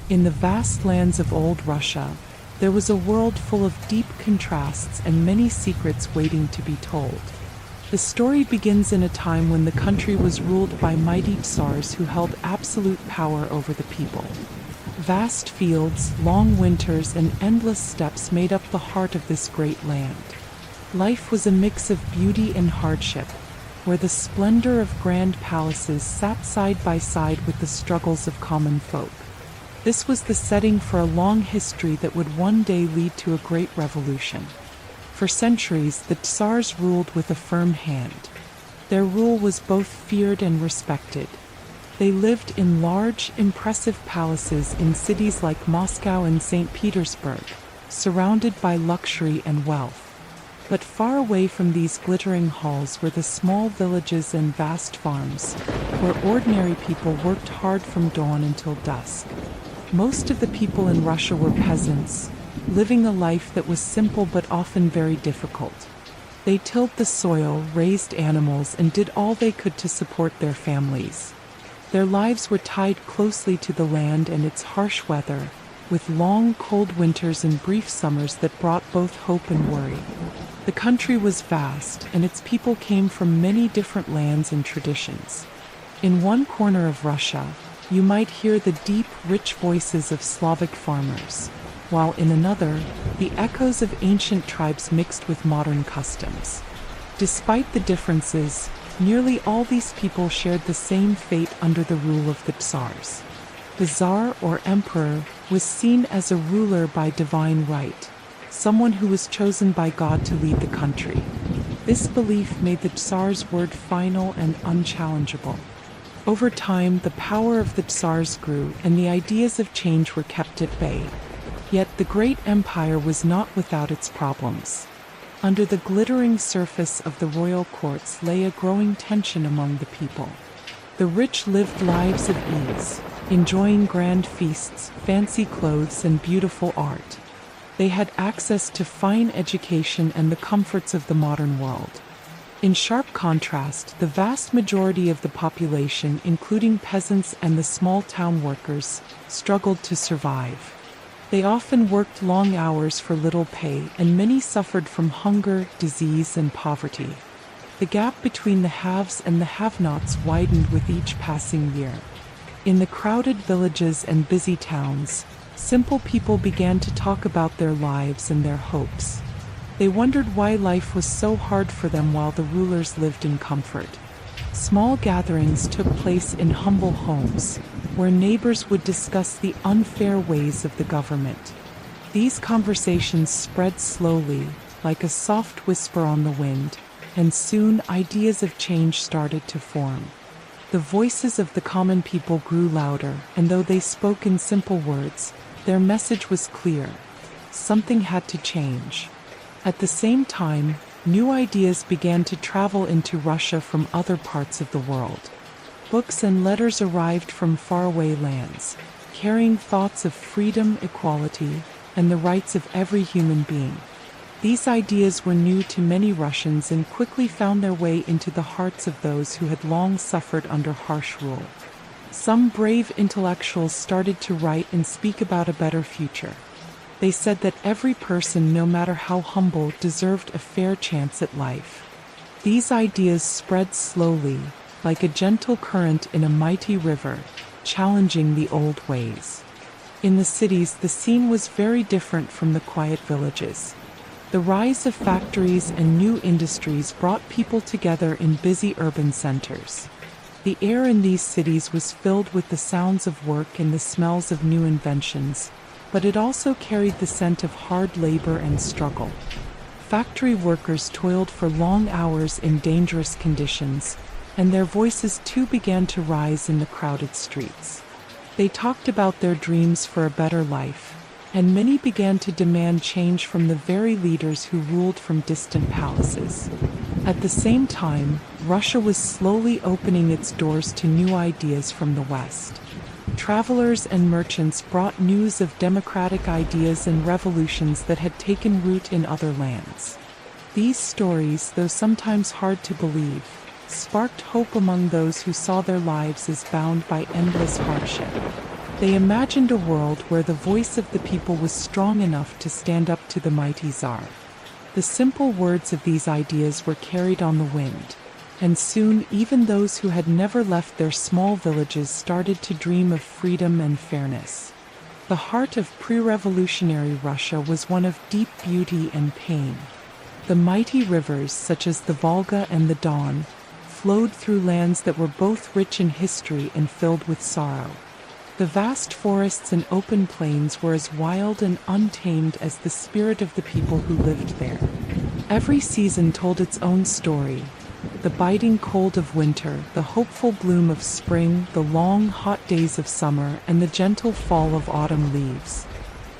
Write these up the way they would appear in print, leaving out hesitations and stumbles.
In the vast lands of old Russia, there was a world full of deep contrasts and many secrets waiting to be told. The story begins in a time when the country was ruled by mighty tsars who held absolute power over the people. Vast fields, long winters, and endless steppes made up the heart of this great land. Life was a mix of beauty and hardship, where the splendor of grand palaces sat side by side with the struggles of common folk. This was the setting for a long history that would one day lead to a great revolution. For centuries, the Tsars ruled with a firm hand. Their rule was both feared and respected. They lived in large, impressive palaces in cities like Moscow and St. Petersburg, surrounded by luxury and wealth. But far away from these glittering halls were the small villages and vast farms, where ordinary people worked hard from dawn until dusk. Most of the people in Russia were peasants, living a life that was simple but often very difficult. They tilled the soil, raised animals, and did all they could to support their families. Their lives were tied closely to the land and its harsh weather, with long, cold winters and brief summers that brought both hope and worry. The country was vast, and its people came from many different lands and traditions. In one corner of Russia, you might hear the deep, rich voices of Slavic farmers, while in another, the echoes of ancient tribes mixed with modern customs. Despite the differences, nearly all these people shared the same fate under the rule of the Tsars. The Tsar, or emperor, was seen as a ruler by divine right, someone who was chosen by God to lead the country. This belief made the Tsar's word final and unchallengeable. Over time, the power of the Tsars grew, and the ideas of change were kept at bay. Yet the great empire was not without its problems. Under the glittering surface of the royal courts lay a growing tension among the people. The rich lived lives of ease, enjoying grand feasts, fancy clothes, and beautiful art. They had access to fine education and the comforts of the modern world. In sharp contrast, the vast majority of the population, including peasants and the small-town workers, struggled to survive. They often worked long hours for little pay, and many suffered from hunger, disease, and poverty. The gap between the haves and the have-nots widened with each passing year. In the crowded villages and busy towns, simple people began to talk about their lives and their hopes. They wondered why life was so hard for them while the rulers lived in comfort. Small gatherings took place in humble homes, where neighbors would discuss the unfair ways of the government. These conversations spread slowly, like a soft whisper on the wind, and soon ideas of change started to form. The voices of the common people grew louder, and though they spoke in simple words, their message was clear. Something had to change. At the same time, new ideas began to travel into Russia from other parts of the world. Books and letters arrived from faraway lands, carrying thoughts of freedom, equality, and the rights of every human being. These ideas were new to many Russians and quickly found their way into the hearts of those who had long suffered under harsh rule. Some brave intellectuals started to write and speak about a better future. They said that every person, no matter how humble, deserved a fair chance at life. These ideas spread slowly, like a gentle current in a mighty river, challenging the old ways. In the cities, the scene was very different from the quiet villages. The rise of factories and new industries brought people together in busy urban centers. The air in these cities was filled with the sounds of work and the smells of new inventions, but it also carried the scent of hard labor and struggle. Factory workers toiled for long hours in dangerous conditions, and their voices too began to rise in the crowded streets. They talked about their dreams for a better life, and many began to demand change from the very leaders who ruled from distant palaces. At the same time, Russia was slowly opening its doors to new ideas from the West. Travelers and merchants brought news of democratic ideas and revolutions that had taken root in other lands. These stories, though sometimes hard to believe, sparked hope among those who saw their lives as bound by endless hardship. They imagined a world where the voice of the people was strong enough to stand up to the mighty Tsar. The simple words of these ideas were carried on the wind, and soon even those who had never left their small villages started to dream of freedom and fairness. The heart of pre-revolutionary Russia was one of deep beauty and pain. The mighty rivers, such as the Volga and the Don, flowed through lands that were both rich in history and filled with sorrow. The vast forests and open plains were as wild and untamed as the spirit of the people who lived there. Every season told its own story. The biting cold of winter, the hopeful bloom of spring, the long, hot days of summer, and the gentle fall of autumn leaves.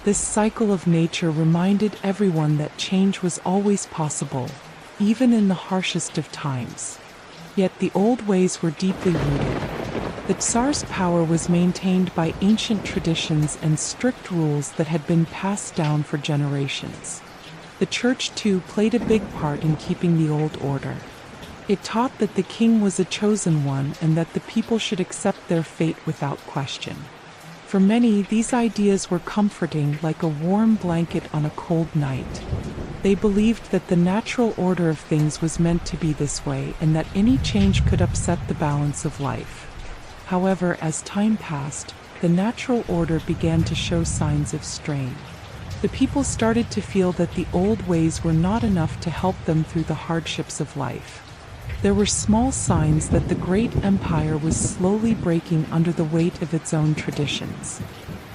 This cycle of nature reminded everyone that change was always possible, even in the harshest of times. Yet the old ways were deeply rooted. The Tsar's power was maintained by ancient traditions and strict rules that had been passed down for generations. The church, too, played a big part in keeping the old order. It taught that the king was a chosen one and that the people should accept their fate without question. For many, these ideas were comforting, like a warm blanket on a cold night. They believed that the natural order of things was meant to be this way and that any change could upset the balance of life. However, as time passed, the natural order began to show signs of strain. The people started to feel that the old ways were not enough to help them through the hardships of life. There were small signs that the great empire was slowly breaking under the weight of its own traditions.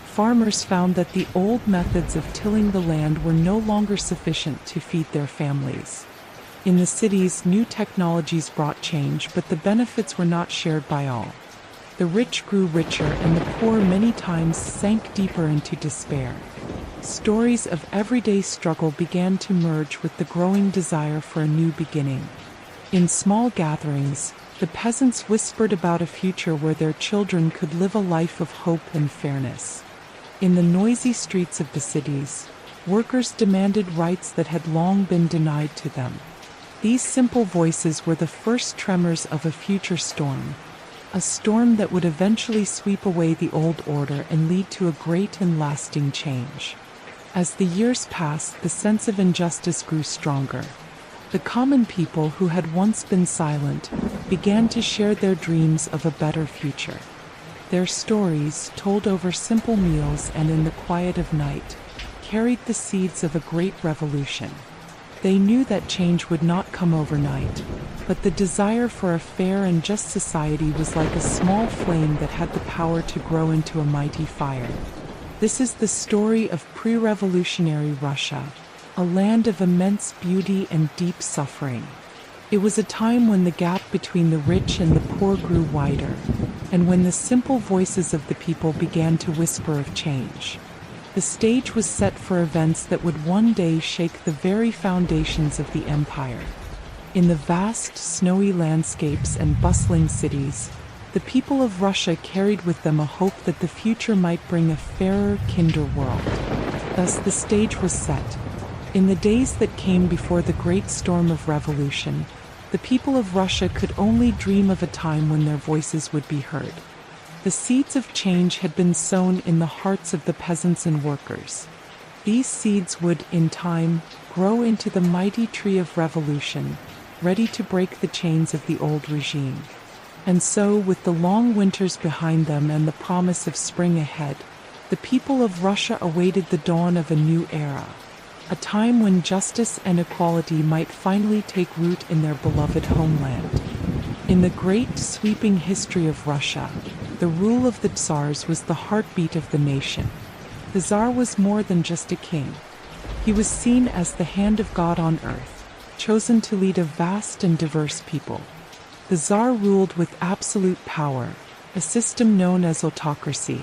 Farmers found that the old methods of tilling the land were no longer sufficient to feed their families. In the cities, new technologies brought change, but the benefits were not shared by all. The rich grew richer, and the poor many times sank deeper into despair. Stories of everyday struggle began to merge with the growing desire for a new beginning. In small gatherings, the peasants whispered about a future where their children could live a life of hope and fairness. In the noisy streets of the cities, workers demanded rights that had long been denied to them. These simple voices were the first tremors of a future storm, a storm that would eventually sweep away the old order and lead to a great and lasting change. As the years passed, the sense of injustice grew stronger. The common people who had once been silent began to share their dreams of a better future. Their stories, told over simple meals and in the quiet of night, carried the seeds of a great revolution. They knew that change would not come overnight, but the desire for a fair and just society was like a small flame that had the power to grow into a mighty fire. This is the story of pre-revolutionary Russia, a land of immense beauty and deep suffering. It was a time when the gap between the rich and the poor grew wider, and when the simple voices of the people began to whisper of change. The stage was set for events that would one day shake the very foundations of the empire. In the vast, snowy landscapes and bustling cities, the people of Russia carried with them a hope that the future might bring a fairer, kinder world. Thus the stage was set. In the days that came before the great storm of revolution, the people of Russia could only dream of a time when their voices would be heard. The seeds of change had been sown in the hearts of the peasants and workers. These seeds would, in time, grow into the mighty tree of revolution, ready to break the chains of the old regime. And so, with the long winters behind them and the promise of spring ahead, the people of Russia awaited the dawn of a new era. A time when justice and equality might finally take root in their beloved homeland. In the great, sweeping history of Russia, the rule of the Tsars was the heartbeat of the nation. The Tsar was more than just a king. He was seen as the hand of God on earth, chosen to lead a vast and diverse people. The Tsar ruled with absolute power, a system known as autocracy.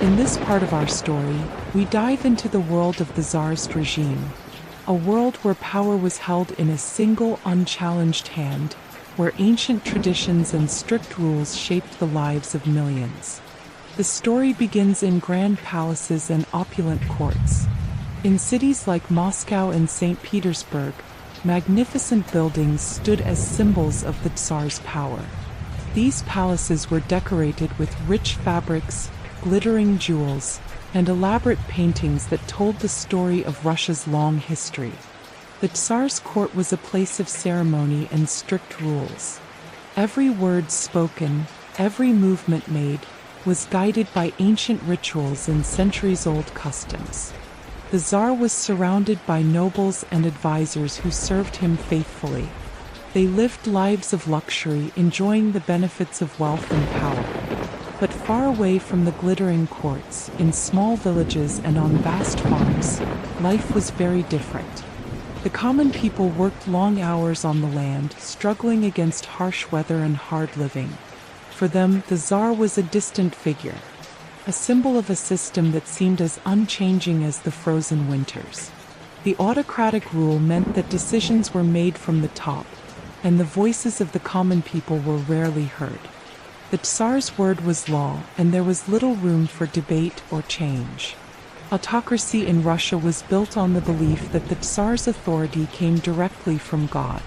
In this part of our story, we dive into the world of the Tsarist regime, a world where power was held in a single, unchallenged hand, where ancient traditions and strict rules shaped the lives of millions. The story begins in grand palaces and opulent courts. In cities like Moscow and St. Petersburg, magnificent buildings stood as symbols of the Tsar's power. These palaces were decorated with rich fabrics, glittering jewels, and elaborate paintings that told the story of Russia's long history. The Tsar's court was a place of ceremony and strict rules. Every word spoken, every movement made, was guided by ancient rituals and centuries-old customs. The Tsar was surrounded by nobles and advisors who served him faithfully. They lived lives of luxury, enjoying the benefits of wealth and power. But far away from the glittering courts, in small villages and on vast farms, life was very different. The common people worked long hours on the land, struggling against harsh weather and hard living. For them, the Tsar was a distant figure, a symbol of a system that seemed as unchanging as the frozen winters. The autocratic rule meant that decisions were made from the top, and the voices of the common people were rarely heard. The Tsar's word was law, and there was little room for debate or change. Autocracy in Russia was built on the belief that the Tsar's authority came directly from God.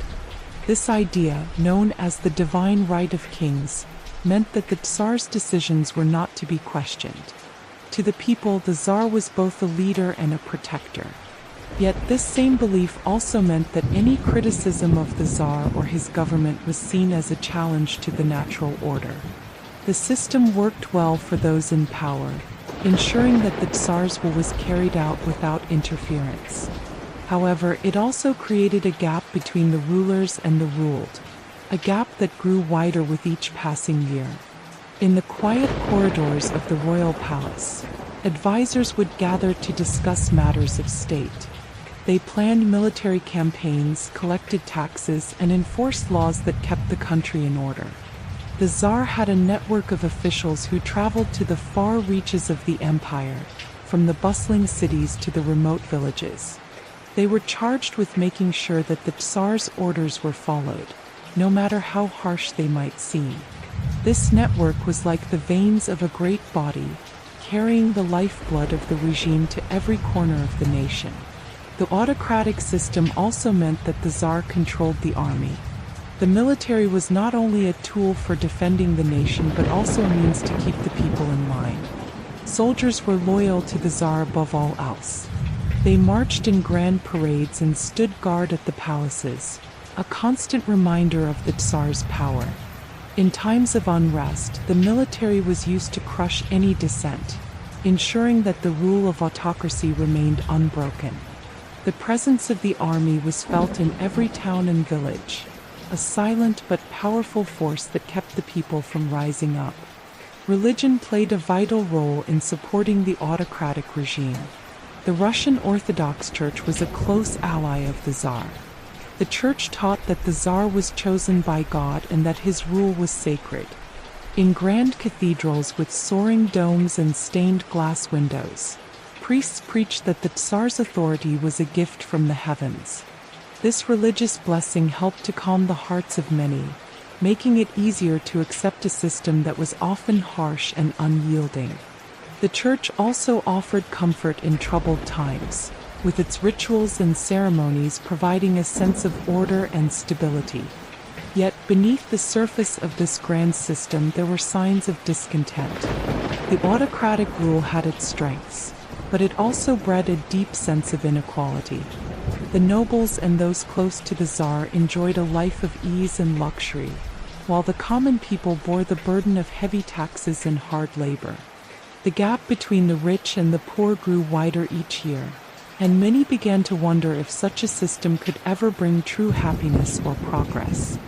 This idea, known as the divine right of kings, meant that the Tsar's decisions were not to be questioned. To the people, the Tsar was both a leader and a protector. Yet this same belief also meant that any criticism of the Tsar or his government was seen as a challenge to the natural order. The system worked well for those in power, ensuring that the Tsar's will was carried out without interference. However, it also created a gap between the rulers and the ruled, a gap that grew wider with each passing year. In the quiet corridors of the royal palace, advisors would gather to discuss matters of state. They planned military campaigns, collected taxes, and enforced laws that kept the country in order. The Tsar had a network of officials who traveled to the far reaches of the empire, from the bustling cities to the remote villages. They were charged with making sure that the Tsar's orders were followed, no matter how harsh they might seem. This network was like the veins of a great body, carrying the lifeblood of the regime to every corner of the nation. The autocratic system also meant that the Tsar controlled the army. The military was not only a tool for defending the nation but also a means to keep the people in line. Soldiers were loyal to the Tsar above all else. They marched in grand parades and stood guard at the palaces, a constant reminder of the Tsar's power. In times of unrest, the military was used to crush any dissent, ensuring that the rule of autocracy remained unbroken. The presence of the army was felt in every town and village, a silent but powerful force that kept the people from rising up. Religion played a vital role in supporting the autocratic regime. The Russian Orthodox Church was a close ally of the Tsar. The church taught that the Tsar was chosen by God and that his rule was sacred. In grand cathedrals with soaring domes and stained glass windows, priests preached that the Tsar's authority was a gift from the heavens. This religious blessing helped to calm the hearts of many, making it easier to accept a system that was often harsh and unyielding. The church also offered comfort in troubled times, with its rituals and ceremonies providing a sense of order and stability. Yet, beneath the surface of this grand system there were signs of discontent. The autocratic rule had its strengths, but it also bred a deep sense of inequality. The nobles and those close to the Tsar enjoyed a life of ease and luxury, while the common people bore the burden of heavy taxes and hard labor. The gap between the rich and the poor grew wider each year, and many began to wonder if such a system could ever bring true happiness or progress.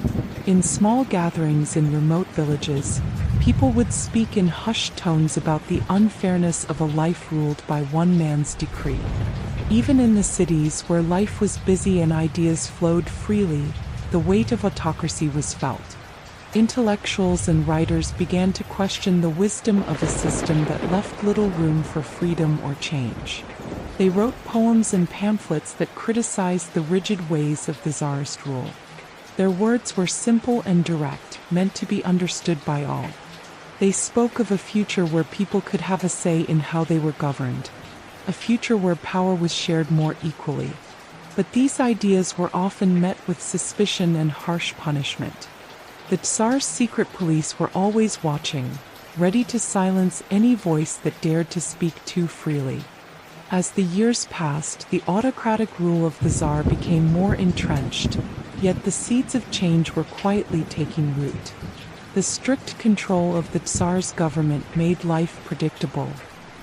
In small gatherings in remote villages, people would speak in hushed tones about the unfairness of a life ruled by one man's decree. Even in the cities where life was busy and ideas flowed freely, the weight of autocracy was felt. Intellectuals and writers began to question the wisdom of a system that left little room for freedom or change. They wrote poems and pamphlets that criticized the rigid ways of the Tsarist rule. Their words were simple and direct, meant to be understood by all. They spoke of a future where people could have a say in how they were governed, a future where power was shared more equally. But these ideas were often met with suspicion and harsh punishment. The Tsar's secret police were always watching, ready to silence any voice that dared to speak too freely. As the years passed, the autocratic rule of the Tsar became more entrenched, yet the seeds of change were quietly taking root. The strict control of the Tsar's government made life predictable,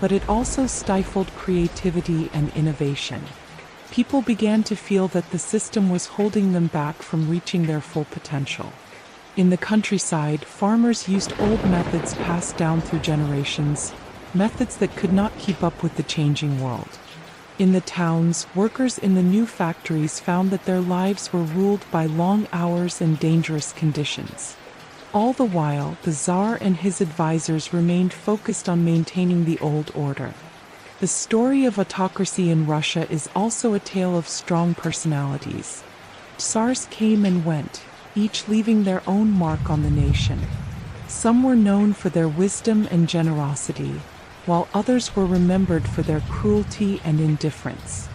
but it also stifled creativity and innovation. People began to feel that the system was holding them back from reaching their full potential. In the countryside, farmers used old methods passed down through generations, methods that could not keep up with the changing world. In the towns, workers in the new factories found that their lives were ruled by long hours and dangerous conditions. All the while, the Tsar and his advisors remained focused on maintaining the old order. The story of autocracy in Russia is also a tale of strong personalities. Tsars came and went, each leaving their own mark on the nation. Some were known for their wisdom and generosity, while others were remembered for their cruelty and indifference.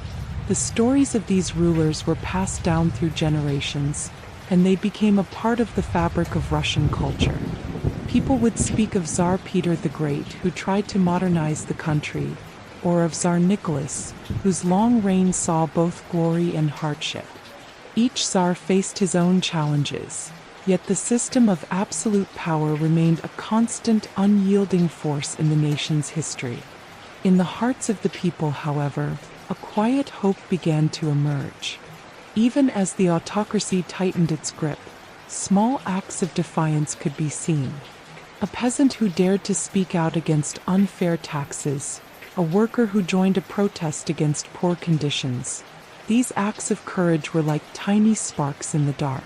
The stories of these rulers were passed down through generations, and they became a part of the fabric of Russian culture. People would speak of Tsar Peter the Great, who tried to modernize the country, or of Tsar Nicholas, whose long reign saw both glory and hardship. Each Tsar faced his own challenges, yet the system of absolute power remained a constant, unyielding force in the nation's history. In the hearts of the people, however, a quiet hope began to emerge. Even as the autocracy tightened its grip, small acts of defiance could be seen. A peasant who dared to speak out against unfair taxes, a worker who joined a protest against poor conditions. These acts of courage were like tiny sparks in the dark.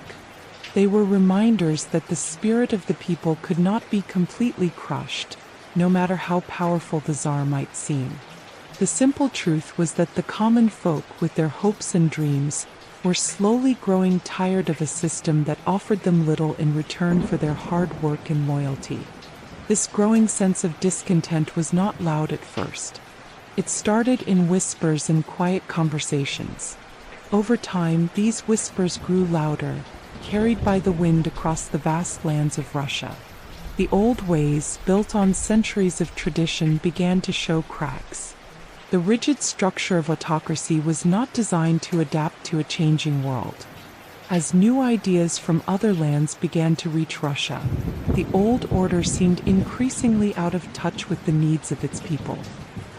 They were reminders that the spirit of the people could not be completely crushed, no matter how powerful the Tsar might seem. The simple truth was that the common folk, with their hopes and dreams, were slowly growing tired of a system that offered them little in return for their hard work and loyalty. This growing sense of discontent was not loud at first. It started in whispers and quiet conversations. Over time, these whispers grew louder, carried by the wind across the vast lands of Russia. The old ways, built on centuries of tradition, began to show cracks. The rigid structure of autocracy was not designed to adapt to a changing world. As new ideas from other lands began to reach Russia, the old order seemed increasingly out of touch with the needs of its people.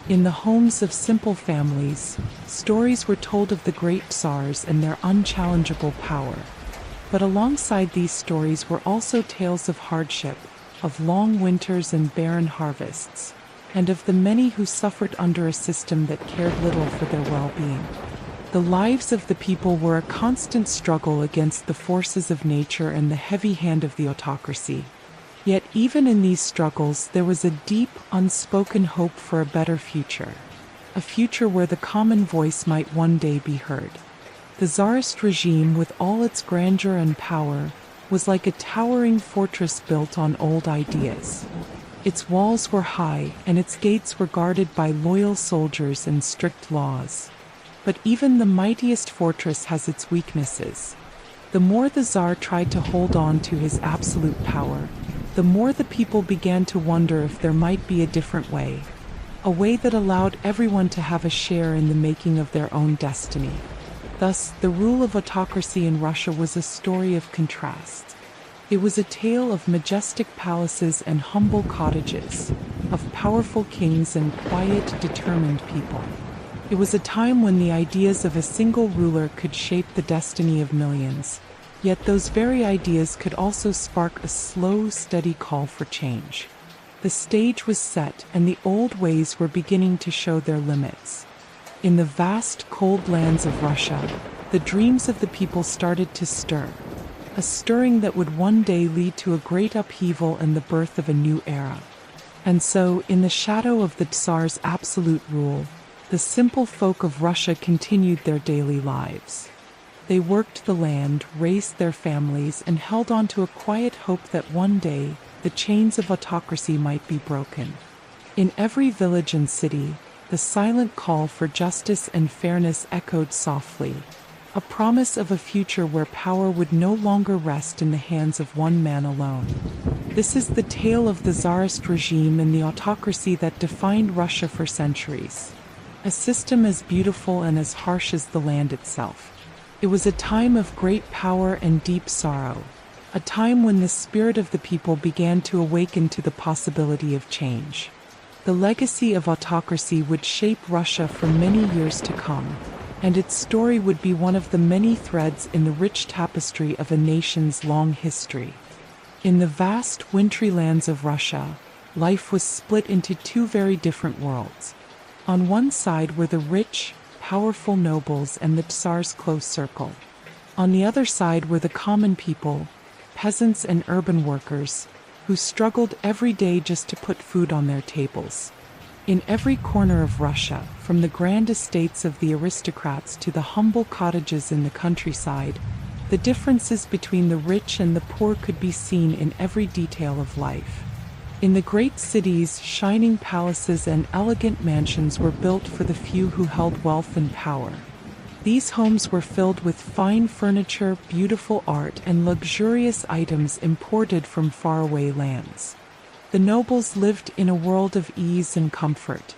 In the homes of simple families, stories were told of the great Tsars and their unchallengeable power. But alongside these stories were also tales of hardship, of long winters and barren harvests, and of the many who suffered under a system that cared little for their well-being. The lives of the people were a constant struggle against the forces of nature and the heavy hand of the autocracy. Yet even in these struggles, there was a deep, unspoken hope for a better future. A future where the common voice might one day be heard. The Tsarist regime, with all its grandeur and power, was like a towering fortress built on old ideas. Its walls were high, and its gates were guarded by loyal soldiers and strict laws. But even the mightiest fortress has its weaknesses. The more the Tsar tried to hold on to his absolute power, the more the people began to wonder if there might be a different way. A way that allowed everyone to have a share in the making of their own destiny. Thus, the rule of autocracy in Russia was a story of contrast. It was a tale of majestic palaces and humble cottages, of powerful kings and quiet, determined people. It was a time when the ideas of a single ruler could shape the destiny of millions, yet those very ideas could also spark a slow, steady call for change. The stage was set, and the old ways were beginning to show their limits. In the vast, cold lands of Russia, the dreams of the people started to stir, a stirring that would one day lead to a great upheaval and the birth of a new era. And so, in the shadow of the Tsar's absolute rule, the simple folk of Russia continued their daily lives. They worked the land, raised their families, and held on to a quiet hope that one day, the chains of autocracy might be broken. In every village and city, the silent call for justice and fairness echoed softly, a promise of a future where power would no longer rest in the hands of one man alone. This is the tale of the Tsarist regime and the autocracy that defined Russia for centuries. A system as beautiful and as harsh as the land itself. It was a time of great power and deep sorrow, a time when the spirit of the people began to awaken to the possibility of change. The legacy of autocracy would shape Russia for many years to come, and its story would be one of the many threads in the rich tapestry of a nation's long history. In the vast, wintry lands of Russia, life was split into two very different worlds. On one side were the rich, powerful nobles and the Tsar's close circle. On the other side were the common people, peasants and urban workers, who struggled every day just to put food on their tables. In every corner of Russia, from the grand estates of the aristocrats to the humble cottages in the countryside, the differences between the rich and the poor could be seen in every detail of life. In the great cities, shining palaces and elegant mansions were built for the few who held wealth and power. These homes were filled with fine furniture, beautiful art, and luxurious items imported from faraway lands. The nobles lived in a world of ease and comfort.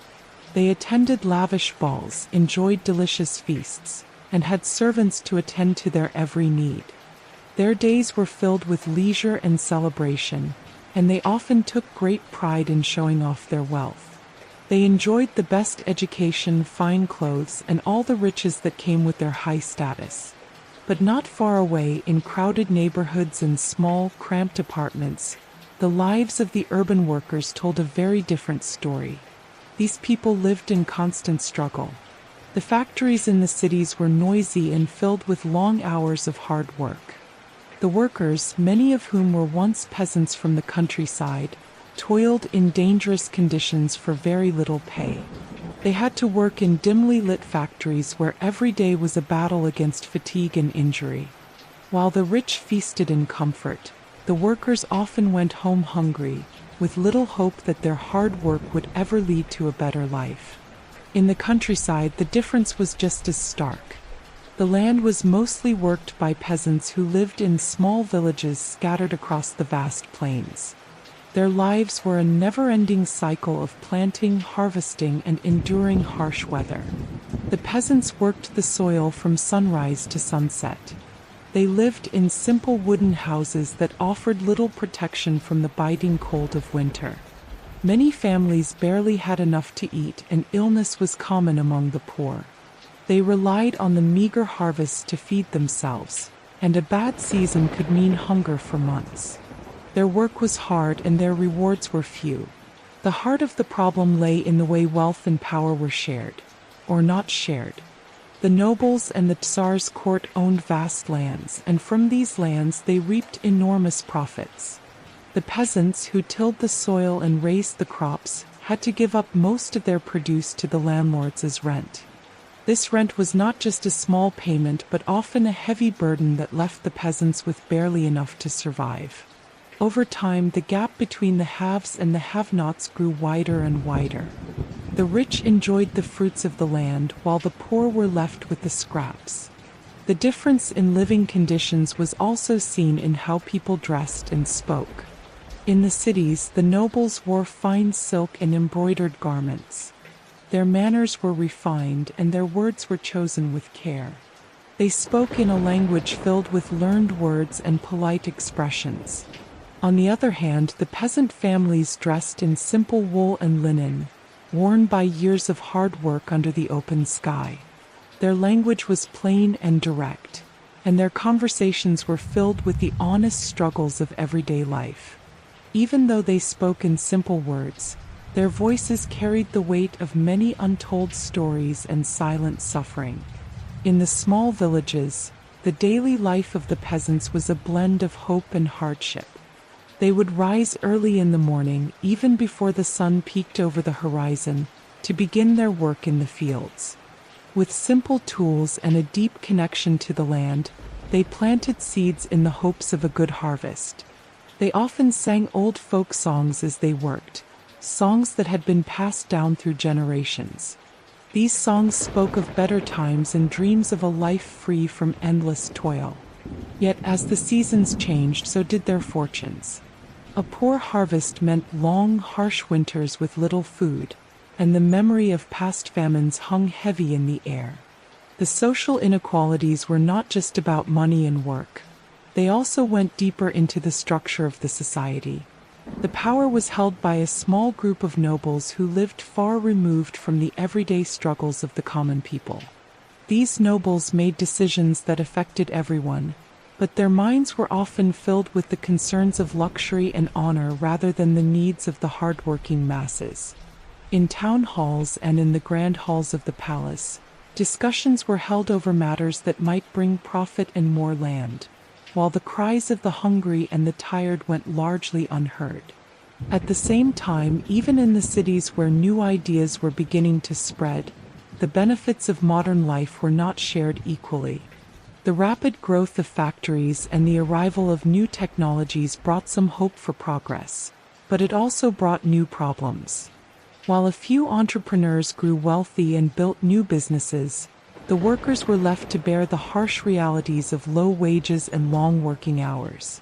They attended lavish balls, enjoyed delicious feasts, and had servants to attend to their every need. Their days were filled with leisure and celebration, and they often took great pride in showing off their wealth. They enjoyed the best education, fine clothes, and all the riches that came with their high status. But not far away, in crowded neighborhoods and small, cramped apartments, the lives of the urban workers told a very different story. These people lived in constant struggle. The factories in the cities were noisy and filled with long hours of hard work. The workers, many of whom were once peasants from the countryside, toiled in dangerous conditions for very little pay. They had to work in dimly lit factories where every day was a battle against fatigue and injury. While the rich feasted in comfort, the workers often went home hungry, with little hope that their hard work would ever lead to a better life. In the countryside, the difference was just as stark. The land was mostly worked by peasants who lived in small villages scattered across the vast plains. Their lives were a never-ending cycle of planting, harvesting, and enduring harsh weather. The peasants worked the soil from sunrise to sunset. They lived in simple wooden houses that offered little protection from the biting cold of winter. Many families barely had enough to eat, and illness was common among the poor. They relied on the meager harvests to feed themselves, and a bad season could mean hunger for months. Their work was hard and their rewards were few. The heart of the problem lay in the way wealth and power were shared, or not shared. The nobles and the Tsar's court owned vast lands, and from these lands they reaped enormous profits. The peasants who tilled the soil and raised the crops had to give up most of their produce to the landlords as rent. This rent was not just a small payment, but often a heavy burden that left the peasants with barely enough to survive. Over time, the gap between the haves and the have-nots grew wider and wider. The rich enjoyed the fruits of the land, while the poor were left with the scraps. The difference in living conditions was also seen in how people dressed and spoke. In the cities, the nobles wore fine silk and embroidered garments. Their manners were refined and their words were chosen with care. They spoke in a language filled with learned words and polite expressions. On the other hand, the peasant families dressed in simple wool and linen, worn by years of hard work under the open sky. Their language was plain and direct, and their conversations were filled with the honest struggles of everyday life. Even though they spoke in simple words, their voices carried the weight of many untold stories and silent suffering. In the small villages, the daily life of the peasants was a blend of hope and hardship. They would rise early in the morning, even before the sun peeked over the horizon, to begin their work in the fields. With simple tools and a deep connection to the land, they planted seeds in the hopes of a good harvest. They often sang old folk songs as they worked, songs that had been passed down through generations. These songs spoke of better times and dreams of a life free from endless toil. Yet as the seasons changed, so did their fortunes. A poor harvest meant long, harsh winters with little food, and the memory of past famines hung heavy in the air. The social inequalities were not just about money and work. They also went deeper into the structure of the society. The power was held by a small group of nobles who lived far removed from the everyday struggles of the common people. These nobles made decisions that affected everyone, but their minds were often filled with the concerns of luxury and honor rather than the needs of the hard-working masses. In town halls and in the grand halls of the palace, discussions were held over matters that might bring profit and more land, while the cries of the hungry and the tired went largely unheard. At the same time, even in the cities where new ideas were beginning to spread, the benefits of modern life were not shared equally. The rapid growth of factories and the arrival of new technologies brought some hope for progress, but it also brought new problems. While a few entrepreneurs grew wealthy and built new businesses, the workers were left to bear the harsh realities of low wages and long working hours.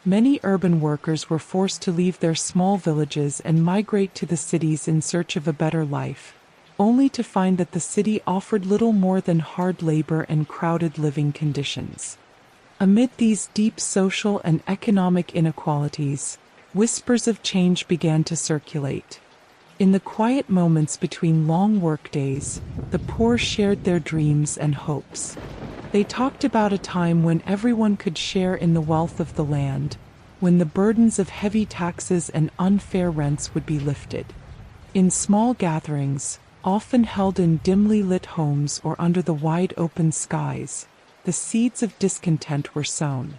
Many urban workers were forced to leave their small villages and migrate to the cities in search of a better life, only to find that the city offered little more than hard labor and crowded living conditions. Amid these deep social and economic inequalities, whispers of change began to circulate. In the quiet moments between long workdays, the poor shared their dreams and hopes. They talked about a time when everyone could share in the wealth of the land, when the burdens of heavy taxes and unfair rents would be lifted. In small gatherings, often held in dimly lit homes or under the wide open skies, the seeds of discontent were sown.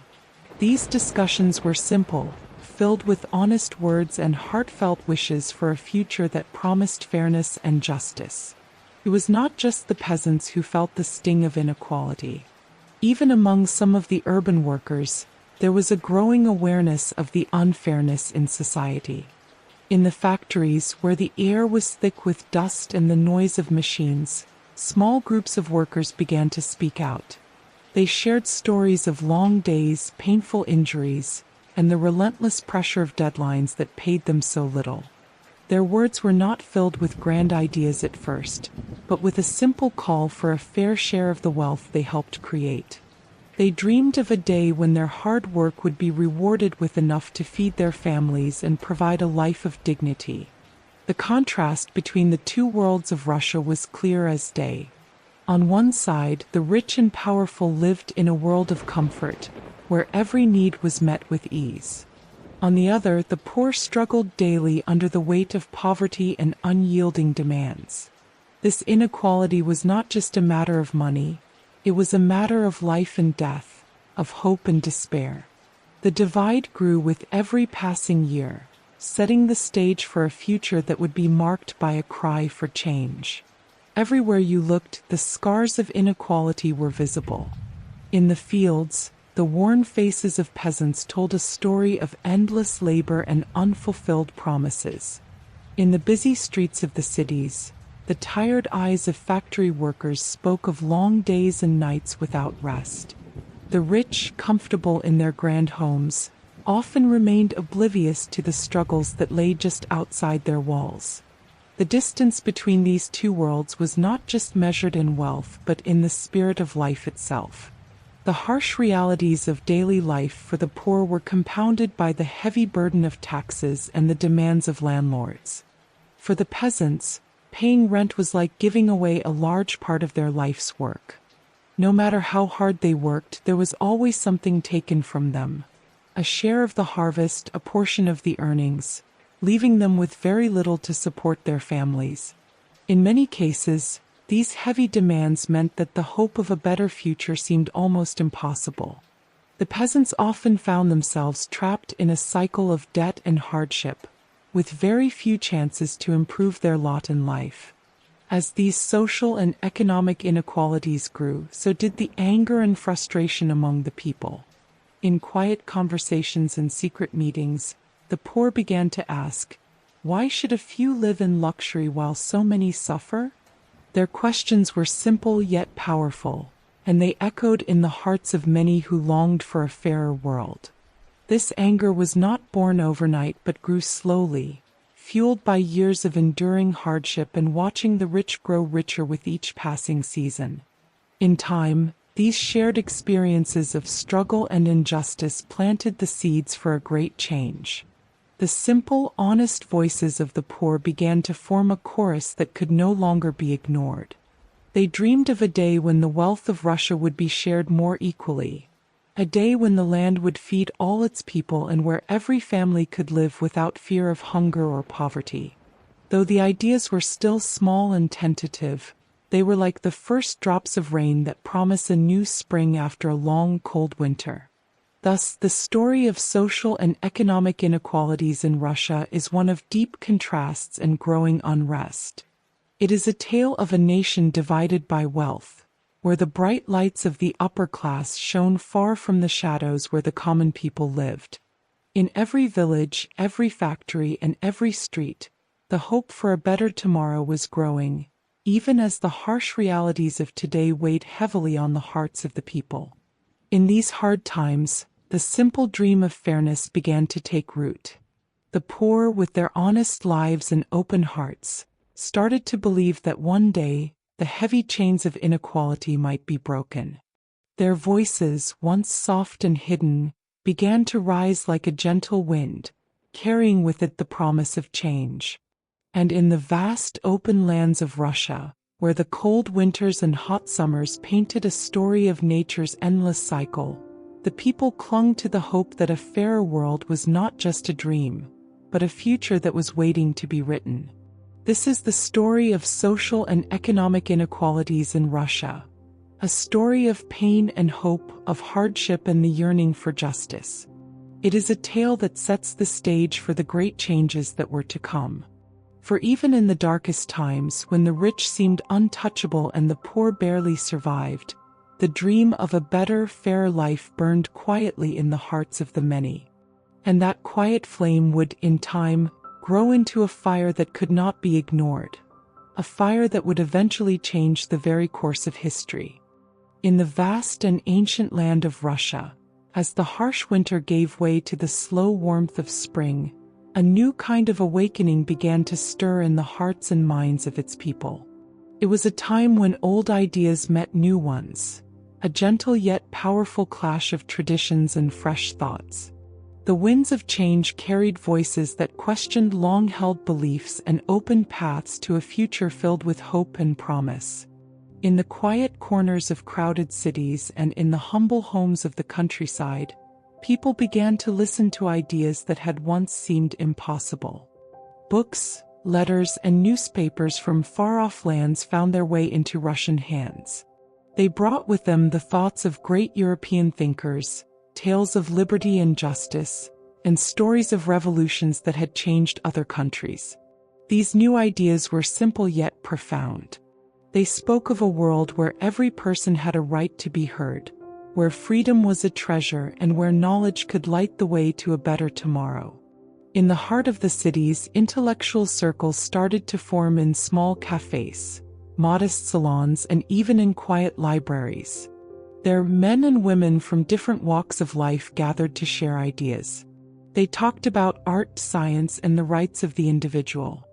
These discussions were simple, filled with honest words and heartfelt wishes for a future that promised fairness and justice. It was not just the peasants who felt the sting of inequality. Even among some of the urban workers, there was a growing awareness of the unfairness in society. In the factories, where the air was thick with dust and the noise of machines, small groups of workers began to speak out. They shared stories of long days, painful injuries, and the relentless pressure of deadlines that paid them so little. Their words were not filled with grand ideas at first, but with a simple call for a fair share of the wealth they helped create. They dreamed of a day when their hard work would be rewarded with enough to feed their families and provide a life of dignity. The contrast between the two worlds of Russia was clear as day. On one side, the rich and powerful lived in a world of comfort, where every need was met with ease. On the other, the poor struggled daily under the weight of poverty and unyielding demands. This inequality was not just a matter of money, it was a matter of life and death, of hope and despair. The divide grew with every passing year, setting the stage for a future that would be marked by a cry for change. Everywhere you looked, the scars of inequality were visible. In the fields, the worn faces of peasants told a story of endless labor and unfulfilled promises. In the busy streets of the cities, the tired eyes of factory workers spoke of long days and nights without rest. The rich, comfortable in their grand homes, often remained oblivious to the struggles that lay just outside their walls. The distance between these two worlds was not just measured in wealth but in the spirit of life itself. The harsh realities of daily life for the poor were compounded by the heavy burden of taxes and the demands of landlords. For the peasants, paying rent was like giving away a large part of their life's work. No matter how hard they worked, there was always something taken from them. A share of the harvest, a portion of the earnings, leaving them with very little to support their families. In many cases, these heavy demands meant that the hope of a better future seemed almost impossible. The peasants often found themselves trapped in a cycle of debt and hardship, with very few chances to improve their lot in life. As these social and economic inequalities grew, so did the anger and frustration among the people. In quiet conversations and secret meetings, the poor began to ask, why should a few live in luxury while so many suffer? Their questions were simple yet powerful, and they echoed in the hearts of many who longed for a fairer world. This anger was not born overnight but grew slowly, fueled by years of enduring hardship and watching the rich grow richer with each passing season. In time, these shared experiences of struggle and injustice planted the seeds for a great change. The simple, honest voices of the poor began to form a chorus that could no longer be ignored. They dreamed of a day when the wealth of Russia would be shared more equally, a day when the land would feed all its people and where every family could live without fear of hunger or poverty. Though the ideas were still small and tentative, they were like the first drops of rain that promise a new spring after a long, cold winter. Thus, the story of social and economic inequalities in Russia is one of deep contrasts and growing unrest. It is a tale of a nation divided by wealth, where the bright lights of the upper class shone far from the shadows where the common people lived. In every village, every factory, and every street, the hope for a better tomorrow was growing, even as the harsh realities of today weighed heavily on the hearts of the people. In these hard times, the simple dream of fairness began to take root. The poor, with their honest lives and open hearts, started to believe that one day, the heavy chains of inequality might be broken. Their voices, once soft and hidden, began to rise like a gentle wind, carrying with it the promise of change. And in the vast open lands of Russia, where the cold winters and hot summers painted a story of nature's endless cycle, the people clung to the hope that a fairer world was not just a dream, but a future that was waiting to be written. This is the story of social and economic inequalities in Russia, a story of pain and hope, of hardship and the yearning for justice. It is a tale that sets the stage for the great changes that were to come. For even in the darkest times, when the rich seemed untouchable and the poor barely survived, the dream of a better, fairer life burned quietly in the hearts of the many. And that quiet flame would, in time, grow into a fire that could not be ignored, a fire that would eventually change the very course of history. In the vast and ancient land of Russia, as the harsh winter gave way to the slow warmth of spring, a new kind of awakening began to stir in the hearts and minds of its people. It was a time when old ideas met new ones, a gentle yet powerful clash of traditions and fresh thoughts. The winds of change carried voices that questioned long-held beliefs and opened paths to a future filled with hope and promise. In the quiet corners of crowded cities and in the humble homes of the countryside, people began to listen to ideas that had once seemed impossible. Books, letters, and newspapers from far-off lands found their way into Russian hands. They brought with them the thoughts of great European thinkers, tales of liberty and justice, and stories of revolutions that had changed other countries. These new ideas were simple yet profound. They spoke of a world where every person had a right to be heard, where freedom was a treasure and where knowledge could light the way to a better tomorrow. In the heart of the cities, intellectual circles started to form in small cafes, modest salons, and even in quiet libraries. There, men and women from different walks of life gathered to share ideas. They talked about art, science, and the rights of the individual.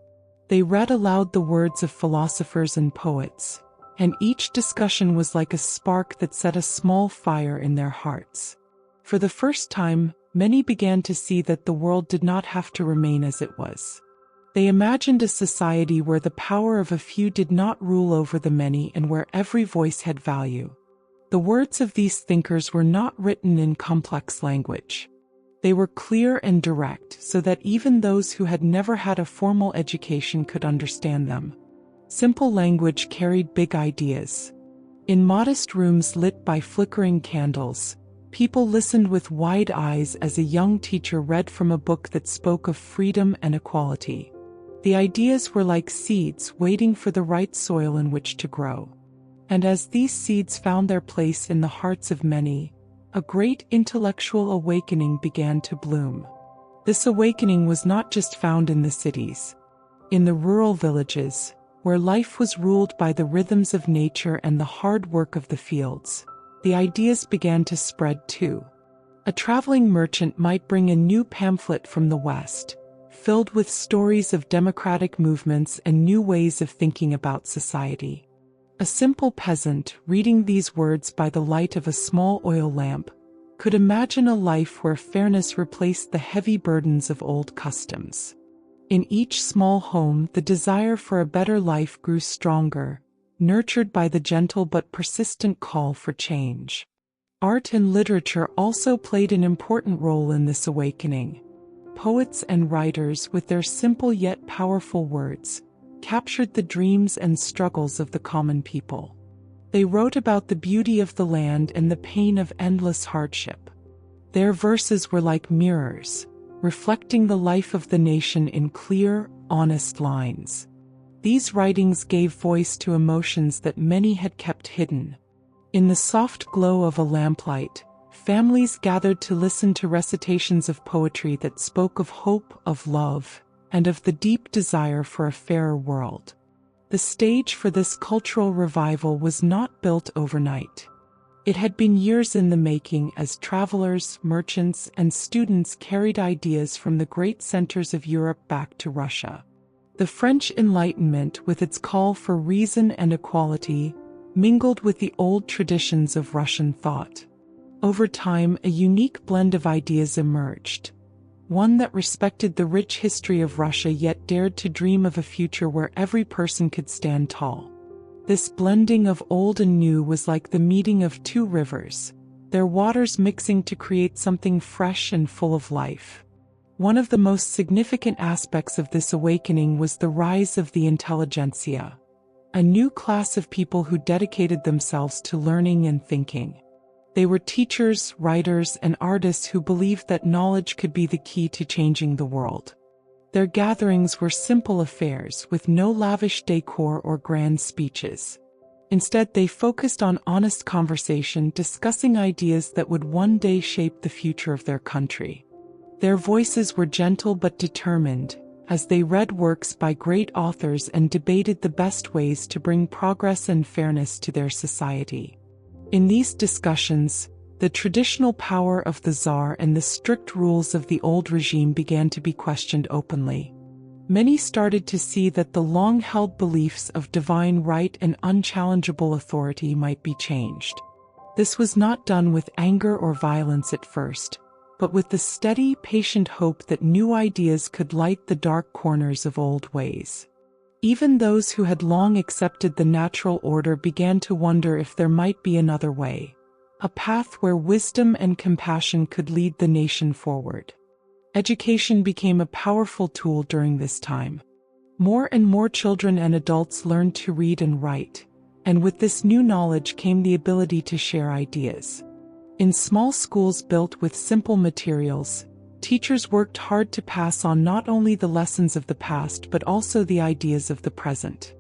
They read aloud the words of philosophers and poets, and each discussion was like a spark that set a small fire in their hearts. For the first time, many began to see that the world did not have to remain as it was. They imagined a society where the power of a few did not rule over the many and where every voice had value. The words of these thinkers were not written in complex language. They were clear and direct, so that even those who had never had a formal education could understand them. Simple language carried big ideas. In modest rooms lit by flickering candles, people listened with wide eyes as a young teacher read from a book that spoke of freedom and equality. The ideas were like seeds waiting for the right soil in which to grow. And as these seeds found their place in the hearts of many, a great intellectual awakening began to bloom. This awakening was not just found in the cities. In the rural villages, where life was ruled by the rhythms of nature and the hard work of the fields, the ideas began to spread too. A traveling merchant might bring a new pamphlet from the West, filled with stories of democratic movements and new ways of thinking about society. A simple peasant, reading these words by the light of a small oil lamp, could imagine a life where fairness replaced the heavy burdens of old customs. In each small home, the desire for a better life grew stronger, nurtured by the gentle but persistent call for change. Art and literature also played an important role in this awakening. Poets and writers, with their simple yet powerful words, captured the dreams and struggles of the common people. They wrote about the beauty of the land and the pain of endless hardship. Their verses were like mirrors, reflecting the life of the nation in clear, honest lines. These writings gave voice to emotions that many had kept hidden. In the soft glow of a lamplight, families gathered to listen to recitations of poetry that spoke of hope, of love, and of the deep desire for a fairer world. The stage for this cultural revival was not built overnight. It had been years in the making as travelers, merchants, and students carried ideas from the great centers of Europe back to Russia. The French Enlightenment, with its call for reason and equality, mingled with the old traditions of Russian thought. Over time, a unique blend of ideas emerged. One that respected the rich history of Russia yet dared to dream of a future where every person could stand tall. This blending of old and new was like the meeting of two rivers, their waters mixing to create something fresh and full of life. One of the most significant aspects of this awakening was the rise of the intelligentsia, a new class of people who dedicated themselves to learning and thinking. They were teachers, writers, and artists who believed that knowledge could be the key to changing the world. Their gatherings were simple affairs with no lavish decor or grand speeches. Instead, they focused on honest conversation, discussing ideas that would one day shape the future of their country. Their voices were gentle but determined, as they read works by great authors and debated the best ways to bring progress and fairness to their society. In these discussions, the traditional power of the Tsar and the strict rules of the old regime began to be questioned openly. Many started to see that the long-held beliefs of divine right and unchallengeable authority might be changed. This was not done with anger or violence at first, but with the steady, patient hope that new ideas could light the dark corners of old ways. Even those who had long accepted the natural order began to wonder if there might be another way, a path where wisdom and compassion could lead the nation forward. Education became a powerful tool during this time. More and more children and adults learned to read and write, and with this new knowledge came the ability to share ideas. In small schools built with simple materials, teachers worked hard to pass on not only the lessons of the past but also the ideas of the present.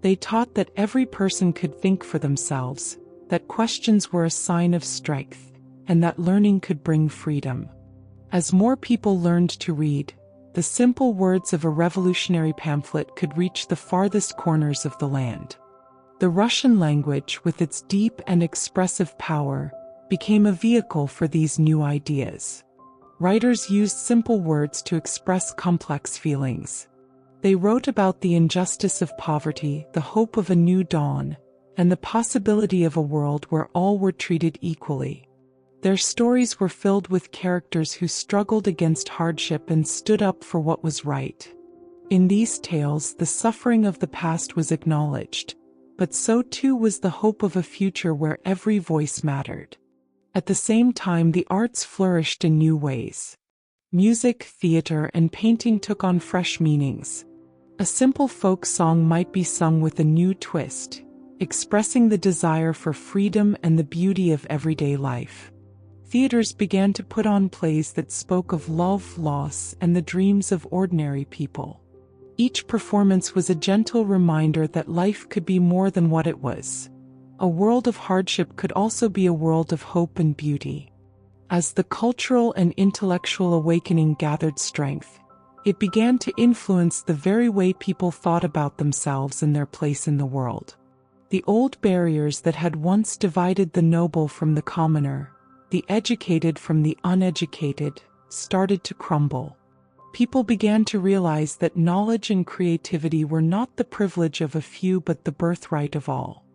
They taught that every person could think for themselves, that questions were a sign of strength, and that learning could bring freedom. As more people learned to read, the simple words of a revolutionary pamphlet could reach the farthest corners of the land. The Russian language, with its deep and expressive power, became a vehicle for these new ideas. Writers used simple words to express complex feelings. They wrote about the injustice of poverty, the hope of a new dawn, and the possibility of a world where all were treated equally. Their stories were filled with characters who struggled against hardship and stood up for what was right. In these tales, the suffering of the past was acknowledged, but so too was the hope of a future where every voice mattered. At the same time, the arts flourished in new ways. Music, theater, and painting took on fresh meanings. A simple folk song might be sung with a new twist, expressing the desire for freedom and the beauty of everyday life. Theaters began to put on plays that spoke of love, loss, and the dreams of ordinary people. Each performance was a gentle reminder that life could be more than what it was. A world of hardship could also be a world of hope and beauty. As the cultural and intellectual awakening gathered strength, it began to influence the very way people thought about themselves and their place in the world. The old barriers that had once divided the noble from the commoner, the educated from the uneducated, started to crumble. People began to realize that knowledge and creativity were not the privilege of a few but the birthright of all.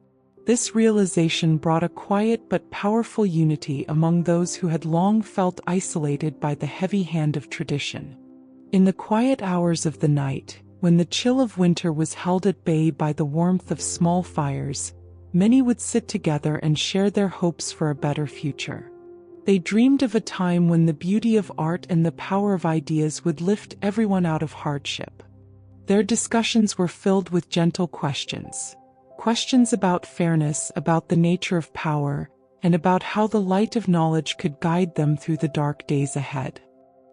This realization brought a quiet but powerful unity among those who had long felt isolated by the heavy hand of tradition. In the quiet hours of the night, when the chill of winter was held at bay by the warmth of small fires, many would sit together and share their hopes for a better future. They dreamed of a time when the beauty of art and the power of ideas would lift everyone out of hardship. Their discussions were filled with gentle questions. Questions about fairness, about the nature of power, and about how the light of knowledge could guide them through the dark days ahead.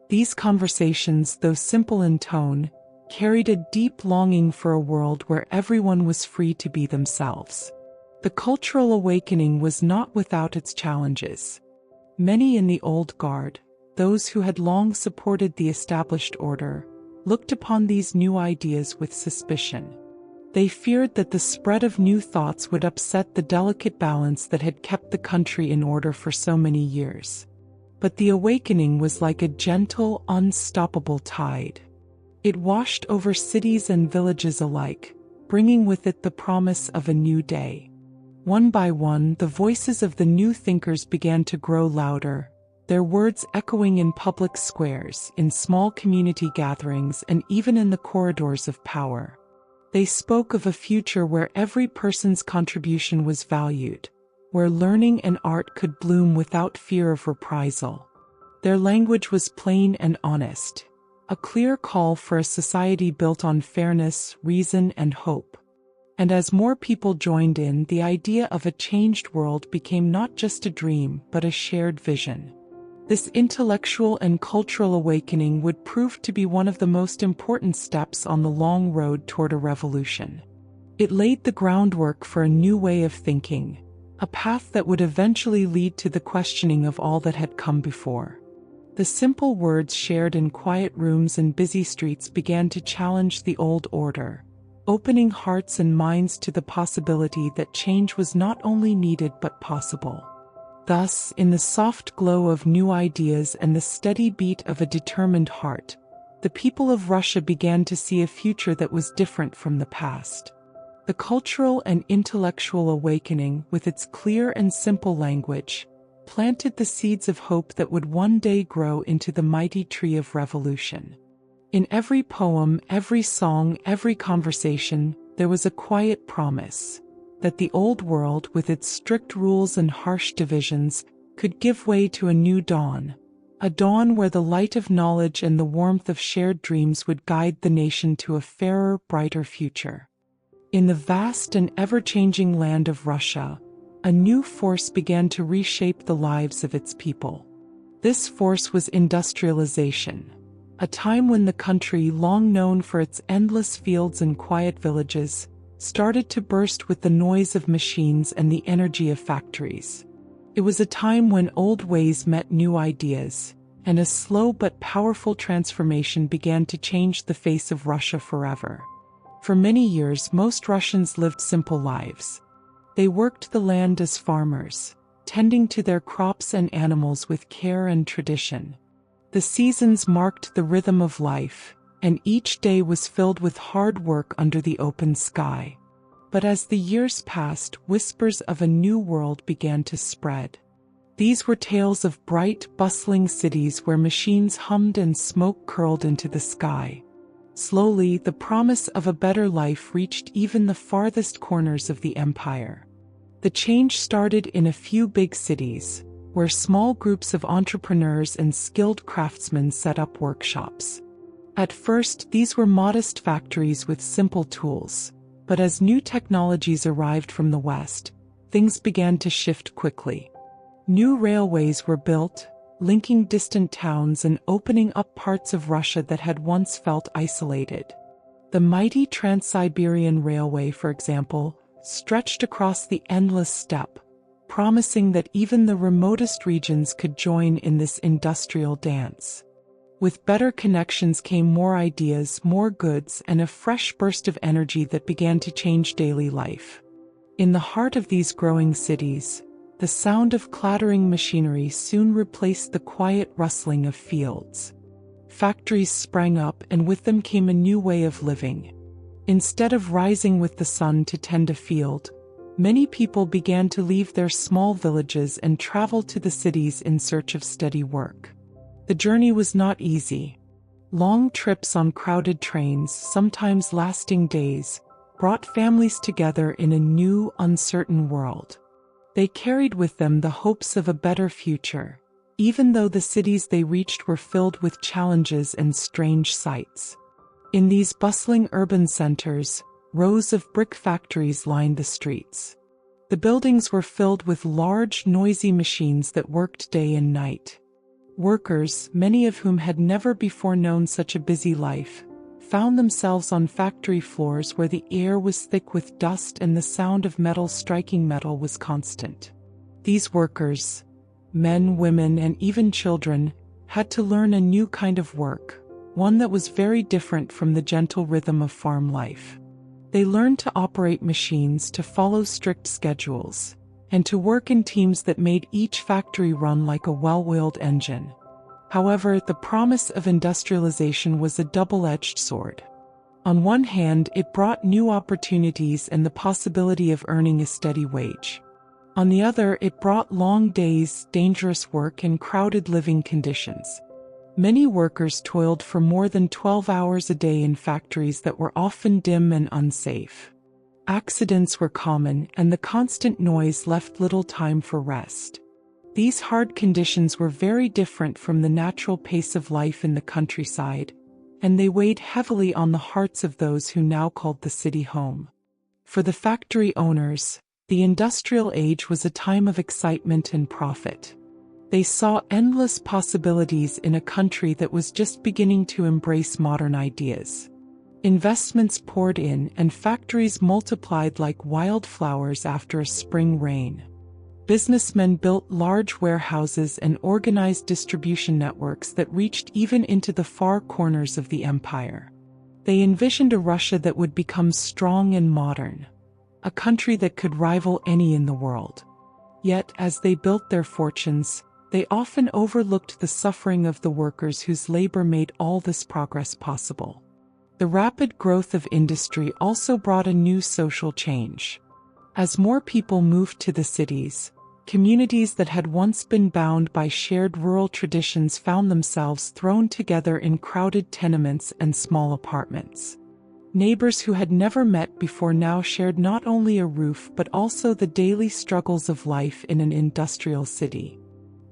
These conversations, though simple in tone, carried a deep longing for a world where everyone was free to be themselves. The cultural awakening was not without its challenges. Many in the old guard, those who had long supported the established order, looked upon these new ideas with suspicion. They feared that the spread of new thoughts would upset the delicate balance that had kept the country in order for so many years. But the awakening was like a gentle, unstoppable tide. It washed over cities and villages alike, bringing with it the promise of a new day. One by one, the voices of the new thinkers began to grow louder, their words echoing in public squares, in small community gatherings, and even in the corridors of power. They spoke of a future where every person's contribution was valued, where learning and art could bloom without fear of reprisal. Their language was plain and honest, a clear call for a society built on fairness, reason, and hope. And as more people joined in, the idea of a changed world became not just a dream, but a shared vision. This intellectual and cultural awakening would prove to be one of the most important steps on the long road toward a revolution. It laid the groundwork for a new way of thinking, a path that would eventually lead to the questioning of all that had come before. The simple words shared in quiet rooms and busy streets began to challenge the old order, opening hearts and minds to the possibility that change was not only needed but possible. Thus, in the soft glow of new ideas and the steady beat of a determined heart, the people of Russia began to see a future that was different from the past. The cultural and intellectual awakening, with its clear and simple language, planted the seeds of hope that would one day grow into the mighty tree of revolution. In every poem, every song, every conversation, there was a quiet promise that the old world, with its strict rules and harsh divisions, could give way to a new dawn, a dawn where the light of knowledge and the warmth of shared dreams would guide the nation to a fairer, brighter future. In the vast and ever-changing land of Russia, a new force began to reshape the lives of its people. This force was industrialization. A time when the country, long known for its endless fields and quiet villages, started to burst with the noise of machines and the energy of factories. It was a time when old ways met new ideas, and a slow but powerful transformation began to change the face of Russia forever. For many years, most Russians lived simple lives. They worked the land as farmers, tending to their crops and animals with care and tradition. The seasons marked the rhythm of life, and each day was filled with hard work under the open sky. But as the years passed, whispers of a new world began to spread. These were tales of bright, bustling cities where machines hummed and smoke curled into the sky. Slowly, the promise of a better life reached even the farthest corners of the empire. The change started in a few big cities, where small groups of entrepreneurs and skilled craftsmen set up workshops. At first, these were modest factories with simple tools, but as new technologies arrived from the West, things began to shift quickly. New railways were built, linking distant towns and opening up parts of Russia that had once felt isolated. The mighty Trans-Siberian Railway, for example, stretched across the endless steppe, promising that even the remotest regions could join in this industrial dance. With better connections came more ideas, more goods, and a fresh burst of energy that began to change daily life. In the heart of these growing cities, The sound of clattering machinery soon replaced the quiet rustling of fields. Factories sprang up, and with them came a new way of living. Instead of rising with the sun to tend a field, many people began to leave their small villages and travel to the cities in search of steady work. The journey was not easy. Long trips on crowded trains, sometimes lasting days, brought families together in a new, uncertain world. They carried with them the hopes of a better future, even though the cities they reached were filled with challenges and strange sights. In these bustling urban centers, rows of brick factories lined the streets. The buildings were filled with large, noisy machines that worked day and night. Workers, many of whom had never before known such a busy life, found themselves on factory floors where the air was thick with dust and the sound of metal striking metal was constant. These workers, men, women, and even children, had to learn a new kind of work, one that was very different from the gentle rhythm of farm life. They learned to operate machines, to follow strict schedules, and to work in teams that made each factory run like a well-oiled engine. However, the promise of industrialization was a double-edged sword. On one hand, it brought new opportunities and the possibility of earning a steady wage. On the other, it brought long days, dangerous work, and crowded living conditions. Many workers toiled for more than 12 hours a day in factories that were often dim and unsafe. Accidents were common, and the constant noise left little time for rest. These hard conditions were very different from the natural pace of life in the countryside, and they weighed heavily on the hearts of those who now called the city home. For the factory owners, the industrial age was a time of excitement and profit. They saw endless possibilities in a country that was just beginning to embrace modern ideas. Investments poured in, and factories multiplied like wildflowers after a spring rain. Businessmen built large warehouses and organized distribution networks that reached even into the far corners of the empire. They envisioned a Russia that would become strong and modern, a country that could rival any in the world. Yet, as they built their fortunes, they often overlooked the suffering of the workers whose labor made all this progress possible. The rapid growth of industry also brought a new social change. As more people moved to the cities, communities that had once been bound by shared rural traditions found themselves thrown together in crowded tenements and small apartments. Neighbors who had never met before now shared not only a roof but also the daily struggles of life in an industrial city.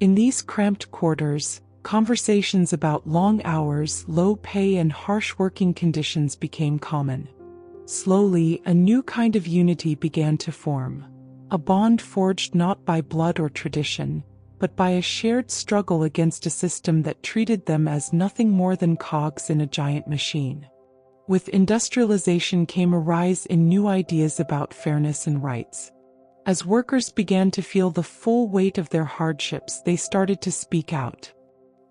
In these cramped quarters, conversations about long hours, low pay, and harsh working conditions became common. Slowly, a new kind of unity began to form, a bond forged not by blood or tradition, but by a shared struggle against a system that treated them as nothing more than cogs in a giant machine. With industrialization came a rise in new ideas about fairness and rights. As workers began to feel the full weight of their hardships, they started to speak out.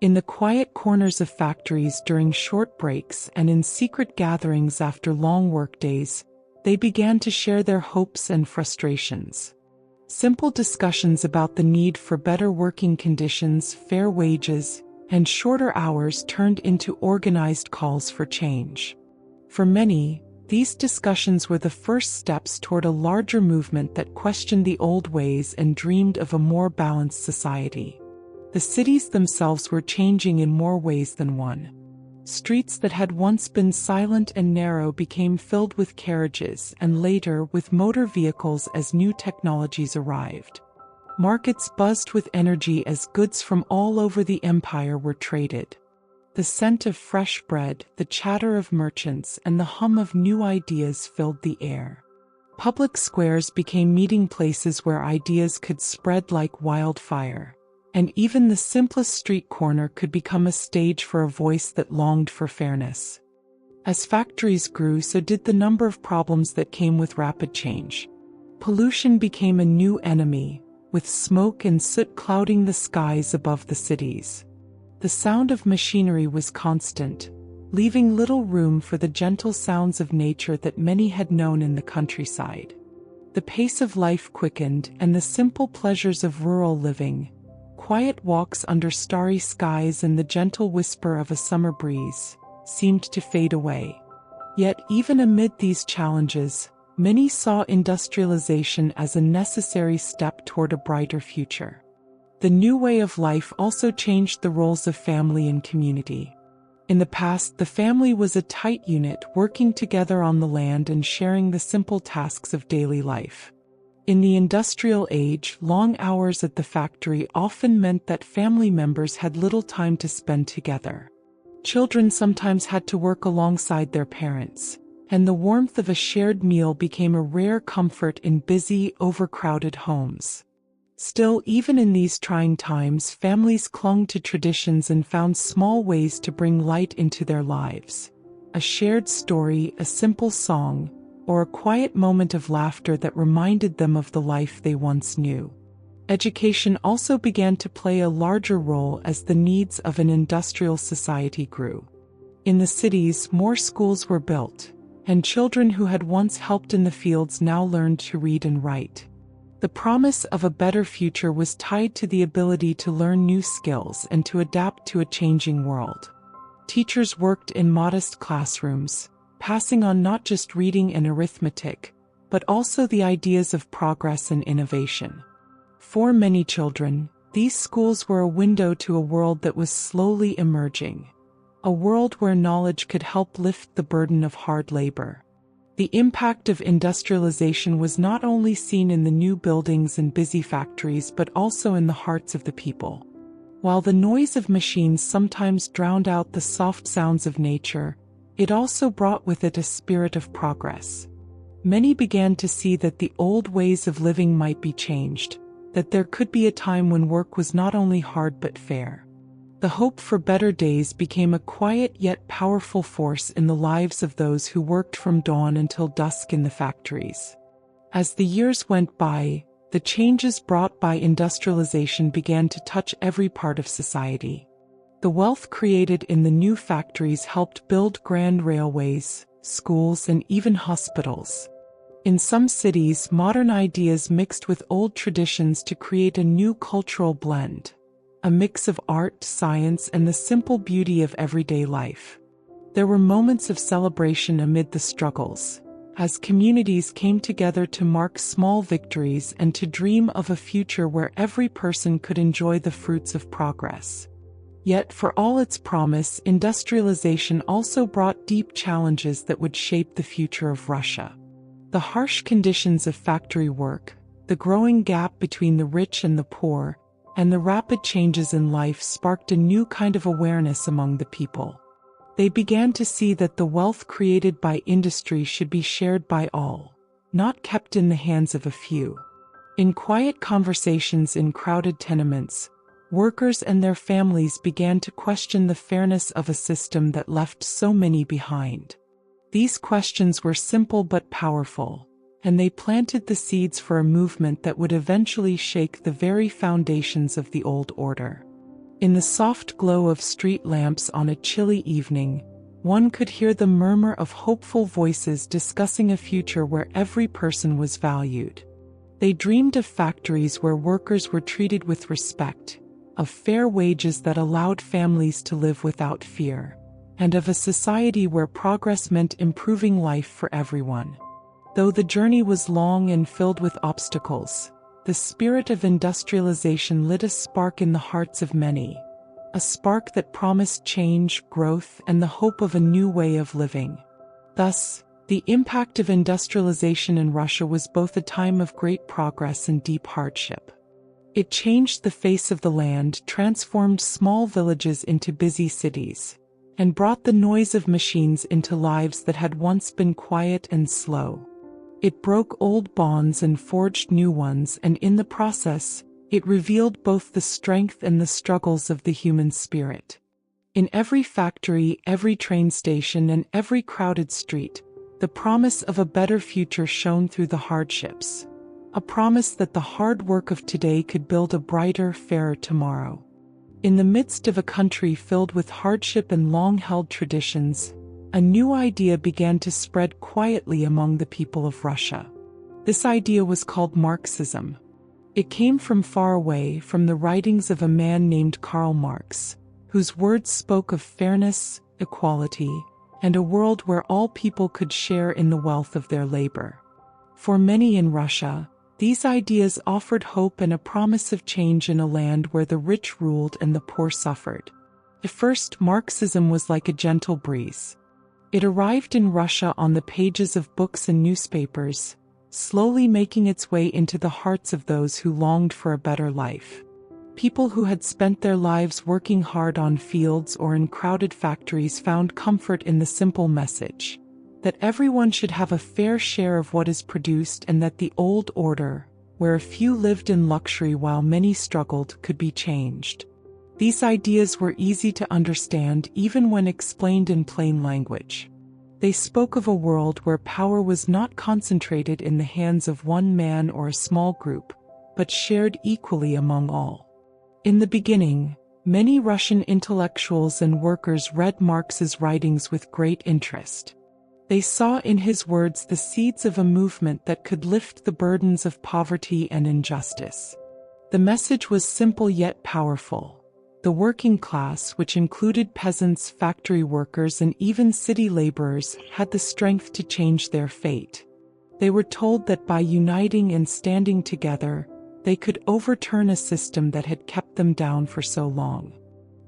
In the quiet corners of factories during short breaks and in secret gatherings after long workdays, they began to share their hopes and frustrations. Simple discussions about the need for better working conditions, fair wages, and shorter hours turned into organized calls for change. For many, these discussions were the first steps toward a larger movement that questioned the old ways and dreamed of a more balanced society. The cities themselves were changing in more ways than one. Streets that had once been silent and narrow became filled with carriages and later with motor vehicles as new technologies arrived. Markets buzzed with energy as goods from all over the empire were traded. The scent of fresh bread, the chatter of merchants, and the hum of new ideas filled the air. Public squares became meeting places where ideas could spread like wildfire. And even the simplest street corner could become a stage for a voice that longed for fairness. As factories grew, so did the number of problems that came with rapid change. Pollution became a new enemy, with smoke and soot clouding the skies above the cities. The sound of machinery was constant, leaving little room for the gentle sounds of nature that many had known in the countryside. The pace of life quickened, and the simple pleasures of rural living, quiet walks under starry skies and the gentle whisper of a summer breeze, seemed to fade away. Yet even amid these challenges, many saw industrialization as a necessary step toward a brighter future. The new way of life also changed the roles of family and community. In the past, the family was a tight unit working together on the land and sharing the simple tasks of daily life. In the industrial age, long hours at the factory often meant that family members had little time to spend together. Children sometimes had to work alongside their parents, and the warmth of a shared meal became a rare comfort in busy, overcrowded homes. Still, even in these trying times, families clung to traditions and found small ways to bring light into their lives. A shared story, a simple song, or a quiet moment of laughter that reminded them of the life they once knew. Education also began to play a larger role as the needs of an industrial society grew. In the cities, more schools were built, and children who had once helped in the fields now learned to read and write. The promise of a better future was tied to the ability to learn new skills and to adapt to a changing world. Teachers worked in modest classrooms, passing on not just reading and arithmetic, but also the ideas of progress and innovation. For many children, these schools were a window to a world that was slowly emerging, a world where knowledge could help lift the burden of hard labor. The impact of industrialization was not only seen in the new buildings and busy factories but also in the hearts of the people. While the noise of machines sometimes drowned out the soft sounds of nature, it also brought with it a spirit of progress. Many began to see that the old ways of living might be changed, that there could be a time when work was not only hard but fair. The hope for better days became a quiet yet powerful force in the lives of those who worked from dawn until dusk in the factories. As the years went by, the changes brought by industrialization began to touch every part of society. The wealth created in the new factories helped build grand railways, schools, and even hospitals. In some cities, modern ideas mixed with old traditions to create a new cultural blend, a mix of art, science, and the simple beauty of everyday life. There were moments of celebration amid the struggles, as communities came together to mark small victories and to dream of a future where every person could enjoy the fruits of progress. Yet, for all its promise, industrialization also brought deep challenges that would shape the future of Russia. The harsh conditions of factory work, the growing gap between the rich and the poor, and the rapid changes in life sparked a new kind of awareness among the people. They began to see that the wealth created by industry should be shared by all, not kept in the hands of a few. In quiet conversations in crowded tenements, workers and their families began to question the fairness of a system that left so many behind. These questions were simple but powerful, and they planted the seeds for a movement that would eventually shake the very foundations of the old order. In the soft glow of street lamps on a chilly evening, one could hear the murmur of hopeful voices discussing a future where every person was valued. They dreamed of factories where workers were treated with respect, of fair wages that allowed families to live without fear, and of a society where progress meant improving life for everyone. Though the journey was long and filled with obstacles, the spirit of industrialization lit a spark in the hearts of many, a spark that promised change, growth, and the hope of a new way of living. Thus, the impact of industrialization in Russia was both a time of great progress and deep hardship. It changed the face of the land, transformed small villages into busy cities, and brought the noise of machines into lives that had once been quiet and slow. It broke old bonds and forged new ones, and in the process, it revealed both the strength and the struggles of the human spirit. In every factory, every train station, and every crowded street, the promise of a better future shone through the hardships. A promise that the hard work of today could build a brighter, fairer tomorrow. In the midst of a country filled with hardship and long-held traditions, a new idea began to spread quietly among the people of Russia. This idea was called Marxism. It came from far away, from the writings of a man named Karl Marx, whose words spoke of fairness, equality, and a world where all people could share in the wealth of their labor. For many in Russia, these ideas offered hope and a promise of change in a land where the rich ruled and the poor suffered. At first, Marxism was like a gentle breeze. It arrived in Russia on the pages of books and newspapers, slowly making its way into the hearts of those who longed for a better life. People who had spent their lives working hard on fields or in crowded factories found comfort in the simple message that everyone should have a fair share of what is produced, and that the old order, where a few lived in luxury while many struggled, could be changed. These ideas were easy to understand even when explained in plain language. They spoke of a world where power was not concentrated in the hands of one man or a small group, but shared equally among all. In the beginning, many Russian intellectuals and workers read Marx's writings with great interest. They saw in his words the seeds of a movement that could lift the burdens of poverty and injustice. The message was simple yet powerful. The working class, which included peasants, factory workers, and even city laborers, had the strength to change their fate. They were told that by uniting and standing together, they could overturn a system that had kept them down for so long.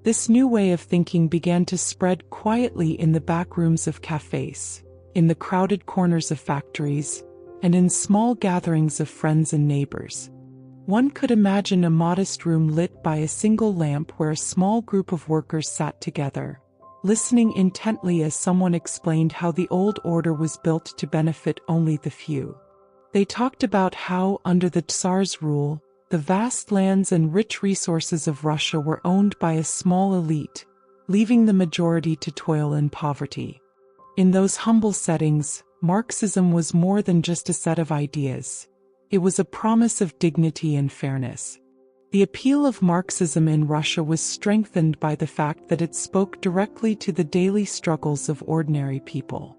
This new way of thinking began to spread quietly in the back rooms of cafes, in the crowded corners of factories, and in small gatherings of friends and neighbors. One could imagine a modest room lit by a single lamp where a small group of workers sat together, listening intently as someone explained how the old order was built to benefit only the few. They talked about how, under the Tsar's rule, the vast lands and rich resources of Russia were owned by a small elite, leaving the majority to toil in poverty. In those humble settings, Marxism was more than just a set of ideas. It was a promise of dignity and fairness. The appeal of Marxism in Russia was strengthened by the fact that it spoke directly to the daily struggles of ordinary people.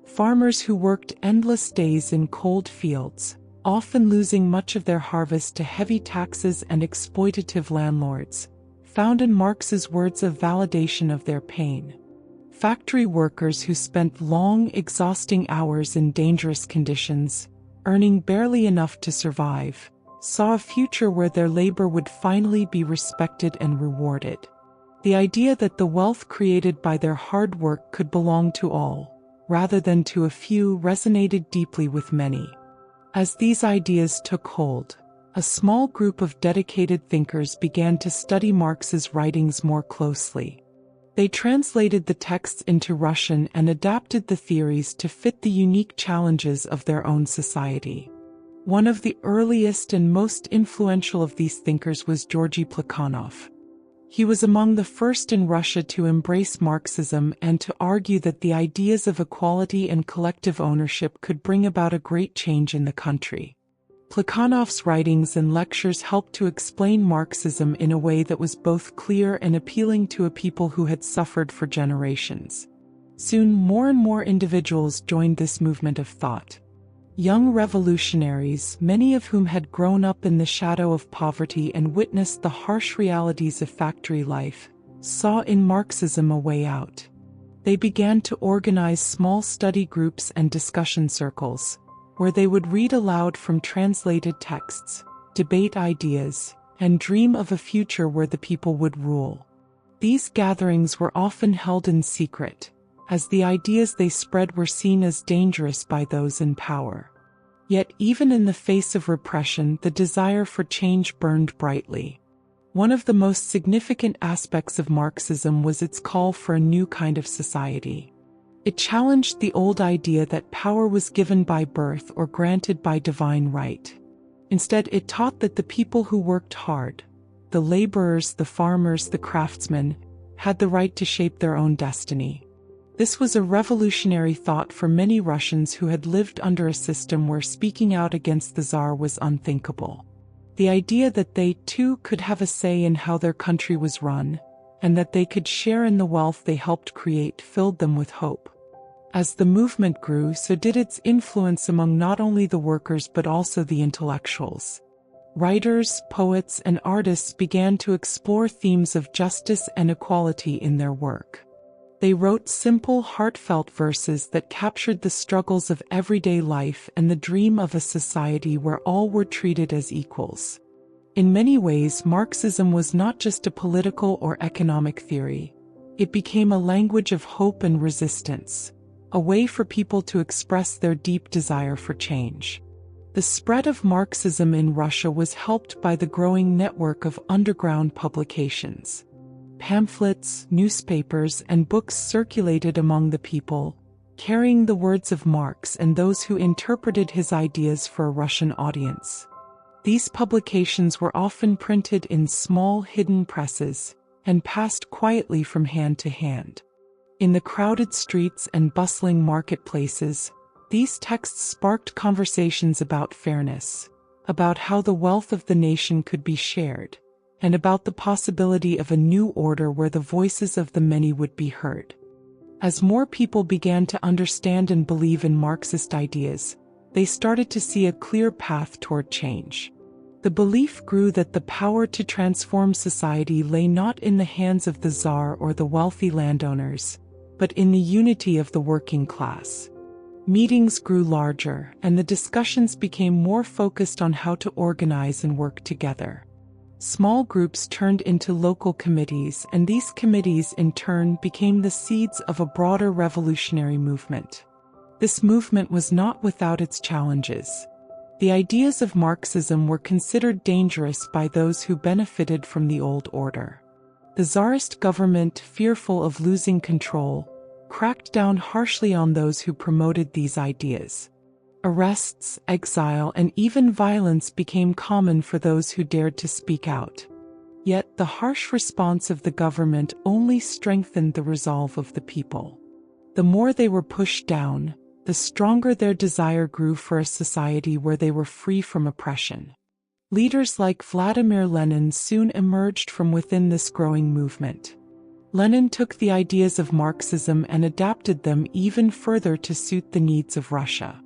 Farmers who worked endless days in cold fields, often losing much of their harvest to heavy taxes and exploitative landlords, found in Marx's words a validation of their pain. Factory workers who spent long, exhausting hours in dangerous conditions, earning barely enough to survive, saw a future where their labor would finally be respected and rewarded. The idea that the wealth created by their hard work could belong to all, rather than to a few, resonated deeply with many. As these ideas took hold, a small group of dedicated thinkers began to study Marx's writings more closely. They translated the texts into Russian and adapted the theories to fit the unique challenges of their own society. One of the earliest and most influential of these thinkers was Georgy Plekhanov. He was among the first in Russia to embrace Marxism and to argue that the ideas of equality and collective ownership could bring about a great change in the country. Plekhanov's writings and lectures helped to explain Marxism in a way that was both clear and appealing to a people who had suffered for generations. Soon, more and more individuals joined this movement of thought. Young revolutionaries, many of whom had grown up in the shadow of poverty and witnessed the harsh realities of factory life, saw in Marxism a way out. They began to organize small study groups and discussion circles, where they would read aloud from translated texts, debate ideas, and dream of a future where the people would rule. These gatherings were often held in secret, as the ideas they spread were seen as dangerous by those in power. Yet even in the face of repression, the desire for change burned brightly. One of the most significant aspects of Marxism was its call for a new kind of society. It challenged the old idea that power was given by birth or granted by divine right. Instead, it taught that the people who worked hard, the laborers, the farmers, the craftsmen, had the right to shape their own destiny. This was a revolutionary thought for many Russians who had lived under a system where speaking out against the Tsar was unthinkable. The idea that they, too, could have a say in how their country was run, and that they could share in the wealth they helped create, filled them with hope. As the movement grew, so did its influence among not only the workers but also the intellectuals. Writers, poets, and artists began to explore themes of justice and equality in their work. They wrote simple, heartfelt verses that captured the struggles of everyday life and the dream of a society where all were treated as equals. In many ways, Marxism was not just a political or economic theory. It became a language of hope and resistance, a way for people to express their deep desire for change. The spread of Marxism in Russia was helped by the growing network of underground publications. Pamphlets, newspapers, and books circulated among the people, carrying the words of Marx and those who interpreted his ideas for a Russian audience. These publications were often printed in small hidden presses and passed quietly from hand to hand. In the crowded streets and bustling marketplaces, these texts sparked conversations about fairness, about how the wealth of the nation could be shared, and about the possibility of a new order where the voices of the many would be heard. As more people began to understand and believe in Marxist ideas, they started to see a clear path toward change. The belief grew that the power to transform society lay not in the hands of the czar or the wealthy landowners, but in the unity of the working class. Meetings grew larger, and the discussions became more focused on how to organize and work together. Small groups turned into local committees, and these committees in turn became the seeds of a broader revolutionary movement. This movement was not without its challenges. The ideas of Marxism were considered dangerous by those who benefited from the old order. The Tsarist government, fearful of losing control, cracked down harshly on those who promoted these ideas. Arrests, exile, and even violence became common for those who dared to speak out. Yet the harsh response of the government only strengthened the resolve of the people. The more they were pushed down, the stronger their desire grew for a society where they were free from oppression. Leaders like Vladimir Lenin soon emerged from within this growing movement. Lenin took the ideas of Marxism and adapted them even further to suit the needs of Russia.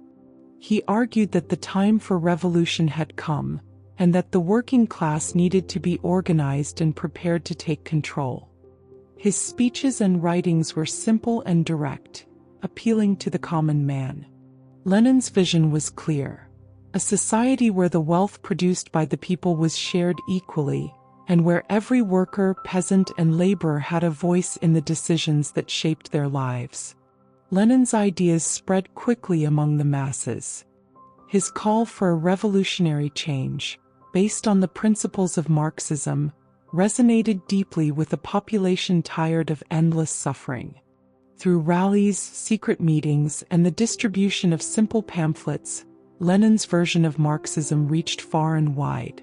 He argued that the time for revolution had come, and that the working class needed to be organized and prepared to take control. His speeches and writings were simple and direct, appealing to the common man. Lenin's vision was clear: a society where the wealth produced by the people was shared equally, and where every worker, peasant, and laborer had a voice in the decisions that shaped their lives. Lenin's ideas spread quickly among the masses. His call for a revolutionary change, based on the principles of Marxism, resonated deeply with a population tired of endless suffering. Through rallies, secret meetings, and the distribution of simple pamphlets, Lenin's version of Marxism reached far and wide.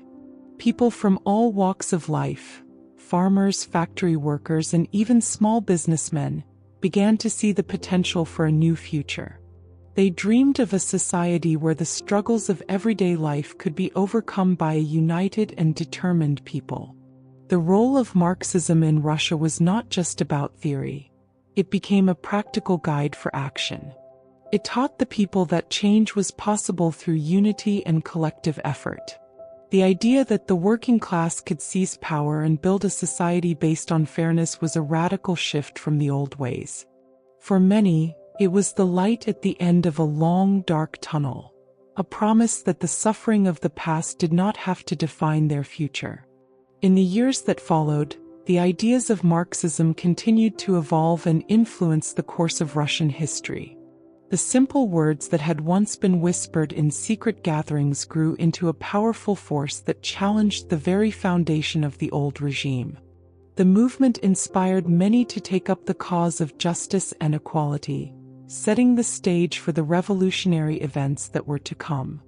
People from all walks of life, farmers, factory workers, and even small businessmen, began to see the potential for a new future. They dreamed of a society where the struggles of everyday life could be overcome by a united and determined people. The role of Marxism in Russia was not just about theory. It became a practical guide for action. It taught the people that change was possible through unity and collective effort. The idea that the working class could seize power and build a society based on fairness was a radical shift from the old ways. For many, it was the light at the end of a long, dark tunnel, a promise that the suffering of the past did not have to define their future. In the years that followed, the ideas of Marxism continued to evolve and influence the course of Russian history. The simple words that had once been whispered in secret gatherings grew into a powerful force that challenged the very foundation of the old regime. The movement inspired many to take up the cause of justice and equality, setting the stage for the revolutionary events that were to come.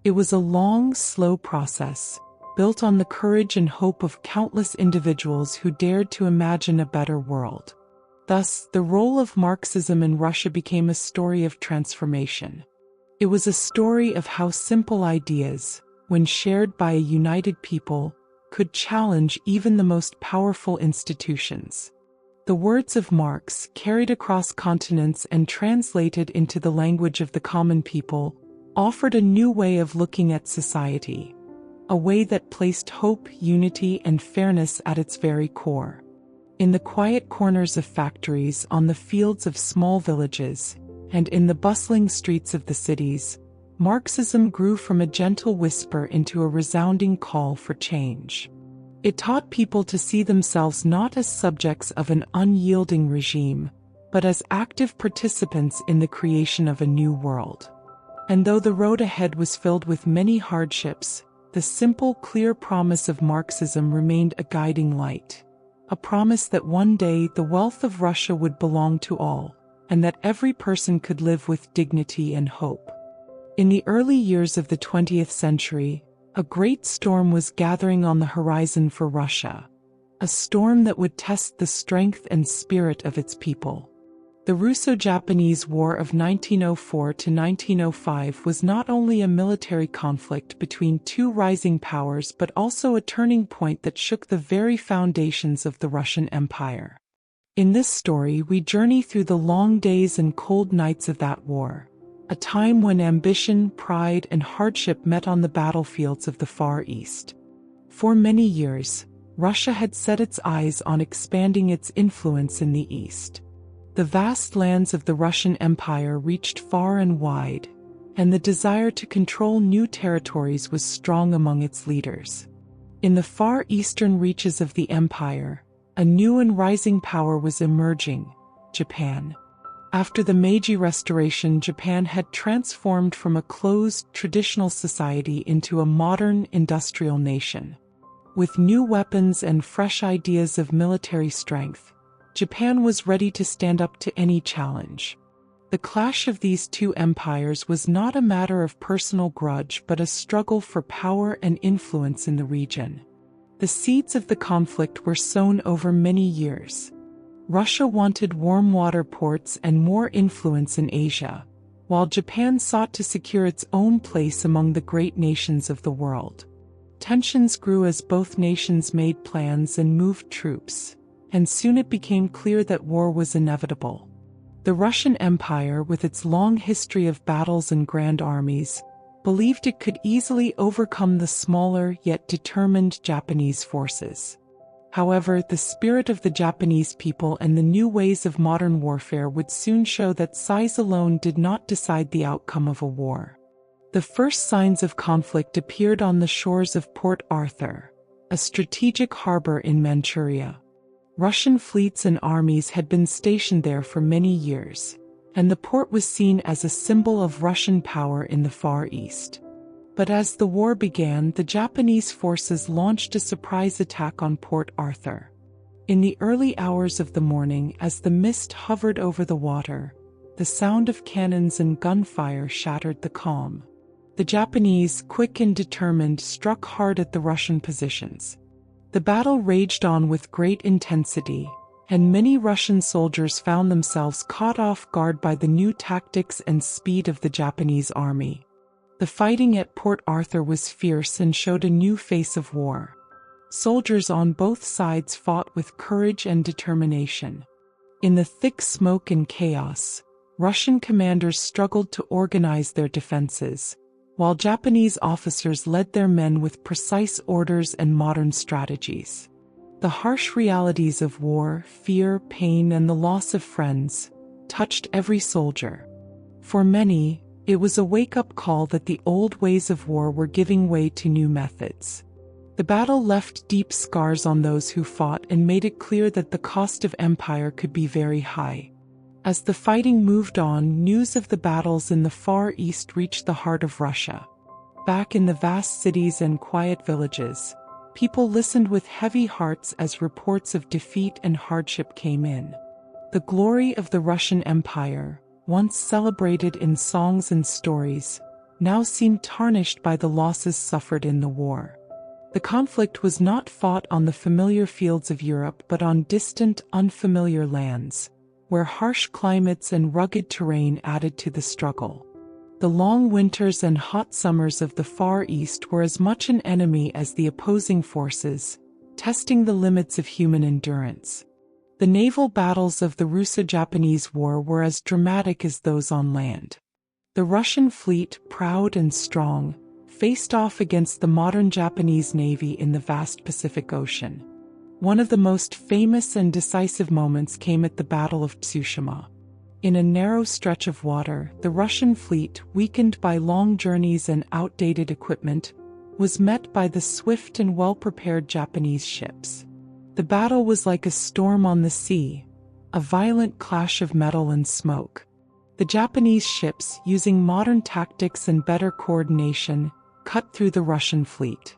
It was a long, slow process, built on the courage and hope of countless individuals who dared to imagine a better world. Thus, the role of Marxism in Russia became a story of transformation. It was a story of how simple ideas, when shared by a united people, could challenge even the most powerful institutions. The words of Marx, carried across continents and translated into the language of the common people, offered a new way of looking at society, a way that placed hope, unity, and fairness at its very core. In the quiet corners of factories, on the fields of small villages, and in the bustling streets of the cities, Marxism grew from a gentle whisper into a resounding call for change. It taught people to see themselves not as subjects of an unyielding regime, but as active participants in the creation of a new world. And though the road ahead was filled with many hardships, the simple, clear promise of Marxism remained a guiding light. A promise that one day the wealth of Russia would belong to all, and that every person could live with dignity and hope. In the early years of the 20th century, a great storm was gathering on the horizon for Russia, a storm that would test the strength and spirit of its people. The Russo-Japanese War of 1904 to 1905 was not only a military conflict between two rising powers but also a turning point that shook the very foundations of the Russian Empire. In this story, we journey through the long days and cold nights of that war, a time when ambition, pride, and hardship met on the battlefields of the Far East. For many years, Russia had set its eyes on expanding its influence in the East. The vast lands of the Russian Empire reached far and wide, and the desire to control new territories was strong among its leaders. In the far eastern reaches of the empire, a new and rising power was emerging: Japan. After the Meiji Restoration, Japan had transformed from a closed, traditional society into a modern, industrial nation. With new weapons and fresh ideas of military strength, Japan was ready to stand up to any challenge. The clash of these two empires was not a matter of personal grudge but a struggle for power and influence in the region. The seeds of the conflict were sown over many years. Russia wanted warm water ports and more influence in Asia, while Japan sought to secure its own place among the great nations of the world. Tensions grew as both nations made plans and moved troops, and soon it became clear that war was inevitable. The Russian Empire, with its long history of battles and grand armies, believed it could easily overcome the smaller yet determined Japanese forces. However, the spirit of the Japanese people and the new ways of modern warfare would soon show that size alone did not decide the outcome of a war. The first signs of conflict appeared on the shores of Port Arthur, a strategic harbor in Manchuria. Russian fleets and armies had been stationed there for many years, and the port was seen as a symbol of Russian power in the Far East. But as the war began, the Japanese forces launched a surprise attack on Port Arthur. In the early hours of the morning, as the mist hovered over the water, the sound of cannons and gunfire shattered the calm. The Japanese, quick and determined, struck hard at the Russian positions. The battle raged on with great intensity, and many Russian soldiers found themselves caught off guard by the new tactics and speed of the Japanese army. The fighting at Port Arthur was fierce and showed a new face of war. Soldiers on both sides fought with courage and determination. In the thick smoke and chaos, Russian commanders struggled to organize their defenses, while Japanese officers led their men with precise orders and modern strategies. The harsh realities of war, fear, pain, and the loss of friends touched every soldier. For many, it was a wake-up call that the old ways of war were giving way to new methods. The battle left deep scars on those who fought and made it clear that the cost of empire could be very high. As the fighting moved on, news of the battles in the Far East reached the heart of Russia. Back in the vast cities and quiet villages, people listened with heavy hearts as reports of defeat and hardship came in. The glory of the Russian Empire, once celebrated in songs and stories, now seemed tarnished by the losses suffered in the war. The conflict was not fought on the familiar fields of Europe but on distant, unfamiliar lands, where harsh climates and rugged terrain added to the struggle. The long winters and hot summers of the Far East were as much an enemy as the opposing forces, testing the limits of human endurance. The naval battles of the Russo-Japanese War were as dramatic as those on land. The Russian fleet, proud and strong, faced off against the modern Japanese Navy in the vast Pacific Ocean. One of the most famous and decisive moments came at the Battle of Tsushima. In a narrow stretch of water, the Russian fleet, weakened by long journeys and outdated equipment, was met by the swift and well-prepared Japanese ships. The battle was like a storm on the sea, a violent clash of metal and smoke. The Japanese ships, using modern tactics and better coordination, cut through the Russian fleet.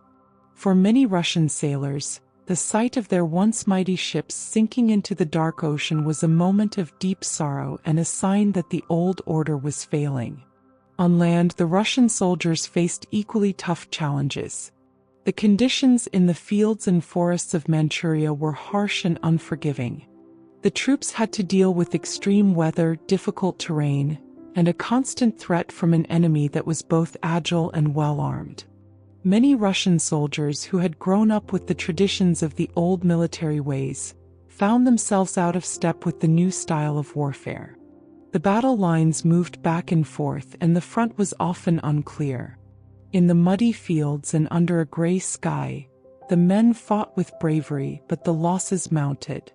For many Russian sailors, the sight of their once mighty ships sinking into the dark ocean was a moment of deep sorrow and a sign that the old order was failing. On land, the Russian soldiers faced equally tough challenges. The conditions in the fields and forests of Manchuria were harsh and unforgiving. The troops had to deal with extreme weather, difficult terrain, and a constant threat from an enemy that was both agile and well-armed. Many Russian soldiers who had grown up with the traditions of the old military ways found themselves out of step with the new style of warfare. The battle lines moved back and forth, and the front was often unclear. In the muddy fields and under a gray sky, the men fought with bravery, but the losses mounted.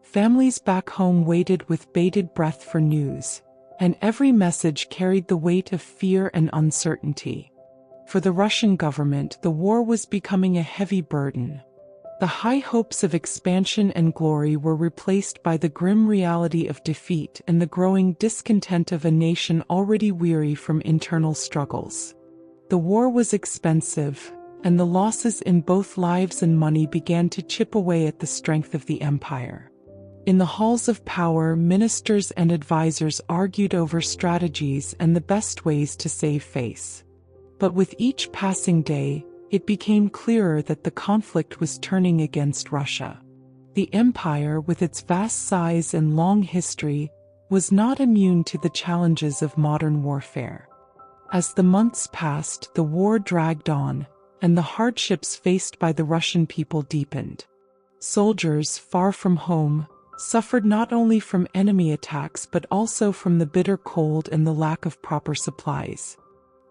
Families back home waited with bated breath for news, and every message carried the weight of fear and uncertainty. For the Russian government, the war was becoming a heavy burden. The high hopes of expansion and glory were replaced by the grim reality of defeat and the growing discontent of a nation already weary from internal struggles. The war was expensive, and the losses in both lives and money began to chip away at the strength of the empire. In the halls of power, ministers and advisors argued over strategies and the best ways to save face. But with each passing day, it became clearer that the conflict was turning against Russia. The empire, with its vast size and long history, was not immune to the challenges of modern warfare. As the months passed, the war dragged on, and the hardships faced by the Russian people deepened. Soldiers, far from home, suffered not only from enemy attacks but also from the bitter cold and the lack of proper supplies.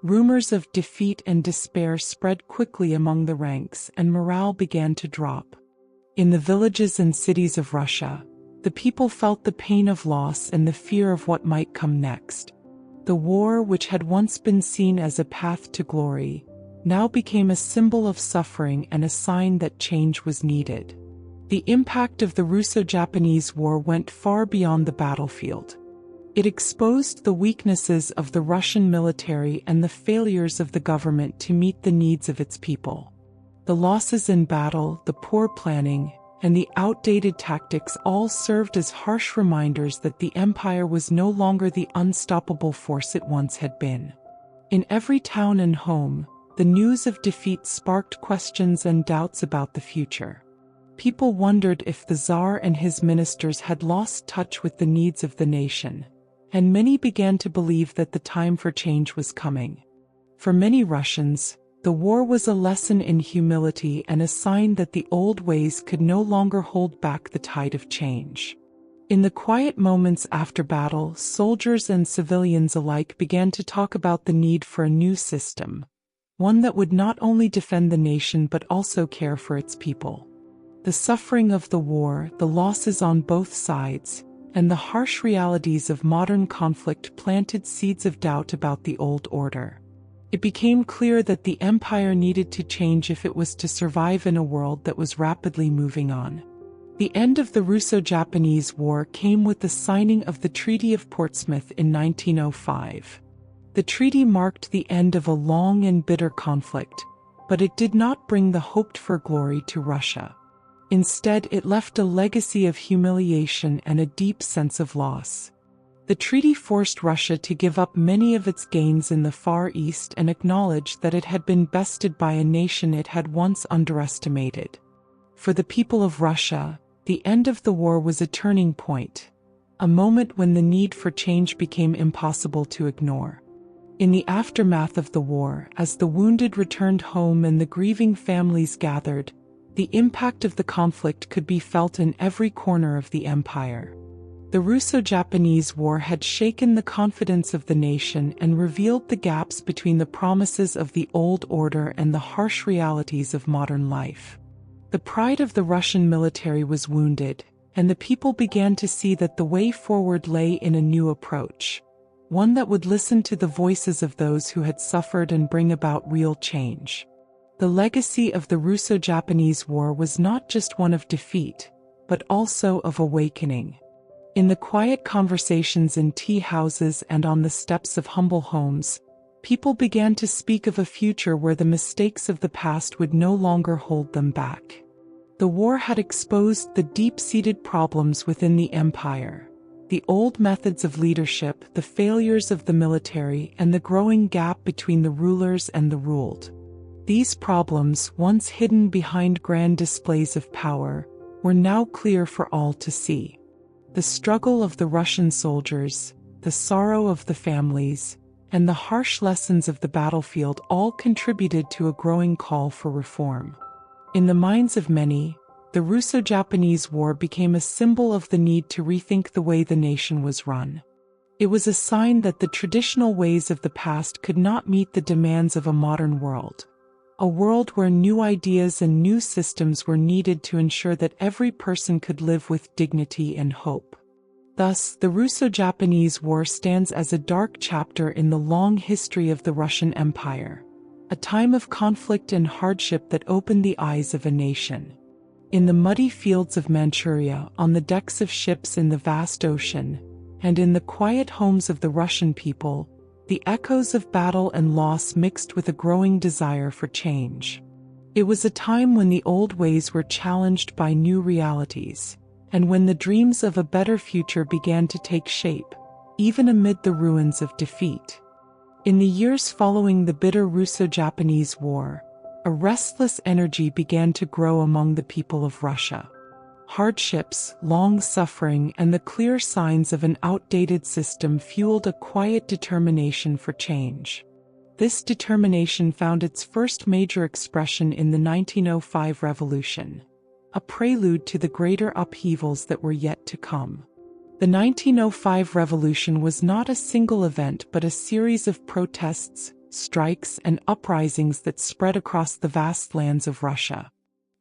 Rumors of defeat and despair spread quickly among the ranks, and morale began to drop. In the villages and cities of Russia, the people felt the pain of loss and the fear of what might come next. The war, which had once been seen as a path to glory, now became a symbol of suffering and a sign that change was needed. The impact of the Russo-Japanese War went far beyond the battlefield. It exposed the weaknesses of the Russian military and the failures of the government to meet the needs of its people. The losses in battle, the poor planning, and the outdated tactics all served as harsh reminders that the empire was no longer the unstoppable force it once had been. In every town and home, the news of defeat sparked questions and doubts about the future. People wondered if the Tsar and his ministers had lost touch with the needs of the nation, and many began to believe that the time for change was coming. For many Russians, the war was a lesson in humility and a sign that the old ways could no longer hold back the tide of change. In the quiet moments after battle, soldiers and civilians alike began to talk about the need for a new system, one that would not only defend the nation but also care for its people. The suffering of the war, the losses on both sides, and the harsh realities of modern conflict planted seeds of doubt about the old order. It became clear that the empire needed to change if it was to survive in a world that was rapidly moving on. The end of the Russo-Japanese War came with the signing of the Treaty of Portsmouth in 1905. The treaty marked the end of a long and bitter conflict, but it did not bring the hoped-for glory to Russia. Instead, it left a legacy of humiliation and a deep sense of loss. The treaty forced Russia to give up many of its gains in the Far East and acknowledge that it had been bested by a nation it had once underestimated. For the people of Russia, the end of the war was a turning point, a moment when the need for change became impossible to ignore. In the aftermath of the war, as the wounded returned home and the grieving families gathered, The impact of the conflict could be felt in every corner of the empire. The Russo-Japanese War had shaken the confidence of the nation and revealed the gaps between the promises of the old order and the harsh realities of modern life. The pride of the Russian military was wounded, and the people began to see that the way forward lay in a new approach, one that would listen to the voices of those who had suffered and bring about real change. The legacy of the Russo-Japanese War was not just one of defeat, but also of awakening. In the quiet conversations in tea houses and on the steps of humble homes, people began to speak of a future where the mistakes of the past would no longer hold them back. The war had exposed the deep-seated problems within the empire, the old methods of leadership, the failures of the military, and the growing gap between the rulers and the ruled. These problems, once hidden behind grand displays of power, were now clear for all to see. The struggle of the Russian soldiers, the sorrow of the families, and the harsh lessons of the battlefield all contributed to a growing call for reform. In the minds of many, the Russo-Japanese War became a symbol of the need to rethink the way the nation was run. It was a sign that the traditional ways of the past could not meet the demands of a modern world. A world where new ideas and new systems were needed to ensure that every person could live with dignity and hope. Thus, the Russo-Japanese War stands as a dark chapter in the long history of the Russian Empire, a time of conflict and hardship that opened the eyes of a nation. In the muddy fields of Manchuria, on the decks of ships in the vast ocean, and in the quiet homes of the Russian people, the echoes of battle and loss mixed with a growing desire for change. It was a time when the old ways were challenged by new realities, and when the dreams of a better future began to take shape, even amid the ruins of defeat. In the years following the bitter Russo-Japanese War, a restless energy began to grow among the people of Russia. Hardships, long suffering, and the clear signs of an outdated system fueled a quiet determination for change. This determination found its first major expression in the 1905 revolution, a prelude to the greater upheavals that were yet to come. The 1905 revolution was not a single event but a series of protests, strikes, and uprisings that spread across the vast lands of Russia.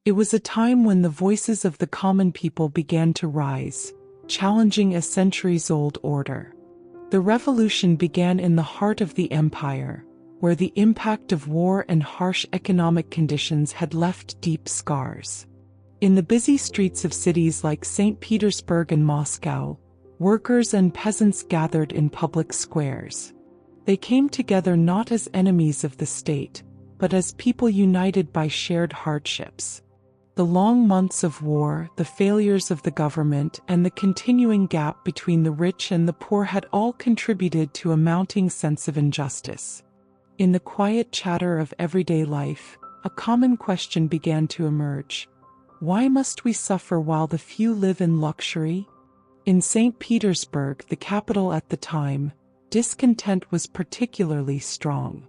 It was a time when the voices of the common people began to rise, challenging a centuries-old order. The revolution began in the heart of the empire, where the impact of war and harsh economic conditions had left deep scars. In the busy streets of cities like St. Petersburg and Moscow, workers and peasants gathered in public squares. They came together not as enemies of the state, but as people united by shared hardships. The long months of war, the failures of the government, and the continuing gap between the rich and the poor had all contributed to a mounting sense of injustice. In the quiet chatter of everyday life, a common question began to emerge. Why must we suffer while the few live in luxury? In St. Petersburg, the capital at the time, discontent was particularly strong.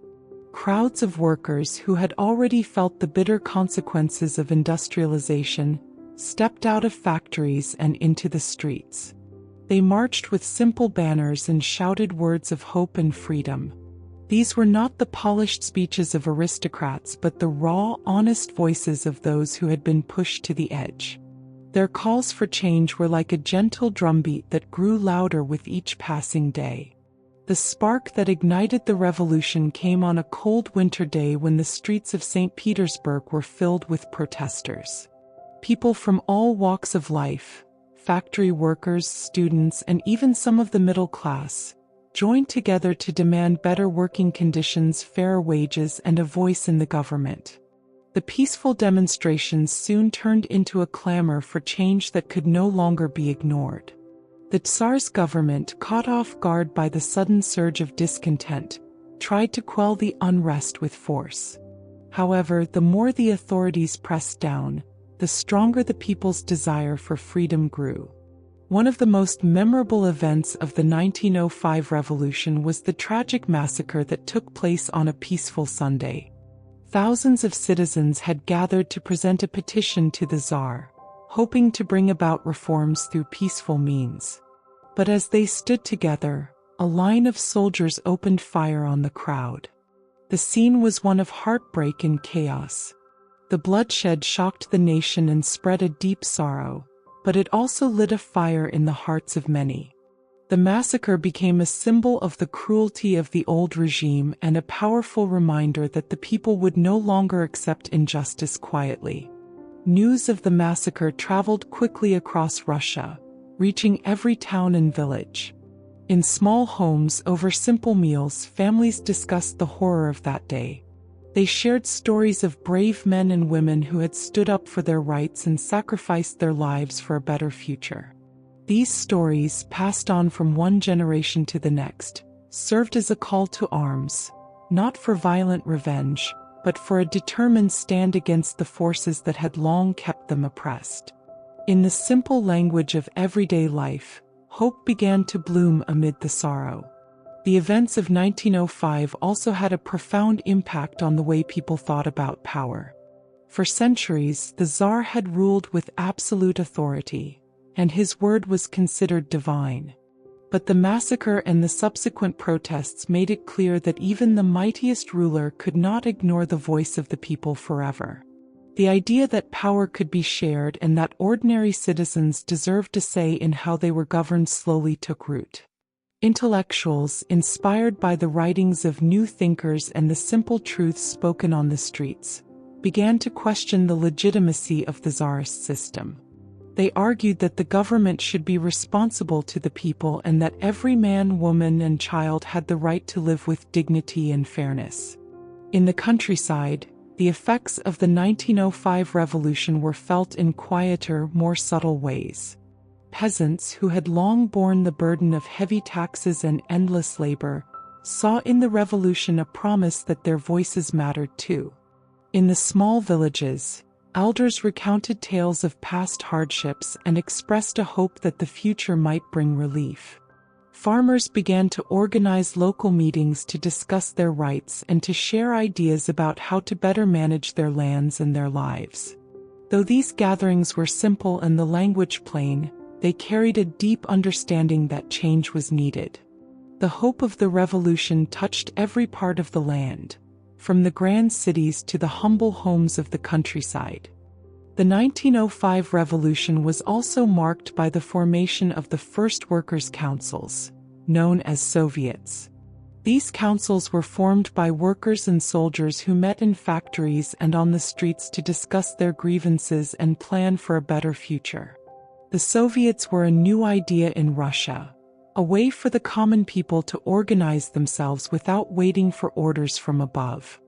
Crowds of workers who had already felt the bitter consequences of industrialization stepped out of factories and into the streets. They marched with simple banners and shouted words of hope and freedom. These were not the polished speeches of aristocrats but the raw, honest voices of those who had been pushed to the edge. Their calls for change were like a gentle drumbeat that grew louder with each passing day. The spark that ignited the revolution came on a cold winter day when the streets of St. Petersburg were filled with protesters. People from all walks of life, factory workers, students, and even some of the middle class, joined together to demand better working conditions, fair wages, and a voice in the government. The peaceful demonstrations soon turned into a clamor for change that could no longer be ignored. The Tsar's government, caught off guard by the sudden surge of discontent, tried to quell the unrest with force. However, the more the authorities pressed down, the stronger the people's desire for freedom grew. One of the most memorable events of the 1905 revolution was the tragic massacre that took place on a peaceful Sunday. Thousands of citizens had gathered to present a petition to the Tsar, hoping to bring about reforms through peaceful means. But as they stood together, a line of soldiers opened fire on the crowd. The scene was one of heartbreak and chaos. The bloodshed shocked the nation and spread a deep sorrow, but it also lit a fire in the hearts of many. The massacre became a symbol of the cruelty of the old regime and a powerful reminder that the people would no longer accept injustice quietly. News of the massacre traveled quickly across Russia, reaching every town and village. In small homes over simple meals, families discussed the horror of that day. They shared stories of brave men and women who had stood up for their rights and sacrificed their lives for a better future. These stories, passed on from one generation to the next, served as a call to arms, not for violent revenge, but for a determined stand against the forces that had long kept them oppressed. In the simple language of everyday life, hope began to bloom amid the sorrow. The events of 1905 also had a profound impact on the way people thought about power. For centuries, the Tsar had ruled with absolute authority, and his word was considered divine. But the massacre and the subsequent protests made it clear that even the mightiest ruler could not ignore the voice of the people forever. The idea that power could be shared and that ordinary citizens deserved a say in how they were governed slowly took root. Intellectuals, inspired by the writings of new thinkers and the simple truths spoken on the streets, began to question the legitimacy of the Tsarist system. They argued that the government should be responsible to the people and that every man, woman, and child had the right to live with dignity and fairness. In the countryside, the effects of the 1905 revolution were felt in quieter, more subtle ways. Peasants who had long borne the burden of heavy taxes and endless labor saw in the revolution a promise that their voices mattered too. In the small villages, elders recounted tales of past hardships and expressed a hope that the future might bring relief. Farmers began to organize local meetings to discuss their rights and to share ideas about how to better manage their lands and their lives. Though these gatherings were simple and the language plain, they carried a deep understanding that change was needed. The hope of the revolution touched every part of the land, from the grand cities to the humble homes of the countryside. The 1905 revolution was also marked by the formation of the first workers' councils, known as Soviets. These councils were formed by workers and soldiers who met in factories and on the streets to discuss their grievances and plan for a better future. The Soviets were a new idea in Russia, a way for the common people to organize themselves without waiting for orders from above.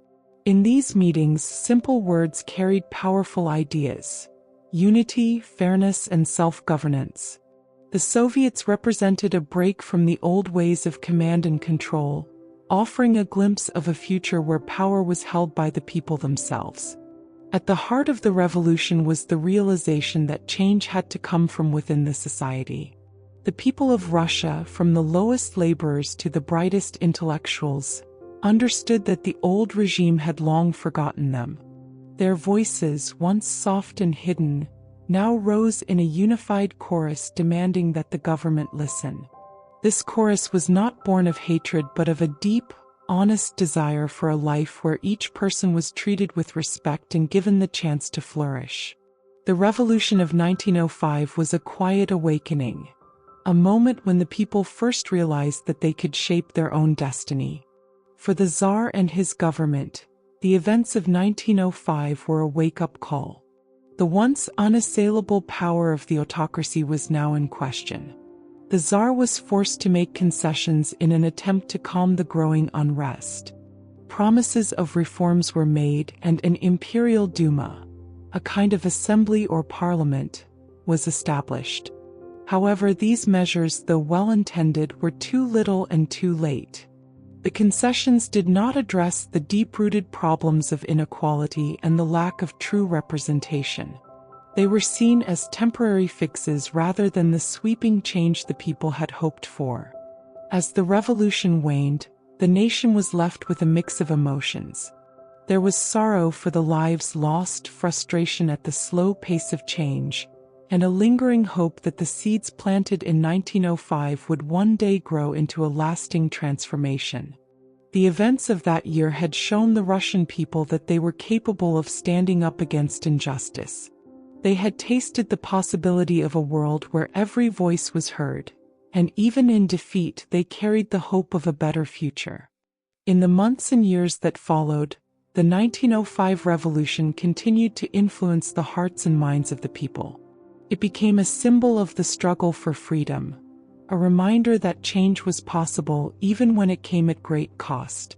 In these meetings, simple words carried powerful ideas: unity, fairness, and self-governance. The Soviets represented a break from the old ways of command and control, offering a glimpse of a future where power was held by the people themselves. At the heart of the revolution was the realization that change had to come from within the society. The people of Russia, from the lowest laborers to the brightest intellectuals, understood that the old regime had long forgotten them. Their voices, once soft and hidden, now rose in a unified chorus demanding that the government listen. This chorus was not born of hatred but of a deep, honest desire for a life where each person was treated with respect and given the chance to flourish. The revolution of 1905 was a quiet awakening, a moment when the people first realized that they could shape their own destiny. For the Tsar and his government, the events of 1905 were a wake-up call. The once unassailable power of the autocracy was now in question. The Tsar was forced to make concessions in an attempt to calm the growing unrest. Promises of reforms were made, and an Imperial Duma, a kind of assembly or parliament, was established. However, these measures, though well-intended, were too little and too late. The concessions did not address the deep-rooted problems of inequality and the lack of true representation. They were seen as temporary fixes rather than the sweeping change the people had hoped for. As the revolution waned, the nation was left with a mix of emotions. There was sorrow for the lives lost, frustration at the slow pace of change, and a lingering hope that the seeds planted in 1905 would one day grow into a lasting transformation. The events of that year had shown the Russian people that they were capable of standing up against injustice. They had tasted the possibility of a world where every voice was heard, and even in defeat they carried the hope of a better future. In the months and years that followed, the 1905 revolution continued to influence the hearts and minds of the people. It became a symbol of the struggle for freedom, a reminder that change was possible even when it came at great cost.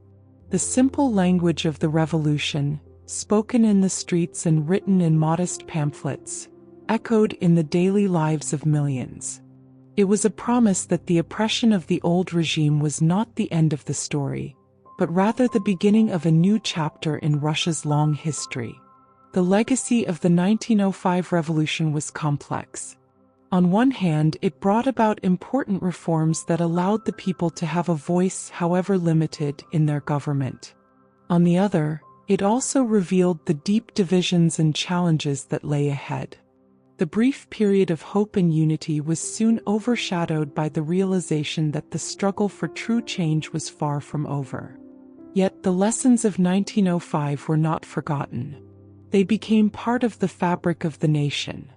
The simple language of the revolution, spoken in the streets and written in modest pamphlets, echoed in the daily lives of millions. It was a promise that the oppression of the old regime was not the end of the story, but rather the beginning of a new chapter in Russia's long history. The legacy of the 1905 revolution was complex. On one hand, it brought about important reforms that allowed the people to have a voice, however limited, in their government. On the other, it also revealed the deep divisions and challenges that lay ahead. The brief period of hope and unity was soon overshadowed by the realization that the struggle for true change was far from over. Yet the lessons of 1905 were not forgotten. They became part of the fabric of the nation,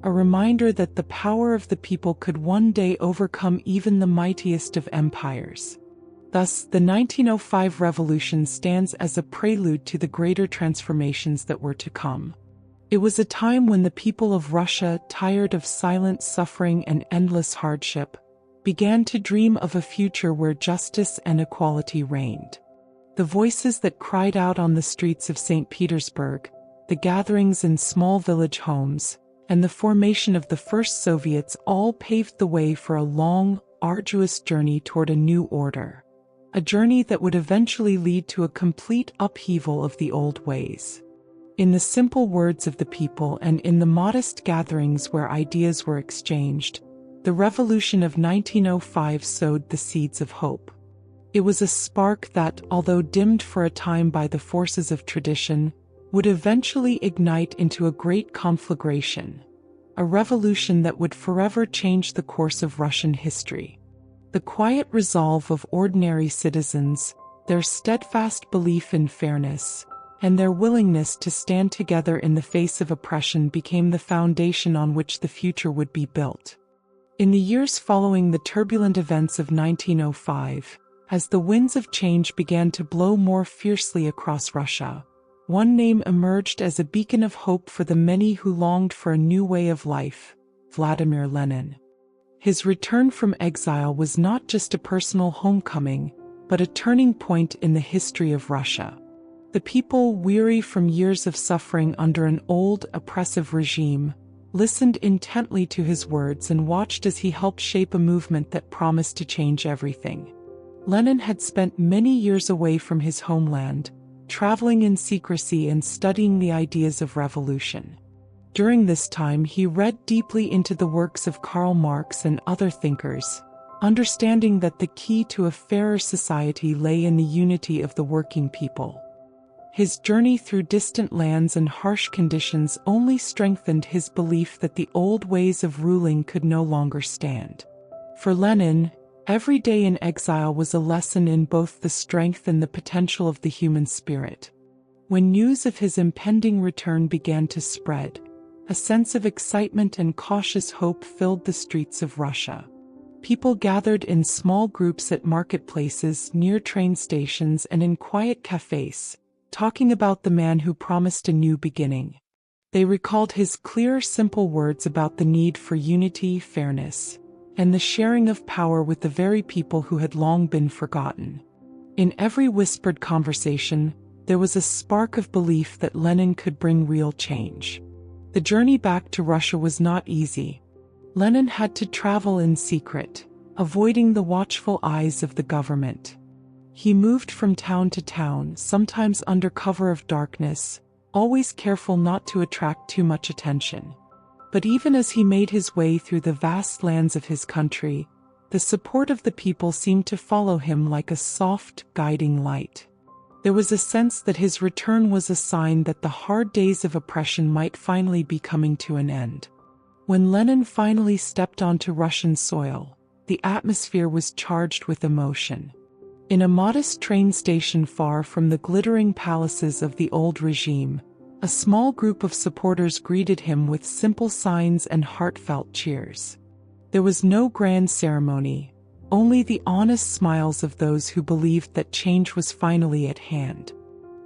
a reminder that the power of the people could one day overcome even the mightiest of empires. Thus, the 1905 revolution stands as a prelude to the greater transformations that were to come. It was a time when the people of Russia, tired of silent suffering and endless hardship, began to dream of a future where justice and equality reigned. The voices that cried out on the streets of St. Petersburg, the gatherings in small village homes, and the formation of the first Soviets all paved the way for a long, arduous journey toward a new order. A journey that would eventually lead to a complete upheaval of the old ways. In the simple words of the people and in the modest gatherings where ideas were exchanged, the revolution of 1905 sowed the seeds of hope. It was a spark that, although dimmed for a time by the forces of tradition, would eventually ignite into a great conflagration, a revolution that would forever change the course of Russian history. The quiet resolve of ordinary citizens, their steadfast belief in fairness, and their willingness to stand together in the face of oppression became the foundation on which the future would be built. In the years following the turbulent events of 1905, as the winds of change began to blow more fiercely across Russia, one name emerged as a beacon of hope for the many who longed for a new way of life: Vladimir Lenin. His return from exile was not just a personal homecoming, but a turning point in the history of Russia. The people, weary from years of suffering under an old, oppressive regime, listened intently to his words and watched as he helped shape a movement that promised to change everything. Lenin had spent many years away from his homeland, traveling in secrecy and studying the ideas of revolution. During this time, he read deeply into the works of Karl Marx and other thinkers, understanding that the key to a fairer society lay in the unity of the working people. His journey through distant lands and harsh conditions only strengthened his belief that the old ways of ruling could no longer stand. For Lenin, every day in exile was a lesson in both the strength and the potential of the human spirit. When news of his impending return began to spread, a sense of excitement and cautious hope filled the streets of Russia. People gathered in small groups at marketplaces, near train stations, and in quiet cafes, talking about the man who promised a new beginning. They recalled his clear, simple words about the need for unity, fairness, and the sharing of power with the very people who had long been forgotten. In every whispered conversation, there was a spark of belief that Lenin could bring real change. The journey back to Russia was not easy. Lenin had to travel in secret, avoiding the watchful eyes of the government. He moved from town to town, sometimes under cover of darkness, always careful not to attract too much attention. But even as he made his way through the vast lands of his country, the support of the people seemed to follow him like a soft, guiding light. There was a sense that his return was a sign that the hard days of oppression might finally be coming to an end. When Lenin finally stepped onto Russian soil, the atmosphere was charged with emotion. In a modest train station far from the glittering palaces of the old regime, a small group of supporters greeted him with simple signs and heartfelt cheers. There was no grand ceremony, only the honest smiles of those who believed that change was finally at hand.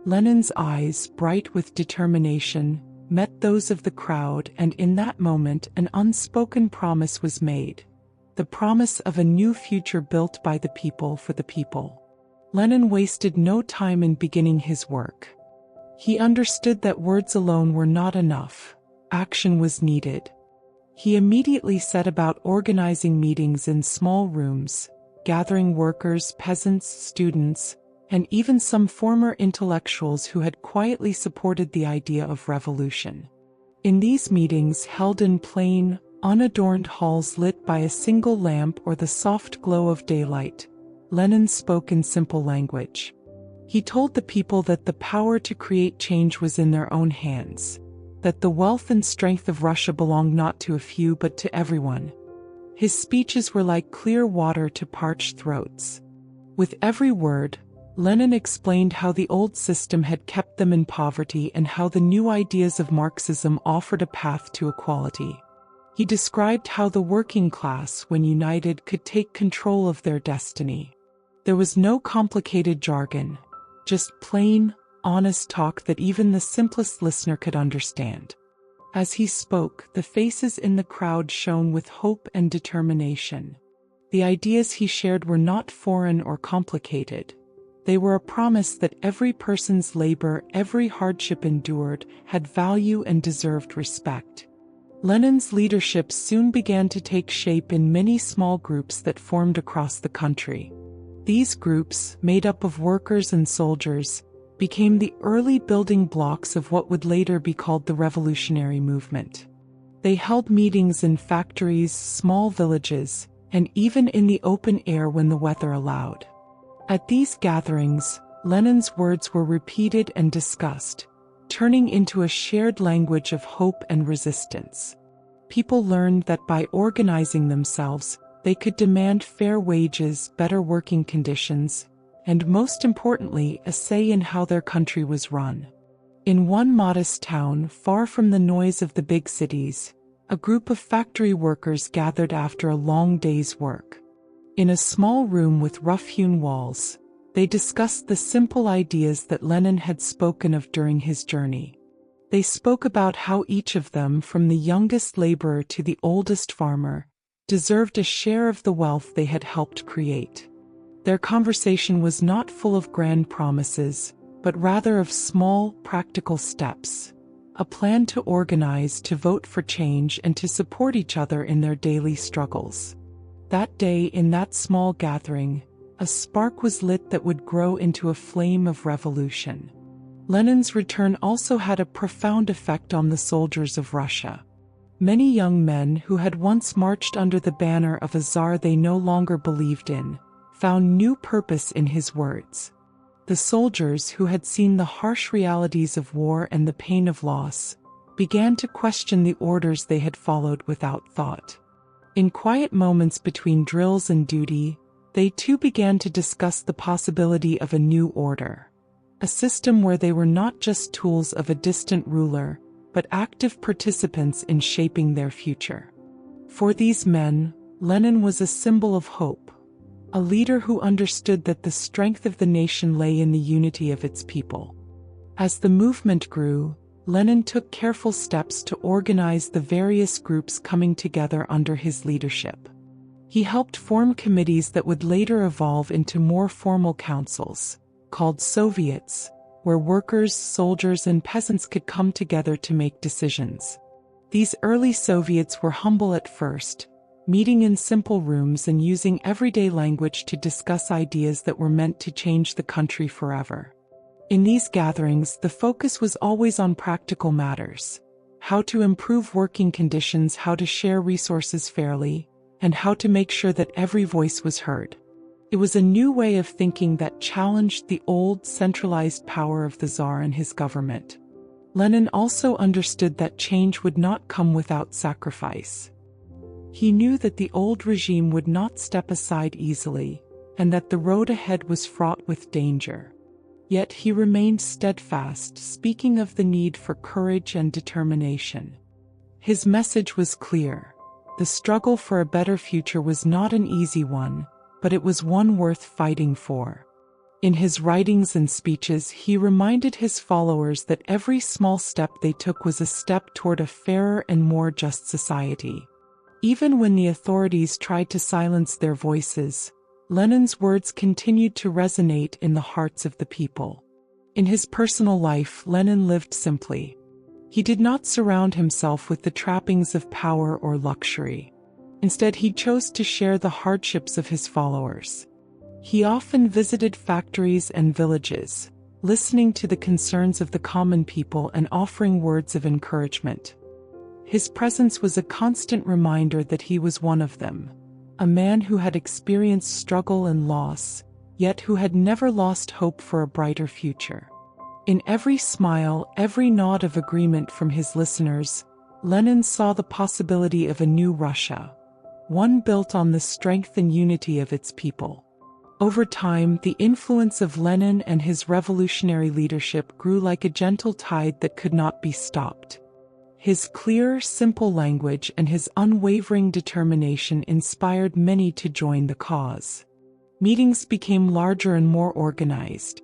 Lenin's eyes, bright with determination, met those of the crowd, and in that moment an unspoken promise was made. The promise of a new future built by the people for the people. Lenin wasted no time in beginning his work. He understood that words alone were not enough. Action was needed. He immediately set about organizing meetings in small rooms, gathering workers, peasants, students, and even some former intellectuals who had quietly supported the idea of revolution. In these meetings, held in plain, unadorned halls lit by a single lamp or the soft glow of daylight, Lenin spoke in simple language. He told the people that the power to create change was in their own hands, that the wealth and strength of Russia belonged not to a few but to everyone. His speeches were like clear water to parched throats. With every word, Lenin explained how the old system had kept them in poverty and how the new ideas of Marxism offered a path to equality. He described how the working class, when united, could take control of their destiny. There was no complicated jargon, just plain, honest talk that even the simplest listener could understand. As he spoke, the faces in the crowd shone with hope and determination. The ideas he shared were not foreign or complicated. They were a promise that every person's labor, every hardship endured, had value and deserved respect. Lenin's leadership soon began to take shape in many small groups that formed across the country. These groups, made up of workers and soldiers, became the early building blocks of what would later be called the revolutionary movement. They held meetings in factories, small villages, and even in the open air when the weather allowed. At these gatherings, Lenin's words were repeated and discussed, turning into a shared language of hope and resistance. People learned that by organizing themselves, they could demand fair wages, better working conditions, and most importantly, a say in how their country was run. In one modest town, far from the noise of the big cities, a group of factory workers gathered after a long day's work. In a small room with rough-hewn walls, they discussed the simple ideas that Lenin had spoken of during his journey. They spoke about how each of them, from the youngest laborer to the oldest farmer, deserved a share of the wealth they had helped create. Their conversation was not full of grand promises, but rather of small, practical steps, a plan to organize, to vote for change, and to support each other in their daily struggles. That day, in that small gathering, a spark was lit that would grow into a flame of revolution. Lenin's return also had a profound effect on the soldiers of Russia. Many young men who had once marched under the banner of a czar they no longer believed in, found new purpose in his words. The soldiers who had seen the harsh realities of war and the pain of loss, began to question the orders they had followed without thought. In quiet moments between drills and duty, they too began to discuss the possibility of a new order. A system where they were not just tools of a distant ruler, but active participants in shaping their future. For these men, Lenin was a symbol of hope, a leader who understood that the strength of the nation lay in the unity of its people. As the movement grew, Lenin took careful steps to organize the various groups coming together under his leadership. He helped form committees that would later evolve into more formal councils, called Soviets, where workers, soldiers, and peasants could come together to make decisions. These early Soviets were humble at first, meeting in simple rooms and using everyday language to discuss ideas that were meant to change the country forever. In these gatherings, the focus was always on practical matters: how to improve working conditions, how to share resources fairly, and how to make sure that every voice was heard. It was a new way of thinking that challenged the old centralized power of the Tsar and his government. Lenin also understood that change would not come without sacrifice. He knew that the old regime would not step aside easily, and that the road ahead was fraught with danger. Yet he remained steadfast, speaking of the need for courage and determination. His message was clear. The struggle for a better future was not an easy one, but it was one worth fighting for. In his writings and speeches, he reminded his followers that every small step they took was a step toward a fairer and more just society. Even when the authorities tried to silence their voices, Lenin's words continued to resonate in the hearts of the people. In his personal life, Lenin lived simply. He did not surround himself with the trappings of power or luxury. Instead, he chose to share the hardships of his followers. He often visited factories and villages, listening to the concerns of the common people and offering words of encouragement. His presence was a constant reminder that he was one of them, a man who had experienced struggle and loss, yet who had never lost hope for a brighter future. In every smile, every nod of agreement from his listeners, Lenin saw the possibility of a new Russia, one built on the strength and unity of its people. Over time, the influence of Lenin and his revolutionary leadership grew like a gentle tide that could not be stopped. His clear, simple language and his unwavering determination inspired many to join the cause. Meetings became larger and more organized.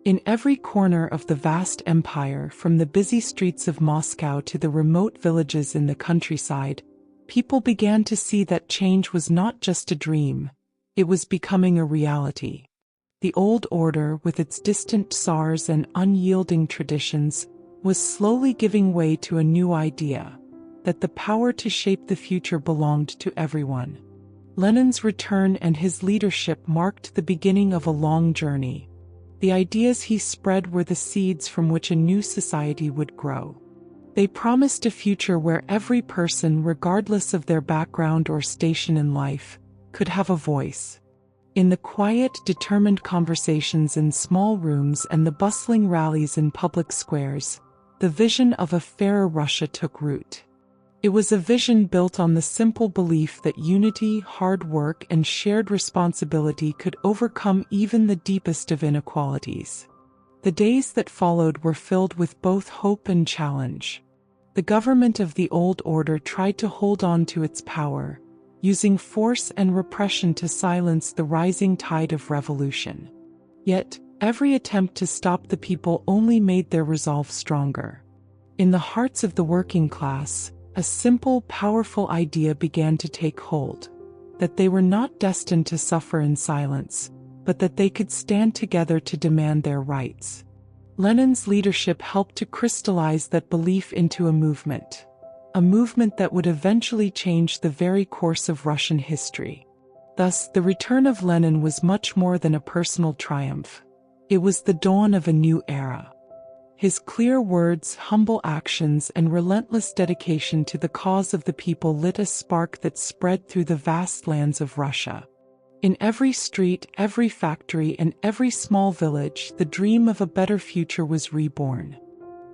In every corner of the vast empire, from the busy streets of Moscow to the remote villages in the countryside, people began to see that change was not just a dream. It was becoming a reality. The old order, with its distant tsars and unyielding traditions, was slowly giving way to a new idea, that the power to shape the future belonged to everyone. Lenin's return and his leadership marked the beginning of a long journey. The ideas he spread were the seeds from which a new society would grow. They promised a future where every person, regardless of their background or station in life, could have a voice. In the quiet, determined conversations in small rooms and the bustling rallies in public squares, the vision of a fairer Russia took root. It was a vision built on the simple belief that unity, hard work, and shared responsibility could overcome even the deepest of inequalities. The days that followed were filled with both hope and challenge. The government of the old order tried to hold on to its power, using force and repression to silence the rising tide of revolution. Yet, every attempt to stop the people only made their resolve stronger. In the hearts of the working class, a simple, powerful idea began to take hold: that they were not destined to suffer in silence, but that they could stand together to demand their rights. Lenin's leadership helped to crystallize that belief into a movement that would eventually change the very course of Russian history. Thus, the return of Lenin was much more than a personal triumph. It was the dawn of a new era. His clear words, humble actions, and relentless dedication to the cause of the people lit a spark that spread through the vast lands of Russia. In every street, every factory, and every small village, the dream of a better future was reborn.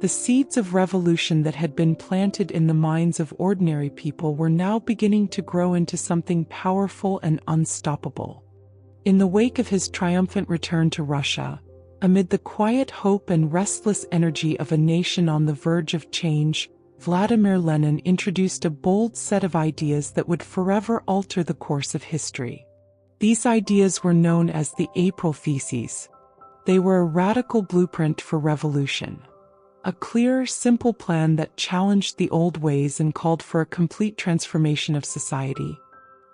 The seeds of revolution that had been planted in the minds of ordinary people were now beginning to grow into something powerful and unstoppable. In the wake of his triumphant return to Russia, amid the quiet hope and restless energy of a nation on the verge of change, Vladimir Lenin introduced a bold set of ideas that would forever alter the course of history. These ideas were known as the April Theses. They were a radical blueprint for revolution. A clear, simple plan that challenged the old ways and called for a complete transformation of society.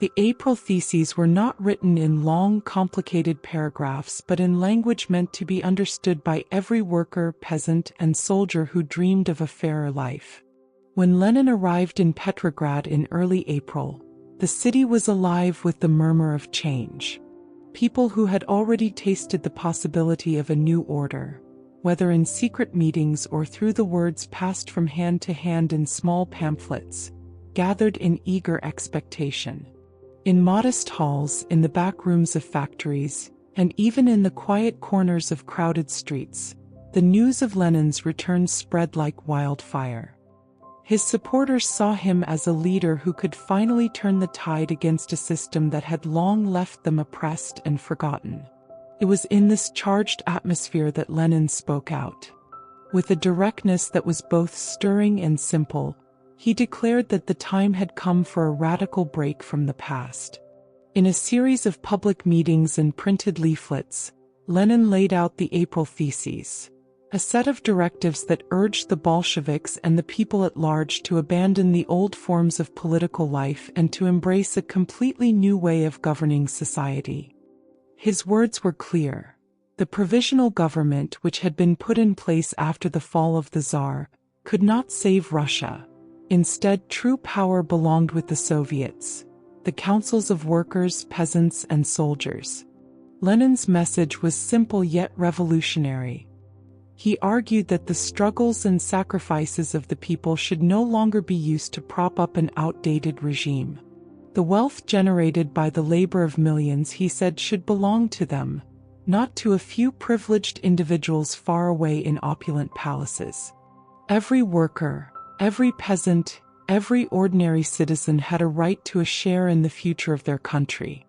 The April Theses were not written in long, complicated paragraphs, but in language meant to be understood by every worker, peasant, and soldier who dreamed of a fairer life. When Lenin arrived in Petrograd in early April, the city was alive with the murmur of change. People who had already tasted the possibility of a new order, whether in secret meetings or through the words passed from hand to hand in small pamphlets, gathered in eager expectation. In modest halls, in the back rooms of factories, and even in the quiet corners of crowded streets, the news of Lenin's return spread like wildfire. His supporters saw him as a leader who could finally turn the tide against a system that had long left them oppressed and forgotten. It was in this charged atmosphere that Lenin spoke out. With a directness that was both stirring and simple, he declared that the time had come for a radical break from the past. In a series of public meetings and printed leaflets, Lenin laid out the April Theses, a set of directives that urged the Bolsheviks and the people at large to abandon the old forms of political life and to embrace a completely new way of governing society. His words were clear. The provisional government, which had been put in place after the fall of the Tsar, could not save Russia. Instead, true power belonged with the Soviets, the councils of workers, peasants, and soldiers. Lenin's message was simple yet revolutionary. He argued that the struggles and sacrifices of the people should no longer be used to prop up an outdated regime. The wealth generated by the labor of millions, he said, should belong to them, not to a few privileged individuals far away in opulent palaces. Every worker, every peasant, every ordinary citizen had a right to a share in the future of their country.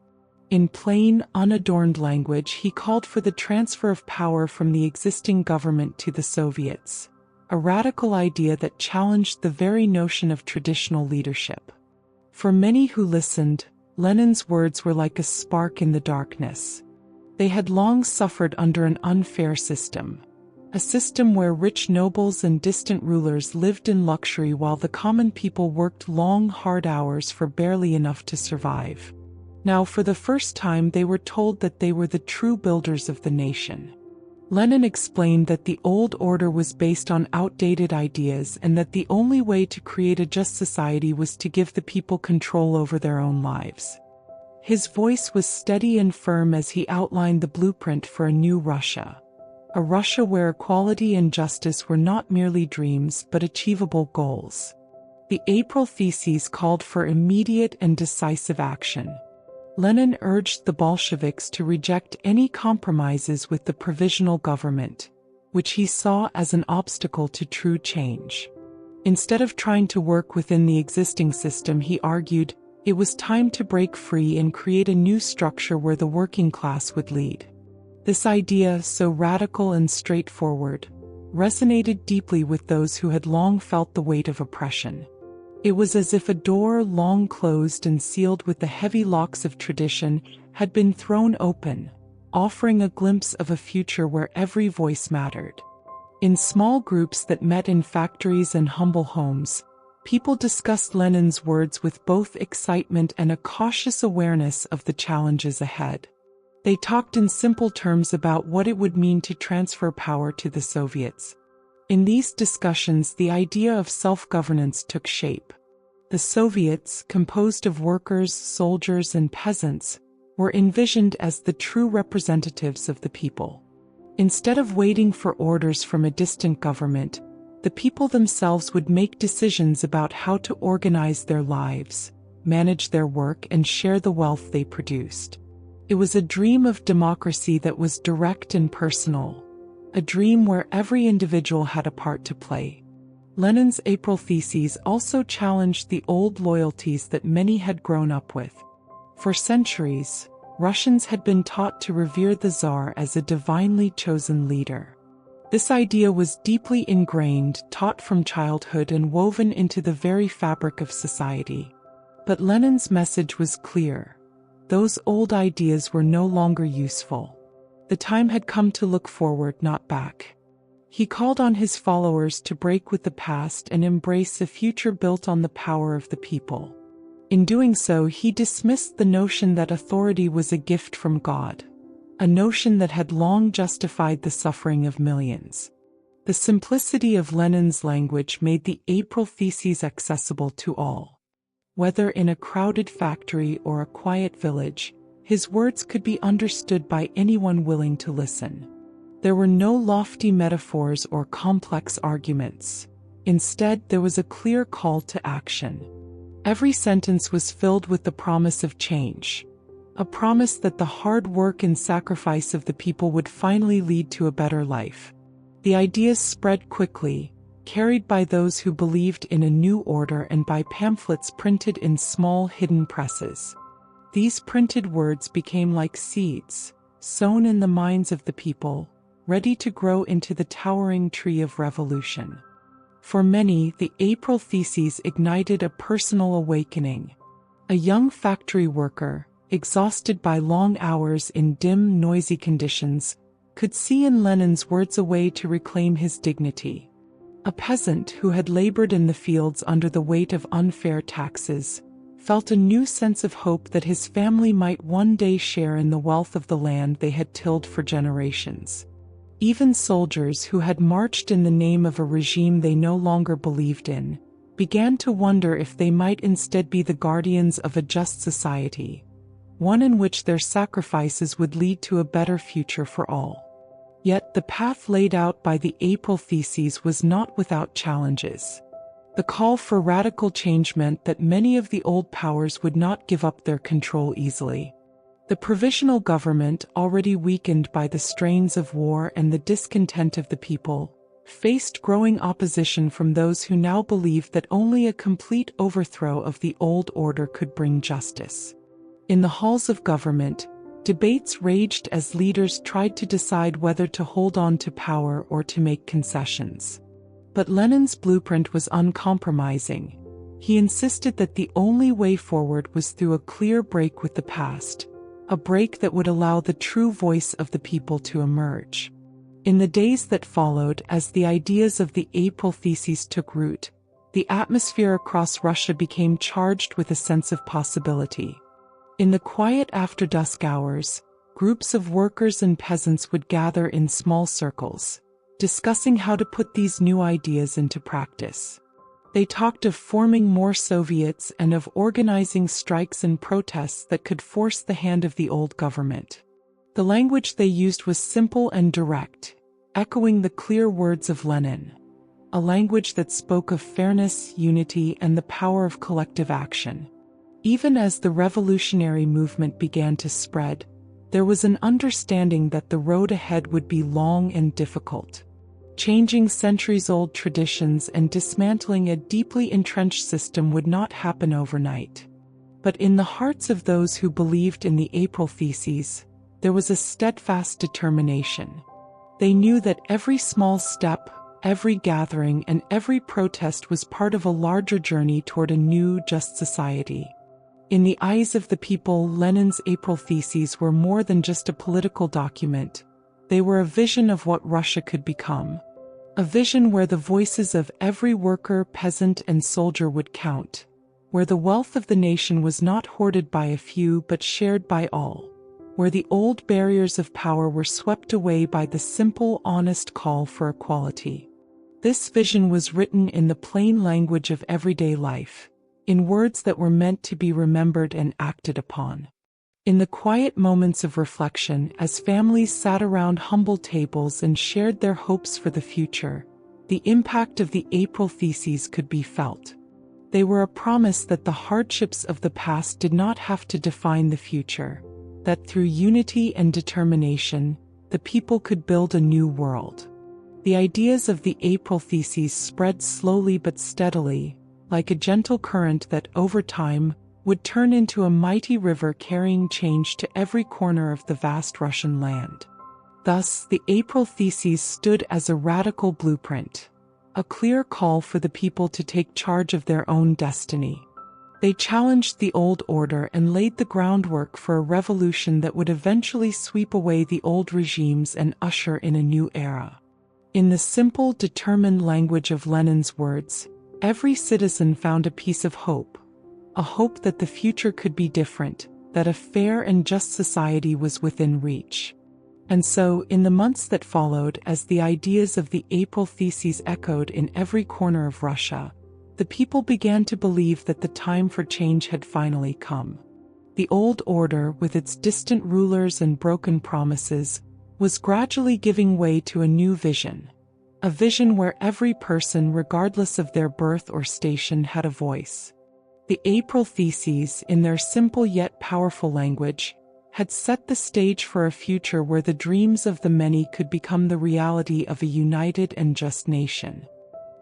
In plain, unadorned language, he called for the transfer of power from the existing government to the Soviets, a radical idea that challenged the very notion of traditional leadership. For many who listened, Lenin's words were like a spark in the darkness. They had long suffered under an unfair system, a system where rich nobles and distant rulers lived in luxury while the common people worked long, hard hours for barely enough to survive. Now, for the first time, they were told that they were the true builders of the nation. Lenin explained that the old order was based on outdated ideas and that the only way to create a just society was to give the people control over their own lives. His voice was steady and firm as he outlined the blueprint for a new Russia. A Russia where equality and justice were not merely dreams but achievable goals. The April Theses called for immediate and decisive action. Lenin urged the Bolsheviks to reject any compromises with the provisional government, which he saw as an obstacle to true change. Instead of trying to work within the existing system, he argued, it was time to break free and create a new structure where the working class would lead. This idea, so radical and straightforward, resonated deeply with those who had long felt the weight of oppression. It was as if a door long closed and sealed with the heavy locks of tradition had been thrown open, offering a glimpse of a future where every voice mattered. In small groups that met in factories and humble homes, people discussed Lenin's words with both excitement and a cautious awareness of the challenges ahead. They talked in simple terms about what it would mean to transfer power to the Soviets. In these discussions, the idea of self-governance took shape. The Soviets, composed of workers, soldiers, and peasants, were envisioned as the true representatives of the people. Instead of waiting for orders from a distant government, the people themselves would make decisions about how to organize their lives, manage their work, and share the wealth they produced. It was a dream of democracy that was direct and personal, a dream where every individual had a part to play. Lenin's April Theses also challenged the old loyalties that many had grown up with. For centuries, Russians had been taught to revere the Tsar as a divinely chosen leader. This idea was deeply ingrained, taught from childhood, and woven into the very fabric of society. But Lenin's message was clear. Those old ideas were no longer useful. The time had come to look forward, not back. He called on his followers to break with the past and embrace a future built on the power of the people. In doing so, he dismissed the notion that authority was a gift from God, a notion that had long justified the suffering of millions. The simplicity of Lenin's language made the April Theses accessible to all. Whether in a crowded factory or a quiet village, his words could be understood by anyone willing to listen. There were no lofty metaphors or complex arguments. Instead, there was a clear call to action. Every sentence was filled with the promise of change. A promise that the hard work and sacrifice of the people would finally lead to a better life. The ideas spread quickly, carried by those who believed in a new order and by pamphlets printed in small hidden presses. These printed words became like seeds, sown in the minds of the people, ready to grow into the towering tree of revolution. For many, the April Theses ignited a personal awakening. A young factory worker, exhausted by long hours in dim, noisy conditions, could see in Lenin's words a way to reclaim his dignity. A peasant who had labored in the fields under the weight of unfair taxes felt a new sense of hope that his family might one day share in the wealth of the land they had tilled for generations. Even soldiers who had marched in the name of a regime they no longer believed in began to wonder if they might instead be the guardians of a just society, one in which their sacrifices would lead to a better future for all. Yet the path laid out by the April Theses was not without challenges. The call for radical change meant that many of the old powers would not give up their control easily. The provisional government, already weakened by the strains of war and the discontent of the people, faced growing opposition from those who now believed that only a complete overthrow of the old order could bring justice. In the halls of government, debates raged as leaders tried to decide whether to hold on to power or to make concessions. But Lenin's blueprint was uncompromising. He insisted that the only way forward was through a clear break with the past, a break that would allow the true voice of the people to emerge. In the days that followed, as the ideas of the April Theses took root, the atmosphere across Russia became charged with a sense of possibility. In the quiet after-dusk hours, groups of workers and peasants would gather in small circles, discussing how to put these new ideas into practice. They talked of forming more Soviets and of organizing strikes and protests that could force the hand of the old government. The language they used was simple and direct, echoing the clear words of Lenin, a language that spoke of fairness, unity, and the power of collective action. Even as the revolutionary movement began to spread, there was an understanding that the road ahead would be long and difficult. Changing centuries-old traditions and dismantling a deeply entrenched system would not happen overnight. But in the hearts of those who believed in the April Theses, there was a steadfast determination. They knew that every small step, every gathering, and every protest was part of a larger journey toward a new, just society. In the eyes of the people, Lenin's April Theses were more than just a political document. They were a vision of what Russia could become. A vision where the voices of every worker, peasant, and soldier would count. Where the wealth of the nation was not hoarded by a few but shared by all. Where the old barriers of power were swept away by the simple, honest call for equality. This vision was written in the plain language of everyday life, in words that were meant to be remembered and acted upon. In the quiet moments of reflection, as families sat around humble tables and shared their hopes for the future, the impact of the April Theses could be felt. They were a promise that the hardships of the past did not have to define the future, that through unity and determination, the people could build a new world. The ideas of the April Theses spread slowly but steadily, like a gentle current that over time would turn into a mighty river carrying change to every corner of the vast Russian land. Thus, the April Theses stood as a radical blueprint, a clear call for the people to take charge of their own destiny. They challenged the old order and laid the groundwork for a revolution that would eventually sweep away the old regimes and usher in a new era. In the simple, determined language of Lenin's words, every citizen found a piece of hope. A hope that the future could be different, that a fair and just society was within reach. And so, in the months that followed, as the ideas of the April Theses echoed in every corner of Russia, the people began to believe that the time for change had finally come. The old order, with its distant rulers and broken promises, was gradually giving way to a new vision. A vision where every person, regardless of their birth or station, had a voice. The April Theses, in their simple yet powerful language, had set the stage for a future where the dreams of the many could become the reality of a united and just nation.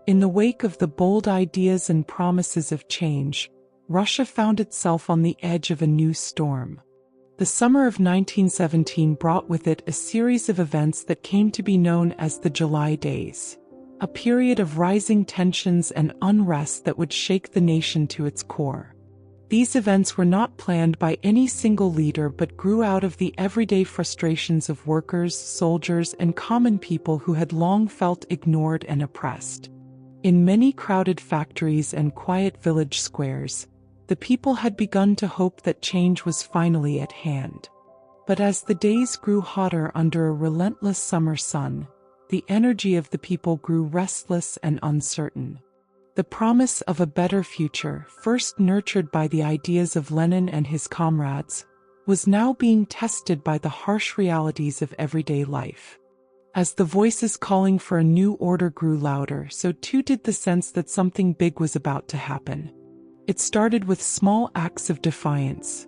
In the wake of the bold ideas and promises of change, Russia found itself on the edge of a new storm. The summer of 1917 brought with it a series of events that came to be known as the July Days, a period of rising tensions and unrest that would shake the nation to its core. These events were not planned by any single leader but grew out of the everyday frustrations of workers, soldiers, and common people who had long felt ignored and oppressed. In many crowded factories and quiet village squares, the people had begun to hope that change was finally at hand. But as the days grew hotter under a relentless summer sun, the energy of the people grew restless and uncertain. The promise of a better future, first nurtured by the ideas of Lenin and his comrades, was now being tested by the harsh realities of everyday life. As the voices calling for a new order grew louder, so too did the sense that something big was about to happen. It started with small acts of defiance.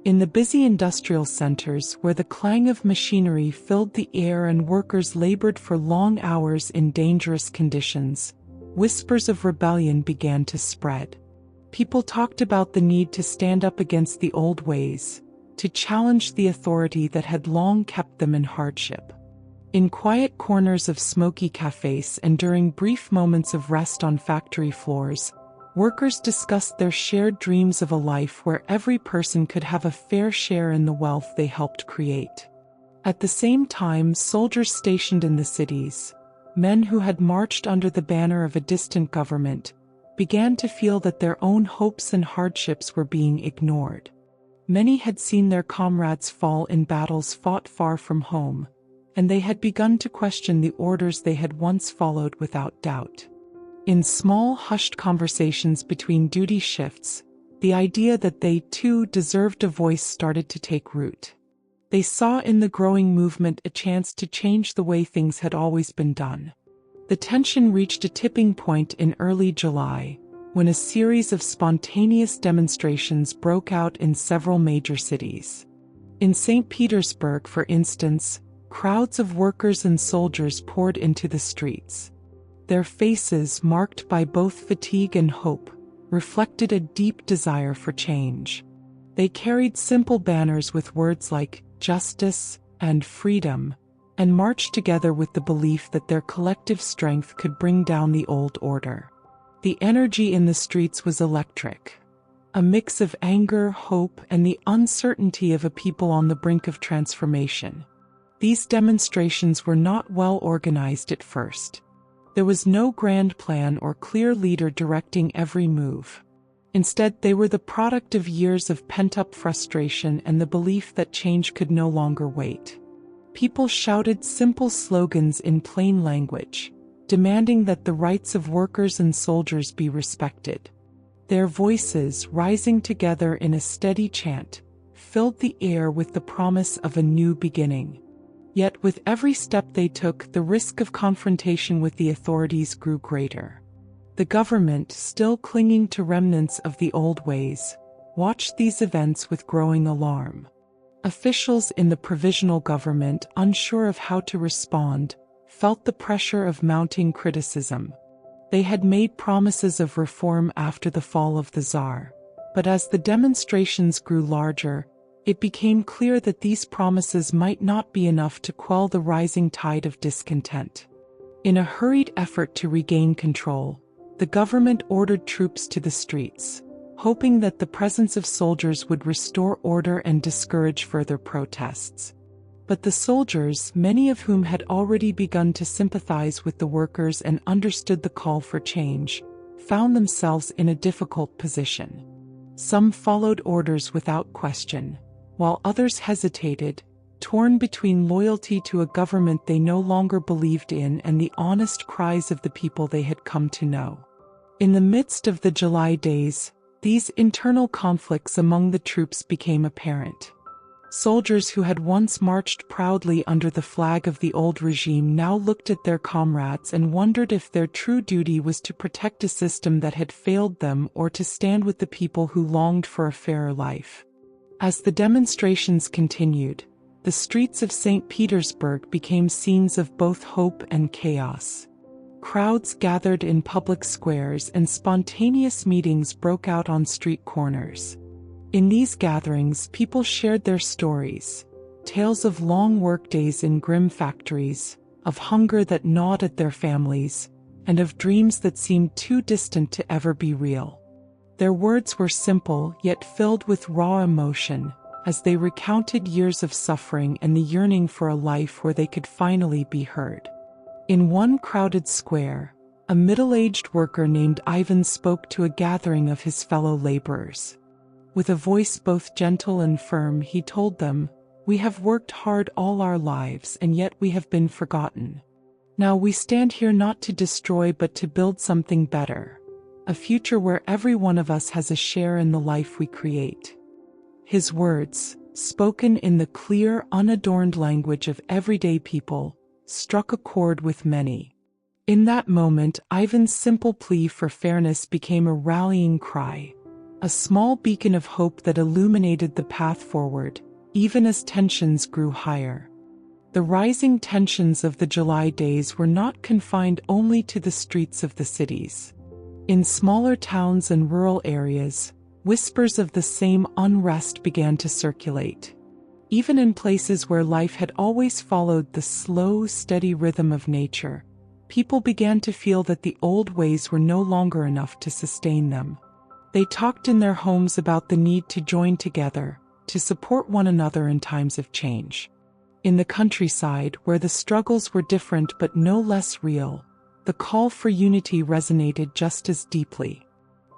In the busy industrial centers where the clang of machinery filled the air and workers labored for long hours in dangerous conditions, whispers of rebellion began to spread. People talked about the need to stand up against the old ways, to challenge the authority that had long kept them in hardship. In quiet corners of smoky cafes and during brief moments of rest on factory floors, workers discussed their shared dreams of a life where every person could have a fair share in the wealth they helped create. At the same time, soldiers stationed in the cities, men who had marched under the banner of a distant government, began to feel that their own hopes and hardships were being ignored. Many had seen their comrades fall in battles fought far from home, and they had begun to question the orders they had once followed without doubt. In small, hushed conversations between duty shifts, the idea that they too deserved a voice started to take root. They saw in the growing movement a chance to change the way things had always been done. The tension reached a tipping point in early July, when a series of spontaneous demonstrations broke out in several major cities. In St. Petersburg, for instance, crowds of workers and soldiers poured into the streets. Their faces, marked by both fatigue and hope, reflected a deep desire for change. They carried simple banners with words like justice and freedom, and marched together with the belief that their collective strength could bring down the old order. The energy in the streets was electric, a mix of anger, hope, and the uncertainty of a people on the brink of transformation. These demonstrations were not well organized at first. There was no grand plan or clear leader directing every move. Instead, they were the product of years of pent-up frustration and the belief that change could no longer wait. People shouted simple slogans in plain language, demanding that the rights of workers and soldiers be respected. Their voices, rising together in a steady chant, filled the air with the promise of a new beginning. Yet with every step they took, the risk of confrontation with the authorities grew greater. The government, still clinging to remnants of the old ways, watched these events with growing alarm. Officials in the provisional government, unsure of how to respond, felt the pressure of mounting criticism. They had made promises of reform after the fall of the Tsar, but as the demonstrations grew larger, it became clear that these promises might not be enough to quell the rising tide of discontent. In a hurried effort to regain control, the government ordered troops to the streets, hoping that the presence of soldiers would restore order and discourage further protests. But the soldiers, many of whom had already begun to sympathize with the workers and understood the call for change, found themselves in a difficult position. Some followed orders without question, while others hesitated, torn between loyalty to a government they no longer believed in and the honest cries of the people they had come to know. In the midst of the July days, these internal conflicts among the troops became apparent. Soldiers who had once marched proudly under the flag of the old regime now looked at their comrades and wondered if their true duty was to protect a system that had failed them or to stand with the people who longed for a fairer life. As the demonstrations continued, the streets of St. Petersburg became scenes of both hope and chaos. Crowds gathered in public squares and spontaneous meetings broke out on street corners. In these gatherings, people shared their stories, tales of long workdays in grim factories, of hunger that gnawed at their families, and of dreams that seemed too distant to ever be real. Their words were simple yet filled with raw emotion, as they recounted years of suffering and the yearning for a life where they could finally be heard. In one crowded square, a middle-aged worker named Ivan spoke to a gathering of his fellow laborers. With a voice both gentle and firm, he told them, "We have worked hard all our lives, and yet we have been forgotten. Now we stand here not to destroy but to build something better, a future where every one of us has a share in the life we create." His words, spoken in the clear, unadorned language of everyday people, struck a chord with many. In that moment, Ivan's simple plea for fairness became a rallying cry, a small beacon of hope that illuminated the path forward, even as tensions grew higher. The rising tensions of the July days were not confined only to the streets of the cities. In smaller towns and rural areas, whispers of the same unrest began to circulate. Even in places where life had always followed the slow, steady rhythm of nature, people began to feel that the old ways were no longer enough to sustain them. They talked in their homes about the need to join together, to support one another in times of change. In the countryside, where the struggles were different but no less real, the call for unity resonated just as deeply.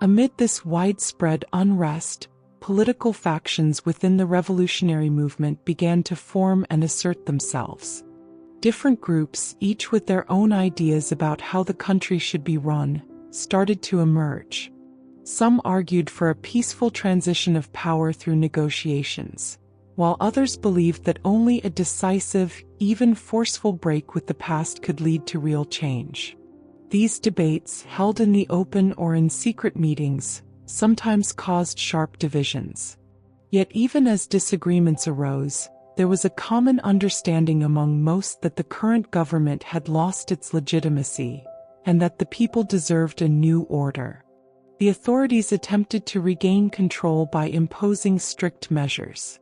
Amid this widespread unrest, political factions within the revolutionary movement began to form and assert themselves. Different groups, each with their own ideas about how the country should be run, started to emerge. Some argued for a peaceful transition of power through negotiations, while others believed that only a decisive, even forceful break with the past could lead to real change. These debates, held in the open or in secret meetings, sometimes caused sharp divisions. Yet even as disagreements arose, there was a common understanding among most that the current government had lost its legitimacy, and that the people deserved a new order. The authorities attempted to regain control by imposing strict measures.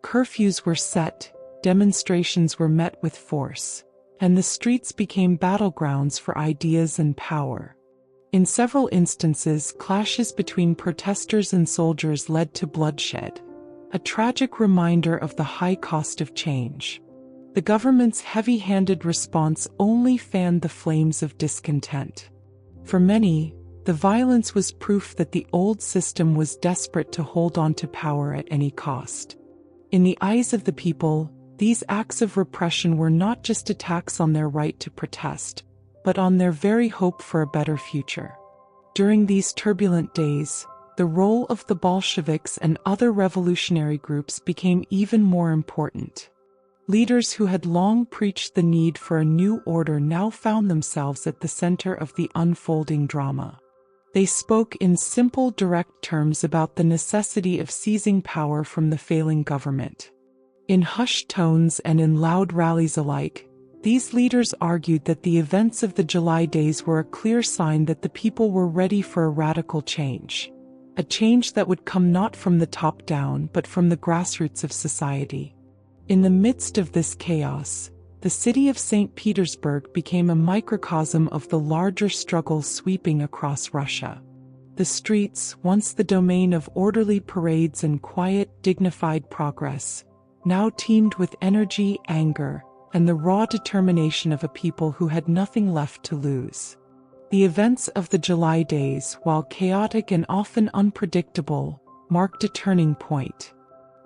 Curfews were set, demonstrations were met with force, and the streets became battlegrounds for ideas and power. In several instances, clashes between protesters and soldiers led to bloodshed, a tragic reminder of the high cost of change. The government's heavy-handed response only fanned the flames of discontent. For many, the violence was proof that the old system was desperate to hold on to power at any cost. In the eyes of the people, these acts of repression were not just attacks on their right to protest, but on their very hope for a better future. During these turbulent days, the role of the Bolsheviks and other revolutionary groups became even more important. Leaders who had long preached the need for a new order now found themselves at the center of the unfolding drama. They spoke in simple, direct terms about the necessity of seizing power from the failing government. In hushed tones and in loud rallies alike, these leaders argued that the events of the July days were a clear sign that the people were ready for a radical change. A change that would come not from the top down but from the grassroots of society. In the midst of this chaos, the city of St. Petersburg became a microcosm of the larger struggle sweeping across Russia. The streets, once the domain of orderly parades and quiet, dignified progress, now teemed with energy, anger, and the raw determination of a people who had nothing left to lose. The events of the July days, while chaotic and often unpredictable, marked a turning point.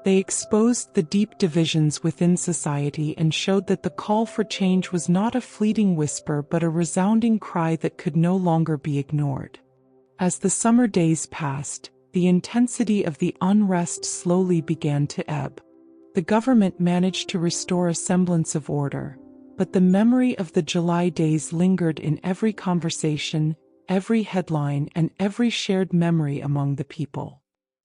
They exposed the deep divisions within society and showed that the call for change was not a fleeting whisper but a resounding cry that could no longer be ignored. As the summer days passed, the intensity of the unrest slowly began to ebb. The government managed to restore a semblance of order, but the memory of the July days lingered in every conversation, every headline, and every shared memory among the people.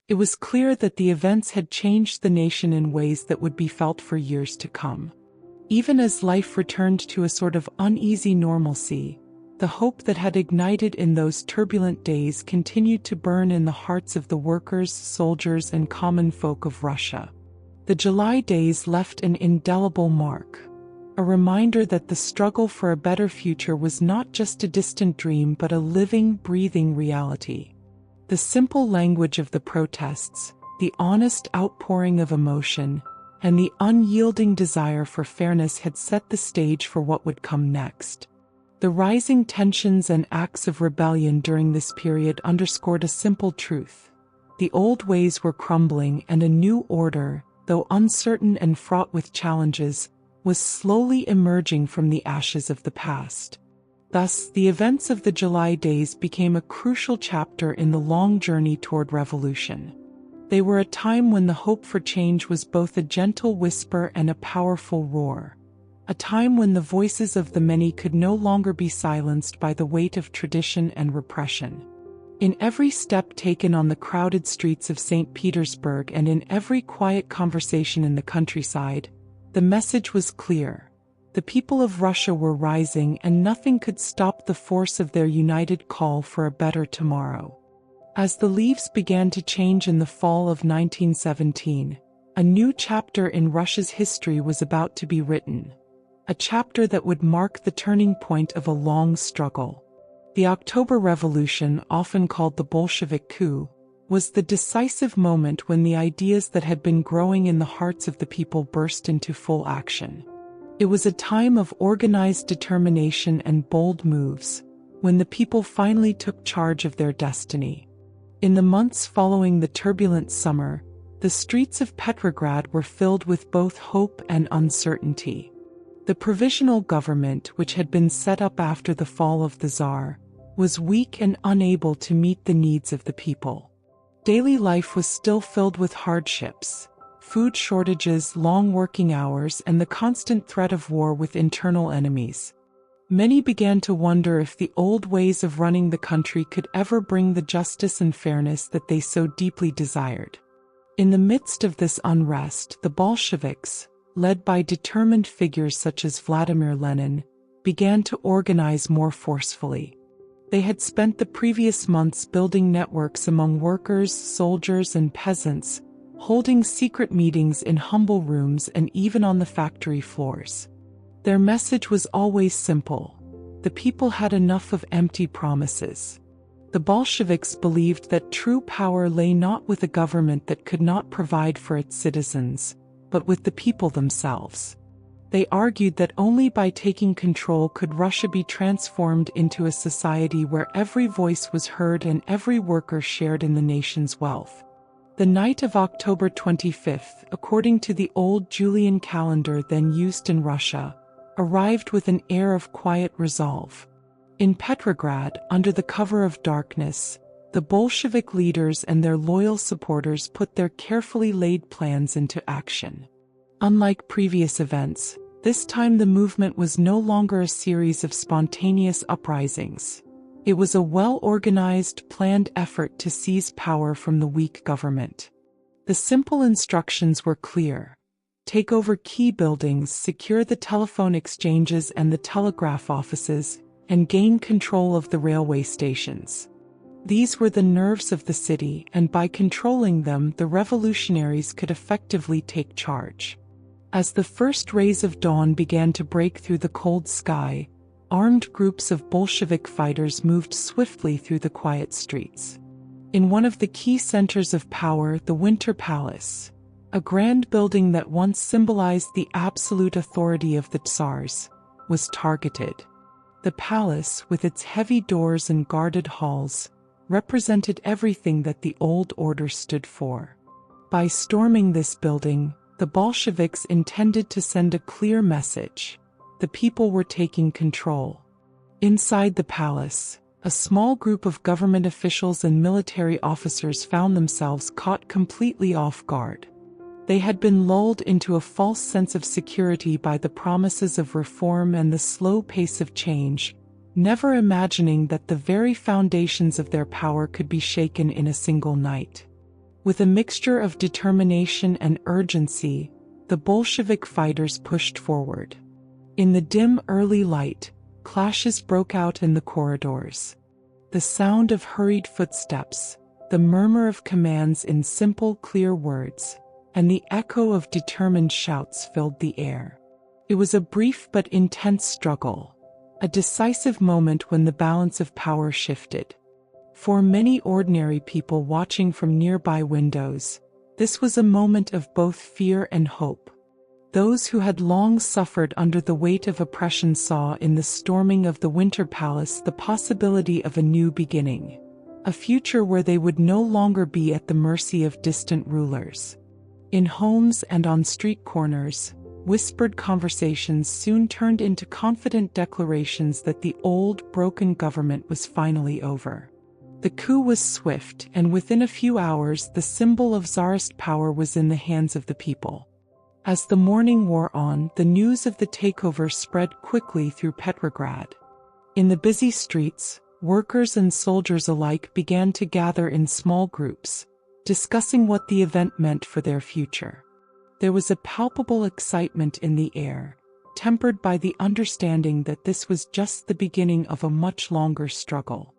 It was clear that the events had changed the nation in ways that would be felt for years to come. Even as life returned to a sort of uneasy normalcy, the hope that had ignited in those turbulent days continued to burn in the hearts of the workers, soldiers, and common folk of Russia. The July days left an indelible mark, a reminder that the struggle for a better future was not just a distant dream but a living, breathing reality. The simple language of the protests, the honest outpouring of emotion, and the unyielding desire for fairness had set the stage for what would come next. The rising tensions and acts of rebellion during this period underscored a simple truth. The old ways were crumbling, and a new order, though uncertain and fraught with challenges, was slowly emerging from the ashes of the past. Thus, the events of the July days became a crucial chapter in the long journey toward revolution. They were a time when the hope for change was both a gentle whisper and a powerful roar. A time when the voices of the many could no longer be silenced by the weight of tradition and repression. In every step taken on the crowded streets of St. Petersburg and in every quiet conversation in the countryside, the message was clear. The people of Russia were rising, and nothing could stop the force of their united call for a better tomorrow. As the leaves began to change in the fall of 1917, a new chapter in Russia's history was about to be written. A chapter that would mark the turning point of a long struggle. The October Revolution, often called the Bolshevik coup, was the decisive moment when the ideas that had been growing in the hearts of the people burst into full action. It was a time of organized determination and bold moves, when the people finally took charge of their destiny. In the months following the turbulent summer, the streets of Petrograd were filled with both hope and uncertainty. The provisional government, which had been set up after the fall of the Tsar, was weak and unable to meet the needs of the people. Daily life was still filled with hardships, food shortages, long working hours, and the constant threat of war with internal enemies. Many began to wonder if the old ways of running the country could ever bring the justice and fairness that they so deeply desired. In the midst of this unrest, the Bolsheviks, led by determined figures such as Vladimir Lenin, began to organize more forcefully. They had spent the previous months building networks among workers, soldiers, and peasants, holding secret meetings in humble rooms and even on the factory floors. Their message was always simple: the people had enough of empty promises. The Bolsheviks believed that true power lay not with a government that could not provide for its citizens, but with the people themselves. They argued that only by taking control could Russia be transformed into a society where every voice was heard and every worker shared in the nation's wealth. The night of October 25th, according to the old Julian calendar then used in Russia, arrived with an air of quiet resolve. In Petrograd, under the cover of darkness, the Bolshevik leaders and their loyal supporters put their carefully laid plans into action. Unlike previous events, this time the movement was no longer a series of spontaneous uprisings. It was a well-organized, planned effort to seize power from the weak government. The simple instructions were clear: take over key buildings, secure the telephone exchanges and the telegraph offices, and gain control of the railway stations. These were the nerves of the city, and by controlling them, the revolutionaries could effectively take charge. As the first rays of dawn began to break through the cold sky, armed groups of Bolshevik fighters moved swiftly through the quiet streets. In one of the key centers of power, the Winter Palace, a grand building that once symbolized the absolute authority of the Tsars, was targeted. The palace, with its heavy doors and guarded halls, represented everything that the old order stood for. By storming this building, the Bolsheviks intended to send a clear message: the people were taking control. Inside the palace, a small group of government officials and military officers found themselves caught completely off guard. They had been lulled into a false sense of security by the promises of reform and the slow pace of change, never imagining that the very foundations of their power could be shaken in a single night. With a mixture of determination and urgency, the Bolshevik fighters pushed forward. In the dim early light, clashes broke out in the corridors. The sound of hurried footsteps, the murmur of commands in simple, clear words, and the echo of determined shouts filled the air. It was a brief but intense struggle, a decisive moment when the balance of power shifted. For many ordinary people watching from nearby windows, this was a moment of both fear and hope. Those who had long suffered under the weight of oppression saw in the storming of the Winter Palace the possibility of a new beginning, a future where they would no longer be at the mercy of distant rulers. In homes and on street corners, whispered conversations soon turned into confident declarations that the old, broken government was finally over. The coup was swift, and within a few hours the symbol of Tsarist power was in the hands of the people. As the morning wore on, the news of the takeover spread quickly through Petrograd. In the busy streets, workers and soldiers alike began to gather in small groups, discussing what the event meant for their future. There was a palpable excitement in the air, tempered by the understanding that this was just the beginning of a much longer struggle.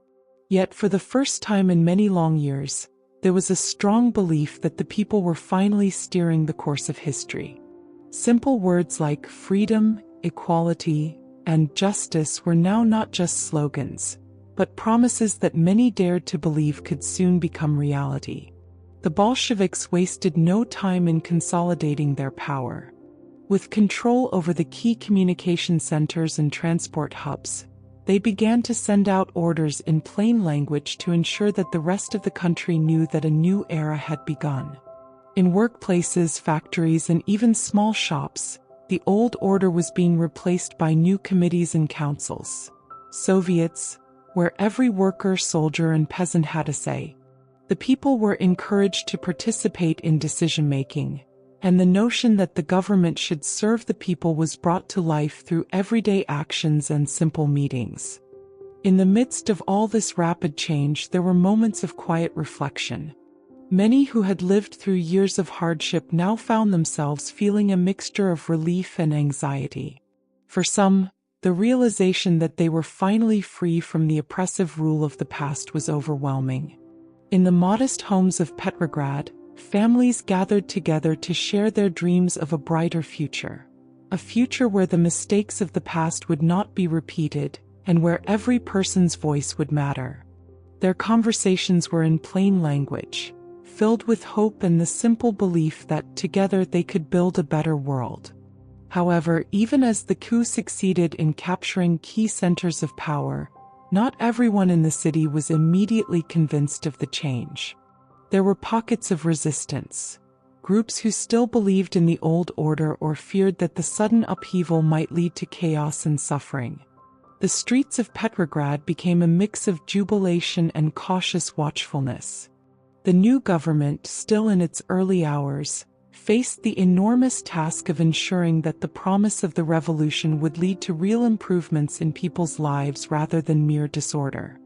Yet for the first time in many long years, there was a strong belief that the people were finally steering the course of history. Simple words like freedom, equality, and justice were now not just slogans, but promises that many dared to believe could soon become reality. The Bolsheviks wasted no time in consolidating their power. With control over the key communication centers and transport hubs, they began to send out orders in plain language to ensure that the rest of the country knew that a new era had begun. In workplaces, factories, and even small shops, the old order was being replaced by new committees and councils, Soviets, where every worker, soldier, and peasant had a say. The people were encouraged to participate in decision-making, and the notion that the government should serve the people was brought to life through everyday actions and simple meetings. In the midst of all this rapid change, there were moments of quiet reflection. Many who had lived through years of hardship now found themselves feeling a mixture of relief and anxiety. For some, the realization that they were finally free from the oppressive rule of the past was overwhelming. In the modest homes of Petrograd, families gathered together to share their dreams of a brighter future. A future where the mistakes of the past would not be repeated, and where every person's voice would matter. Their conversations were in plain language, filled with hope and the simple belief that together they could build a better world. However, even as the coup succeeded in capturing key centers of power, not everyone in the city was immediately convinced of the change. There were pockets of resistance, groups who still believed in the old order or feared that the sudden upheaval might lead to chaos and suffering. The streets of Petrograd became a mix of jubilation and cautious watchfulness. The new government, still in its early hours, faced the enormous task of ensuring that the promise of the revolution would lead to real improvements in people's lives rather than mere disorder.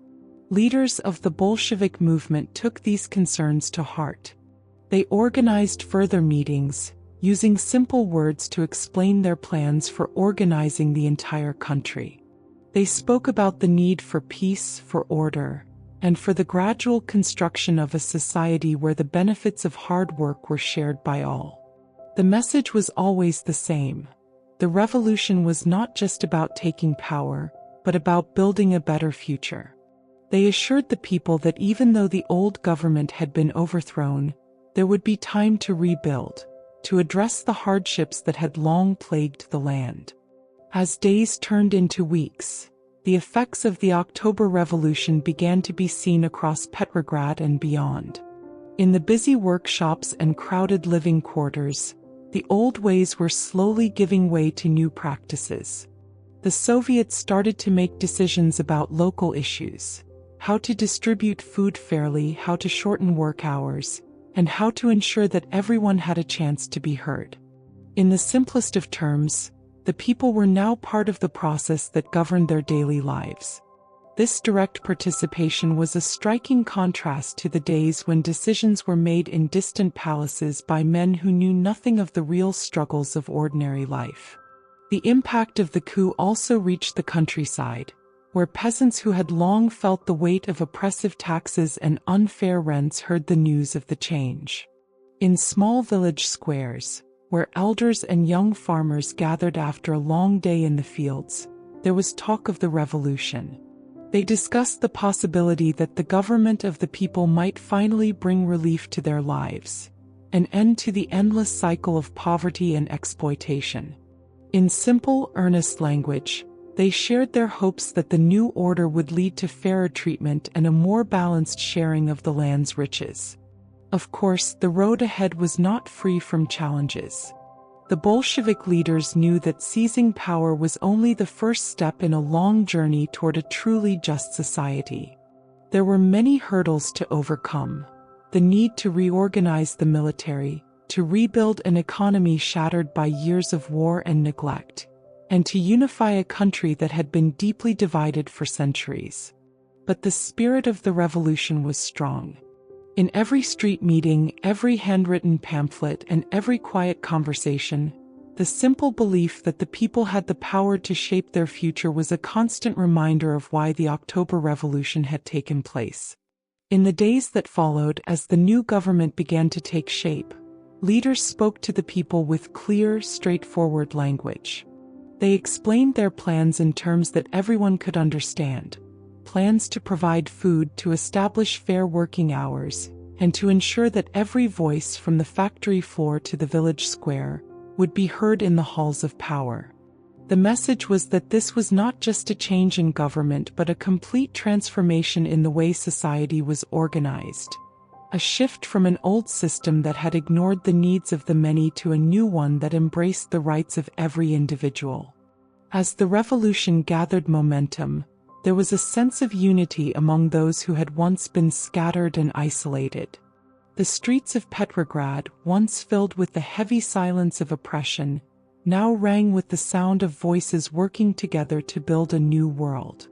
Leaders of the Bolshevik movement took these concerns to heart. They organized further meetings, using simple words to explain their plans for organizing the entire country. They spoke about the need for peace, for order, and for the gradual construction of a society where the benefits of hard work were shared by all. The message was always the same. The revolution was not just about taking power, but about building a better future. They assured the people that even though the old government had been overthrown, there would be time to rebuild, to address the hardships that had long plagued the land. As days turned into weeks, the effects of the October Revolution began to be seen across Petrograd and beyond. In the busy workshops and crowded living quarters, the old ways were slowly giving way to new practices. The Soviets started to make decisions about local issues, how to distribute food fairly, how to shorten work hours, and how to ensure that everyone had a chance to be heard. In the simplest of terms, the people were now part of the process that governed their daily lives. This direct participation was a striking contrast to the days when decisions were made in distant palaces by men who knew nothing of the real struggles of ordinary life. The impact of the coup also reached the countryside, where peasants who had long felt the weight of oppressive taxes and unfair rents heard the news of the change. In small village squares, where elders and young farmers gathered after a long day in the fields, there was talk of the revolution. They discussed the possibility that the government of the people might finally bring relief to their lives, an end to the endless cycle of poverty and exploitation. In simple, earnest language, they shared their hopes that the new order would lead to fairer treatment and a more balanced sharing of the land's riches. Of course, the road ahead was not free from challenges. The Bolshevik leaders knew that seizing power was only the first step in a long journey toward a truly just society. There were many hurdles to overcome: the need to reorganize the military, to rebuild an economy shattered by years of war and neglect, and to unify a country that had been deeply divided for centuries. But the spirit of the revolution was strong. In every street meeting, every handwritten pamphlet, and every quiet conversation, the simple belief that the people had the power to shape their future was a constant reminder of why the October Revolution had taken place. In the days that followed, as the new government began to take shape, leaders spoke to the people with clear, straightforward language. They explained their plans in terms that everyone could understand. Plans to provide food, to establish fair working hours, and to ensure that every voice from the factory floor to the village square would be heard in the halls of power. The message was that this was not just a change in government but a complete transformation in the way society was organized. A shift from an old system that had ignored the needs of the many to a new one that embraced the rights of every individual. As the revolution gathered momentum, there was a sense of unity among those who had once been scattered and isolated. The streets of Petrograd, once filled with the heavy silence of oppression, now rang with the sound of voices working together to build a new world.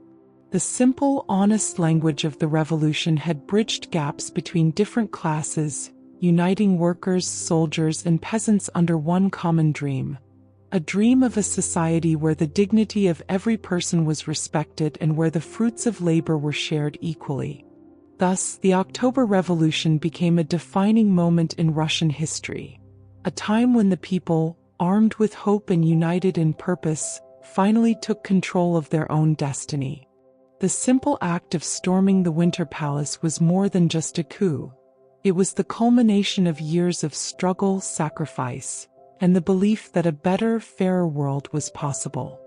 The simple, honest language of the revolution had bridged gaps between different classes, uniting workers, soldiers, and peasants under one common dream. A dream of a society where the dignity of every person was respected and where the fruits of labor were shared equally. Thus, the October Revolution became a defining moment in Russian history. A time when the people, armed with hope and united in purpose, finally took control of their own destiny. The simple act of storming the Winter Palace was more than just a coup. It was the culmination of years of struggle, sacrifice, and the belief that a better, fairer world was possible.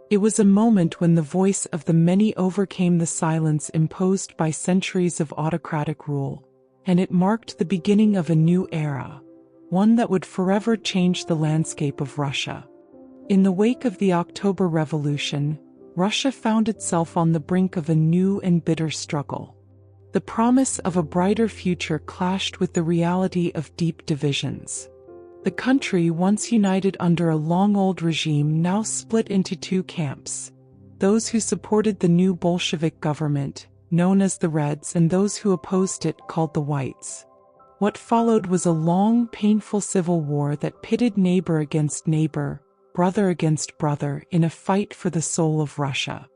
It was a moment when the voice of the many overcame the silence imposed by centuries of autocratic rule, and it marked the beginning of a new era, one that would forever change the landscape of Russia. In the wake of the October Revolution, Russia found itself on the brink of a new and bitter struggle. The promise of a brighter future clashed with the reality of deep divisions. The country, once united under a long-old regime, now split into two camps: those who supported the new Bolshevik government, known as the Reds, and those who opposed it, called the Whites. What followed was a long, painful civil war that pitted neighbor against neighbor, brother against brother, in a fight for the soul of Russia.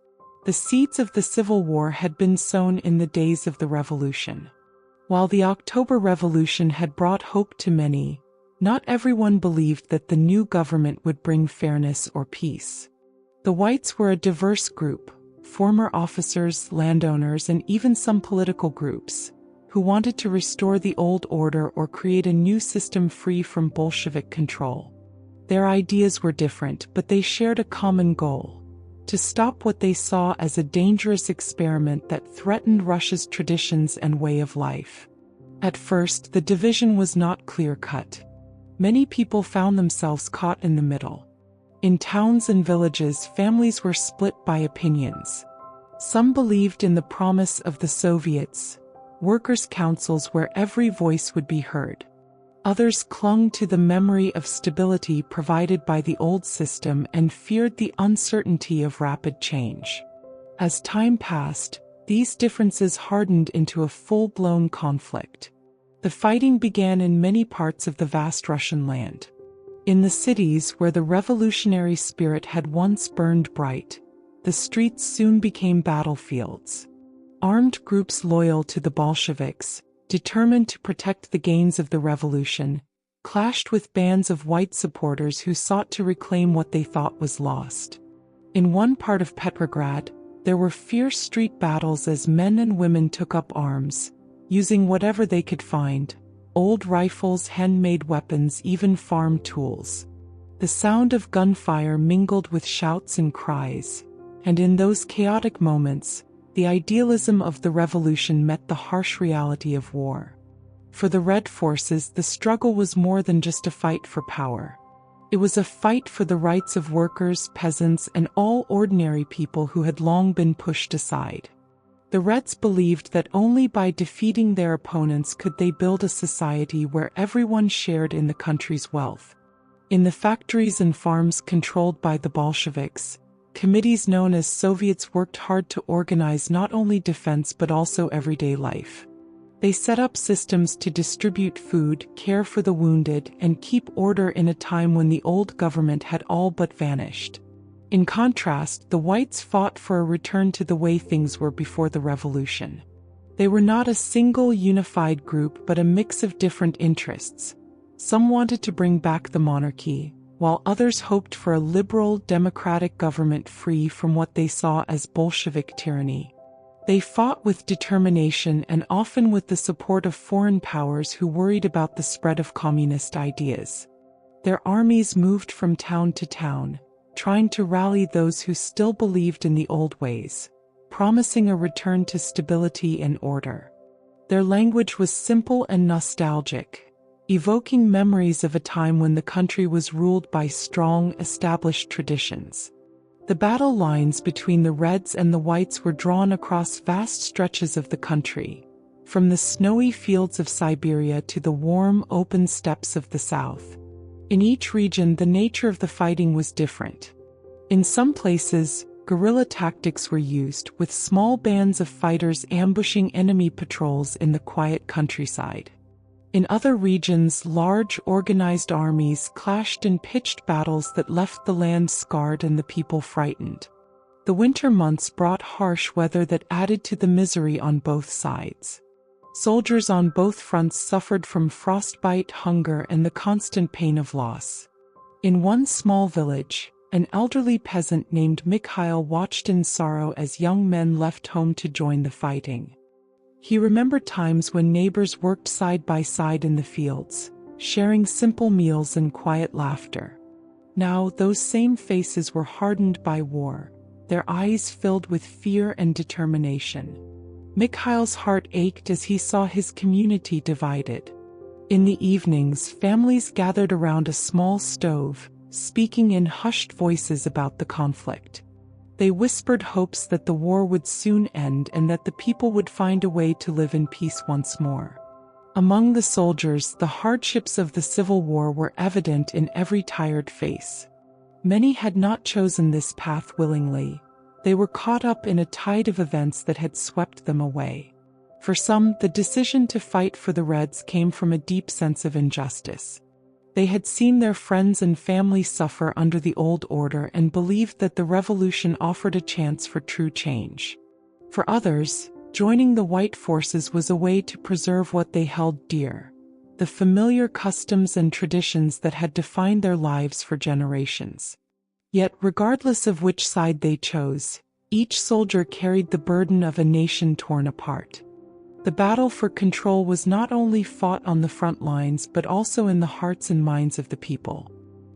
The seeds of the Civil War had been sown in the days of the Revolution. While the October Revolution had brought hope to many, not everyone believed that the new government would bring fairness or peace. The Whites were a diverse group: former officers, landowners, and even some political groups, who wanted to restore the old order or create a new system free from Bolshevik control. Their ideas were different, but they shared a common goal: to stop what they saw as a dangerous experiment that threatened Russia's traditions and way of life. At first, the division was not clear-cut. Many people found themselves caught in the middle. In towns and villages, families were split by opinions. Some believed in the promise of the Soviets, workers' councils where every voice would be heard. Others clung to the memory of stability provided by the old system and feared the uncertainty of rapid change. As time passed, these differences hardened into a full-blown conflict. The fighting began in many parts of the vast Russian land. In the cities where the revolutionary spirit had once burned bright, the streets soon became battlefields. Armed groups loyal to the Bolsheviks, determined to protect the gains of the revolution, clashed with bands of white supporters who sought to reclaim what they thought was lost. In one part of Petrograd, there were fierce street battles as men and women took up arms, using whatever they could find: old rifles, handmade weapons, even farm tools. The sound of gunfire mingled with shouts and cries, and in those chaotic moments, the idealism of the revolution met the harsh reality of war. For the Red Forces, the struggle was more than just a fight for power. It was a fight for the rights of workers, peasants, and all ordinary people who had long been pushed aside. The Reds believed that only by defeating their opponents could they build a society where everyone shared in the country's wealth. In the factories and farms controlled by the Bolsheviks, committees known as Soviets worked hard to organize not only defense but also everyday life. They set up systems to distribute food, care for the wounded, and keep order in a time when the old government had all but vanished. In contrast, the Whites fought for a return to the way things were before the revolution. They were not a single unified group but a mix of different interests. Some wanted to bring back the monarchy, while others hoped for a liberal, democratic government free from what they saw as Bolshevik tyranny. They fought with determination and often with the support of foreign powers who worried about the spread of communist ideas. Their armies moved from town to town, trying to rally those who still believed in the old ways, promising a return to stability and order. Their language was simple and nostalgic, evoking memories of a time when the country was ruled by strong, established traditions. The battle lines between the Reds and the Whites were drawn across vast stretches of the country, from the snowy fields of Siberia to the warm, open steppes of the south. In each region, the nature of the fighting was different. In some places, guerrilla tactics were used, with small bands of fighters ambushing enemy patrols in the quiet countryside. In other regions, large, organized armies clashed in pitched battles that left the land scarred and the people frightened. The winter months brought harsh weather that added to the misery on both sides. Soldiers on both fronts suffered from frostbite, hunger, and the constant pain of loss. In one small village, an elderly peasant named Mikhail watched in sorrow as young men left home to join the fighting. He remembered times when neighbors worked side by side in the fields, sharing simple meals and quiet laughter. Now, those same faces were hardened by war, their eyes filled with fear and determination. Mikhail's heart ached as he saw his community divided. In the evenings, families gathered around a small stove, speaking in hushed voices about the conflict. They whispered hopes that the war would soon end and that the people would find a way to live in peace once more. Among the soldiers, the hardships of the civil war were evident in every tired face. Many had not chosen this path willingly. They were caught up in a tide of events that had swept them away. For some, the decision to fight for the Reds came from a deep sense of injustice. They had seen their friends and family suffer under the old order and believed that the revolution offered a chance for true change. For others, joining the white forces was a way to preserve what they held dear: the familiar customs and traditions that had defined their lives for generations. Yet, regardless of which side they chose, each soldier carried the burden of a nation torn apart. The battle for control was not only fought on the front lines but also in the hearts and minds of the people.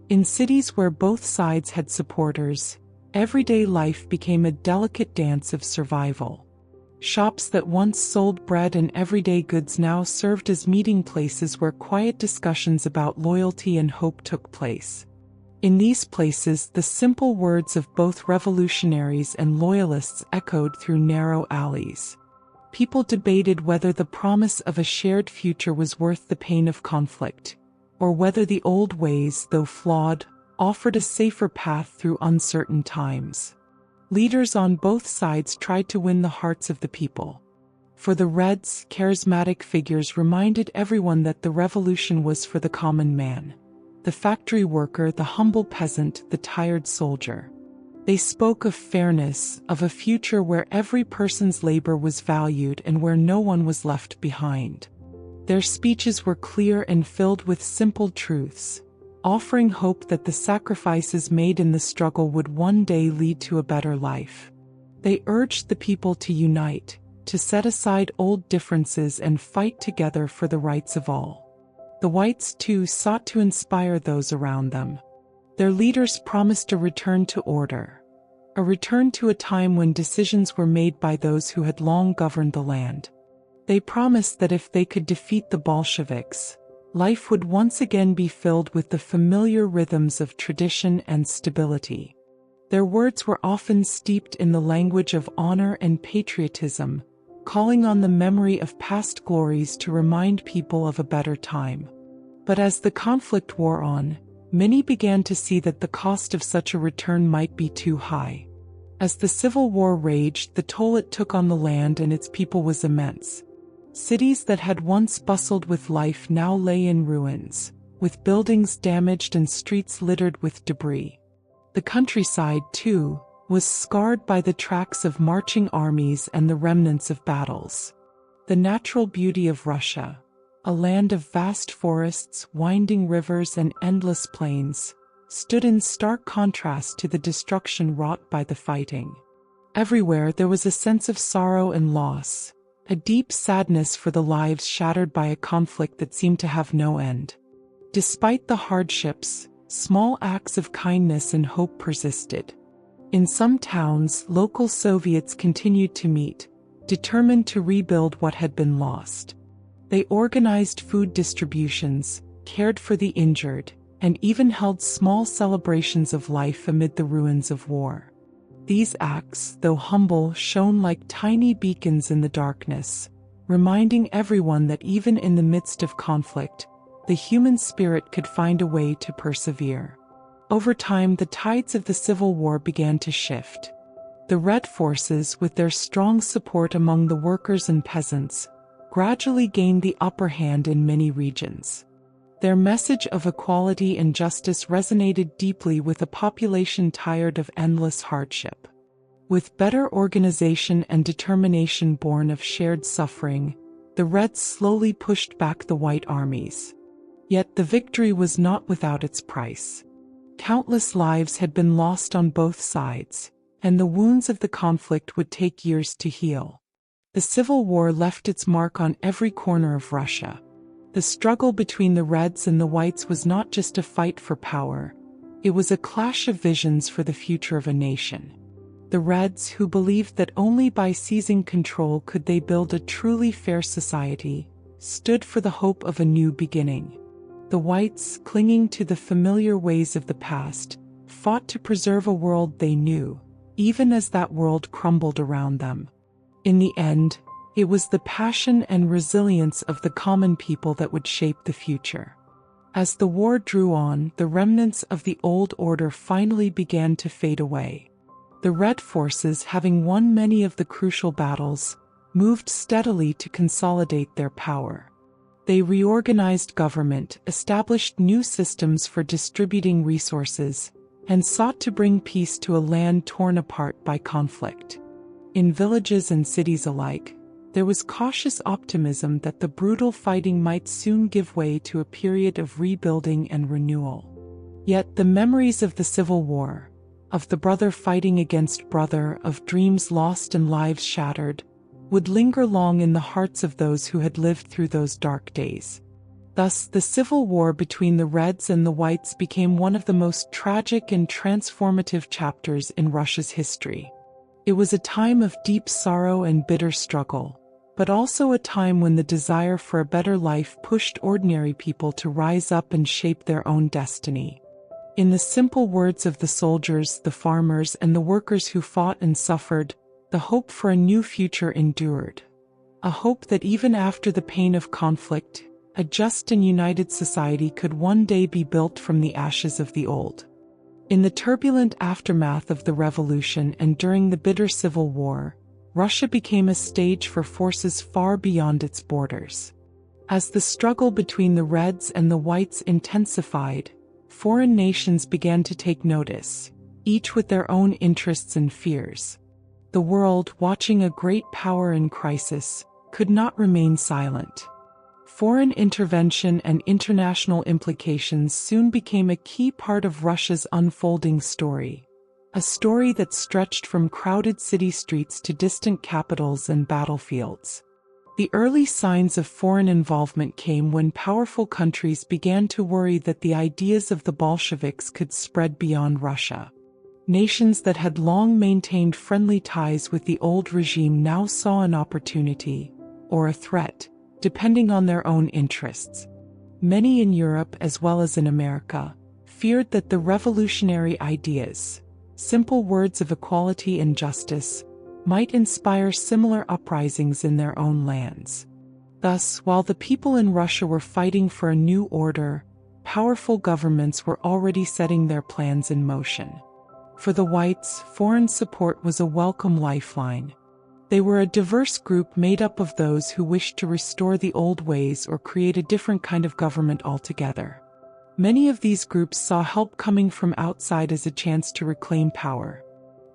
In cities where both sides had supporters, everyday life became a delicate dance of survival. Shops that once sold bread and everyday goods now served as meeting places where quiet discussions about loyalty and hope took place. In these places, the simple words of both revolutionaries and loyalists echoed through narrow alleys. People debated whether the promise of a shared future was worth the pain of conflict, or whether the old ways, though flawed, offered a safer path through uncertain times. Leaders on both sides tried to win the hearts of the people. For the Reds, charismatic figures reminded everyone that the revolution was for the common man, the factory worker, the humble peasant, the tired soldier. They spoke of fairness, of a future where every person's labor was valued and where no one was left behind. Their speeches were clear and filled with simple truths, offering hope that the sacrifices made in the struggle would one day lead to a better life. They urged the people to unite, to set aside old differences and fight together for the rights of all. The Whites, too, sought to inspire those around them. Their leaders promised a return to order, a return to a time when decisions were made by those who had long governed the land. They promised that if they could defeat the Bolsheviks, life would once again be filled with the familiar rhythms of tradition and stability. Their words were often steeped in the language of honor and patriotism, calling on the memory of past glories to remind people of a better time. But as the conflict wore on, many began to see that the cost of such a return might be too high. As the Civil War raged, the toll it took on the land and its people was immense. Cities that had once bustled with life now lay in ruins, with buildings damaged and streets littered with debris. The countryside, too, was scarred by the tracks of marching armies and the remnants of battles. The natural beauty of Russia, a land of vast forests, winding rivers, and endless plains, stood in stark contrast to the destruction wrought by the fighting. Everywhere there was a sense of sorrow and loss, a deep sadness for the lives shattered by a conflict that seemed to have no end. Despite the hardships, small acts of kindness and hope persisted. In some towns, local Soviets continued to meet, determined to rebuild what had been lost. They organized food distributions, cared for the injured, and even held small celebrations of life amid the ruins of war. These acts, though humble, shone like tiny beacons in the darkness, reminding everyone that even in the midst of conflict, the human spirit could find a way to persevere. Over time, the tides of the Civil War began to shift. The Red forces, with their strong support among the workers and peasants, gradually gained the upper hand in many regions. Their message of equality and justice resonated deeply with a population tired of endless hardship. With better organization and determination born of shared suffering, the Reds slowly pushed back the White armies. Yet the victory was not without its price. Countless lives had been lost on both sides, and the wounds of the conflict would take years to heal. The Civil War left its mark on every corner of Russia. The struggle between the Reds and the Whites was not just a fight for power, it was a clash of visions for the future of a nation. The Reds, who believed that only by seizing control could they build a truly fair society, stood for the hope of a new beginning. The Whites, clinging to the familiar ways of the past, fought to preserve a world they knew, even as that world crumbled around them. In the end, it was the passion and resilience of the common people that would shape the future. As the war drew on, the remnants of the old order finally began to fade away. The Red forces, having won many of the crucial battles, moved steadily to consolidate their power. They reorganized government, established new systems for distributing resources, and sought to bring peace to a land torn apart by conflict. In villages and cities alike, there was cautious optimism that the brutal fighting might soon give way to a period of rebuilding and renewal. Yet the memories of the Civil War, of the brother fighting against brother, of dreams lost and lives shattered, would linger long in the hearts of those who had lived through those dark days. Thus, the Civil War between the Reds and the Whites became one of the most tragic and transformative chapters in Russia's history. It was a time of deep sorrow and bitter struggle, but also a time when the desire for a better life pushed ordinary people to rise up and shape their own destiny. In the simple words of the soldiers, the farmers, and the workers who fought and suffered, the hope for a new future endured. a hope that even after the pain of conflict, a just and united society could one day be built from the ashes of the old. In the turbulent aftermath of the revolution and during the bitter civil war, Russia became a stage for forces far beyond its borders. As the struggle between the Reds and the Whites intensified, foreign nations began to take notice, each with their own interests and fears. The world, watching a great power in crisis, could not remain silent. Foreign intervention and international implications soon became a key part of Russia's unfolding story. A story that stretched from crowded city streets to distant capitals and battlefields. The early signs of foreign involvement came when powerful countries began to worry that the ideas of the Bolsheviks could spread beyond Russia. Nations that had long maintained friendly ties with the old regime now saw an opportunity, or a threat, depending on their own interests. Many in Europe as well as in America feared that the revolutionary ideas, simple words of equality and justice, might inspire similar uprisings in their own lands. Thus, while the people in Russia were fighting for a new order, powerful governments were already setting their plans in motion. For the Whites, foreign support was a welcome lifeline. They were a diverse group made up of those who wished to restore the old ways or create a different kind of government altogether. Many of these groups saw help coming from outside as a chance to reclaim power.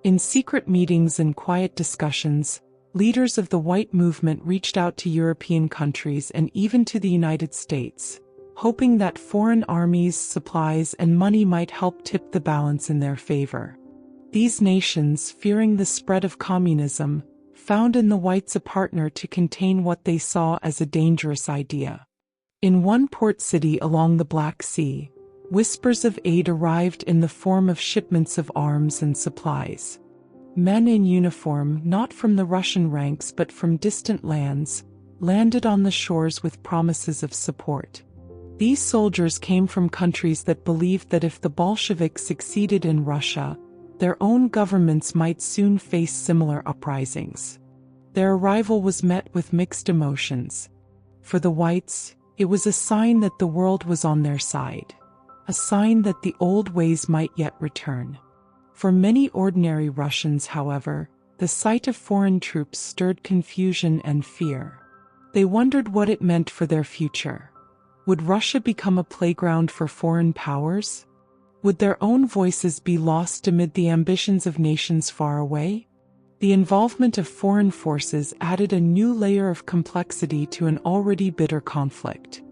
In secret meetings and quiet discussions, leaders of the White movement reached out to European countries and even to the United States, hoping that foreign armies, supplies, and money might help tip the balance in their favor. These nations, fearing the spread of communism, found in the Whites a partner to contain what they saw as a dangerous idea. In one port city along the Black Sea, whispers of aid arrived in the form of shipments of arms and supplies. Men in uniform, not from the Russian ranks but from distant lands, landed on the shores with promises of support. These soldiers came from countries that believed that if the Bolsheviks succeeded in Russia, their own governments might soon face similar uprisings. Their arrival was met with mixed emotions. For the Whites, it was a sign that the world was on their side, a sign that the old ways might yet return. For many ordinary Russians, however, the sight of foreign troops stirred confusion and fear. They wondered what it meant for their future. Would Russia become a playground for foreign powers? Would their own voices be lost amid the ambitions of nations far away? The involvement of foreign forces added a new layer of complexity to an already bitter conflict.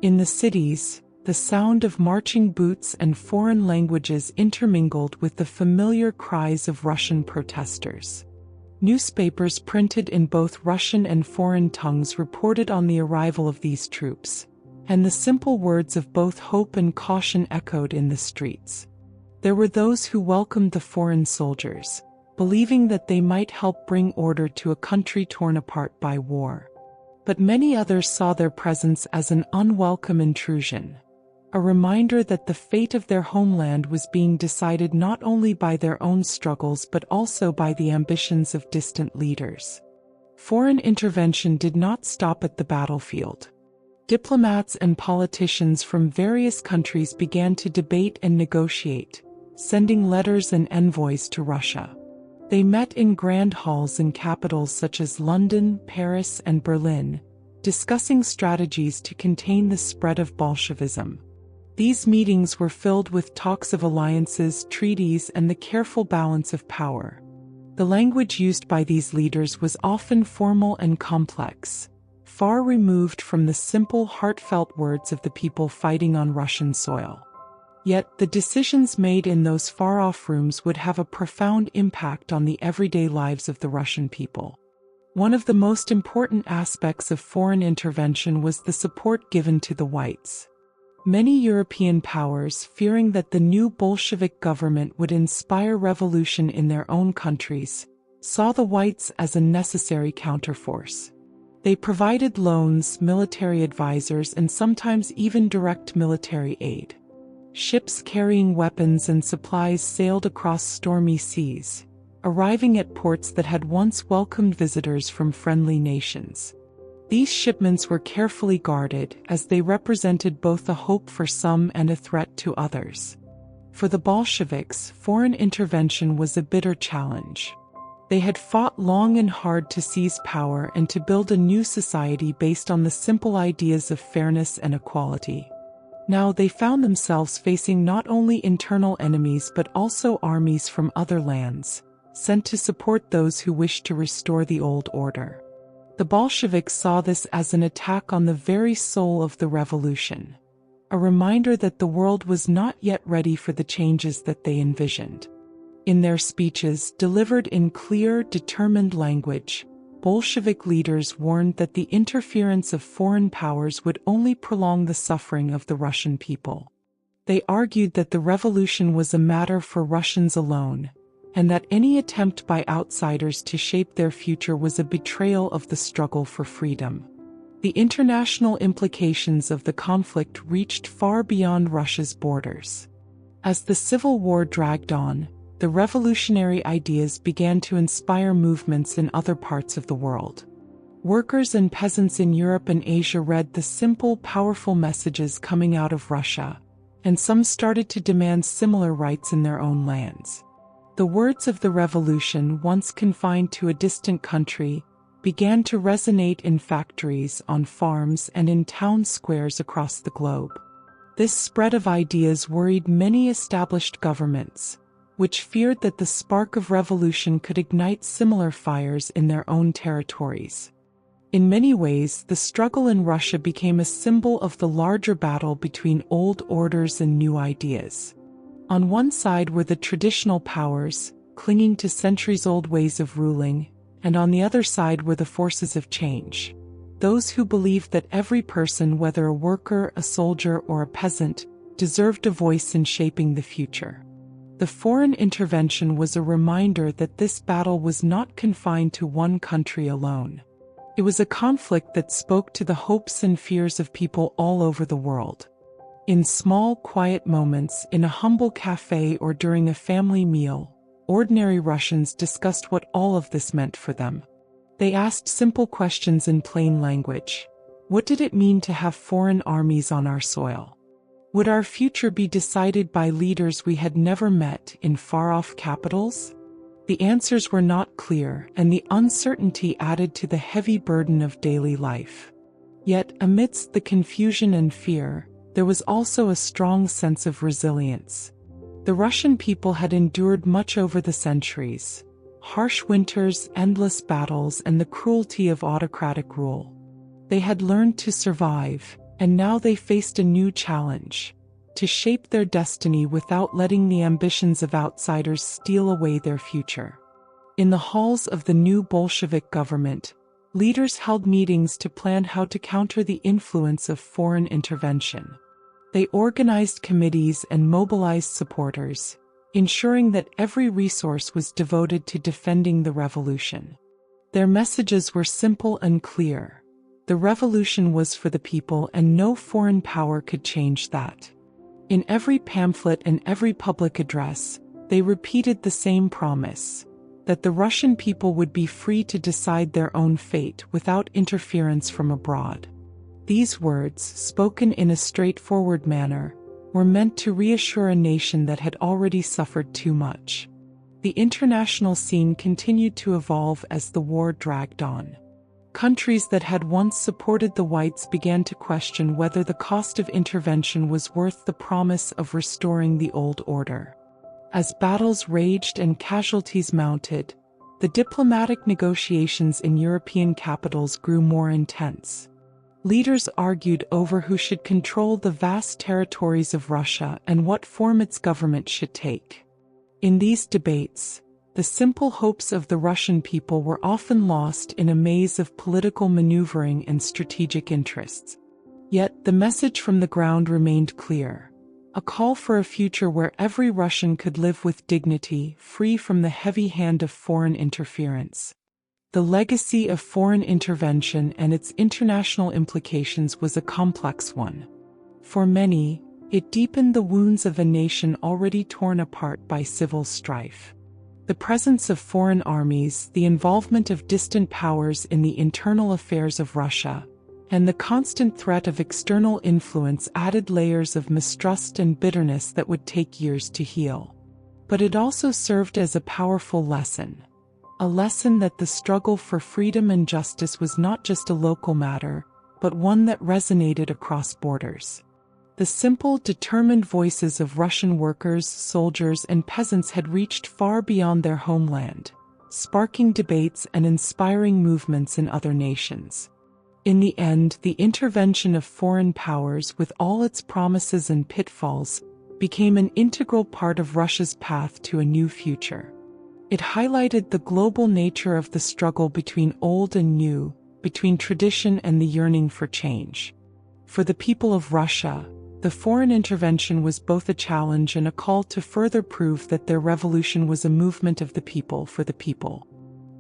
In the cities, the sound of marching boots and foreign languages intermingled with the familiar cries of Russian protesters. Newspapers printed in both Russian and foreign tongues reported on the arrival of these troops, and the simple words of both hope and caution echoed in the streets. There were those who welcomed the foreign soldiers, believing that they might help bring order to a country torn apart by war. But many others saw their presence as an unwelcome intrusion, a reminder that the fate of their homeland was being decided not only by their own struggles but also by the ambitions of distant leaders. Foreign intervention did not stop at the battlefield. Diplomats and politicians from various countries began to debate and negotiate, sending letters and envoys to Russia. They met in grand halls in capitals such as London, Paris, and Berlin, discussing strategies to contain the spread of Bolshevism. These meetings were filled with talks of alliances, treaties, and the careful balance of power. The language used by these leaders was often formal and complex, far removed from the simple, heartfelt words of the people fighting on Russian soil. Yet, the decisions made in those far-off rooms would have a profound impact on the everyday lives of the Russian people. One of the most important aspects of foreign intervention was the support given to the Whites. Many European powers, fearing that the new Bolshevik government would inspire revolution in their own countries, saw the Whites as a necessary counterforce. They provided loans, military advisors, and sometimes even direct military aid. Ships carrying weapons and supplies sailed across stormy seas, arriving at ports that had once welcomed visitors from friendly nations. These shipments were carefully guarded as they represented both a hope for some and a threat to others. For the Bolsheviks, foreign intervention was a bitter challenge. They had fought long and hard to seize power and to build a new society based on the simple ideas of fairness and equality. Now they found themselves facing not only internal enemies but also armies from other lands, sent to support those who wished to restore the old order. The Bolsheviks saw this as an attack on the very soul of the revolution, a reminder that the world was not yet ready for the changes that they envisioned. In their speeches, delivered in clear, determined language, Bolshevik leaders warned that the interference of foreign powers would only prolong the suffering of the Russian people. They argued that the revolution was a matter for Russians alone, and that any attempt by outsiders to shape their future was a betrayal of the struggle for freedom. The international implications of the conflict reached far beyond Russia's borders. As the civil war dragged on, the revolutionary ideas began to inspire movements in other parts of the world. Workers and peasants in Europe and Asia read the simple, powerful messages coming out of Russia, and some started to demand similar rights in their own lands. The words of the revolution, once confined to a distant country, began to resonate in factories, on farms, and in town squares across the globe. This spread of ideas worried many established governments, which feared that the spark of revolution could ignite similar fires in their own territories. In many ways, the struggle in Russia became a symbol of the larger battle between old orders and new ideas. On one side were the traditional powers, clinging to centuries-old ways of ruling, and on the other side were the forces of change, those who believed that every person, whether a worker, a soldier, or a peasant, deserved a voice in shaping the future. The foreign intervention was a reminder that this battle was not confined to one country alone. It was a conflict that spoke to the hopes and fears of people all over the world. In small, quiet moments, in a humble cafe or during a family meal, ordinary Russians discussed what all of this meant for them. They asked simple questions in plain language. What did it mean to have foreign armies on our soil? Would our future be decided by leaders we had never met in far-off capitals? The answers were not clear, and the uncertainty added to the heavy burden of daily life. Yet, amidst the confusion and fear, there was also a strong sense of resilience. The Russian people had endured much over the centuries: harsh winters, endless battles, and the cruelty of autocratic rule. They had learned to survive, and now they faced a new challenge: to shape their destiny without letting the ambitions of outsiders steal away their future. In the halls of the new Bolshevik government, leaders held meetings to plan how to counter the influence of foreign intervention. They organized committees and mobilized supporters, ensuring that every resource was devoted to defending the revolution. Their messages were simple and clear. The revolution was for the people, and no foreign power could change that. In every pamphlet and every public address, they repeated the same promise: that the Russian people would be free to decide their own fate without interference from abroad. These words, spoken in a straightforward manner, were meant to reassure a nation that had already suffered too much. The international scene continued to evolve as the war dragged on. Countries that had once supported the whites began to question whether the cost of intervention was worth the promise of restoring the old order. As battles raged and casualties mounted, the diplomatic negotiations in European capitals grew more intense. Leaders argued over who should control the vast territories of Russia and what form its government should take. In these debates, the simple hopes of the Russian people were often lost in a maze of political maneuvering and strategic interests. Yet the message from the ground remained clear: a call for a future where every Russian could live with dignity, free from the heavy hand of foreign interference. The legacy of foreign intervention and its international implications was a complex one. For many, it deepened the wounds of a nation already torn apart by civil strife. The presence of foreign armies, the involvement of distant powers in the internal affairs of Russia, and the constant threat of external influence added layers of mistrust and bitterness that would take years to heal. But it also served as a powerful lesson. A lesson that the struggle for freedom and justice was not just a local matter, but one that resonated across borders. The simple, determined voices of Russian workers, soldiers, and peasants had reached far beyond their homeland, sparking debates and inspiring movements in other nations. In the end, the intervention of foreign powers, with all its promises and pitfalls, became an integral part of Russia's path to a new future. It highlighted the global nature of the struggle between old and new, between tradition and the yearning for change. For the people of Russia, the foreign intervention was both a challenge and a call to further prove that their revolution was a movement of the people for the people.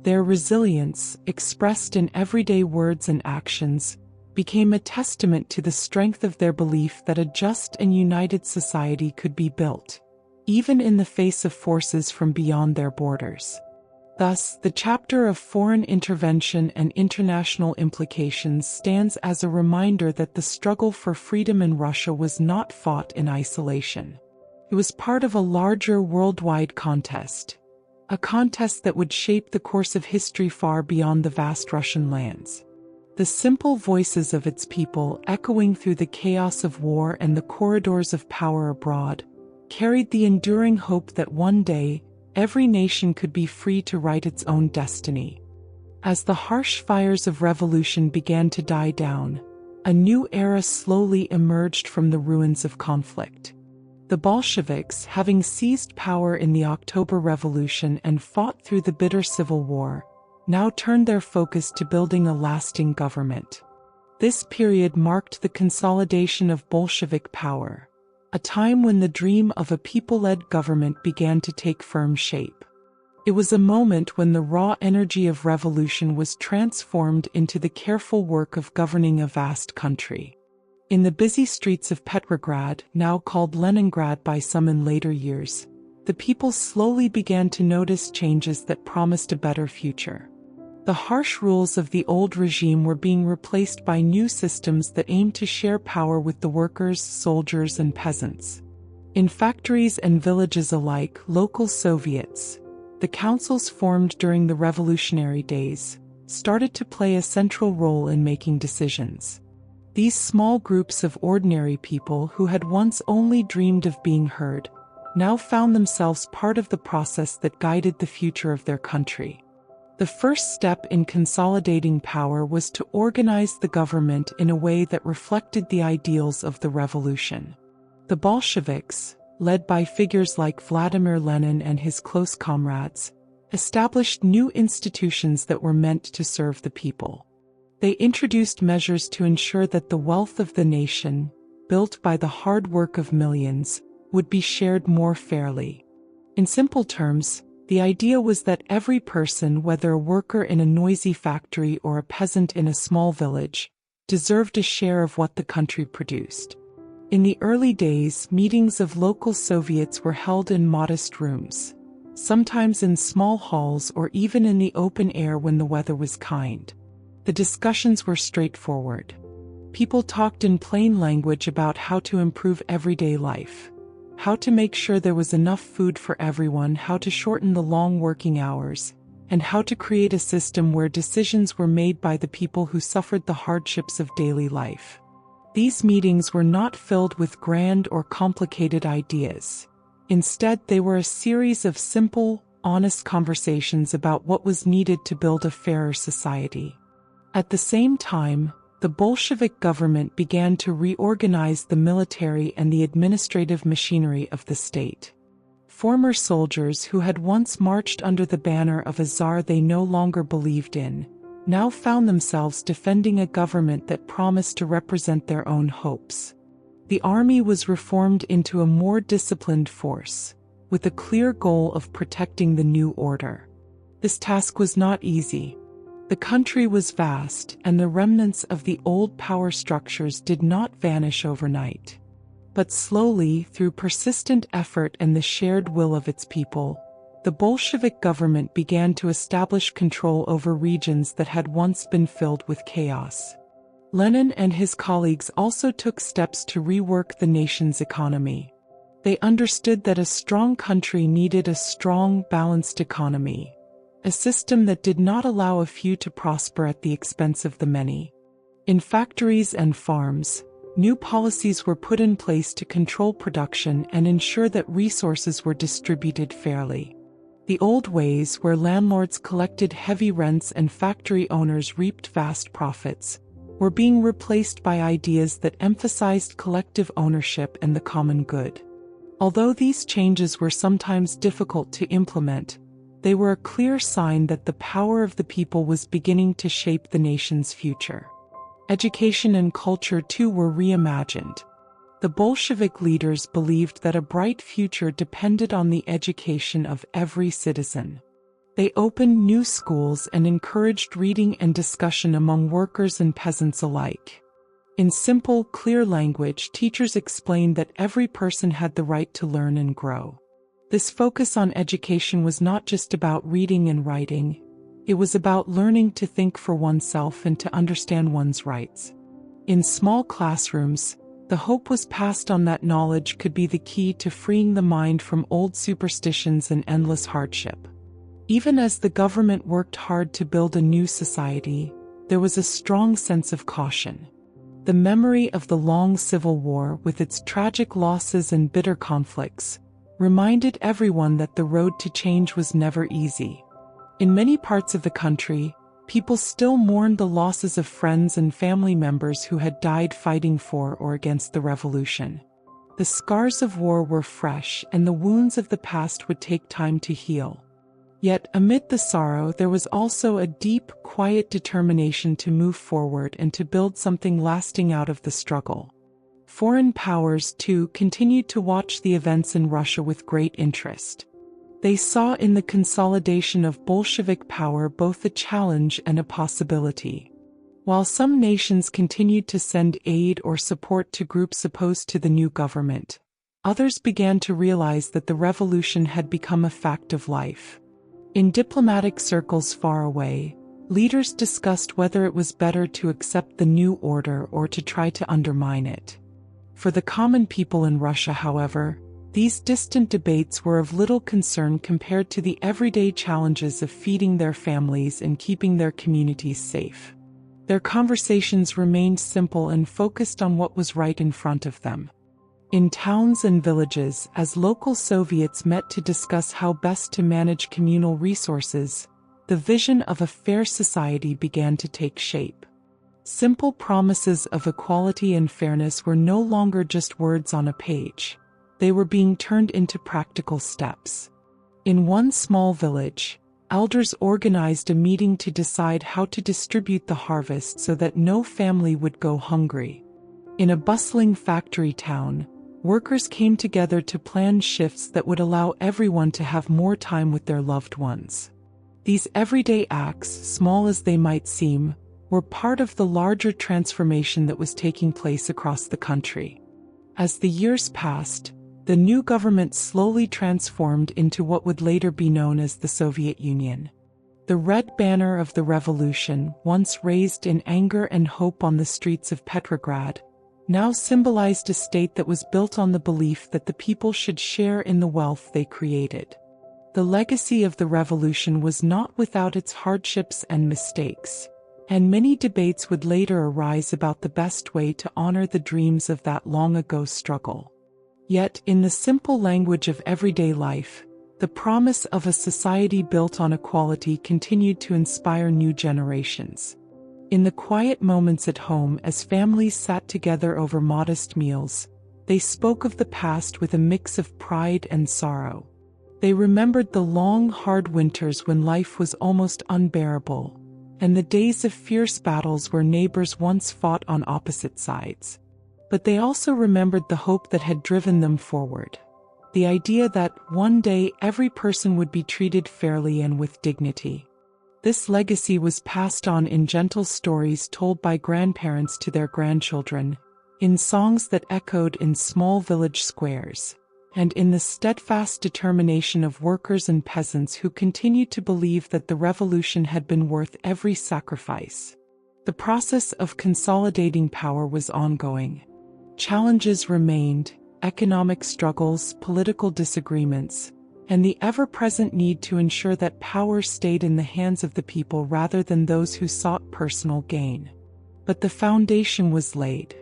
Their resilience, expressed in everyday words and actions, became a testament to the strength of their belief that a just and united society could be built, even in the face of forces from beyond their borders. Thus, the chapter of foreign intervention and international implications stands as a reminder that the struggle for freedom in Russia was not fought in isolation. It was part of a larger worldwide contest, a contest that would shape the course of history far beyond the vast Russian lands. The simple voices of its people, echoing through the chaos of war and the corridors of power abroad, carried the enduring hope that one day, every nation could be free to write its own destiny. As the harsh fires of revolution began to die down, a new era slowly emerged from the ruins of conflict. The Bolsheviks, having seized power in the October Revolution and fought through the bitter civil war, now turned their focus to building a lasting government. This period marked the consolidation of Bolshevik power, a time when the dream of a people-led government began to take firm shape. It was a moment when the raw energy of revolution was transformed into the careful work of governing a vast country. In the busy streets of Petrograd, now called Leningrad by some in later years, the people slowly began to notice changes that promised a better future. The harsh rules of the old regime were being replaced by new systems that aimed to share power with the workers, soldiers, and peasants. In factories and villages alike, local Soviets, the councils formed during the revolutionary days, started to play a central role in making decisions. These small groups of ordinary people who had once only dreamed of being heard, now found themselves part of the process that guided the future of their country. The first step in consolidating power was to organize the government in a way that reflected the ideals of the revolution. The Bolsheviks, led by figures like Vladimir Lenin and his close comrades, established new institutions that were meant to serve the people. They introduced measures to ensure that the wealth of the nation, built by the hard work of millions, would be shared more fairly. In simple terms, the idea was that every person, whether a worker in a noisy factory or a peasant in a small village, deserved a share of what the country produced. In the early days, meetings of local Soviets were held in modest rooms, sometimes in small halls or even in the open air when the weather was kind. The discussions were straightforward. People talked in plain language about how to improve everyday life, how to make sure there was enough food for everyone, how to shorten the long working hours, and how to create a system where decisions were made by the people who suffered the hardships of daily life. These meetings were not filled with grand or complicated ideas. Instead, they were a series of simple, honest conversations about what was needed to build a fairer society. At the same time, the Bolshevik government began to reorganize the military and the administrative machinery of the state. Former soldiers who had once marched under the banner of a czar they no longer believed in, now found themselves defending a government that promised to represent their own hopes. The army was reformed into a more disciplined force, with a clear goal of protecting the new order. This task was not easy. The country was vast, and the remnants of the old power structures did not vanish overnight. But slowly, through persistent effort and the shared will of its people, the Bolshevik government began to establish control over regions that had once been filled with chaos. Lenin and his colleagues also took steps to rework the nation's economy. They understood that a strong country needed a strong, balanced economy, a system that did not allow a few to prosper at the expense of the many. In factories and farms, new policies were put in place to control production and ensure that resources were distributed fairly. The old ways, where landlords collected heavy rents and factory owners reaped vast profits, were being replaced by ideas that emphasized collective ownership and the common good. Although these changes were sometimes difficult to implement, they were a clear sign that the power of the people was beginning to shape the nation's future. Education and culture too were reimagined. The Bolshevik leaders believed that a bright future depended on the education of every citizen. They opened new schools and encouraged reading and discussion among workers and peasants alike. In simple, clear language, teachers explained that every person had the right to learn and grow. This focus on education was not just about reading and writing. It was about learning to think for oneself and to understand one's rights. In small classrooms, the hope was passed on that knowledge could be the key to freeing the mind from old superstitions and endless hardship. Even as the government worked hard to build a new society, there was a strong sense of caution. The memory of the long Civil War, with its tragic losses and bitter conflicts, reminded everyone that the road to change was never easy. In many parts of the country, people still mourned the losses of friends and family members who had died fighting for or against the revolution. The scars of war were fresh, and the wounds of the past would take time to heal. Yet, amid the sorrow, there was also a deep, quiet determination to move forward and to build something lasting out of the struggle. Foreign powers, too, continued to watch the events in Russia with great interest. They saw in the consolidation of Bolshevik power both a challenge and a possibility. While some nations continued to send aid or support to groups opposed to the new government, others began to realize that the revolution had become a fact of life. In diplomatic circles far away, leaders discussed whether it was better to accept the new order or to try to undermine it. For the common people in Russia, however, these distant debates were of little concern compared to the everyday challenges of feeding their families and keeping their communities safe. Their conversations remained simple and focused on what was right in front of them. In towns and villages, as local Soviets met to discuss how best to manage communal resources, the vision of a fair society began to take shape. Simple promises of equality and fairness were no longer just words on a page. They were being turned into practical steps. In one small village, elders organized a meeting to decide how to distribute the harvest so that no family would go hungry. In a bustling factory town, workers came together to plan shifts that would allow everyone to have more time with their loved ones. These everyday acts, small as they might seem, were part of the larger transformation that was taking place across the country. As the years passed, the new government slowly transformed into what would later be known as the Soviet Union. The red banner of the revolution, once raised in anger and hope on the streets of Petrograd, now symbolized a state that was built on the belief that the people should share in the wealth they created. The legacy of the revolution was not without its hardships and mistakes, and many debates would later arise about the best way to honor the dreams of that long-ago struggle. Yet, in the simple language of everyday life, the promise of a society built on equality continued to inspire new generations. In the quiet moments at home, as families sat together over modest meals, they spoke of the past with a mix of pride and sorrow. They remembered the long, hard winters when life was almost unbearable, and the days of fierce battles where neighbors once fought on opposite sides. But they also remembered the hope that had driven them forward. The idea that one day every person would be treated fairly and with dignity. This legacy was passed on in gentle stories told by grandparents to their grandchildren, in songs that echoed in small village squares, and in the steadfast determination of workers and peasants who continued to believe that the revolution had been worth every sacrifice. The process of consolidating power was ongoing. Challenges remained: economic struggles, political disagreements, and the ever-present need to ensure that power stayed in the hands of the people rather than those who sought personal gain. But the foundation was laid.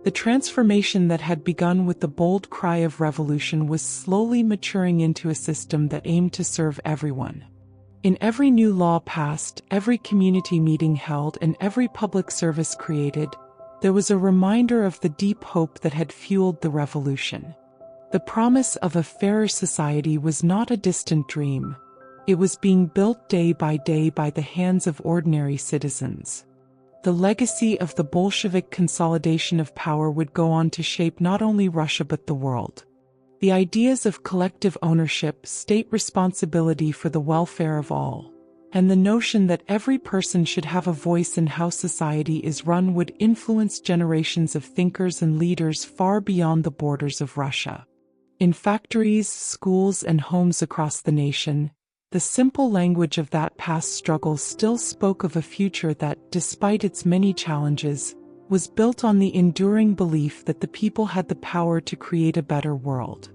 The transformation that had begun with the bold cry of revolution was slowly maturing into a system that aimed to serve everyone. In every new law passed, every community meeting held, and every public service created, there was a reminder of the deep hope that had fueled the revolution. The promise of a fairer society was not a distant dream. It was being built day by the hands of ordinary citizens. The legacy of the Bolshevik consolidation of power would go on to shape not only Russia but the world. The ideas of collective ownership, state responsibility for the welfare of all, and the notion that every person should have a voice in how society is run would influence generations of thinkers and leaders far beyond the borders of Russia. In factories, schools, and homes across the nation, the simple language of that past struggle still spoke of a future that, despite its many challenges, was built on the enduring belief that the people had the power to create a better world.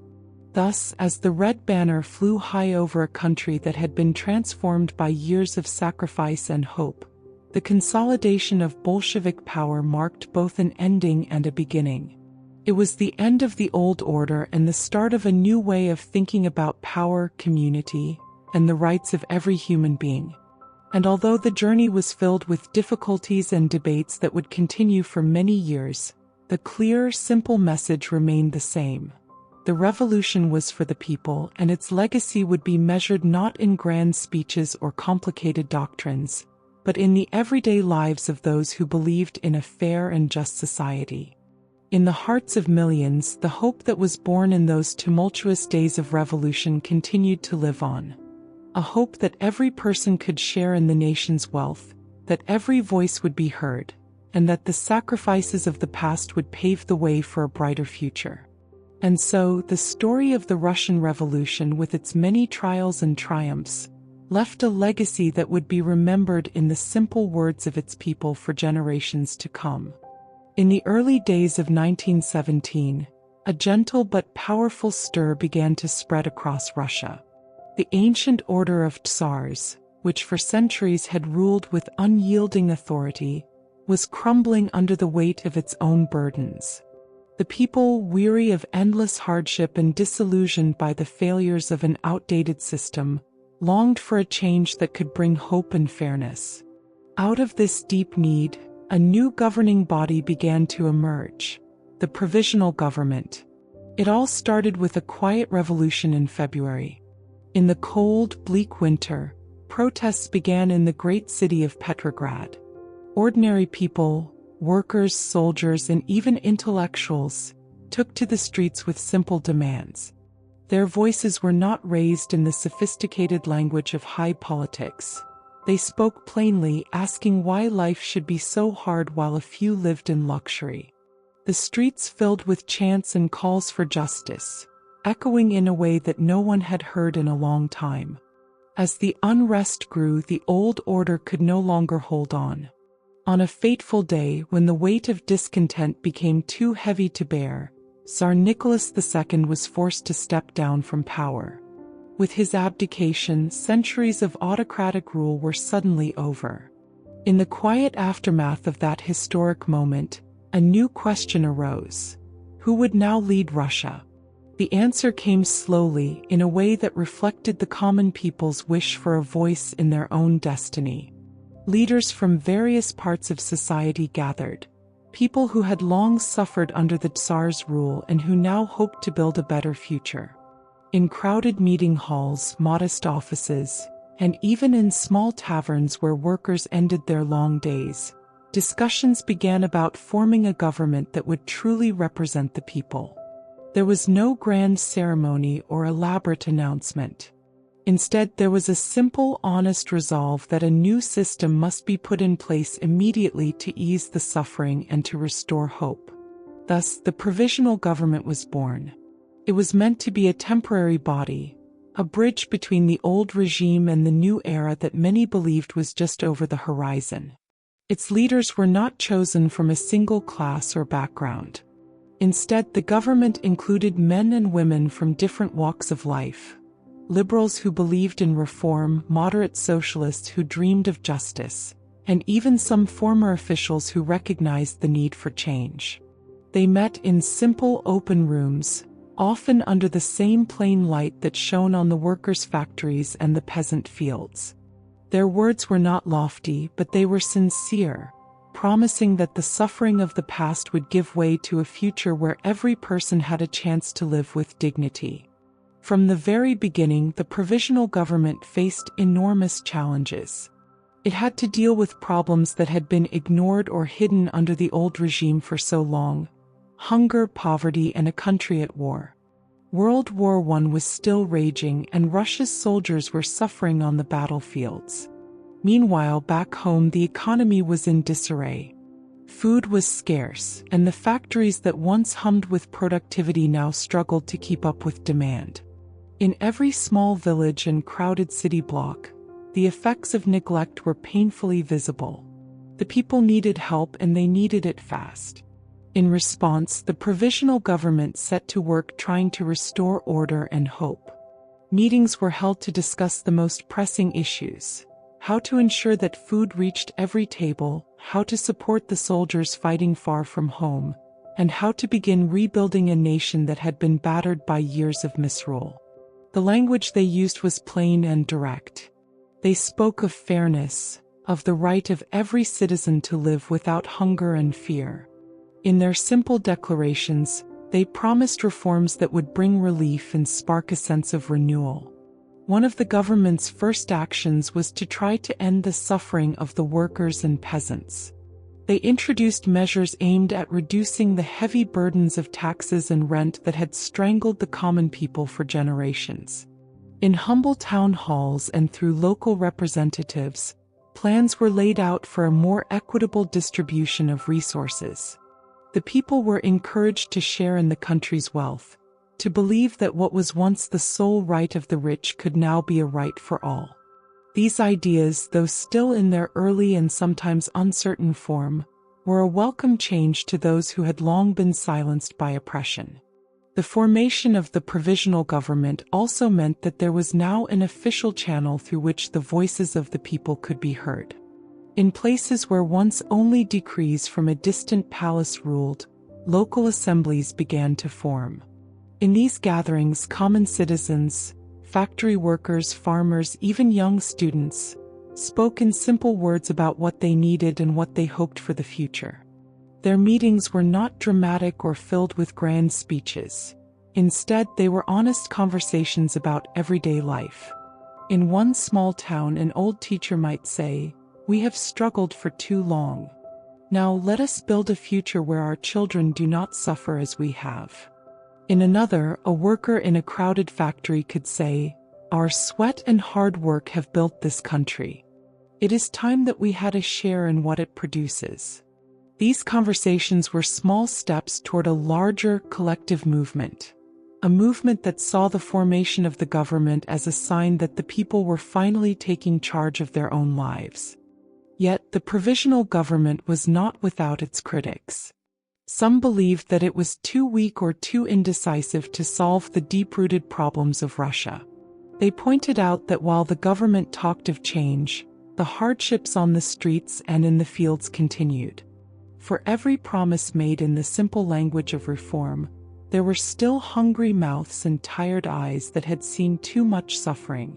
Thus, as the red banner flew high over a country that had been transformed by years of sacrifice and hope, the consolidation of Bolshevik power marked both an ending and a beginning. It was the end of the old order and the start of a new way of thinking about power, community, and the rights of every human being. And although the journey was filled with difficulties and debates that would continue for many years, the clear, simple message remained the same. The revolution was for the people, and its legacy would be measured not in grand speeches or complicated doctrines, but in the everyday lives of those who believed in a fair and just society. In the hearts of millions, the hope that was born in those tumultuous days of revolution continued to live on. A hope that every person could share in the nation's wealth, that every voice would be heard, and that the sacrifices of the past would pave the way for a brighter future. And so, the story of the Russian Revolution, with its many trials and triumphs, left a legacy that would be remembered in the simple words of its people for generations to come. In the early days of 1917, a gentle but powerful stir began to spread across Russia. The ancient order of Tsars, which for centuries had ruled with unyielding authority, was crumbling under the weight of its own burdens. The people, weary of endless hardship and disillusioned by the failures of an outdated system, longed for a change that could bring hope and fairness. Out of this deep need, a new governing body began to emerge: the Provisional Government. It all started with a quiet revolution in February. In the cold, bleak winter, protests began in the great city of Petrograd. Ordinary people, workers, soldiers, and even intellectuals, took to the streets with simple demands. Their voices were not raised in the sophisticated language of high politics. They spoke plainly, asking why life should be so hard while a few lived in luxury. The streets filled with chants and calls for justice, echoing in a way that no one had heard in a long time. As the unrest grew, the old order could no longer hold on. On a fateful day, when the weight of discontent became too heavy to bear, Tsar Nicholas II was forced to step down from power. With his abdication, centuries of autocratic rule were suddenly over. In the quiet aftermath of that historic moment, a new question arose: who would now lead Russia? The answer came slowly, in a way that reflected the common people's wish for a voice in their own destiny. Leaders from various parts of society gathered, people who had long suffered under the Tsar's rule and who now hoped to build a better future. In crowded meeting halls, modest offices, and even in small taverns where workers ended their long days, discussions began about forming a government that would truly represent the people. There was no grand ceremony or elaborate announcement. Instead, there was a simple, honest resolve that a new system must be put in place immediately to ease the suffering and to restore hope. Thus, the Provisional Government was born. It was meant to be a temporary body, a bridge between the old regime and the new era that many believed was just over the horizon. Its leaders were not chosen from a single class or background. Instead, the government included men and women from different walks of life. Liberals who believed in reform, moderate socialists who dreamed of justice, and even some former officials who recognized the need for change. They met in simple, open rooms, often under the same plain light that shone on the workers' factories and the peasant fields. Their words were not lofty, but they were sincere, promising that the suffering of the past would give way to a future where every person had a chance to live with dignity. From the very beginning, the provisional government faced enormous challenges. It had to deal with problems that had been ignored or hidden under the old regime for so long: hunger, poverty, and a country at war. World War I was still raging, and Russia's soldiers were suffering on the battlefields. Meanwhile, back home, the economy was in disarray. Food was scarce, and the factories that once hummed with productivity now struggled to keep up with demand. In every small village and crowded city block, the effects of neglect were painfully visible. The people needed help, and they needed it fast. In response, the provisional government set to work trying to restore order and hope. Meetings were held to discuss the most pressing issues: how to ensure that food reached every table, how to support the soldiers fighting far from home, and how to begin rebuilding a nation that had been battered by years of misrule. The language they used was plain and direct. They spoke of fairness, of the right of every citizen to live without hunger and fear. In their simple declarations, they promised reforms that would bring relief and spark a sense of renewal. One of the government's first actions was to try to end the suffering of the workers and peasants. They introduced measures aimed at reducing the heavy burdens of taxes and rent that had strangled the common people for generations. In humble town halls and through local representatives, plans were laid out for a more equitable distribution of resources. The people were encouraged to share in the country's wealth, to believe that what was once the sole right of the rich could now be a right for all. These ideas, though still in their early and sometimes uncertain form, were a welcome change to those who had long been silenced by oppression. The formation of the provisional government also meant that there was now an official channel through which the voices of the people could be heard. In places where once only decrees from a distant palace ruled, local assemblies began to form. In these gatherings, common citizens, factory workers, farmers, even young students, spoke in simple words about what they needed and what they hoped for the future. Their meetings were not dramatic or filled with grand speeches. Instead, they were honest conversations about everyday life. In one small town, an old teacher might say, "We have struggled for too long. Now let us build a future where our children do not suffer as we have." In another, a worker in a crowded factory could say, "Our sweat and hard work have built this country. It is time that we had a share in what it produces." These conversations were small steps toward a larger collective movement. A movement that saw the formation of the government as a sign that the people were finally taking charge of their own lives. Yet, the provisional government was not without its critics. Some believed that it was too weak or too indecisive to solve the deep-rooted problems of Russia. They pointed out that while the government talked of change, the hardships on the streets and in the fields continued. For every promise made in the simple language of reform, there were still hungry mouths and tired eyes that had seen too much suffering.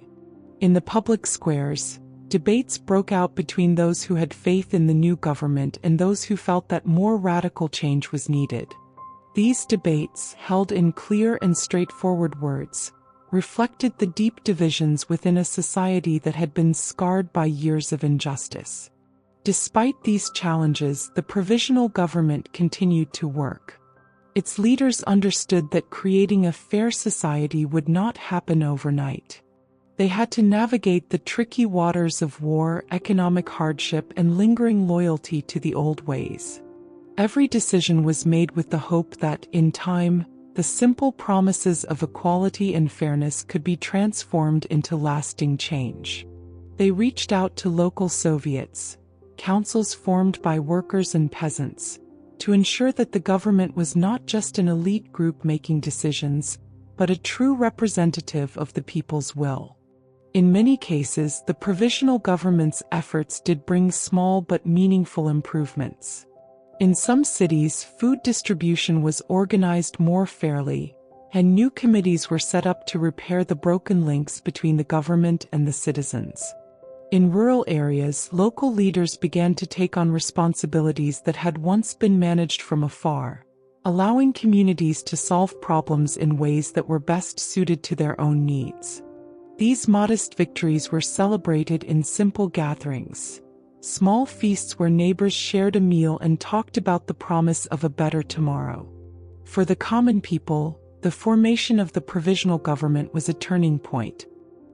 In the public squares, debates broke out between those who had faith in the new government and those who felt that more radical change was needed. These debates, held in clear and straightforward words, reflected the deep divisions within a society that had been scarred by years of injustice. Despite these challenges, the provisional government continued to work. Its leaders understood that creating a fair society would not happen overnight. They had to navigate the tricky waters of war, economic hardship, and lingering loyalty to the old ways. Every decision was made with the hope that, in time, the simple promises of equality and fairness could be transformed into lasting change. They reached out to local Soviets, councils formed by workers and peasants, to ensure that the government was not just an elite group making decisions, but a true representative of the people's will. In many cases, the provisional government's efforts did bring small but meaningful improvements. In some cities, food distribution was organized more fairly, and new committees were set up to repair the broken links between the government and the citizens. In rural areas, local leaders began to take on responsibilities that had once been managed from afar, allowing communities to solve problems in ways that were best suited to their own needs. These modest victories were celebrated in simple gatherings, small feasts where neighbors shared a meal and talked about the promise of a better tomorrow. For the common people, the formation of the provisional government was a turning point.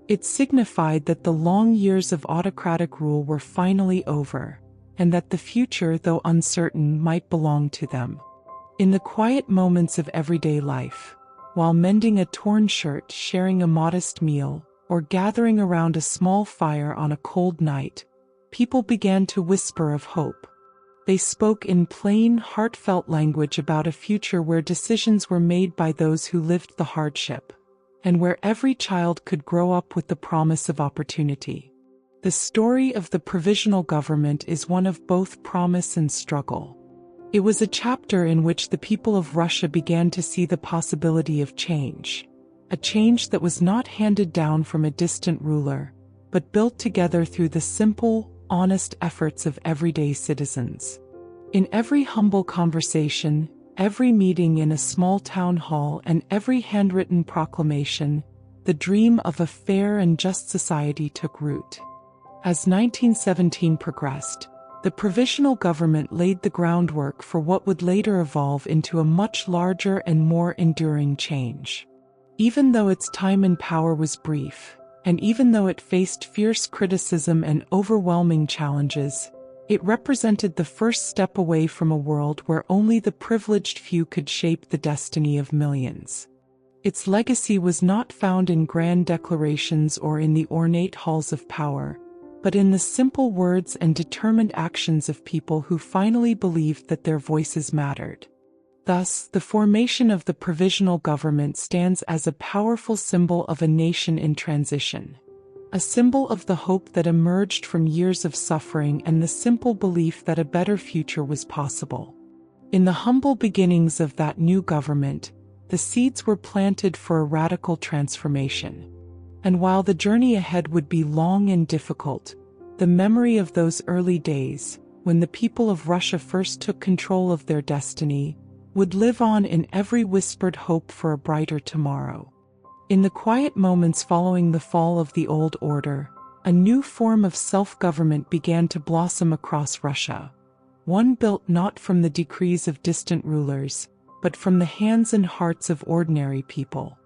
It signified that the long years of autocratic rule were finally over, and that the future, though uncertain, might belong to them. In the quiet moments of everyday life, while mending a torn shirt, sharing a modest meal, or gathering around a small fire on a cold night, people began to whisper of hope. They spoke in plain, heartfelt language about a future where decisions were made by those who lived the hardship, and where every child could grow up with the promise of opportunity. The story of the provisional government is one of both promise and struggle. It was a chapter in which the people of Russia began to see the possibility of change, a change that was not handed down from a distant ruler, but built together through the simple, honest efforts of everyday citizens. In every humble conversation, every meeting in a small town hall, and every handwritten proclamation, the dream of a fair and just society took root. As 1917 progressed, the provisional government laid the groundwork for what would later evolve into a much larger and more enduring change. Even though its time in power was brief, and even though it faced fierce criticism and overwhelming challenges, it represented the first step away from a world where only the privileged few could shape the destiny of millions. Its legacy was not found in grand declarations or in the ornate halls of power, but in the simple words and determined actions of people who finally believed that their voices mattered. Thus, the formation of the provisional government stands as a powerful symbol of a nation in transition, a symbol of the hope that emerged from years of suffering and the simple belief that a better future was possible. In the humble beginnings of that new government, the seeds were planted for a radical transformation. And while the journey ahead would be long and difficult, the memory of those early days, when the people of Russia first took control of their destiny, would live on in every whispered hope for a brighter tomorrow. In the quiet moments following the fall of the old order, a new form of self-government began to blossom across Russia, one built not from the decrees of distant rulers, but from the hands and hearts of ordinary people.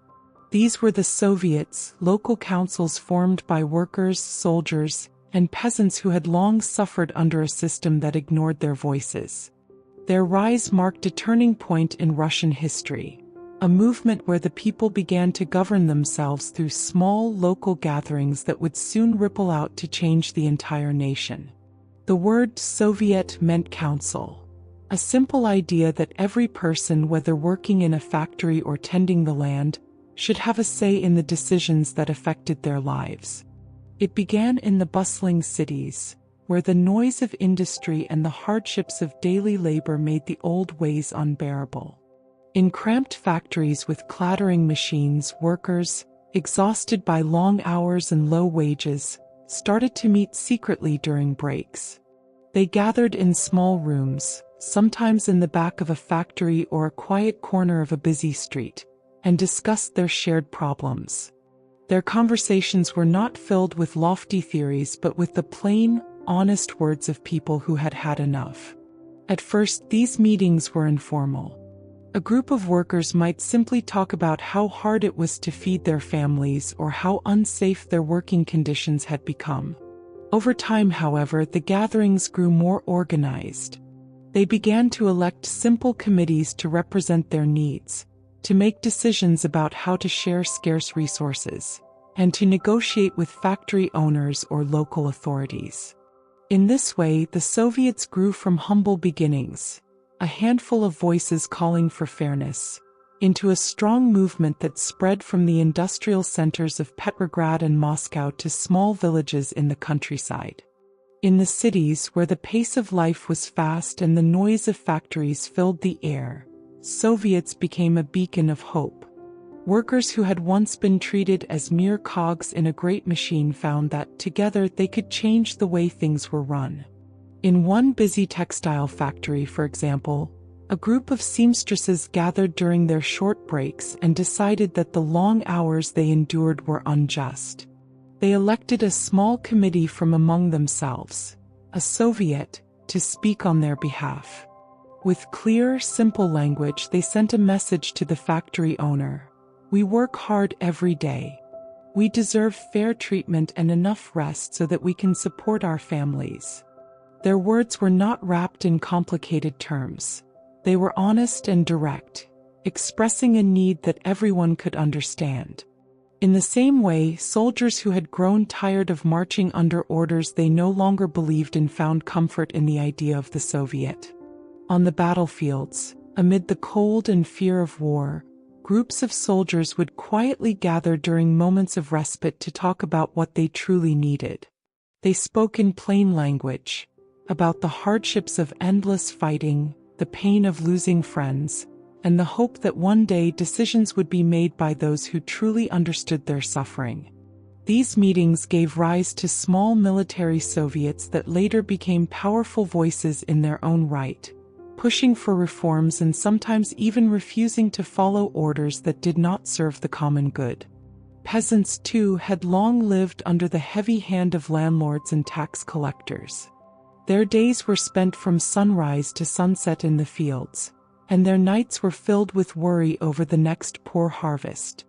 These were the Soviets, local councils formed by workers, soldiers, and peasants who had long suffered under a system that ignored their voices. Their rise marked a turning point in Russian history, a movement where the people began to govern themselves through small local gatherings that would soon ripple out to change the entire nation. The word Soviet meant council, a simple idea that every person, whether working in a factory or tending the land, should have a say in the decisions that affected their lives. It began in the bustling cities, where the noise of industry and the hardships of daily labor made the old ways unbearable. In cramped factories with clattering machines, workers, exhausted by long hours and low wages, started to meet secretly during breaks. They gathered in small rooms, sometimes in the back of a factory or a quiet corner of a busy street, and discussed their shared problems. Their conversations were not filled with lofty theories but with the plain, honest words of people who had had enough. At first, these meetings were informal. A group of workers might simply talk about how hard it was to feed their families or how unsafe their working conditions had become. Over time, however, the gatherings grew more organized. They began to elect simple committees to represent their needs, to make decisions about how to share scarce resources, and to negotiate with factory owners or local authorities. In this way, the Soviets grew from humble beginnings, a handful of voices calling for fairness, into a strong movement that spread from the industrial centers of Petrograd and Moscow to small villages in the countryside. In the cities, where the pace of life was fast and the noise of factories filled the air, Soviets became a beacon of hope. Workers who had once been treated as mere cogs in a great machine found that, together, they could change the way things were run. In one busy textile factory, for example, a group of seamstresses gathered during their short breaks and decided that the long hours they endured were unjust. They elected a small committee from among themselves, a Soviet, to speak on their behalf. With clear, simple language, they sent a message to the factory owner: "We work hard every day. We deserve fair treatment and enough rest so that we can support our families." Their words were not wrapped in complicated terms. They were honest and direct, expressing a need that everyone could understand. In the same way, soldiers who had grown tired of marching under orders they no longer believed in found comfort in the idea of the Soviet. On the battlefields, amid the cold and fear of war, groups of soldiers would quietly gather during moments of respite to talk about what they truly needed. They spoke in plain language, about the hardships of endless fighting, the pain of losing friends, and the hope that one day decisions would be made by those who truly understood their suffering. These meetings gave rise to small military Soviets that later became powerful voices in their own right, pushing for reforms and sometimes even refusing to follow orders that did not serve the common good. Peasants, too, had long lived under the heavy hand of landlords and tax collectors. Their days were spent from sunrise to sunset in the fields, and their nights were filled with worry over the next poor harvest.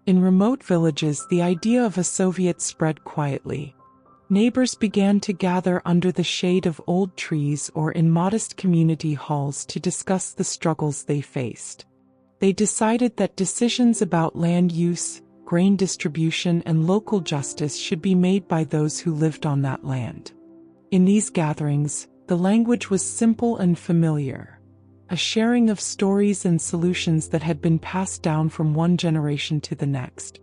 In remote villages, the idea of a Soviet spread quietly. Neighbors began to gather under the shade of old trees or in modest community halls to discuss the struggles they faced. They decided that decisions about land use, grain distribution, and local justice should be made by those who lived on that land. In these gatherings, the language was simple and familiar, a sharing of stories and solutions that had been passed down from one generation to the next.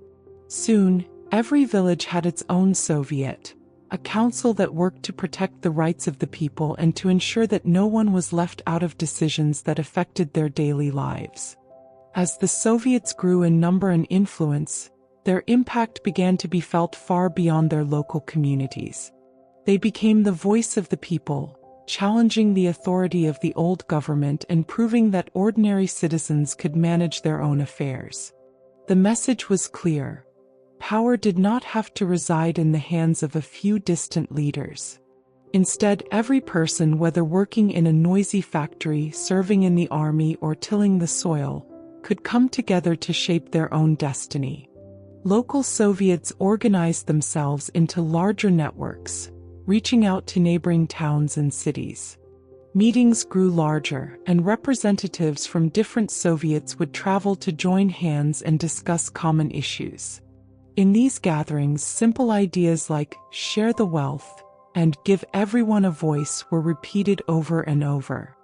Soon, every village had its own Soviet, a council that worked to protect the rights of the people and to ensure that no one was left out of decisions that affected their daily lives. As the Soviets grew in number and influence, their impact began to be felt far beyond their local communities. They became the voice of the people, challenging the authority of the old government and proving that ordinary citizens could manage their own affairs. The message was clear: power did not have to reside in the hands of a few distant leaders. Instead, every person, whether working in a noisy factory, serving in the army, or tilling the soil, could come together to shape their own destiny. Local Soviets organized themselves into larger networks, reaching out to neighboring towns and cities. Meetings grew larger, and representatives from different Soviets would travel to join hands and discuss common issues. In these gatherings, simple ideas like "share the wealth" and "give everyone a voice" were repeated over and over.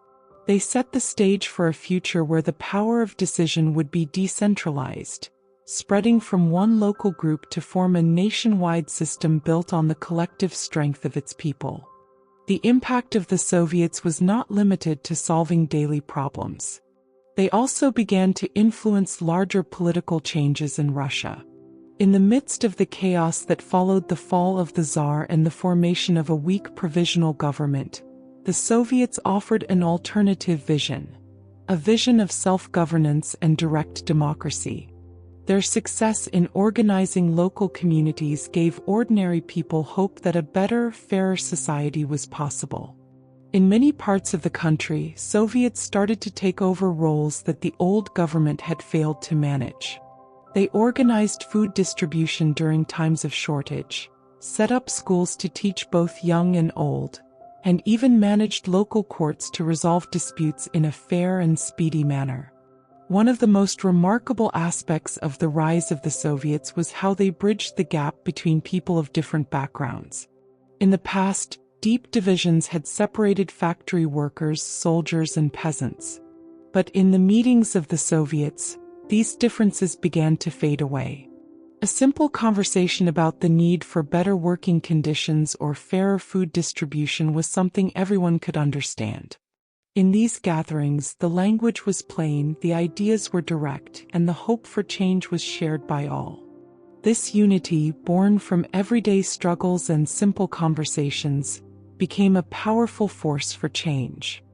They set the stage for a future where the power of decision would be decentralized, spreading from one local group to form a nationwide system built on the collective strength of its people. The impact of the Soviets was not limited to solving daily problems. They also began to influence larger political changes in Russia. In the midst of the chaos that followed the fall of the Tsar and the formation of a weak provisional government, the Soviets offered an alternative vision, a vision of self-governance and direct democracy. Their success in organizing local communities gave ordinary people hope that a better, fairer society was possible. In many parts of the country, Soviets started to take over roles that the old government had failed to manage. They organized food distribution during times of shortage, set up schools to teach both young and old, and even managed local courts to resolve disputes in a fair and speedy manner. One of the most remarkable aspects of the rise of the Soviets was how they bridged the gap between people of different backgrounds. In the past, deep divisions had separated factory workers, soldiers, and peasants. But in the meetings of the Soviets, these differences began to fade away. A simple conversation about the need for better working conditions or fairer food distribution was something everyone could understand. In these gatherings, the language was plain, the ideas were direct, and the hope for change was shared by all. This unity, born from everyday struggles and simple conversations, became a powerful force for change.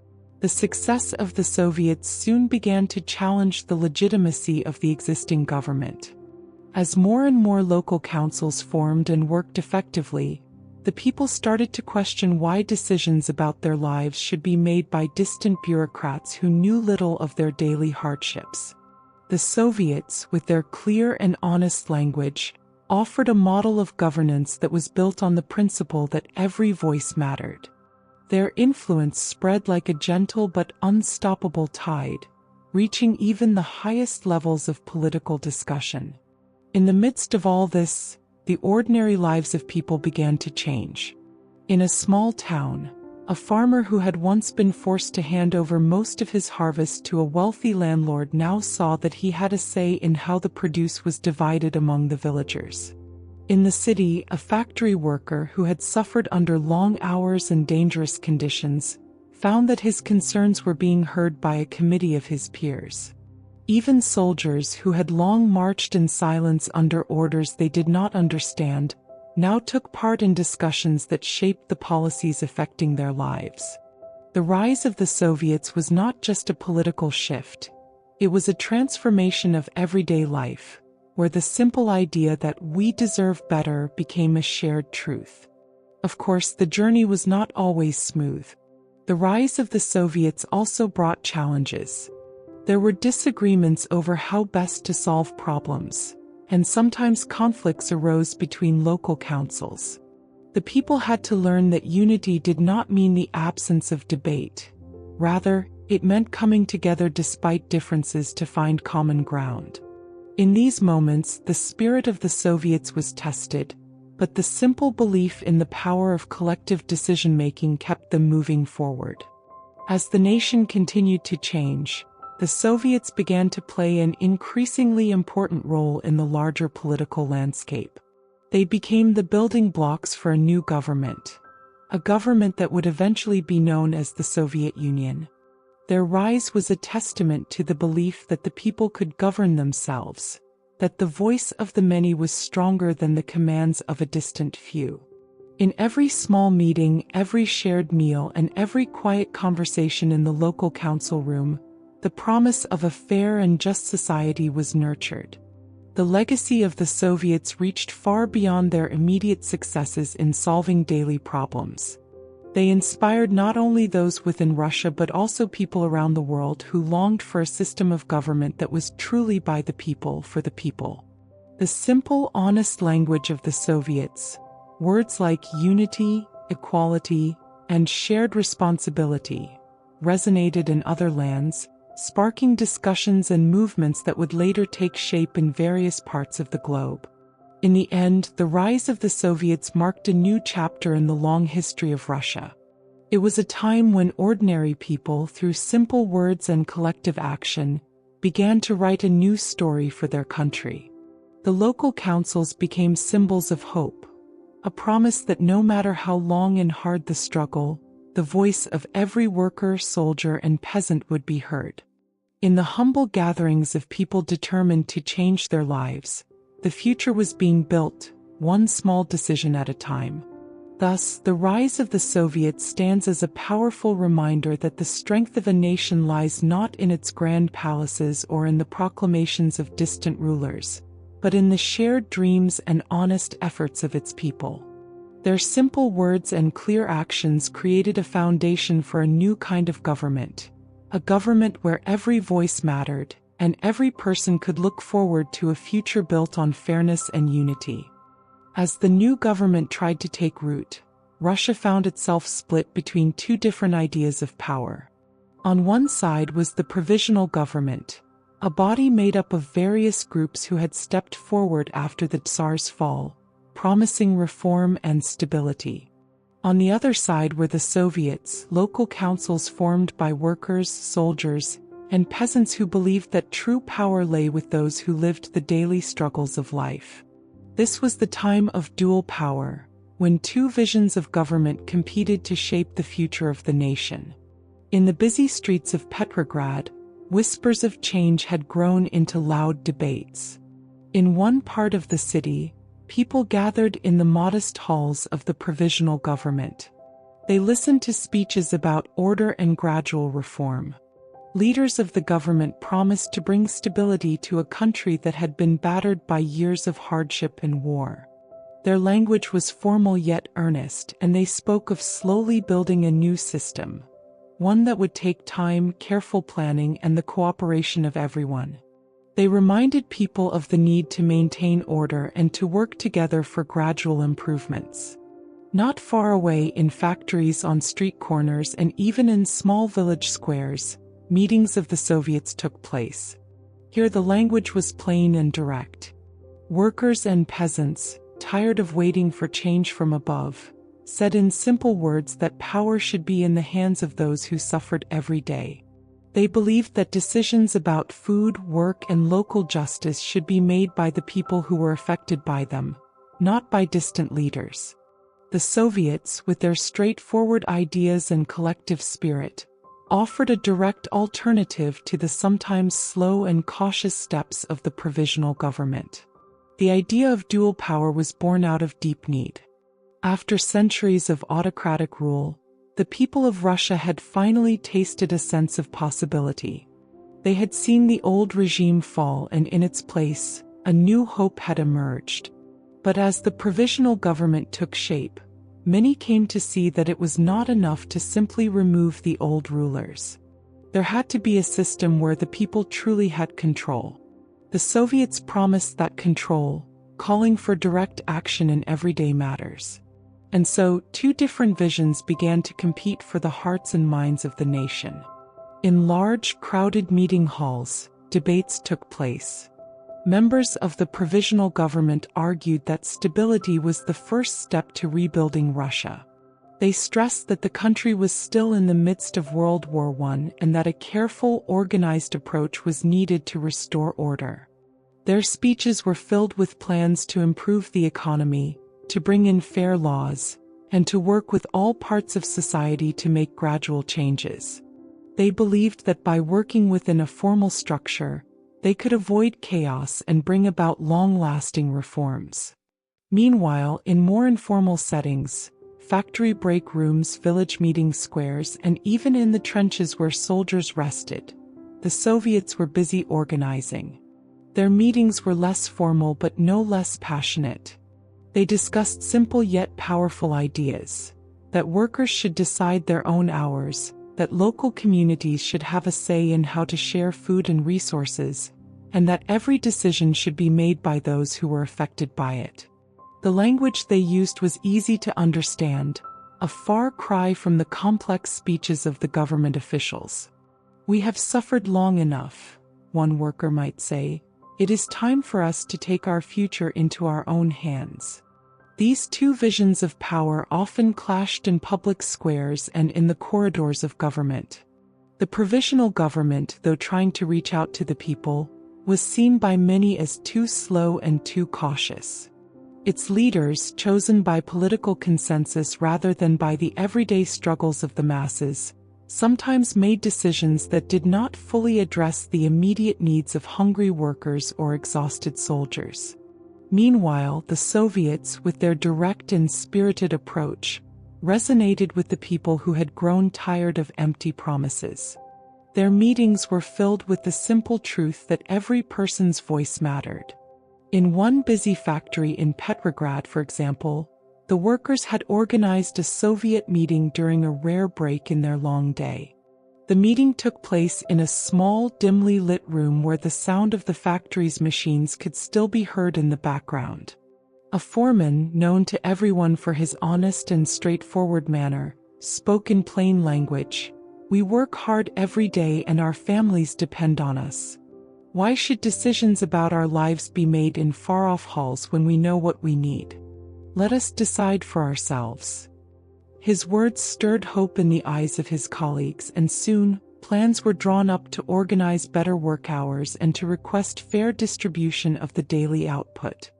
The success of the Soviets soon began to challenge the legitimacy of the existing government. As more and more local councils formed and worked effectively, the people started to question why decisions about their lives should be made by distant bureaucrats who knew little of their daily hardships. The Soviets, with their clear and honest language, offered a model of governance that was built on the principle that every voice mattered. Their influence spread like a gentle but unstoppable tide, reaching even the highest levels of political discussion. In the midst of all this, the ordinary lives of people began to change. In a small town, a farmer who had once been forced to hand over most of his harvest to a wealthy landlord now saw that he had a say in how the produce was divided among the villagers. In the city, a factory worker who had suffered under long hours and dangerous conditions found that his concerns were being heard by a committee of his peers. Even soldiers who had long marched in silence under orders they did not understand now took part in discussions that shaped the policies affecting their lives. The rise of the Soviets was not just a political shift. It was a transformation of everyday life, where the simple idea that we deserve better became a shared truth. Of course, the journey was not always smooth. The rise of the Soviets also brought challenges. There were disagreements over how best to solve problems, and sometimes conflicts arose between local councils. The people had to learn that unity did not mean the absence of debate. Rather, it meant coming together despite differences to find common ground. In these moments, the spirit of the Soviets was tested, but the simple belief in the power of collective decision-making kept them moving forward. As the nation continued to change, the Soviets began to play an increasingly important role in the larger political landscape. They became the building blocks for a new government, a government that would eventually be known as the Soviet Union. Their rise was a testament to the belief that the people could govern themselves, that the voice of the many was stronger than the commands of a distant few. In every small meeting, every shared meal, and every quiet conversation in the local council room, the promise of a fair and just society was nurtured. The legacy of the Soviets reached far beyond their immediate successes in solving daily problems. They inspired not only those within Russia but also people around the world who longed for a system of government that was truly by the people for the people. The simple, honest language of the Soviets, words like unity, equality, and shared responsibility, resonated in other lands, sparking discussions and movements that would later take shape in various parts of the globe. In the end, the rise of the Soviets marked a new chapter in the long history of Russia. It was a time when ordinary people, through simple words and collective action, began to write a new story for their country. The local councils became symbols of hope, a promise that no matter how long and hard the struggle, the voice of every worker, soldier, and peasant would be heard. In the humble gatherings of people determined to change their lives, the future was being built, one small decision at a time. Thus, the rise of the Soviets stands as a powerful reminder that the strength of a nation lies not in its grand palaces or in the proclamations of distant rulers, but in the shared dreams and honest efforts of its people. Their simple words and clear actions created a foundation for a new kind of government, a government where every voice mattered, and every person could look forward to a future built on fairness and unity. As the new government tried to take root, Russia found itself split between two different ideas of power. On one side was the provisional government, a body made up of various groups who had stepped forward after the Tsar's fall, promising reform and stability. On the other side were the Soviets, local councils formed by workers, soldiers, and peasants who believed that true power lay with those who lived the daily struggles of life. This was the time of dual power, when two visions of government competed to shape the future of the nation. In the busy streets of Petrograd, whispers of change had grown into loud debates. In one part of the city, people gathered in the modest halls of the provisional government. They listened to speeches about order and gradual reform. Leaders of the government promised to bring stability to a country that had been battered by years of hardship and war. Their language was formal yet earnest, and they spoke of slowly building a new system, one that would take time, careful planning, and the cooperation of everyone. They reminded people of the need to maintain order and to work together for gradual improvements. Not far away, in factories, on street corners, and even in small village squares, meetings of the Soviets took place. Here the language was plain and direct. Workers and peasants, tired of waiting for change from above, said in simple words that power should be in the hands of those who suffered every day. They believed that decisions about food, work, and local justice should be made by the people who were affected by them, not by distant leaders. The Soviets, with their straightforward ideas and collective spirit, offered a direct alternative to the sometimes slow and cautious steps of the provisional government. The idea of dual power was born out of deep need. After centuries of autocratic rule, the people of Russia had finally tasted a sense of possibility. They had seen the old regime fall, and in its place, a new hope had emerged. But as the provisional government took shape, many came to see that it was not enough to simply remove the old rulers. There had to be a system where the people truly had control. The Soviets promised that control, calling for direct action in everyday matters. And so, two different visions began to compete for the hearts and minds of the nation. In large, crowded meeting halls, debates took place. Members of the provisional government argued that stability was the first step to rebuilding Russia. They stressed that the country was still in the midst of World War I and that a careful, organized approach was needed to restore order. Their speeches were filled with plans to improve the economy, to bring in fair laws, and to work with all parts of society to make gradual changes. They believed that by working within a formal structure, they could avoid chaos and bring about long-lasting reforms. Meanwhile, in more informal settings, factory break rooms, village meeting squares, and even in the trenches where soldiers rested, the Soviets were busy organizing. Their meetings were less formal but no less passionate. They discussed simple yet powerful ideas: that workers should decide their own hours, that local communities should have a say in how to share food and resources, and that every decision should be made by those who were affected by it. The language they used was easy to understand, a far cry from the complex speeches of the government officials. "We have suffered long enough," one worker might say. "It is time for us to take our future into our own hands." These two visions of power often clashed in public squares and in the corridors of government. The provisional government, though trying to reach out to the people, was seen by many as too slow and too cautious. Its leaders, chosen by political consensus rather than by the everyday struggles of the masses, sometimes made decisions that did not fully address the immediate needs of hungry workers or exhausted soldiers. Meanwhile, the Soviets, with their direct and spirited approach, resonated with the people who had grown tired of empty promises. Their meetings were filled with the simple truth that every person's voice mattered. In one busy factory in Petrograd, for example, the workers had organized a Soviet meeting during a rare break in their long day. The meeting took place in a small, dimly lit room where the sound of the factory's machines could still be heard in the background. A foreman, known to everyone for his honest and straightforward manner, spoke in plain language. "We work hard every day and our families depend on us." Why should decisions about our lives be made in far-off halls when we know what we need? Let us decide for ourselves. His words stirred hope in the eyes of his colleagues, and soon, plans were drawn up to organize better work hours and to request fair distribution of the daily output.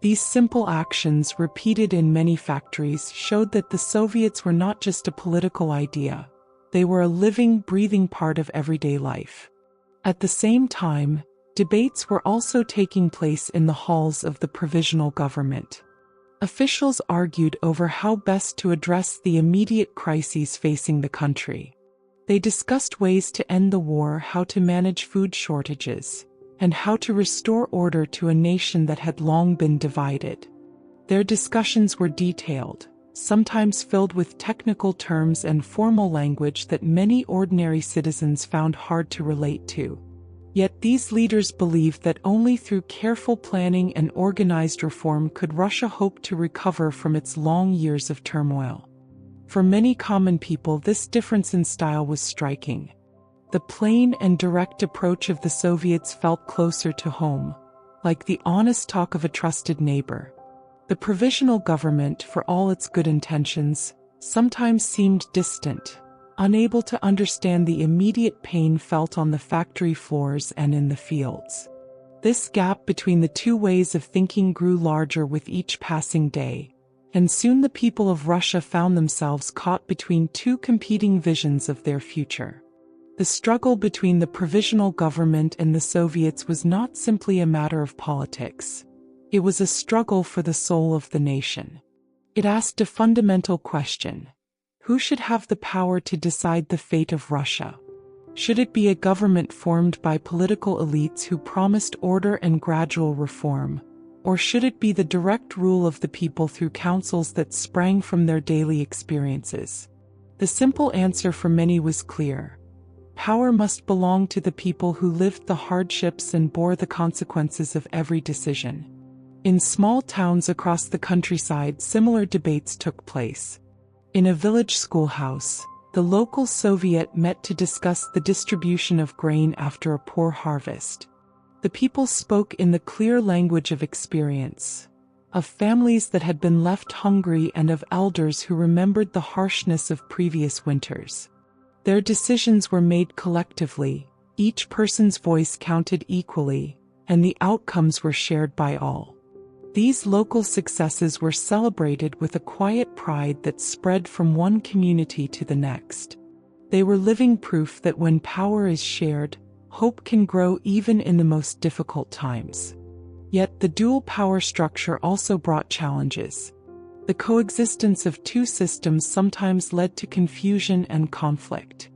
These simple actions, repeated in many factories, showed that the Soviets were not just a political idea. They were a living, breathing part of everyday life. At the same time, debates were also taking place in the halls of the provisional government. Officials argued over how best to address the immediate crises facing the country. They discussed ways to end the war, how to manage food shortages, and how to restore order to a nation that had long been divided. Their discussions were detailed, sometimes filled with technical terms and formal language that many ordinary citizens found hard to relate to. Yet these leaders believed that only through careful planning and organized reform could Russia hope to recover from its long years of turmoil. For many common people, this difference in style was striking. The plain and direct approach of the Soviets felt closer to home, like the honest talk of a trusted neighbor. The provisional government, for all its good intentions, sometimes seemed distant, unable to understand the immediate pain felt on the factory floors and in the fields. This gap between the two ways of thinking grew larger with each passing day, and soon the people of Russia found themselves caught between two competing visions of their future. The struggle between the provisional government and the Soviets was not simply a matter of politics. It was a struggle for the soul of the nation. It asked a fundamental question: who should have the power to decide the fate of Russia? Should it be a government formed by political elites who promised order and gradual reform, or should it be the direct rule of the people through councils that sprang from their daily experiences? The simple answer for many was clear. Power must belong to the people who lived the hardships and bore the consequences of every decision. In small towns across the countryside, similar debates took place. In a village schoolhouse, the local Soviet met to discuss the distribution of grain after a poor harvest. The people spoke in the clear language of experience, of families that had been left hungry and of elders who remembered the harshness of previous winters. Their decisions were made collectively, each person's voice counted equally, and the outcomes were shared by all. These local successes were celebrated with a quiet pride that spread from one community to the next. They were living proof that when power is shared, hope can grow even in the most difficult times. Yet the dual power structure also brought challenges. The coexistence of two systems sometimes led to confusion and conflict.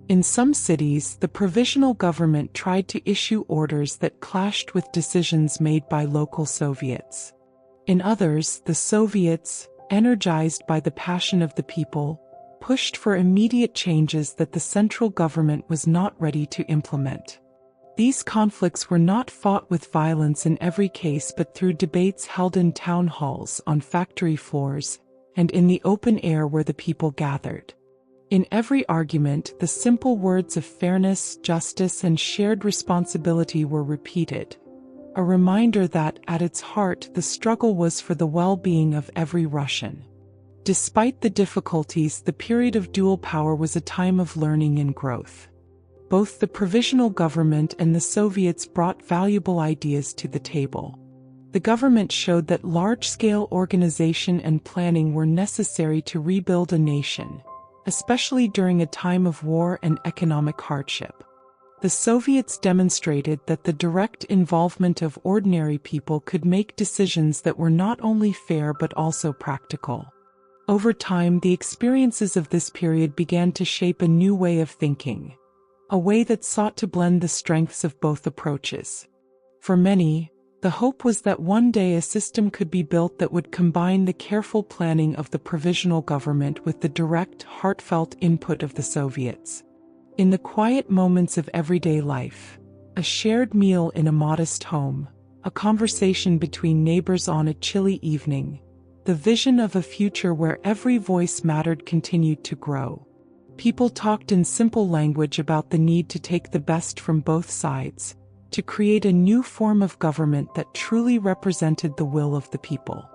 In some cities, the provisional government tried to issue orders that clashed with decisions made by local Soviets. In others, the Soviets, energized by the passion of the people, pushed for immediate changes that the central government was not ready to implement. These conflicts were not fought with violence in every case, but through debates held in town halls, on factory floors, and in the open air where the people gathered. In every argument, the simple words of fairness, justice, and shared responsibility were repeated, a reminder that, at its heart, the struggle was for the well-being of every Russian. Despite the difficulties, the period of dual power was a time of learning and growth. Both the provisional government and the Soviets brought valuable ideas to the table. The government showed that large-scale organization and planning were necessary to rebuild a nation, especially during a time of war and economic hardship. The Soviets demonstrated that the direct involvement of ordinary people could make decisions that were not only fair but also practical. Over time, the experiences of this period began to shape a new way of thinking, a way that sought to blend the strengths of both approaches. For many, the hope was that one day a system could be built that would combine the careful planning of the provisional government with the direct, heartfelt input of the Soviets. In the quiet moments of everyday life, a shared meal in a modest home, a conversation between neighbors on a chilly evening, the vision of a future where every voice mattered continued to grow. People talked in simple language about the need to take the best from both sides, to create a new form of government that truly represented the will of the people.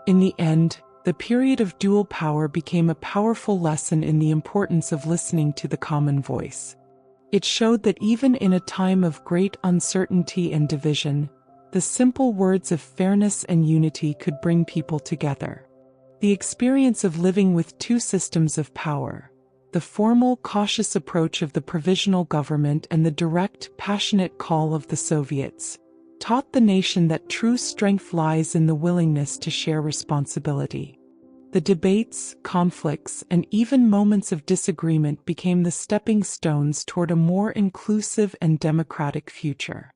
In the end, the period of dual power became a powerful lesson in the importance of listening to the common voice. It showed that even in a time of great uncertainty and division, the simple words of fairness and unity could bring people together. The experience of living with two systems of power, the formal, cautious approach of the provisional government and the direct, passionate call of the Soviets, taught the nation that true strength lies in the willingness to share responsibility. The debates, conflicts, and even moments of disagreement became the stepping stones toward a more inclusive and democratic future.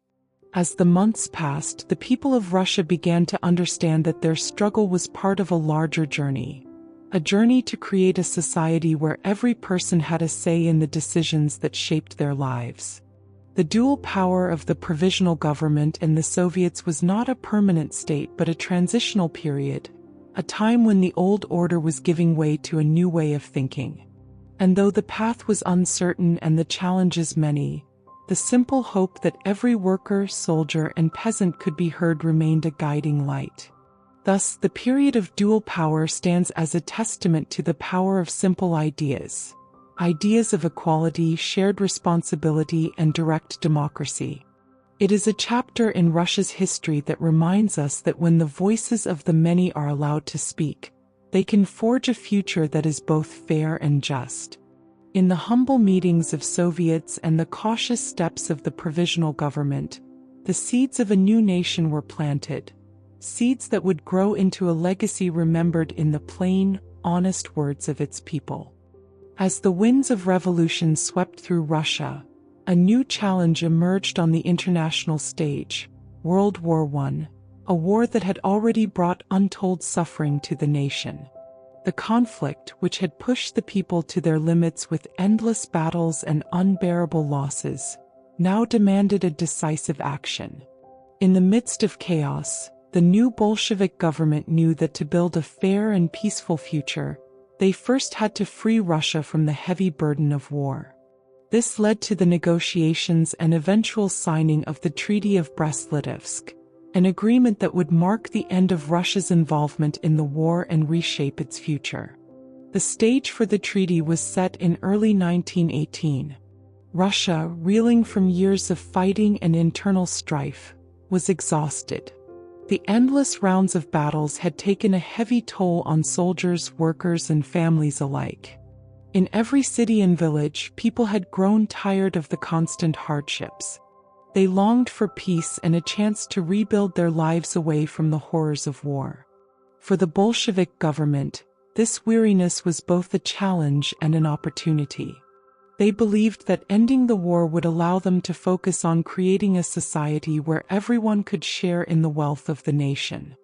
As the months passed, the people of Russia began to understand that their struggle was part of a larger journey, a journey to create a society where every person had a say in the decisions that shaped their lives. The dual power of the provisional government and the Soviets was not a permanent state but a transitional period, a time when the old order was giving way to a new way of thinking. And though the path was uncertain and the challenges many, the simple hope that every worker, soldier, and peasant could be heard remained a guiding light. Thus, the period of dual power stands as a testament to the power of simple ideas. Ideas of equality, shared responsibility, and direct democracy. It is a chapter in Russia's history that reminds us that when the voices of the many are allowed to speak, they can forge a future that is both fair and just. In the humble meetings of Soviets and the cautious steps of the provisional government, the seeds of a new nation were planted, seeds that would grow into a legacy remembered in the plain, honest words of its people. As the winds of revolution swept through Russia, a new challenge emerged on the international stage: World War I, a war that had already brought untold suffering to the nation. The conflict, which had pushed the people to their limits with endless battles and unbearable losses, now demanded a decisive action. In the midst of chaos, the new Bolshevik government knew that to build a fair and peaceful future, they first had to free Russia from the heavy burden of war. This led to the negotiations and eventual signing of the Treaty of Brest-Litovsk, an agreement that would mark the end of Russia's involvement in the war and reshape its future. The stage for the treaty was set in early 1918. Russia, reeling from years of fighting and internal strife, was exhausted. The endless rounds of battles had taken a heavy toll on soldiers, workers, and families alike. In every city and village, people had grown tired of the constant hardships. They longed for peace and a chance to rebuild their lives away from the horrors of war. For the Bolshevik government, this weariness was both a challenge and an opportunity. They believed that ending the war would allow them to focus on creating a society where everyone could share in the wealth of the nation.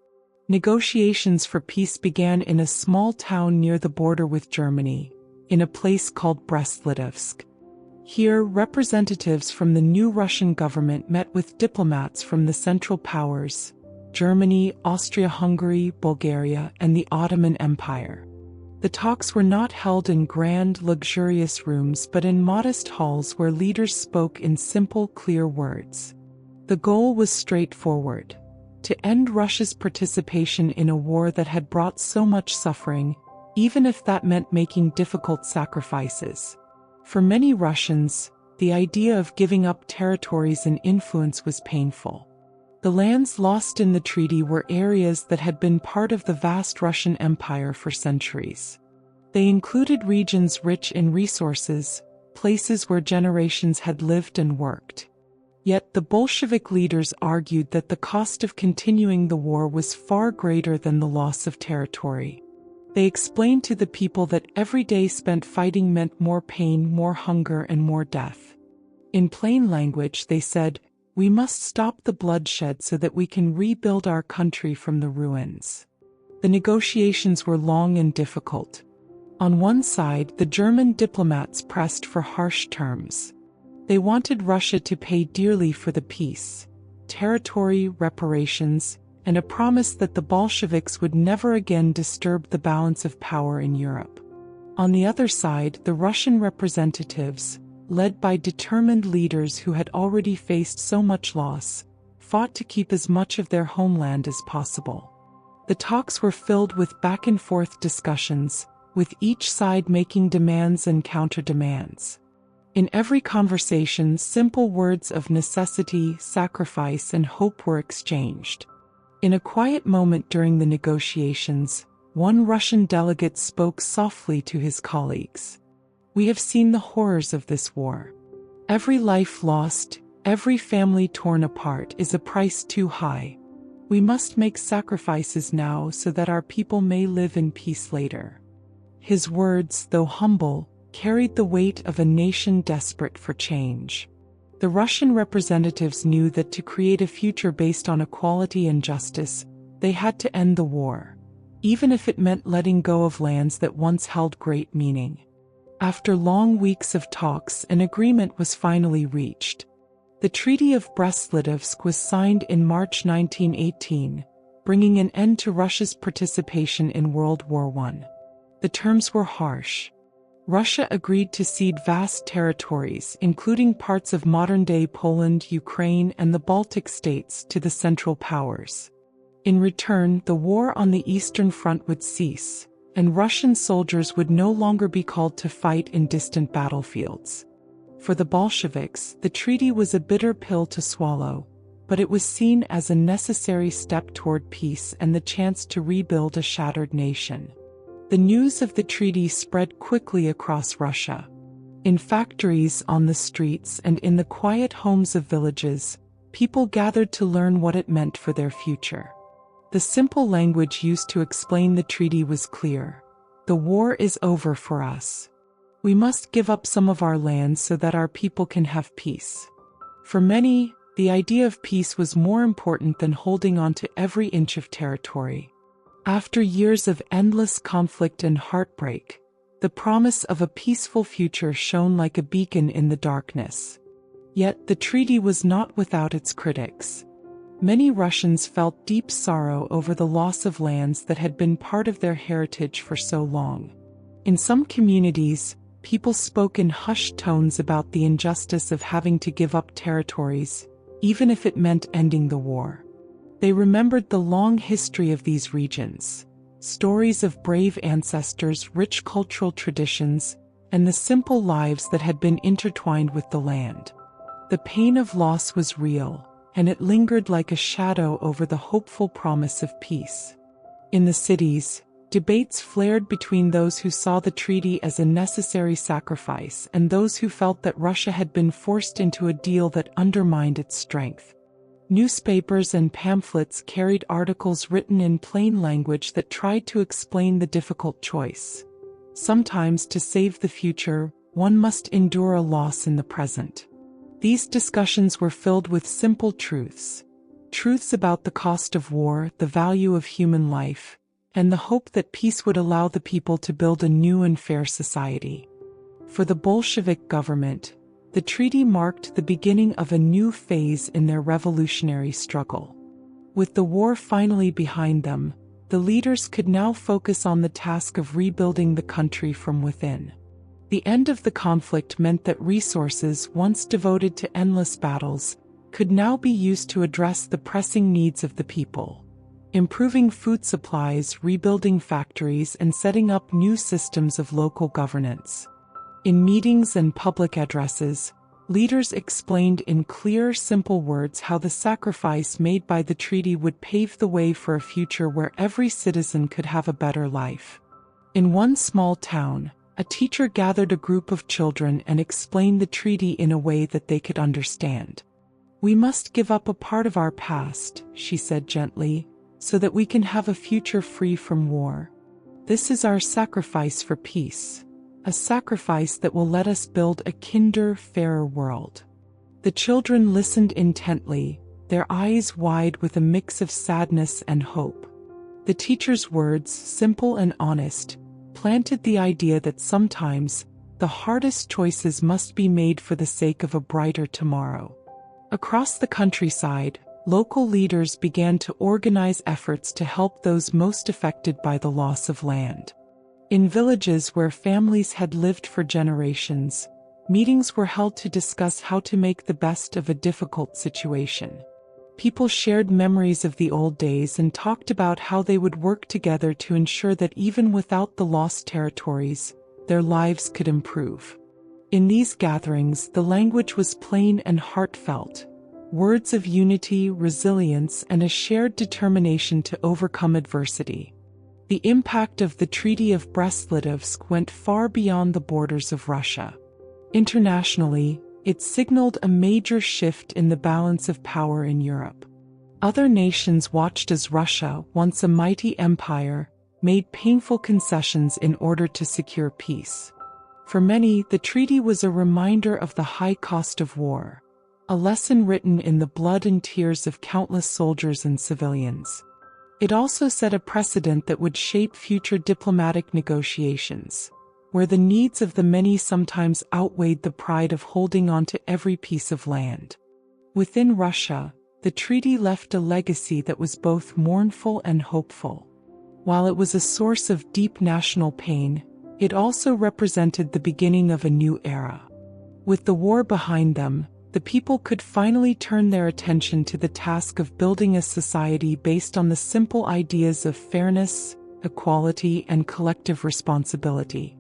Negotiations for peace began in a small town near the border with Germany, in a place called Brest-Litovsk. Here, representatives from the new Russian government met with diplomats from the Central Powers, Germany, Austria-Hungary, Bulgaria, and the Ottoman Empire. The talks were not held in grand, luxurious rooms but in modest halls where leaders spoke in simple, clear words. The goal was straightforward: to end Russia's participation in a war that had brought so much suffering, even if that meant making difficult sacrifices. For many Russians, the idea of giving up territories and influence was painful. The lands lost in the treaty were areas that had been part of the vast Russian Empire for centuries. They included regions rich in resources, places where generations had lived and worked. Yet the Bolshevik leaders argued that the cost of continuing the war was far greater than the loss of territory. They explained to the people that every day spent fighting meant more pain, more hunger, and more death. In plain language, they said, "We must stop the bloodshed so that we can rebuild our country from the ruins." The negotiations were long and difficult. On one side, the German diplomats pressed for harsh terms. They wanted Russia to pay dearly for the peace: territory, reparations, and a promise that the Bolsheviks would never again disturb the balance of power in Europe. On the other side, the Russian representatives, led by determined leaders who had already faced so much loss, fought to keep as much of their homeland as possible. The talks were filled with back-and-forth discussions, with each side making demands and counter-demands. In every conversation, simple words of necessity, sacrifice, and hope were exchanged. In a quiet moment during the negotiations, one Russian delegate spoke softly to his colleagues. "We have seen the horrors of this war. Every life lost, every family torn apart is a price too high. We must make sacrifices now so that our people may live in peace later." His words, though humble, carried the weight of a nation desperate for change. The Russian representatives knew that to create a future based on equality and justice, they had to end the war, even if it meant letting go of lands that once held great meaning. After long weeks of talks, an agreement was finally reached. The Treaty of Brest-Litovsk was signed in March 1918, bringing an end to Russia's participation in World War I. The terms were harsh. Russia agreed to cede vast territories, including parts of modern-day Poland, Ukraine, and the Baltic states, to the Central Powers. In return, the war on the Eastern Front would cease, and Russian soldiers would no longer be called to fight in distant battlefields. For the Bolsheviks, the treaty was a bitter pill to swallow, but it was seen as a necessary step toward peace and the chance to rebuild a shattered nation. The news of the treaty spread quickly across Russia. In factories, on the streets, and in the quiet homes of villages, people gathered to learn what it meant for their future. The simple language used to explain the treaty was clear. The war is over for us. We must give up some of our land so that our people can have peace. For many, the idea of peace was more important than holding on to every inch of territory. After years of endless conflict and heartbreak, the promise of a peaceful future shone like a beacon in the darkness. Yet the treaty was not without its critics. Many Russians felt deep sorrow over the loss of lands that had been part of their heritage for so long. In some communities, people spoke in hushed tones about the injustice of having to give up territories, even if it meant ending the war. They remembered the long history of these regions, stories of brave ancestors, rich cultural traditions, and the simple lives that had been intertwined with the land. The pain of loss was real, and it lingered like a shadow over the hopeful promise of peace. In the cities, debates flared between those who saw the treaty as a necessary sacrifice and those who felt that Russia had been forced into a deal that undermined its strength. Newspapers and pamphlets carried articles written in plain language that tried to explain the difficult choice. Sometimes, to save the future, one must endure a loss in the present. These discussions were filled with simple truths. Truths about the cost of war, the value of human life, and the hope that peace would allow the people to build a new and fair society. For the Bolshevik government, the treaty marked the beginning of a new phase in their revolutionary struggle. With the war finally behind them, the leaders could now focus on the task of rebuilding the country from within. The end of the conflict meant that resources, once devoted to endless battles, could now be used to address the pressing needs of the people. Improving food supplies, rebuilding factories, and setting up new systems of local governance. In meetings and public addresses, leaders explained in clear, simple words how the sacrifice made by the treaty would pave the way for a future where every citizen could have a better life. In one small town, a teacher gathered a group of children and explained the treaty in a way that they could understand. "We must give up a part of our past," she said gently, "so that we can have a future free from war. This is our sacrifice for peace. A sacrifice that will let us build a kinder, fairer world." The children listened intently, their eyes wide with a mix of sadness and hope. The teacher's words, simple and honest, planted the idea that sometimes the hardest choices must be made for the sake of a brighter tomorrow. Across the countryside, local leaders began to organize efforts to help those most affected by the loss of land. In villages where families had lived for generations, Meetings were held to discuss how to make the best of a difficult situation. People shared memories of the old days and talked about how they would work together to ensure that even without the lost territories, their lives could improve. In these gatherings, the language was plain and heartfelt. Words of unity, resilience, and a shared determination to overcome adversity. The impact of the Treaty of Brest-Litovsk went far beyond the borders of Russia. Internationally, it signaled a major shift in the balance of power in Europe. Other nations watched as Russia, once a mighty empire, made painful concessions in order to secure peace. For many, the treaty was a reminder of the high cost of war, a lesson written in the blood and tears of countless soldiers and civilians. It also set a precedent that would shape future diplomatic negotiations, where the needs of the many sometimes outweighed the pride of holding on to every piece of land. Within Russia, the treaty left a legacy that was both mournful and hopeful. While it was a source of deep national pain, it also represented the beginning of a new era. With the war behind them, the people could finally turn their attention to the task of building a society based on the simple ideas of fairness, equality, and collective responsibility.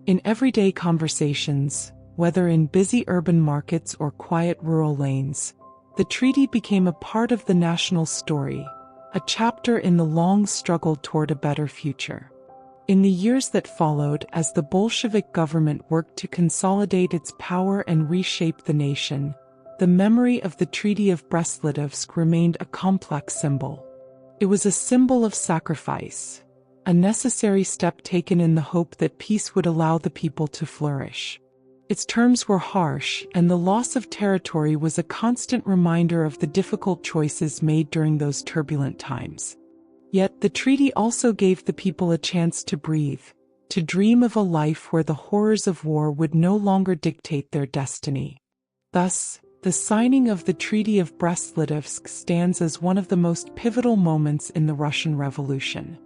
In everyday conversations, whether in busy urban markets or quiet rural lanes, the treaty became a part of the national story, a chapter in the long struggle toward a better future. In the years that followed, as the Bolshevik government worked to consolidate its power and reshape the nation, the memory of the Treaty of Brest-Litovsk remained a complex symbol. It was a symbol of sacrifice, a necessary step taken in the hope that peace would allow the people to flourish. Its terms were harsh, and the loss of territory was a constant reminder of the difficult choices made during those turbulent times. Yet the treaty also gave the people a chance to breathe, to dream of a life where the horrors of war would no longer dictate their destiny. Thus, the signing of the Treaty of Brest-Litovsk stands as one of the most pivotal moments in the Russian Revolution.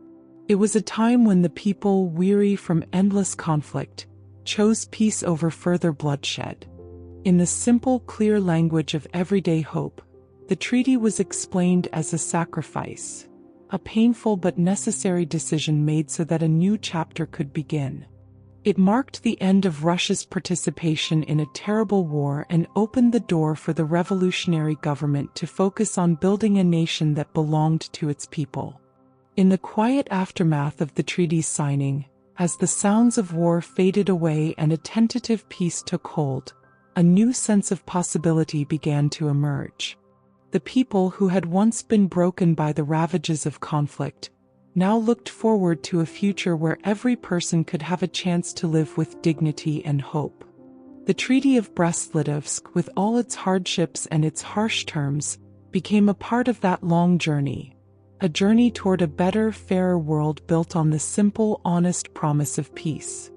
It was a time when the people, weary from endless conflict, chose peace over further bloodshed. In the simple, clear language of everyday hope, the treaty was explained as a sacrifice, a painful but necessary decision made so that a new chapter could begin. It marked the end of Russia's participation in a terrible war and opened the door for the revolutionary government to focus on building a nation that belonged to its people. In the quiet aftermath of the treaty's signing, as the sounds of war faded away and a tentative peace took hold, a new sense of possibility began to emerge. The people who had once been broken by the ravages of conflict now looked forward to a future where every person could have a chance to live with dignity and hope. The Treaty of Brest-Litovsk, with all its hardships and its harsh terms, became a part of that long journey, a journey toward a better, fairer world built on the simple, honest promise of peace.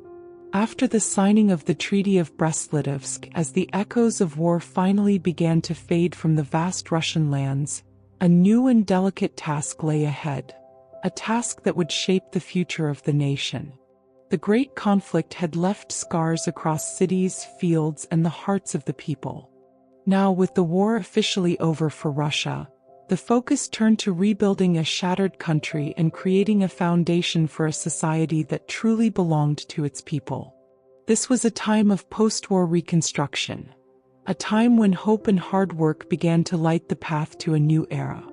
After the signing of the Treaty of Brest-Litovsk, as the echoes of war finally began to fade from the vast Russian lands, a new and delicate task lay ahead, a task that would shape the future of the nation. The great conflict had left scars across cities, fields, and the hearts of the people. Now, with the war officially over for Russia, the focus turned to rebuilding a shattered country and creating a foundation for a society that truly belonged to its people. This was a time of post-war reconstruction, a time when hope and hard work began to light the path to a new era.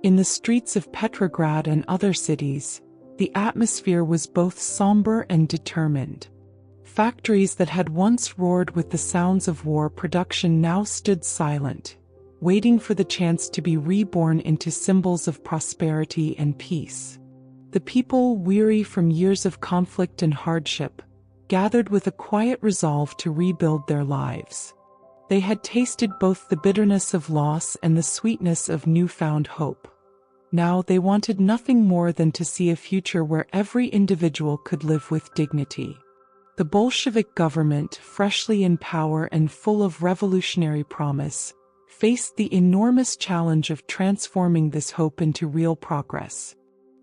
In the streets of Petrograd and other cities, the atmosphere was both somber and determined. Factories that had once roared with the sounds of war production now stood silent, waiting for the chance to be reborn into symbols of prosperity and peace. The people, weary from years of conflict and hardship, gathered with a quiet resolve to rebuild their lives. They had tasted both the bitterness of loss and the sweetness of newfound hope. Now they wanted nothing more than to see a future where every individual could live with dignity. The Bolshevik government, freshly in power and full of revolutionary promise, faced the enormous challenge of transforming this hope into real progress.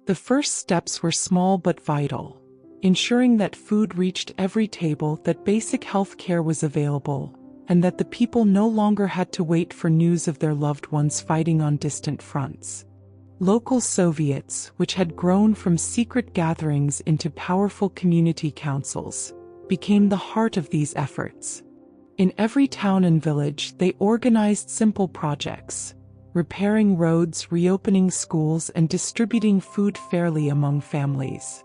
The first steps were small but vital. ensuring that food reached every table, that basic health care was available, and that the people no longer had to wait for news of their loved ones fighting on distant fronts. Local Soviets, which had grown from secret gatherings into powerful community councils, became the heart of these efforts. In every town and village, they organized simple projects, repairing roads, reopening schools, and distributing food fairly among families.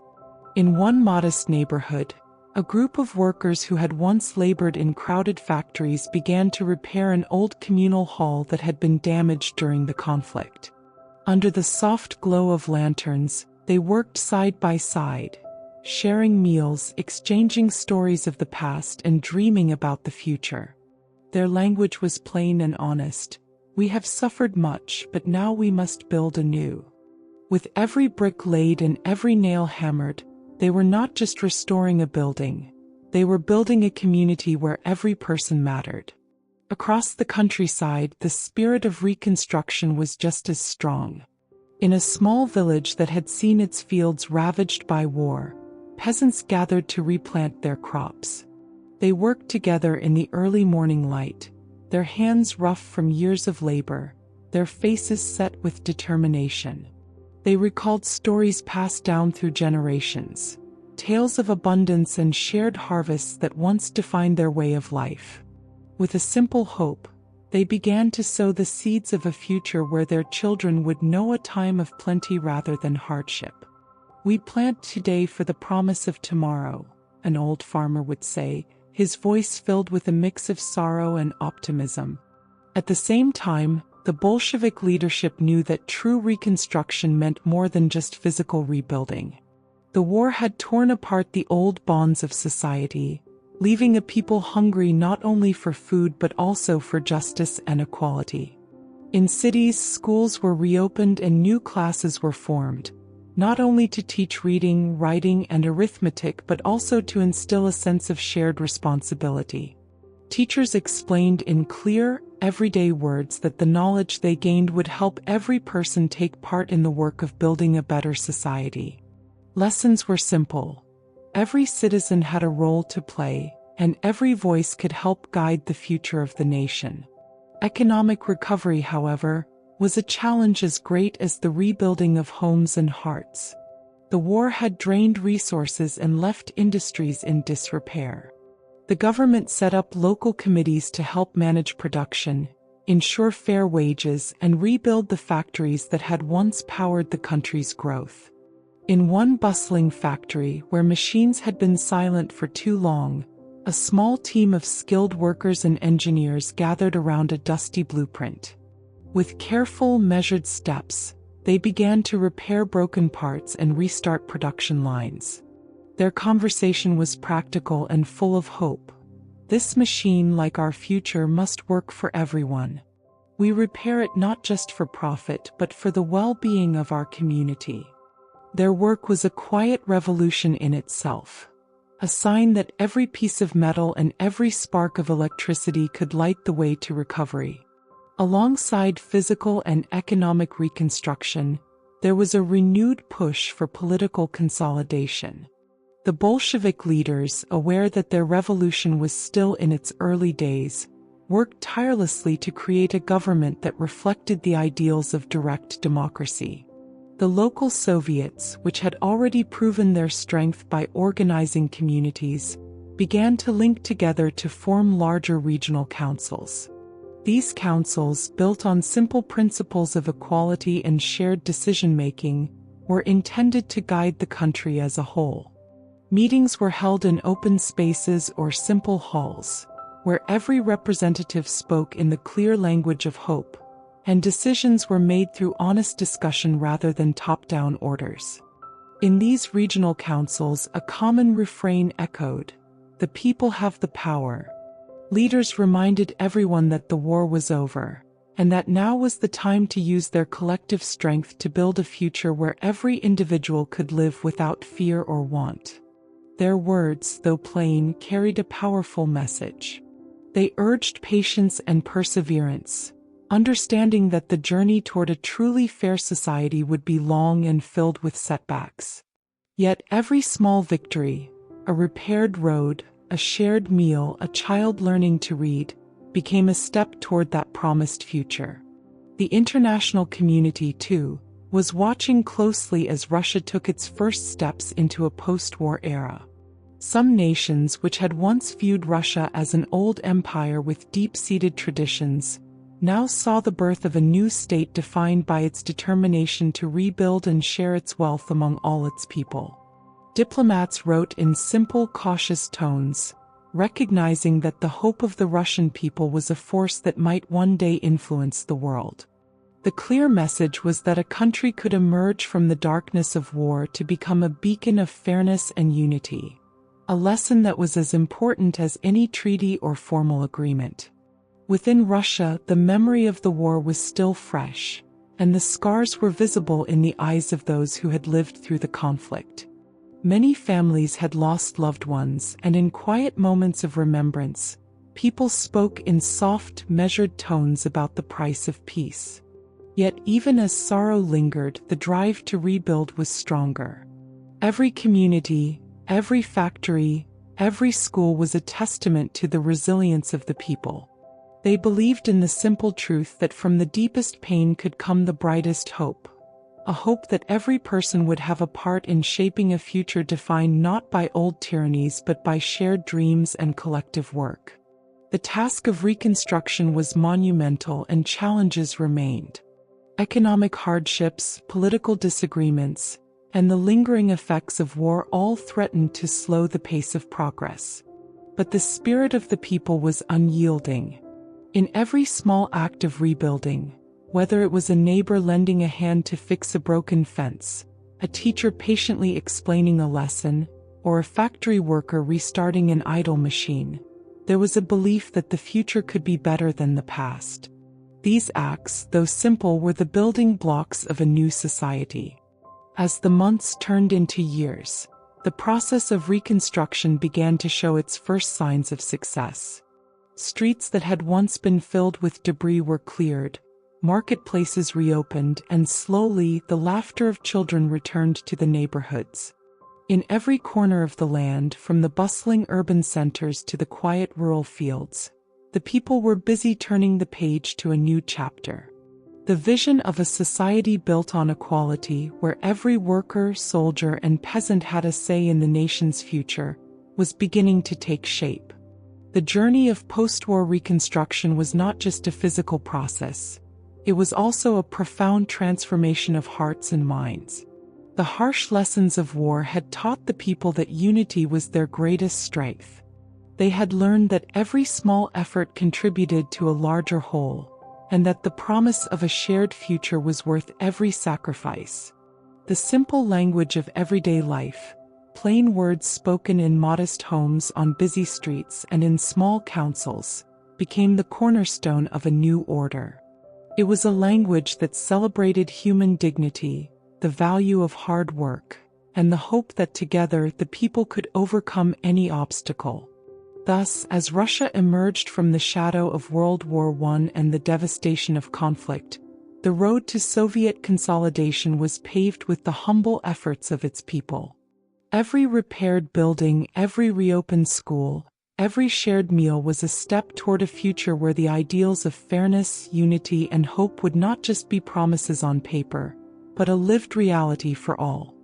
In one modest neighborhood, a group of workers who had once labored in crowded factories began to repair an old communal hall that had been damaged during the conflict. Under the soft glow of lanterns, they worked side by side, sharing meals, exchanging stories of the past, and dreaming about the future. Their language was plain and honest. "We have suffered much, but now we must build anew." With every brick laid and every nail hammered, they were not just restoring a building, they were building a community where every person mattered. Across the countryside, the spirit of reconstruction was just as strong. In a small village that had seen its fields ravaged by war, peasants gathered to replant their crops. They worked together in the early morning light, their hands rough from years of labor, their faces set with determination. They recalled stories passed down through generations, tales of abundance and shared harvests that once defined their way of life. With a simple hope, they began to sow the seeds of a future where their children would know a time of plenty rather than hardship. "We plant today for the promise of tomorrow," an old farmer would say, his voice filled with a mix of sorrow and optimism. At the same time, the Bolshevik leadership knew that true reconstruction meant more than just physical rebuilding. The war had torn apart the old bonds of society, leaving a people hungry not only for food but also for justice and equality. In cities, schools were reopened and new classes were formed, not only to teach reading, writing, and arithmetic but also to instill a sense of shared responsibility. Teachers explained in clear, everyday words that the knowledge they gained would help every person take part in the work of building a better society. Lessons were simple. Every citizen had a role to play, and every voice could help guide the future of the nation. Economic recovery, however, was a challenge as great as the rebuilding of homes and hearts. The war had drained resources and left industries in disrepair. The government set up local committees to help manage production, ensure fair wages, and rebuild the factories that had once powered the country's growth. In one bustling factory where machines had been silent for too long, a small team of skilled workers and engineers gathered around a dusty blueprint. With careful, measured steps, they began to repair broken parts and restart production lines. Their conversation was practical and full of hope. "This machine, like our future, must work for everyone. We repair it not just for profit but for the well-being of our community." Their work was a quiet revolution in itself, a sign that every piece of metal and every spark of electricity could light the way to recovery. Alongside physical and economic reconstruction, there was a renewed push for political consolidation. The Bolshevik leaders, aware that their revolution was still in its early days, worked tirelessly to create a government that reflected the ideals of direct democracy. The local Soviets, which had already proven their strength by organizing communities, began to link together to form larger regional councils. These councils, built on simple principles of equality and shared decision-making, were intended to guide the country as a whole. Meetings were held in open spaces or simple halls, where every representative spoke in the clear language of hope, and decisions were made through honest discussion rather than top-down orders. In these regional councils, a common refrain echoed: "The people have the power." Leaders reminded everyone that the war was over, and that now was the time to use their collective strength to build a future where every individual could live without fear or want. Their words, though plain, carried a powerful message. They urged patience and perseverance, understanding that the journey toward a truly fair society would be long and filled with setbacks. Yet every small victory, a repaired road, a shared meal, a child learning to read, became a step toward that promised future. The international community, too, was watching closely as Russia took its first steps into a post-war era. Some nations which had once viewed Russia as an old empire with deep-seated traditions, now saw the birth of a new state defined by its determination to rebuild and share its wealth among all its people. Diplomats wrote in simple, cautious tones, recognizing that the hope of the Russian people was a force that might one day influence the world. The clear message was that a country could emerge from the darkness of war to become a beacon of fairness and unity, a lesson that was as important as any treaty or formal agreement. Within Russia, the memory of the war was still fresh, and the scars were visible in the eyes of those who had lived through the conflict. Many families had lost loved ones, and in quiet moments of remembrance, people spoke in soft, measured tones about the price of peace. Yet even as sorrow lingered, the drive to rebuild was stronger. Every community, every factory, every school was a testament to the resilience of the people. They believed in the simple truth that from the deepest pain could come the brightest hope. A hope that every person would have a part in shaping a future defined not by old tyrannies but by shared dreams and collective work. The task of reconstruction was monumental and challenges remained. Economic hardships, political disagreements, and the lingering effects of war all threatened to slow the pace of progress. But the spirit of the people was unyielding. In every small act of rebuilding, whether it was a neighbor lending a hand to fix a broken fence, a teacher patiently explaining a lesson, or a factory worker restarting an idle machine, there was a belief that the future could be better than the past. These acts, though simple, were the building blocks of a new society. As the months turned into years, the process of reconstruction began to show its first signs of success. Streets that had once been filled with debris were cleared, marketplaces reopened, and slowly the laughter of children returned to the neighborhoods. In every corner of the land, from the bustling urban centers to the quiet rural fields, the people were busy turning the page to a new chapter. The vision of a society built on equality, where every worker, soldier, and peasant had a say in the nation's future, was beginning to take shape. The journey of post-war reconstruction was not just a physical process. It was also a profound transformation of hearts and minds. The harsh lessons of war had taught the people that unity was their greatest strength. They had learned that every small effort contributed to a larger whole, and that the promise of a shared future was worth every sacrifice. The simple language of everyday life, plain words spoken in modest homes on busy streets and in small councils, became the cornerstone of a new order. It was a language that celebrated human dignity, the value of hard work, and the hope that together the people could overcome any obstacle. Thus, as Russia emerged from the shadow of World War I and the devastation of conflict, the road to Soviet consolidation was paved with the humble efforts of its people. Every repaired building, every reopened school, every shared meal was a step toward a future where the ideals of fairness, unity, and hope would not just be promises on paper, but a lived reality for all.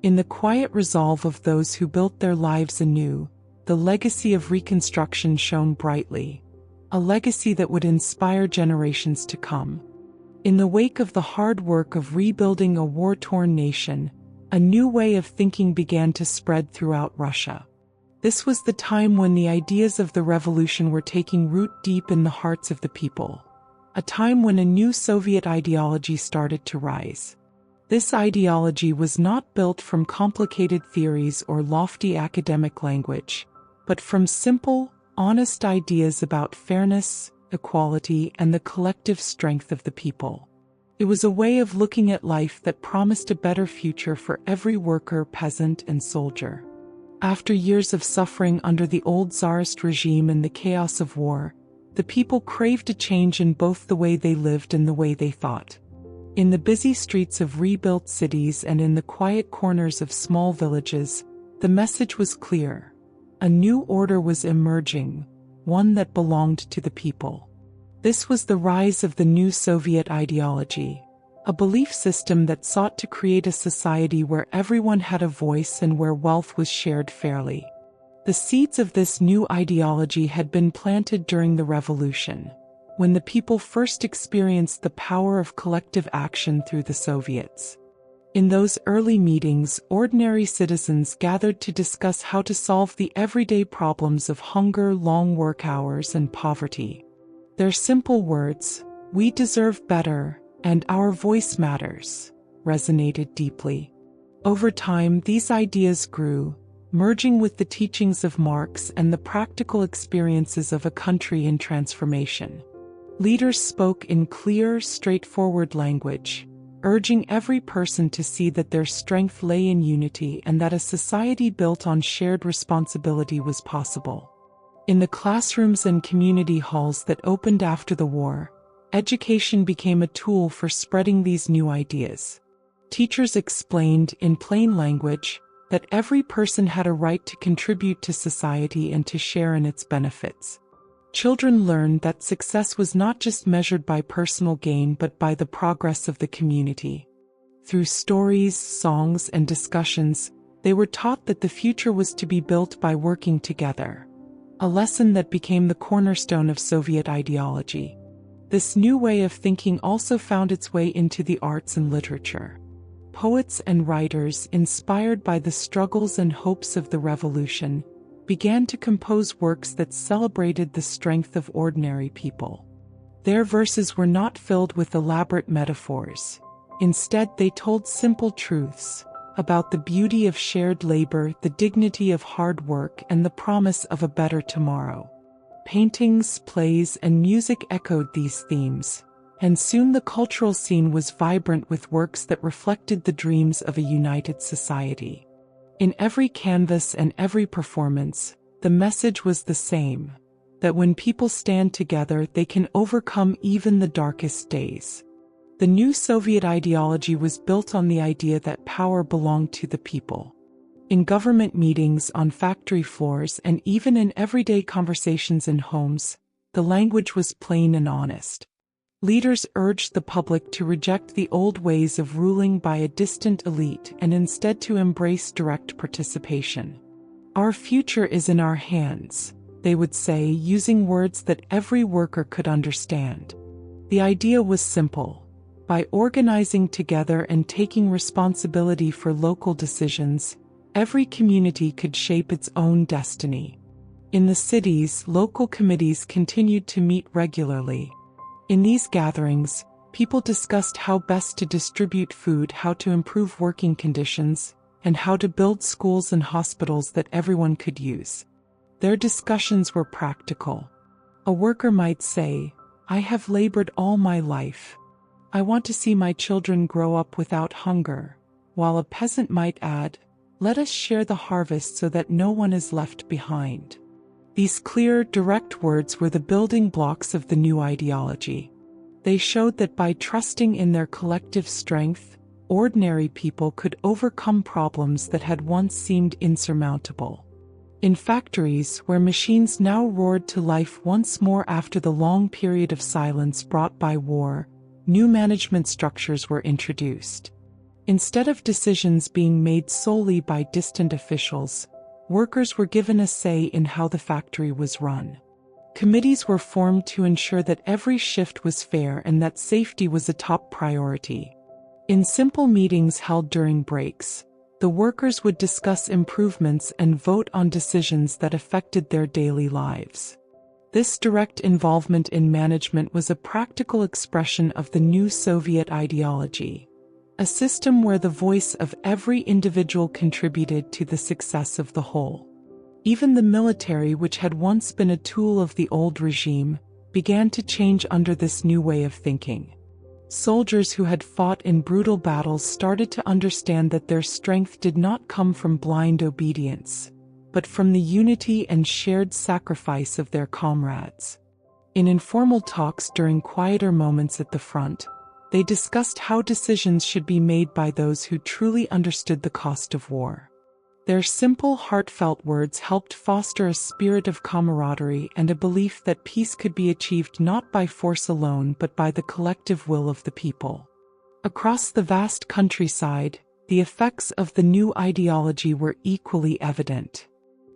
In the quiet resolve of those who built their lives anew, the legacy of reconstruction shone brightly, a legacy that would inspire generations to come. In the wake of the hard work of rebuilding a war-torn nation, a new way of thinking began to spread throughout Russia. This was the time when the ideas of the revolution were taking root deep in the hearts of the people, a time when a new Soviet ideology started to rise. This ideology was not built from complicated theories or lofty academic language, but from simple, honest ideas about fairness, equality, and the collective strength of the people. It was a way of looking at life that promised a better future for every worker, peasant, and soldier. After years of suffering under the old Tsarist regime and the chaos of war, the people craved a change in both the way they lived and the way they thought. In the busy streets of rebuilt cities and in the quiet corners of small villages, the message was clear. A new order was emerging, one that belonged to the people. This was the rise of the new Soviet ideology, a belief system that sought to create a society where everyone had a voice and where wealth was shared fairly. The seeds of this new ideology had been planted during the revolution, when the people first experienced the power of collective action through the Soviets. In those early meetings, ordinary citizens gathered to discuss how to solve the everyday problems of hunger, long work hours, and poverty. Their simple words, "We deserve better," and "Our voice matters," resonated deeply. Over time, these ideas grew, merging with the teachings of Marx and the practical experiences of a country in transformation. Leaders spoke in clear, straightforward language, urging every person to see that their strength lay in unity and that a society built on shared responsibility was possible. In the classrooms and community halls that opened after the war, education became a tool for spreading these new ideas. Teachers explained, in plain language, that every person had a right to contribute to society and to share in its benefits. Children learned that success was not just measured by personal gain but by the progress of the community. Through stories, songs, and discussions, they were taught that the future was to be built by working together, a lesson that became the cornerstone of Soviet ideology. This new way of thinking also found its way into the arts and literature. Poets and writers, inspired by the struggles and hopes of the revolution, began to compose works that celebrated the strength of ordinary people. Their verses were not filled with elaborate metaphors. Instead, they told simple truths about the beauty of shared labor, the dignity of hard work, and the promise of a better tomorrow. Paintings, plays, and music echoed these themes, and soon the cultural scene was vibrant with works that reflected the dreams of a united society. In every canvas and every performance, the message was the same, that when people stand together, they can overcome even the darkest days. The new Soviet ideology was built on the idea that power belonged to the people. In government meetings, on factory floors, and even in everyday conversations in homes, the language was plain and honest. Leaders urged the public to reject the old ways of ruling by a distant elite and instead to embrace direct participation. "Our future is in our hands," they would say, using words that every worker could understand. The idea was simple. By organizing together and taking responsibility for local decisions, every community could shape its own destiny. In the cities, local committees continued to meet regularly. In these gatherings, people discussed how best to distribute food, how to improve working conditions, and how to build schools and hospitals that everyone could use. Their discussions were practical. A worker might say, "I have labored all my life. I want to see my children grow up without hunger," while a peasant might add, "Let us share the harvest so that no one is left behind." These clear, direct words were the building blocks of the new ideology. They showed that by trusting in their collective strength, ordinary people could overcome problems that had once seemed insurmountable. In factories, where machines now roared to life once more after the long period of silence brought by war, new management structures were introduced. Instead of decisions being made solely by distant officials, workers were given a say in how the factory was run. Committees were formed to ensure that every shift was fair and that safety was a top priority. In simple meetings held during breaks, the workers would discuss improvements and vote on decisions that affected their daily lives. This direct involvement in management was a practical expression of the new Soviet ideology, a system where the voice of every individual contributed to the success of the whole. Even the military, which had once been a tool of the old regime, began to change under this new way of thinking. Soldiers who had fought in brutal battles started to understand that their strength did not come from blind obedience, but from the unity and shared sacrifice of their comrades. In informal talks during quieter moments at the front, They discussed how decisions should be made by those who truly understood the cost of war. Their simple, heartfelt words helped foster a spirit of camaraderie and a belief that peace could be achieved not by force alone but by the collective will of the people. Across the vast countryside, the effects of the new ideology were equally evident.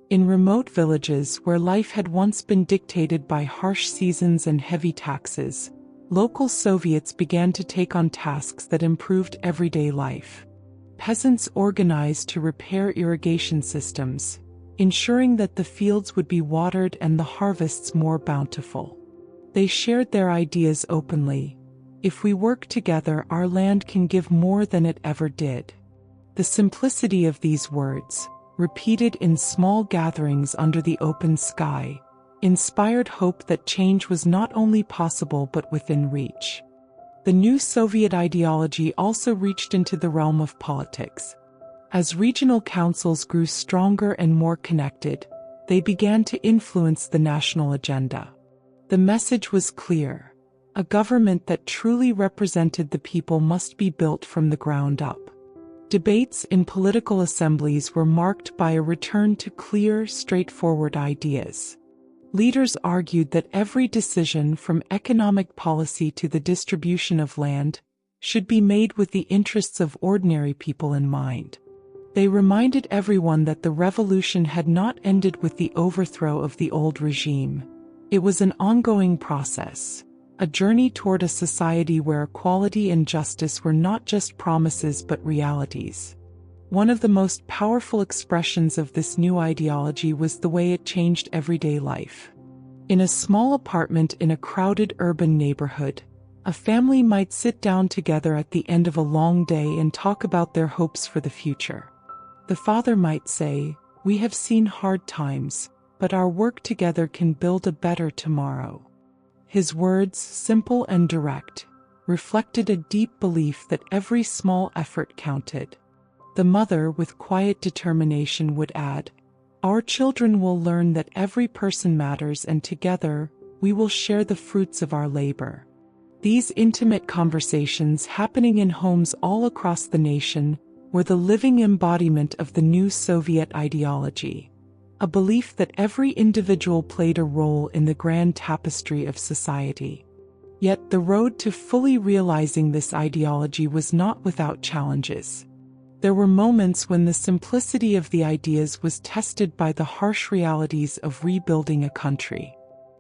In remote villages where life had once been dictated by harsh seasons and heavy taxes, local Soviets began to take on tasks that improved everyday life. Peasants organized to repair irrigation systems, ensuring that the fields would be watered and the harvests more bountiful. They shared their ideas openly. If we work together, our land can give more than it ever did. The simplicity of these words, repeated in small gatherings under the open sky, inspired hope that change was not only possible but within reach. The new Soviet ideology also reached into the realm of politics. As regional councils grew stronger and more connected, they began to influence the national agenda. The message was clear: a government that truly represented the people must be built from the ground up. Debates in political assemblies were marked by a return to clear, straightforward ideas. Leaders argued that every decision, from economic policy to the distribution of land, should be made with the interests of ordinary people in mind. They reminded everyone that the revolution had not ended with the overthrow of the old regime. It was an ongoing process, a journey toward a society where equality and justice were not just promises but realities. One of the most powerful expressions of this new ideology was the way it changed everyday life. In a small apartment in a crowded urban neighborhood, a family might sit down together at the end of a long day and talk about their hopes for the future. The father might say, "We have seen hard times, but our work together can build a better tomorrow." His words, simple and direct, reflected a deep belief that every small effort counted. The mother, with quiet determination, would add, "Our children will learn that every person matters, and together, we will share the fruits of our labor." These intimate conversations, happening in homes all across the nation, were the living embodiment of the new Soviet ideology, a belief that every individual played a role in the grand tapestry of society. Yet the road to fully realizing this ideology was not without challenges. There were moments when the simplicity of the ideas was tested by the harsh realities of rebuilding a country.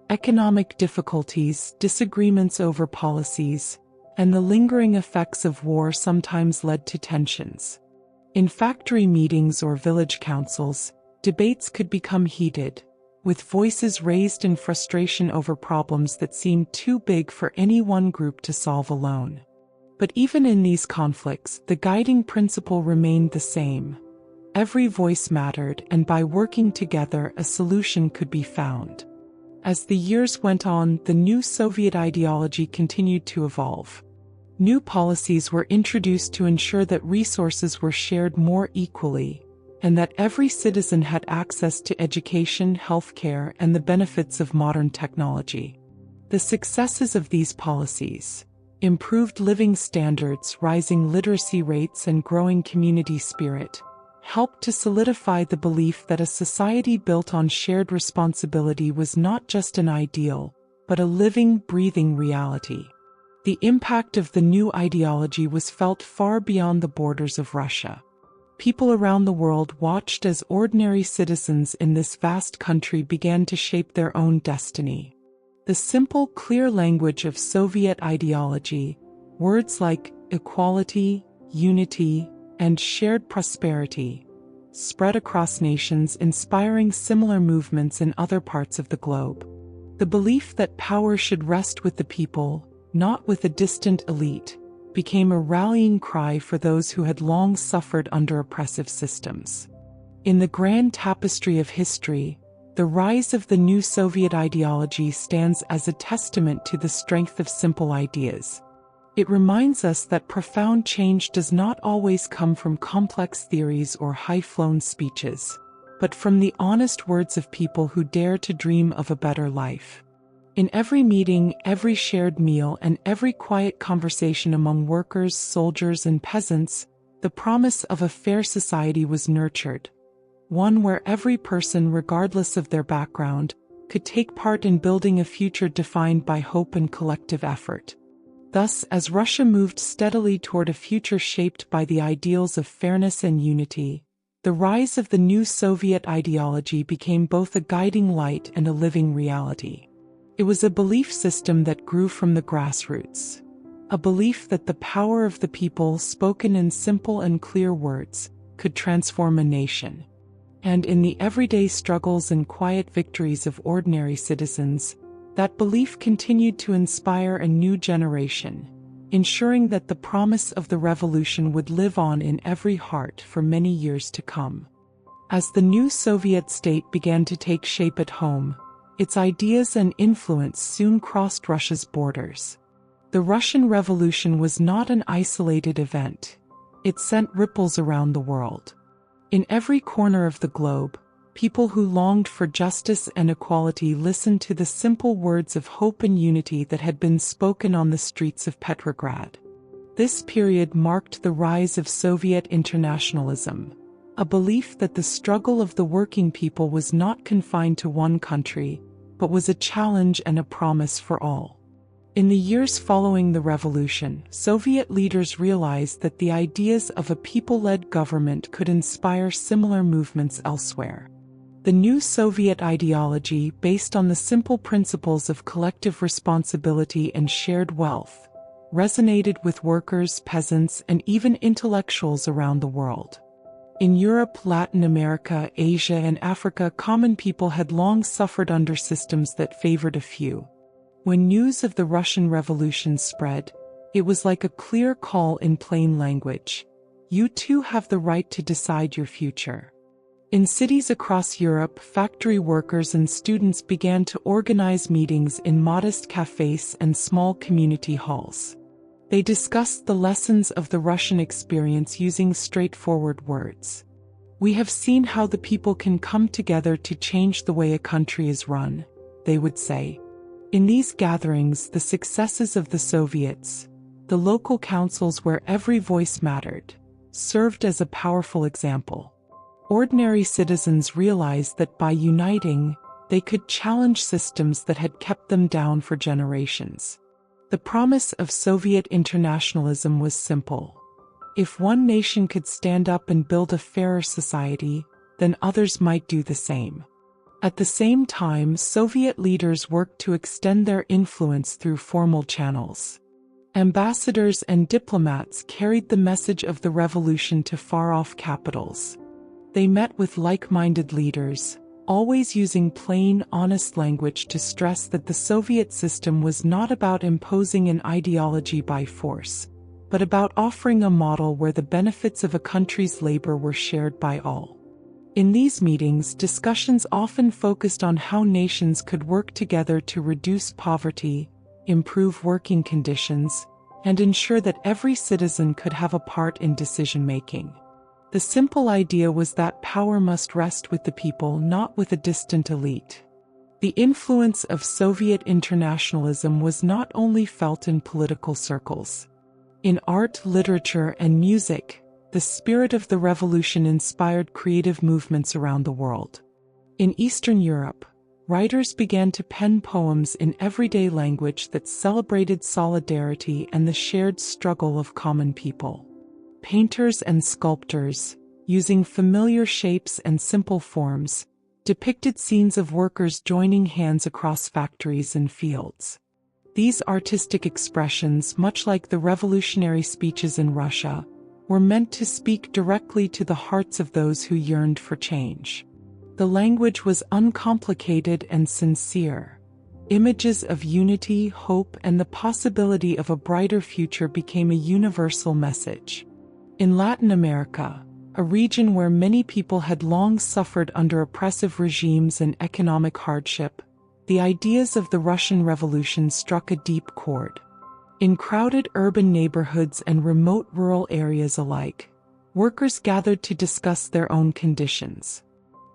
Economic difficulties, disagreements over policies, and the lingering effects of war sometimes led to tensions. In factory meetings or village councils, debates could become heated, with voices raised in frustration over problems that seemed too big for any one group to solve alone. But even in these conflicts, the guiding principle remained the same. Every voice mattered, and by working together, a solution could be found. As the years went on, the new Soviet ideology continued to evolve. New policies were introduced to ensure that resources were shared more equally, and that every citizen had access to education, healthcare, and the benefits of modern technology. The successes of these policies, improved living standards, rising literacy rates, and growing community spirit, helped to solidify the belief that a society built on shared responsibility was not just an ideal, but a living, breathing reality. The impact of the new ideology was felt far beyond the borders of Russia. People around the world watched as ordinary citizens in this vast country began to shape their own destiny. The simple, clear language of Soviet ideology, words like equality, unity, and shared prosperity, spread across nations, inspiring similar movements in other parts of the globe. The belief that power should rest with the people, not with a distant elite, became a rallying cry for those who had long suffered under oppressive systems. In the grand tapestry of history, the rise of the new Soviet ideology stands as a testament to the strength of simple ideas. It reminds us that profound change does not always come from complex theories or high-flown speeches, but from the honest words of people who dare to dream of a better life. In every meeting, every shared meal, and every quiet conversation among workers, soldiers, and peasants, the promise of a fair society was nurtured, one where every person, regardless of their background, could take part in building a future defined by hope and collective effort. Thus, as Russia moved steadily toward a future shaped by the ideals of fairness and unity, the rise of the new Soviet ideology became both a guiding light and a living reality. It was a belief system that grew from the grassroots, a belief that the power of the people, spoken in simple and clear words, could transform a nation. And in the everyday struggles and quiet victories of ordinary citizens, that belief continued to inspire a new generation, ensuring that the promise of the revolution would live on in every heart for many years to come. As the new Soviet state began to take shape at home, its ideas and influence soon crossed Russia's borders. The Russian Revolution was not an isolated event. It sent ripples around the world. In every corner of the globe, people who longed for justice and equality listened to the simple words of hope and unity that had been spoken on the streets of Petrograd. This period marked the rise of Soviet internationalism, a belief that the struggle of the working people was not confined to one country, but was a challenge and a promise for all. In the years following the revolution, Soviet leaders realized that the ideas of a people-led government could inspire similar movements elsewhere. The new Soviet ideology, based on the simple principles of collective responsibility and shared wealth, resonated with workers, peasants, and even intellectuals around the world. In Europe, Latin America, Asia, and Africa, common people had long suffered under systems that favored a few. When news of the Russian Revolution spread, it was like a clear call in plain language. You too have the right to decide your future. In cities across Europe, factory workers and students began to organize meetings in modest cafes and small community halls. They discussed the lessons of the Russian experience using straightforward words. We have seen how the people can come together to change the way a country is run, they would say. In these gatherings, the successes of the Soviets, the local councils where every voice mattered, served as a powerful example. Ordinary citizens realized that by uniting, they could challenge systems that had kept them down for generations. The promise of Soviet internationalism was simple. If one nation could stand up and build a fairer society, then others might do the same. At the same time, Soviet leaders worked to extend their influence through formal channels. Ambassadors and diplomats carried the message of the revolution to far-off capitals. They met with like-minded leaders, always using plain, honest language to stress that the Soviet system was not about imposing an ideology by force, but about offering a model where the benefits of a country's labor were shared by all. In these meetings, discussions often focused on how nations could work together to reduce poverty, improve working conditions, and ensure that every citizen could have a part in decision-making. The simple idea was that power must rest with the people, not with a distant elite. The influence of Soviet internationalism was not only felt in political circles. In art, literature, and music, the spirit of the revolution inspired creative movements around the world. In Eastern Europe, writers began to pen poems in everyday language that celebrated solidarity and the shared struggle of common people. Painters and sculptors, using familiar shapes and simple forms, depicted scenes of workers joining hands across factories and fields. These artistic expressions, much like the revolutionary speeches in Russia, were meant to speak directly to the hearts of those who yearned for change. The language was uncomplicated and sincere. Images of unity, hope, and the possibility of a brighter future became a universal message. In Latin America, a region where many people had long suffered under oppressive regimes and economic hardship, the ideas of the Russian Revolution struck a deep chord. In crowded urban neighborhoods and remote rural areas alike, workers gathered to discuss their own conditions.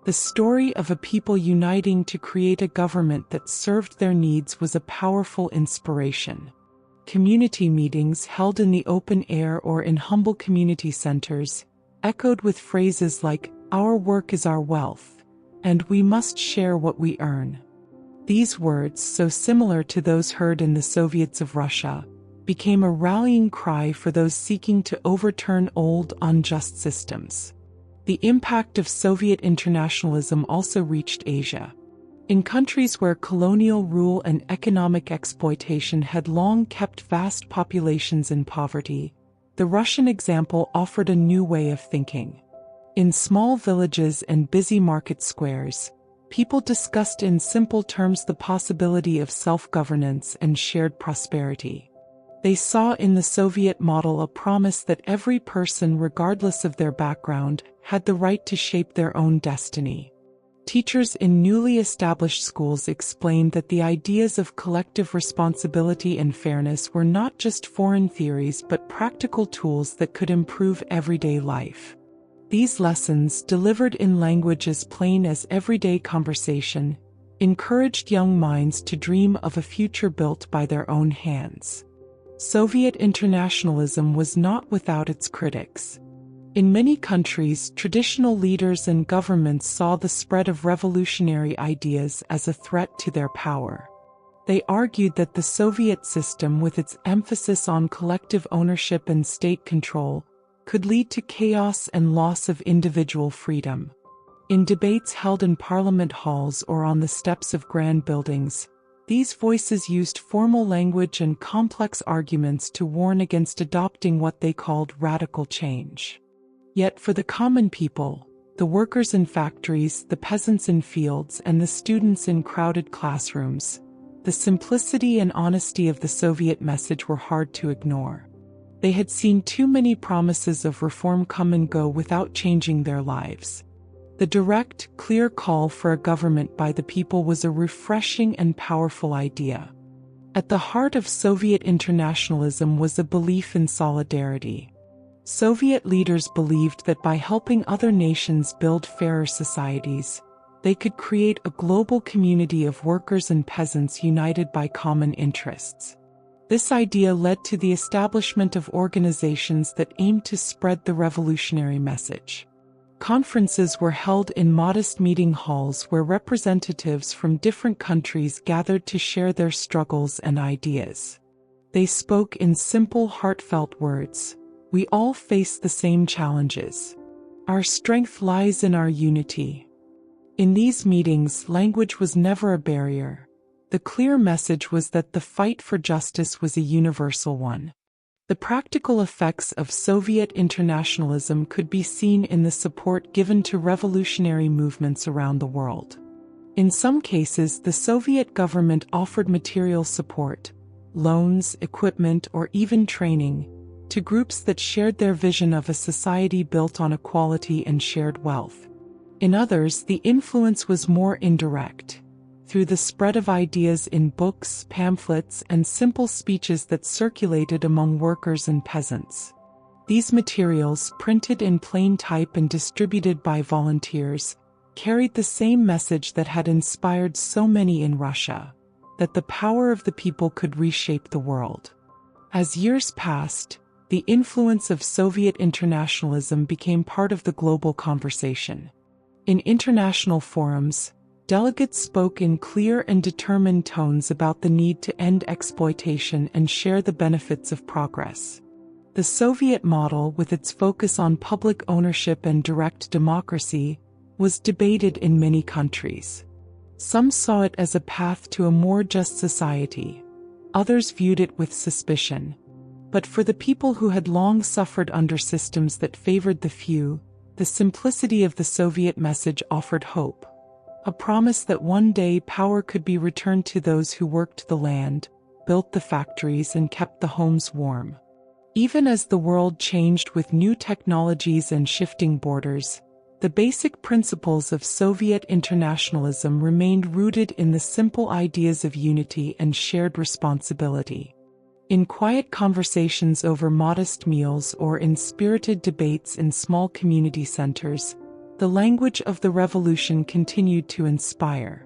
The story of a people uniting to create a government that served their needs was a powerful inspiration. Community meetings held in the open air or in humble community centers echoed with phrases like, "Our work is our wealth," and "We must share what we earn." These words, so similar to those heard in the Soviets of Russia, became a rallying cry for those seeking to overturn old, unjust systems. The impact of Soviet internationalism also reached Asia. In countries where colonial rule and economic exploitation had long kept vast populations in poverty, the Russian example offered a new way of thinking. In small villages and busy market squares, people discussed in simple terms the possibility of self-governance and shared prosperity. They saw in the Soviet model a promise that every person, regardless of their background, had the right to shape their own destiny. Teachers in newly established schools explained that the ideas of collective responsibility and fairness were not just foreign theories but practical tools that could improve everyday life. These lessons, delivered in language as plain as everyday conversation, encouraged young minds to dream of a future built by their own hands. Soviet internationalism was not without its critics. In many countries, traditional leaders and governments saw the spread of revolutionary ideas as a threat to their power. They argued that the Soviet system, with its emphasis on collective ownership and state control, could lead to chaos and loss of individual freedom. In debates held in parliament halls or on the steps of grand buildings, these voices used formal language and complex arguments to warn against adopting what they called radical change. Yet for the common people, the workers in factories, the peasants in fields, and the students in crowded classrooms, the simplicity and honesty of the Soviet message were hard to ignore. They had seen too many promises of reform come and go without changing their lives. The direct, clear call for a government by the people was a refreshing and powerful idea. At the heart of Soviet internationalism was a belief in solidarity. Soviet leaders believed that by helping other nations build fairer societies, they could create a global community of workers and peasants united by common interests. This idea led to the establishment of organizations that aimed to spread the revolutionary message. Conferences were held in modest meeting halls where representatives from different countries gathered to share their struggles and ideas. They spoke in simple, heartfelt words. "We all face the same challenges. Our strength lies in our unity." In these meetings, language was never a barrier. The clear message was that the fight for justice was a universal one. The practical effects of Soviet internationalism could be seen in the support given to revolutionary movements around the world. In some cases, the Soviet government offered material support, loans, equipment, or even training, to groups that shared their vision of a society built on equality and shared wealth. In others, the influence was more indirect, through the spread of ideas in books, pamphlets, and simple speeches that circulated among workers and peasants. These materials, printed in plain type and distributed by volunteers, carried the same message that had inspired so many in Russia, that the power of the people could reshape the world. As years passed, the influence of Soviet internationalism became part of the global conversation. In international forums, delegates spoke in clear and determined tones about the need to end exploitation and share the benefits of progress. The Soviet model, with its focus on public ownership and direct democracy, was debated in many countries. Some saw it as a path to a more just society. Others viewed it with suspicion. But for the people who had long suffered under systems that favored the few, the simplicity of the Soviet message offered hope. A promise that one day power could be returned to those who worked the land, built the factories, and kept the homes warm. Even as the world changed with new technologies and shifting borders, the basic principles of Soviet internationalism remained rooted in the simple ideas of unity and shared responsibility. In quiet conversations over modest meals or in spirited debates in small community centers, The language of the revolution continued to inspire.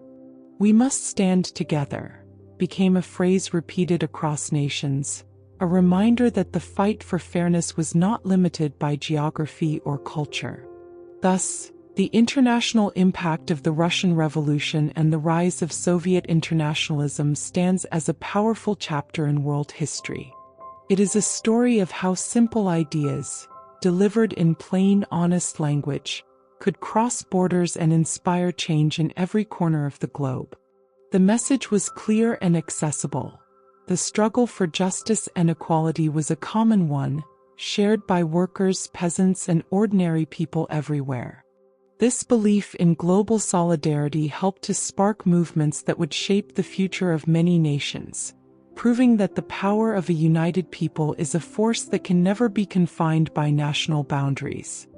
"We must stand together," became a phrase repeated across nations, a reminder that the fight for fairness was not limited by geography or culture. Thus, the international impact of the Russian Revolution and the rise of Soviet internationalism stands as a powerful chapter in world history. It is a story of how simple ideas, delivered in plain, honest language, could cross borders and inspire change in every corner of the globe. The message was clear and accessible. The struggle for justice and equality was a common one, shared by workers, peasants, and ordinary people everywhere. This belief in global solidarity helped to spark movements that would shape the future of many nations, proving that the power of a united people is a force that can never be confined by national boundaries.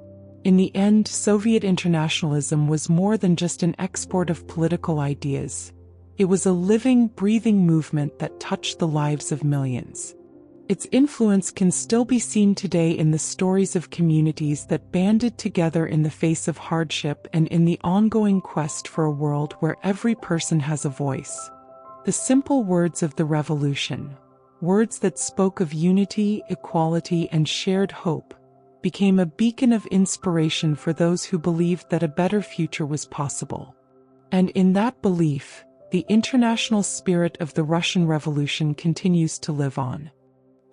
In the end, Soviet internationalism was more than just an export of political ideas. It was a living, breathing movement that touched the lives of millions. Its influence can still be seen today in the stories of communities that banded together in the face of hardship and in the ongoing quest for a world where every person has a voice. The simple words of the revolution, words that spoke of unity, equality, and shared hope, became a beacon of inspiration for those who believed that a better future was possible. And in that belief, the international spirit of the Russian Revolution continues to live on.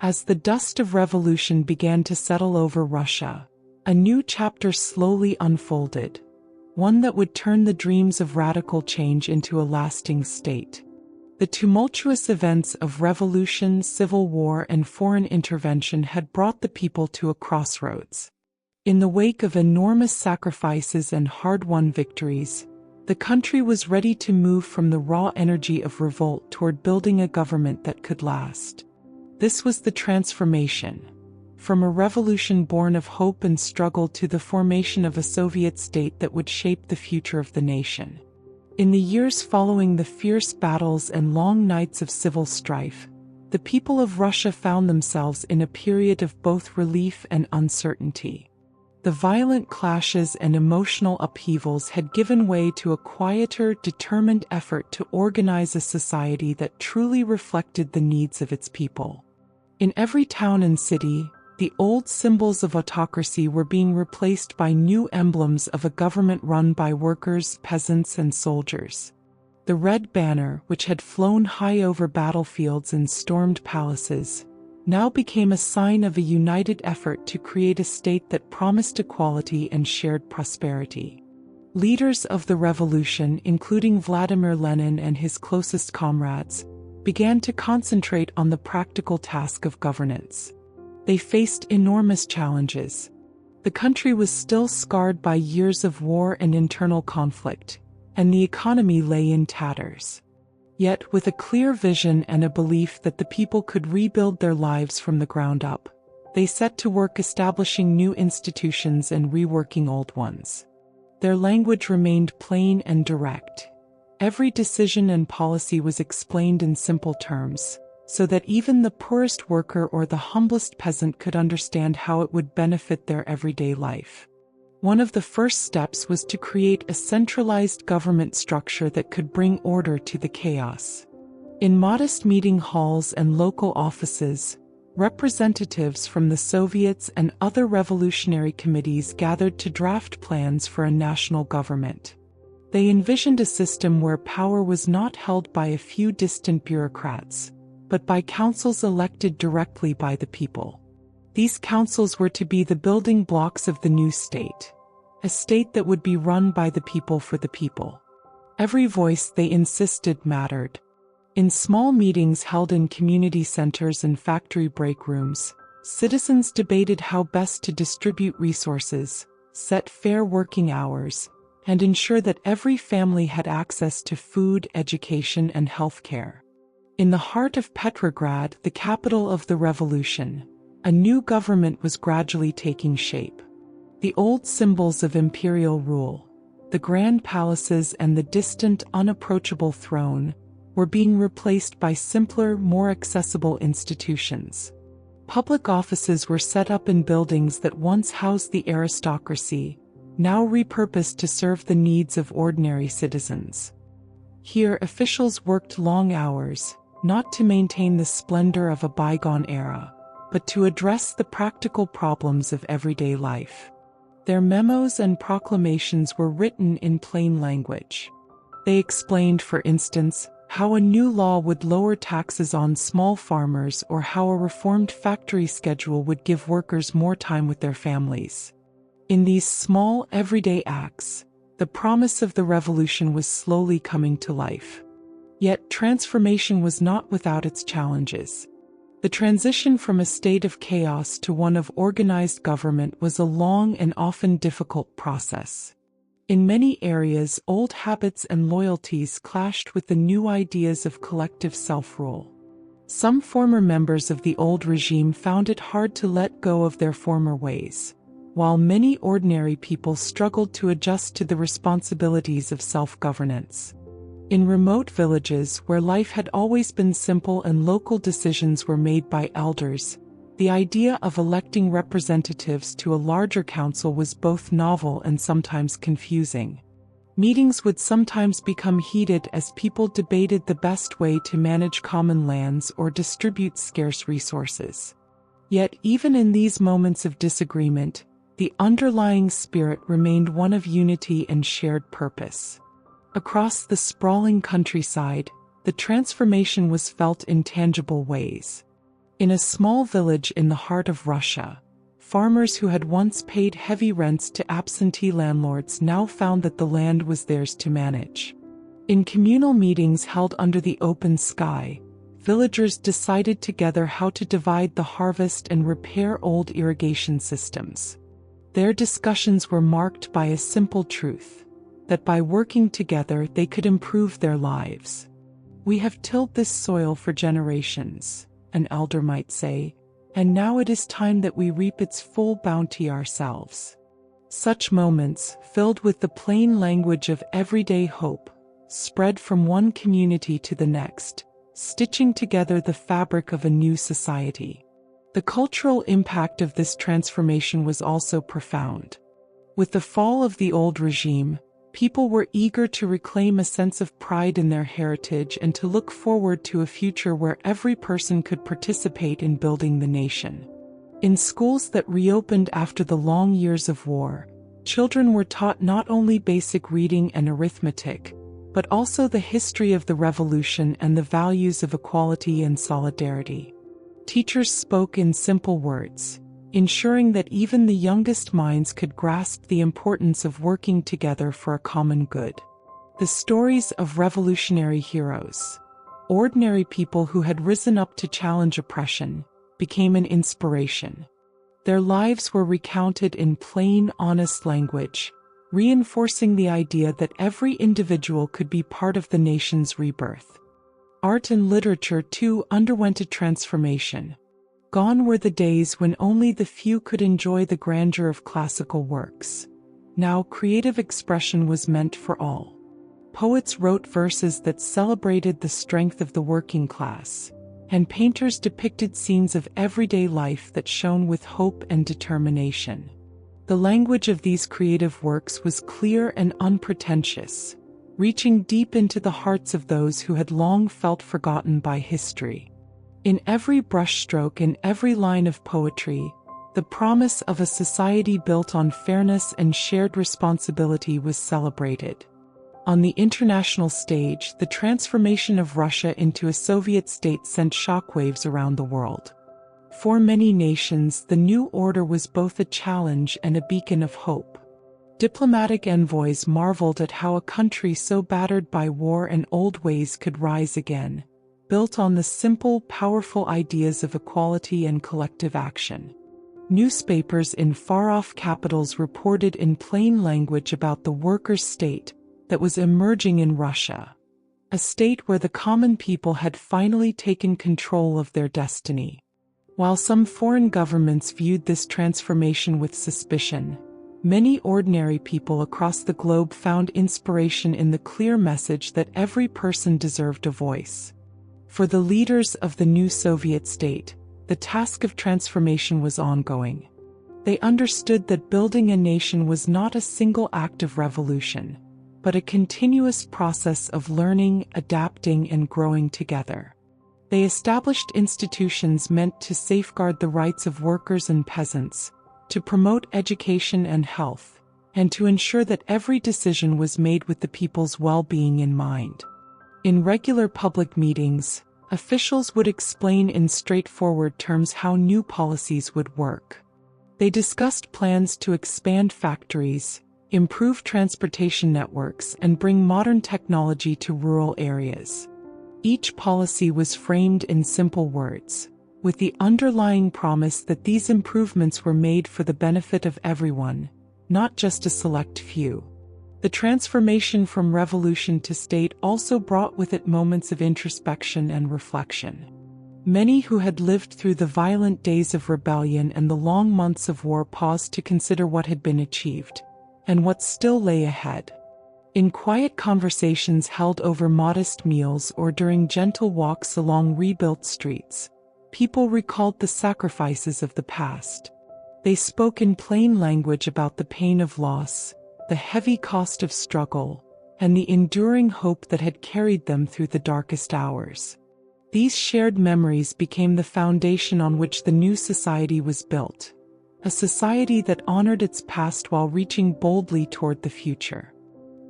As the dust of revolution began to settle over Russia, a new chapter slowly unfolded, one that would turn the dreams of radical change into a lasting state. The tumultuous events of revolution, civil war, and foreign intervention had brought the people to a crossroads. In the wake of enormous sacrifices and hard-won victories, the country was ready to move from the raw energy of revolt toward building a government that could last. This was the transformation, from a revolution born of hope and struggle to the formation of a Soviet state that would shape the future of the nation. In the years following the fierce battles and long nights of civil strife, the people of Russia found themselves in a period of both relief and uncertainty. The violent clashes and emotional upheavals had given way to a quieter, determined effort to organize a society that truly reflected the needs of its people. In every town and city, the old symbols of autocracy were being replaced by new emblems of a government run by workers, peasants, and soldiers. The red banner, which had flown high over battlefields and stormed palaces, now became a sign of a united effort to create a state that promised equality and shared prosperity. Leaders of the revolution, including Vladimir Lenin and his closest comrades, began to concentrate on the practical task of governance. They faced enormous challenges. The country was still scarred by years of war and internal conflict, and the economy lay in tatters. Yet, with a clear vision and a belief that the people could rebuild their lives from the ground up, they set to work establishing new institutions and reworking old ones. Their language remained plain and direct. Every decision and policy was explained in simple terms, so that even the poorest worker or the humblest peasant could understand how it would benefit their everyday life. One of the first steps was to create a centralized government structure that could bring order to the chaos. In modest meeting halls and local offices, representatives from the Soviets and other revolutionary committees gathered to draft plans for a national government. They envisioned a system where power was not held by a few distant bureaucrats, but by councils elected directly by the people. These councils were to be the building blocks of the new state, a state that would be run by the people for the people. Every voice, they insisted, mattered. In small meetings held in community centers and factory break rooms, citizens debated how best to distribute resources, set fair working hours, and ensure that every family had access to food, education, and health care. In the heart of Petrograd, the capital of the revolution, a new government was gradually taking shape. The old symbols of imperial rule, the grand palaces and the distant, unapproachable throne, were being replaced by simpler, more accessible institutions. Public offices were set up in buildings that once housed the aristocracy, now repurposed to serve the needs of ordinary citizens. Here, officials worked long hours, not to maintain the splendor of a bygone era, but to address the practical problems of everyday life. Their memos and proclamations were written in plain language. They explained, for instance, how a new law would lower taxes on small farmers or how a reformed factory schedule would give workers more time with their families. In these small, everyday acts, the promise of the revolution was slowly coming to life. Yet transformation was not without its challenges. The transition from a state of chaos to one of organized government was a long and often difficult process. In many areas, old habits and loyalties clashed with the new ideas of collective self-rule. Some former members of the old regime found it hard to let go of their former ways, while many ordinary people struggled to adjust to the responsibilities of self-governance. In remote villages where life had always been simple and local decisions were made by elders, the idea of electing representatives to a larger council was both novel and sometimes confusing. Meetings would sometimes become heated as people debated the best way to manage common lands or distribute scarce resources. Yet even in these moments of disagreement, the underlying spirit remained one of unity and shared purpose. Across the sprawling countryside, the transformation was felt in tangible ways. In a small village in the heart of Russia, farmers who had once paid heavy rents to absentee landlords now found that the land was theirs to manage. In communal meetings held under the open sky, villagers decided together how to divide the harvest and repair old irrigation systems. Their discussions were marked by a simple truth: that by working together they could improve their lives. "We have tilled this soil for generations," an elder might say, "and now it is time that we reap its full bounty ourselves." Such moments, filled with the plain language of everyday hope, spread from one community to the next, stitching together the fabric of a new society. The cultural impact of this transformation was also profound. With the fall of the old regime, people were eager to reclaim a sense of pride in their heritage and to look forward to a future where every person could participate in building the nation. In schools that reopened after the long years of war, children were taught not only basic reading and arithmetic, but also the history of the revolution and the values of equality and solidarity. Teachers spoke in simple words, ensuring that even the youngest minds could grasp the importance of working together for a common good. The stories of revolutionary heroes, ordinary people who had risen up to challenge oppression, became an inspiration. Their lives were recounted in plain, honest language, reinforcing the idea that every individual could be part of the nation's rebirth. Art and literature, too, underwent a transformation. Gone were the days when only the few could enjoy the grandeur of classical works. Now creative expression was meant for all. Poets wrote verses that celebrated the strength of the working class, and painters depicted scenes of everyday life that shone with hope and determination. The language of these creative works was clear and unpretentious, reaching deep into the hearts of those who had long felt forgotten by history. In every brushstroke and every line of poetry, the promise of a society built on fairness and shared responsibility was celebrated. On the international stage, the transformation of Russia into a Soviet state sent shockwaves around the world. For many nations, the new order was both a challenge and a beacon of hope. Diplomatic envoys marveled at how a country so battered by war and old ways could rise again, built on the simple, powerful ideas of equality and collective action. Newspapers in far-off capitals reported in plain language about the workers' state that was emerging in Russia, a state where the common people had finally taken control of their destiny. While some foreign governments viewed this transformation with suspicion, many ordinary people across the globe found inspiration in the clear message that every person deserved a voice. For the leaders of the new Soviet state, the task of transformation was ongoing. They understood that building a nation was not a single act of revolution, but a continuous process of learning, adapting, and growing together. They established institutions meant to safeguard the rights of workers and peasants, to promote education and health, and to ensure that every decision was made with the people's well-being in mind. In regular public meetings, officials would explain in straightforward terms how new policies would work. They discussed plans to expand factories, improve transportation networks, and bring modern technology to rural areas. Each policy was framed in simple words, with the underlying promise that these improvements were made for the benefit of everyone, not just a select few. The transformation from revolution to state also brought with it moments of introspection and reflection. Many who had lived through the violent days of rebellion and the long months of war paused to consider what had been achieved, and what still lay ahead. In quiet conversations held over modest meals or during gentle walks along rebuilt streets, people recalled the sacrifices of the past. They spoke in plain language about the pain of loss, the heavy cost of struggle, and the enduring hope that had carried them through the darkest hours. These shared memories became the foundation on which the new society was built, a society that honored its past while reaching boldly toward the future.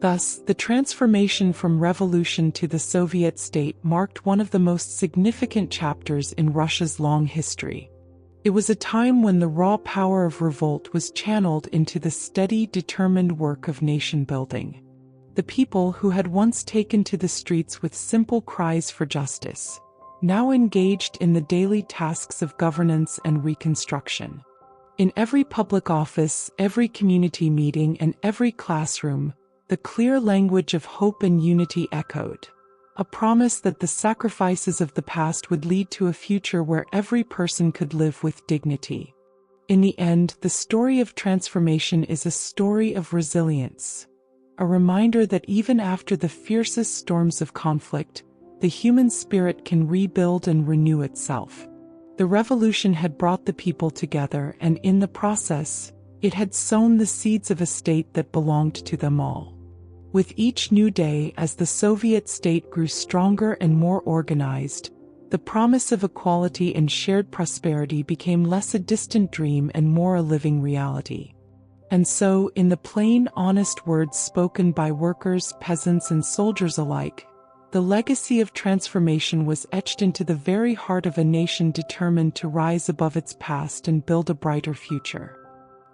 Thus, the transformation from revolution to the Soviet state marked one of the most significant chapters in Russia's long history. It was a time when the raw power of revolt was channeled into the steady, determined work of nation-building. The people who had once taken to the streets with simple cries for justice, now engaged in the daily tasks of governance and reconstruction. In every public office, every community meeting, and every classroom, the clear language of hope and unity echoed, a promise that the sacrifices of the past would lead to a future where every person could live with dignity. In the end, the story of transformation is a story of resilience, a reminder that even after the fiercest storms of conflict, the human spirit can rebuild and renew itself. The revolution had brought the people together, and in the process, it had sown the seeds of a state that belonged to them all. With each new day, as the Soviet state grew stronger and more organized, the promise of equality and shared prosperity became less a distant dream and more a living reality. And so, in the plain, honest words spoken by workers, peasants, and soldiers alike, the legacy of transformation was etched into the very heart of a nation determined to rise above its past and build a brighter future.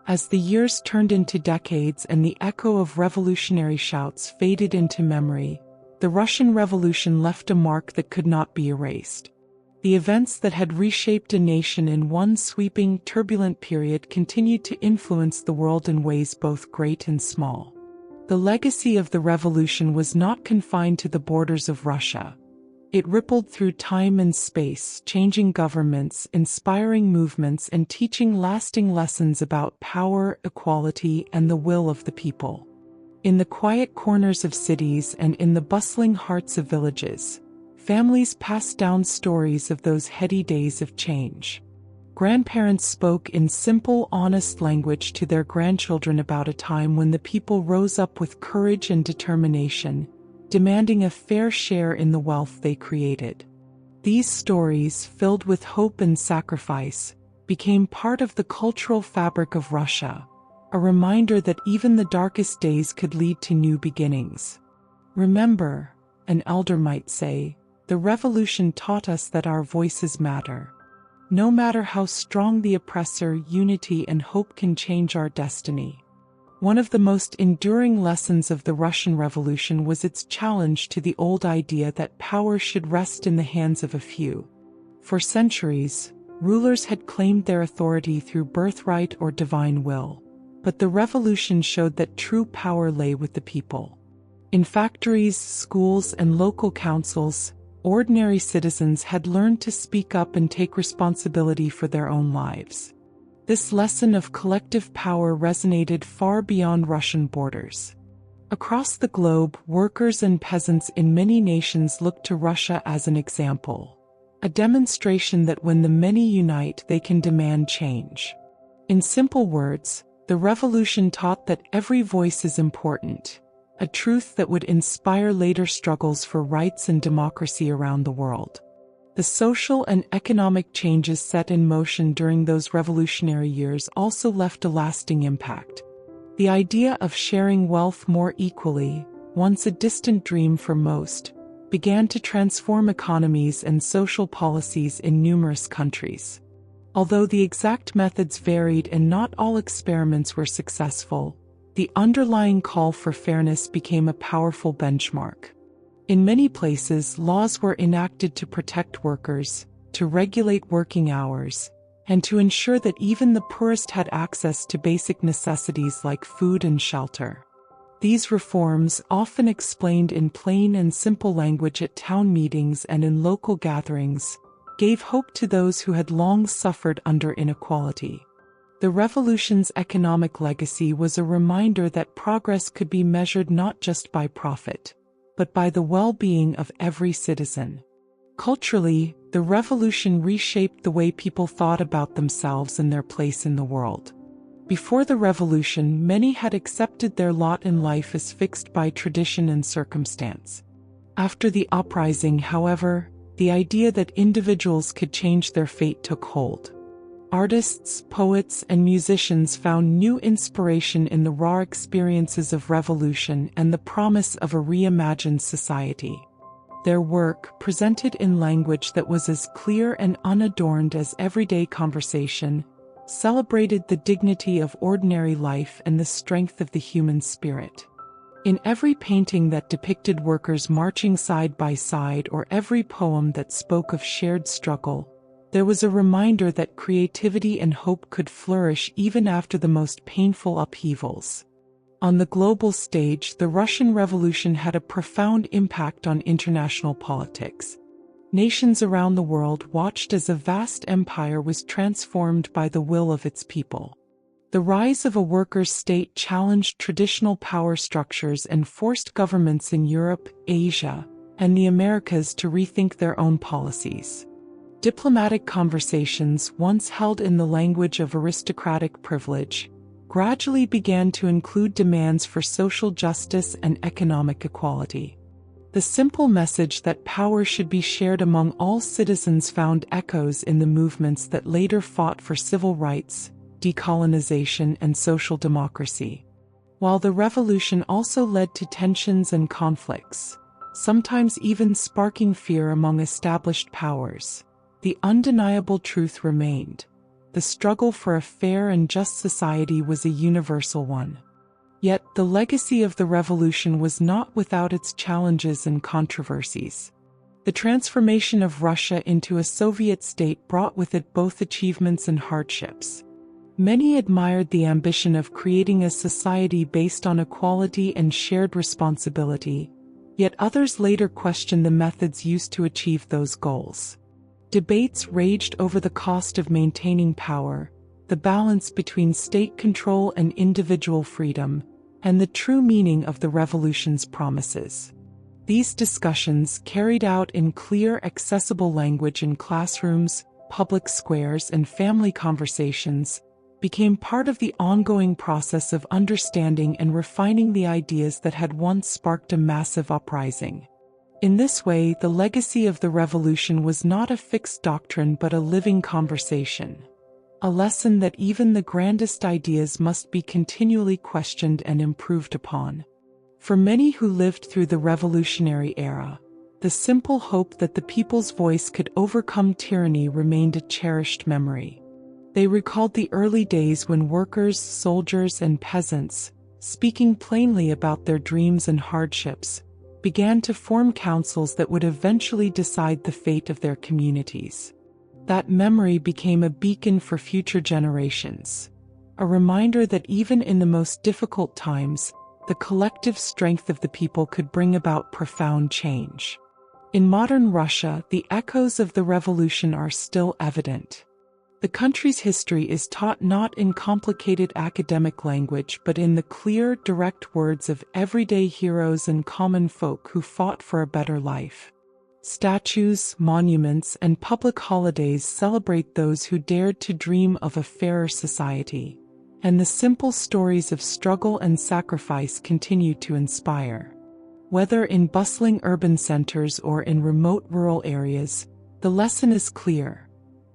As the years turned into decades and the echo of revolutionary shouts faded into memory, the Russian Revolution left a mark that could not be erased. The events that had reshaped a nation in one sweeping, turbulent period continued to influence the world in ways both great and small. The legacy of the revolution was not confined to the borders of Russia. It rippled through time and space, changing governments, inspiring movements, and teaching lasting lessons about power, equality, and the will of the people. In the quiet corners of cities and in the bustling hearts of villages, families passed down stories of those heady days of change. Grandparents spoke in simple, honest language to their grandchildren about a time when the people rose up with courage and determination, demanding a fair share in the wealth they created. These stories, filled with hope and sacrifice, became part of the cultural fabric of Russia, a reminder that even the darkest days could lead to new beginnings. Remember, an elder might say, the revolution taught us that our voices matter. No matter how strong the oppressor, unity and hope can change our destiny. One of the most enduring lessons of the Russian Revolution was its challenge to the old idea that power should rest in the hands of a few. For centuries, rulers had claimed their authority through birthright or divine will, but the revolution showed that true power lay with the people. In factories, schools, and local councils, ordinary citizens had learned to speak up and take responsibility for their own lives. This lesson of collective power resonated far beyond Russian borders. Across the globe, workers and peasants in many nations looked to Russia as an example, a demonstration that when the many unite, they can demand change. In simple words, the revolution taught that every voice is important, a truth that would inspire later struggles for rights and democracy around the world. The social and economic changes set in motion during those revolutionary years also left a lasting impact. The idea of sharing wealth more equally, once a distant dream for most, began to transform economies and social policies in numerous countries. Although the exact methods varied and not all experiments were successful, the underlying call for fairness became a powerful benchmark. In many places, laws were enacted to protect workers, to regulate working hours, and to ensure that even the poorest had access to basic necessities like food and shelter. These reforms, often explained in plain and simple language at town meetings and in local gatherings, gave hope to those who had long suffered under inequality. The revolution's economic legacy was a reminder that progress could be measured not just by profit, but by the well-being of every citizen. Culturally, the revolution reshaped the way people thought about themselves and their place in the world. Before the revolution, many had accepted their lot in life as fixed by tradition and circumstance. After the uprising, however, the idea that individuals could change their fate took hold. Artists, poets, and musicians found new inspiration in the raw experiences of revolution and the promise of a reimagined society. Their work, presented in language that was as clear and unadorned as everyday conversation, celebrated the dignity of ordinary life and the strength of the human spirit. In every painting that depicted workers marching side by side or every poem that spoke of shared struggle, there was a reminder that creativity and hope could flourish even after the most painful upheavals. On the global stage, the Russian Revolution had a profound impact on international politics. Nations around the world watched as a vast empire was transformed by the will of its people. The rise of a workers' state challenged traditional power structures and forced governments in Europe, Asia, and the Americas to rethink their own policies. Diplomatic conversations, once held in the language of aristocratic privilege, gradually began to include demands for social justice and economic equality. The simple message that power should be shared among all citizens found echoes in the movements that later fought for civil rights, decolonization, and social democracy. While the revolution also led to tensions and conflicts, sometimes even sparking fear among established powers, the undeniable truth remained: the struggle for a fair and just society was a universal one. Yet, the legacy of the revolution was not without its challenges and controversies. The transformation of Russia into a Soviet state brought with it both achievements and hardships. Many admired the ambition of creating a society based on equality and shared responsibility, yet others later questioned the methods used to achieve those goals. Debates raged over the cost of maintaining power, the balance between state control and individual freedom, and the true meaning of the revolution's promises. These discussions, carried out in clear, accessible language in classrooms, public squares, and family conversations, became part of the ongoing process of understanding and refining the ideas that had once sparked a massive uprising. In this way, the legacy of the revolution was not a fixed doctrine but a living conversation. A lesson that even the grandest ideas must be continually questioned and improved upon. For many who lived through the revolutionary era, the simple hope that the people's voice could overcome tyranny remained a cherished memory. They recalled the early days when workers, soldiers, and peasants, speaking plainly about their dreams and hardships, began to form councils that would eventually decide the fate of their communities. That memory became a beacon for future generations, a reminder that even in the most difficult times, the collective strength of the people could bring about profound change. In modern Russia, the echoes of the revolution are still evident. The country's history is taught not in complicated academic language but in the clear, direct words of everyday heroes and common folk who fought for a better life. Statues, monuments, and public holidays celebrate those who dared to dream of a fairer society. And the simple stories of struggle and sacrifice continue to inspire. Whether in bustling urban centers or in remote rural areas, the lesson is clear.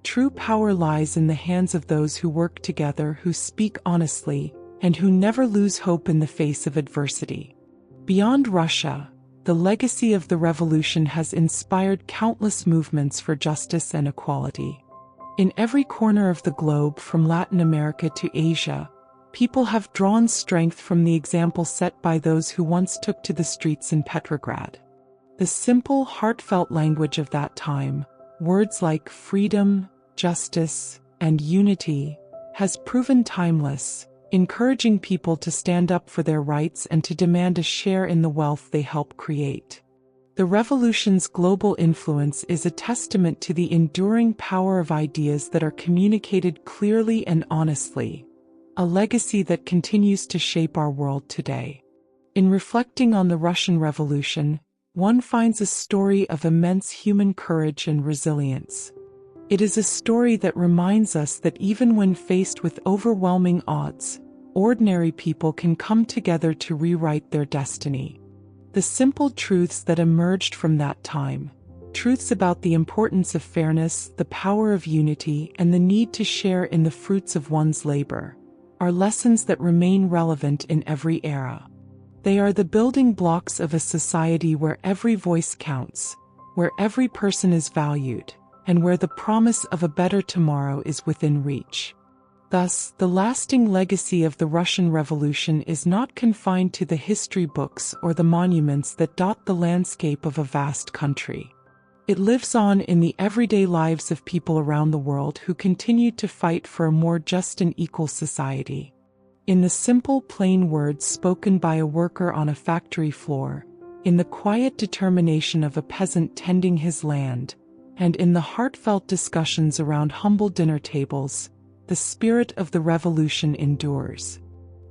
True power lies in the hands of those who work together, who speak honestly, and who never lose hope in the face of adversity. Beyond Russia, the legacy of the revolution has inspired countless movements for justice and equality. In every corner of the globe, from Latin America to Asia, people have drawn strength from the example set by those who once took to the streets in Petrograd. The simple, heartfelt language of that time, words like freedom, justice, and unity, has proven timeless, encouraging people to stand up for their rights and to demand a share in the wealth they help create. The revolution's global influence is a testament to the enduring power of ideas that are communicated clearly and honestly, a legacy that continues to shape our world today. In reflecting on the Russian Revolution, one finds a story of immense human courage and resilience. It is a story that reminds us that even when faced with overwhelming odds, ordinary people can come together to rewrite their destiny. The simple truths that emerged from that time, truths about the importance of fairness, the power of unity, and the need to share in the fruits of one's labor, are lessons that remain relevant in every era. They are the building blocks of a society where every voice counts, where every person is valued, and where the promise of a better tomorrow is within reach. Thus, the lasting legacy of the Russian Revolution is not confined to the history books or the monuments that dot the landscape of a vast country. It lives on in the everyday lives of people around the world who continue to fight for a more just and equal society. In the simple, plain words spoken by a worker on a factory floor, in the quiet determination of a peasant tending his land, and in the heartfelt discussions around humble dinner tables, the spirit of the revolution endures.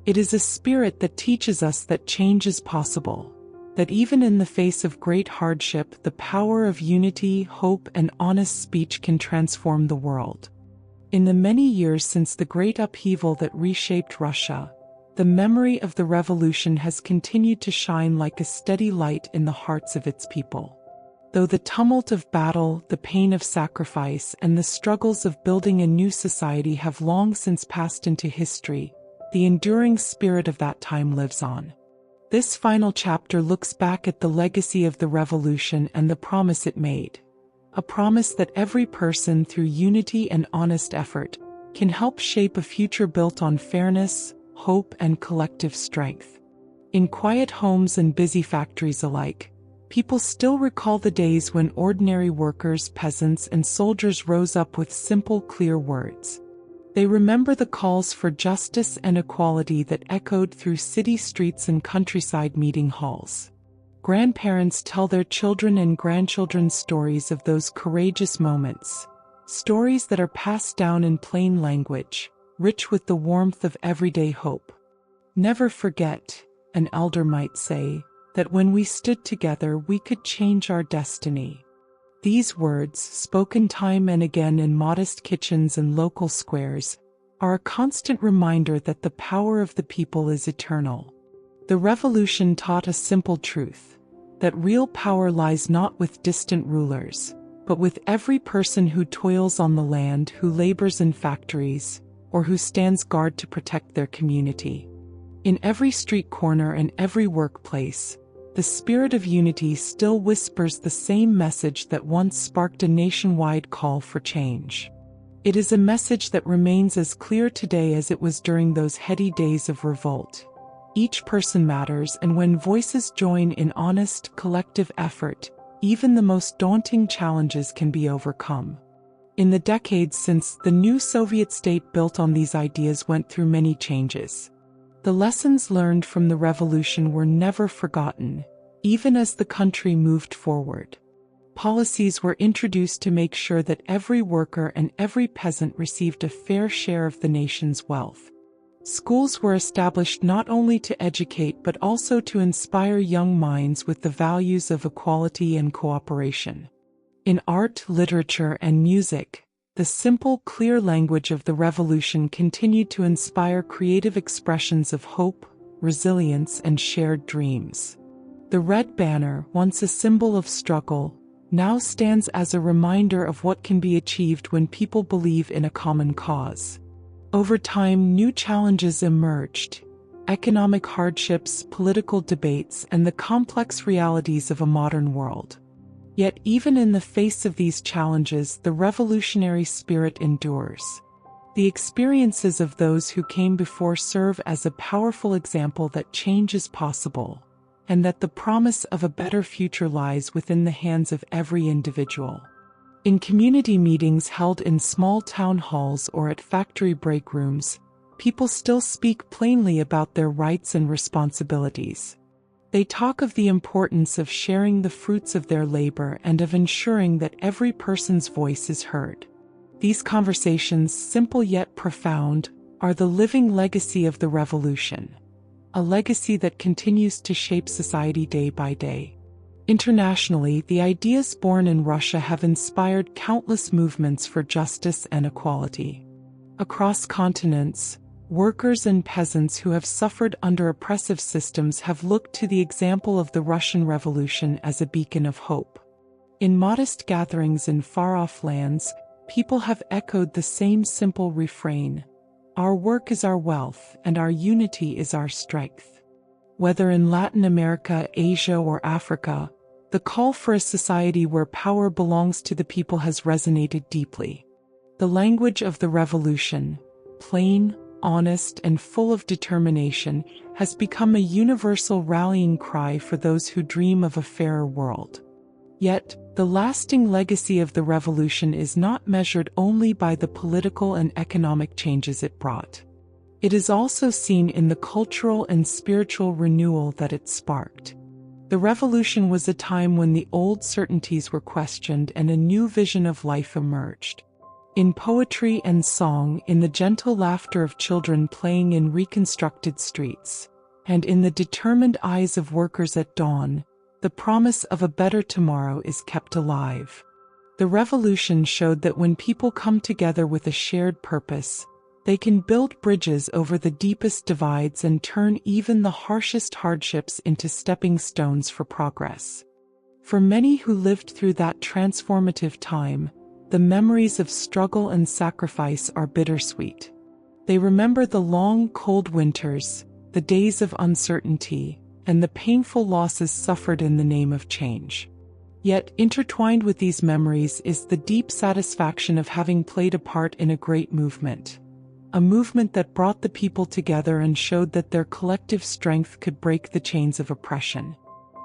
It is a spirit that teaches us that change is possible, that even in the face of great hardship, the power of unity, hope, and honest speech can transform the world. In the many years since the great upheaval that reshaped Russia, the memory of the revolution has continued to shine like a steady light in the hearts of its people. Though the tumult of battle, the pain of sacrifice, and the struggles of building a new society have long since passed into history, the enduring spirit of that time lives on. This final chapter looks back at the legacy of the revolution and the promise it made. A promise that every person, through unity and honest effort, can help shape a future built on fairness, hope, and collective strength. In quiet homes and busy factories alike, people still recall the days when ordinary workers, peasants, and soldiers rose up with simple, clear words. They remember the calls for justice and equality that echoed through city streets and countryside meeting halls. Grandparents tell their children and grandchildren stories of those courageous moments, stories that are passed down in plain language, rich with the warmth of everyday hope. Never forget, an elder might say, that when we stood together we could change our destiny. These words, spoken time and again in modest kitchens and local squares, are a constant reminder that the power of the people is eternal. The revolution taught a simple truth, that real power lies not with distant rulers, but with every person who toils on the land, who labors in factories, or who stands guard to protect their community. In every street corner and every workplace, the spirit of unity still whispers the same message that once sparked a nationwide call for change. It is a message that remains as clear today as it was during those heady days of revolt. Each person matters, and when voices join in honest, collective effort, even the most daunting challenges can be overcome. In the decades since, the new Soviet state built on these ideas went through many changes. The lessons learned from the revolution were never forgotten, even as the country moved forward. Policies were introduced to make sure that every worker and every peasant received a fair share of the nation's wealth. Schools were established not only to educate but also to inspire young minds with the values of equality and cooperation. In art, literature, and music, the simple, clear language of the revolution continued to inspire creative expressions of hope, resilience, and shared dreams. The red banner, once a symbol of struggle, now stands as a reminder of what can be achieved when people believe in a common cause. Over time, new challenges emerged: economic hardships, political debates, and the complex realities of a modern world. Yet even in the face of these challenges, the revolutionary spirit endures. The experiences of those who came before serve as a powerful example that change is possible, and that the promise of a better future lies within the hands of every individual. In community meetings held in small town halls or at factory break rooms, people still speak plainly about their rights and responsibilities. They talk of the importance of sharing the fruits of their labor and of ensuring that every person's voice is heard. These conversations, simple yet profound, are the living legacy of the revolution, a legacy that continues to shape society day by day. Internationally, the ideas born in Russia have inspired countless movements for justice and equality. Across continents, workers and peasants who have suffered under oppressive systems have looked to the example of the Russian Revolution as a beacon of hope. In modest gatherings in far-off lands, people have echoed the same simple refrain: "Our work is our wealth, and our unity is our strength." Whether in Latin America, Asia, or Africa, the call for a society where power belongs to the people has resonated deeply. The language of the revolution, plain, honest, and full of determination, has become a universal rallying cry for those who dream of a fairer world. Yet, the lasting legacy of the revolution is not measured only by the political and economic changes it brought. It is also seen in the cultural and spiritual renewal that it sparked. The revolution was a time when the old certainties were questioned and a new vision of life emerged. In poetry and song, in the gentle laughter of children playing in reconstructed streets, and in the determined eyes of workers at dawn, the promise of a better tomorrow is kept alive. The revolution showed that when people come together with a shared purpose, they can build bridges over the deepest divides and turn even the harshest hardships into stepping stones for progress. For many who lived through that transformative time, the memories of struggle and sacrifice are bittersweet. They remember the long, cold winters, the days of uncertainty, and the painful losses suffered in the name of change. Yet, intertwined with these memories is the deep satisfaction of having played a part in a great movement. A movement that brought the people together and showed that their collective strength could break the chains of oppression.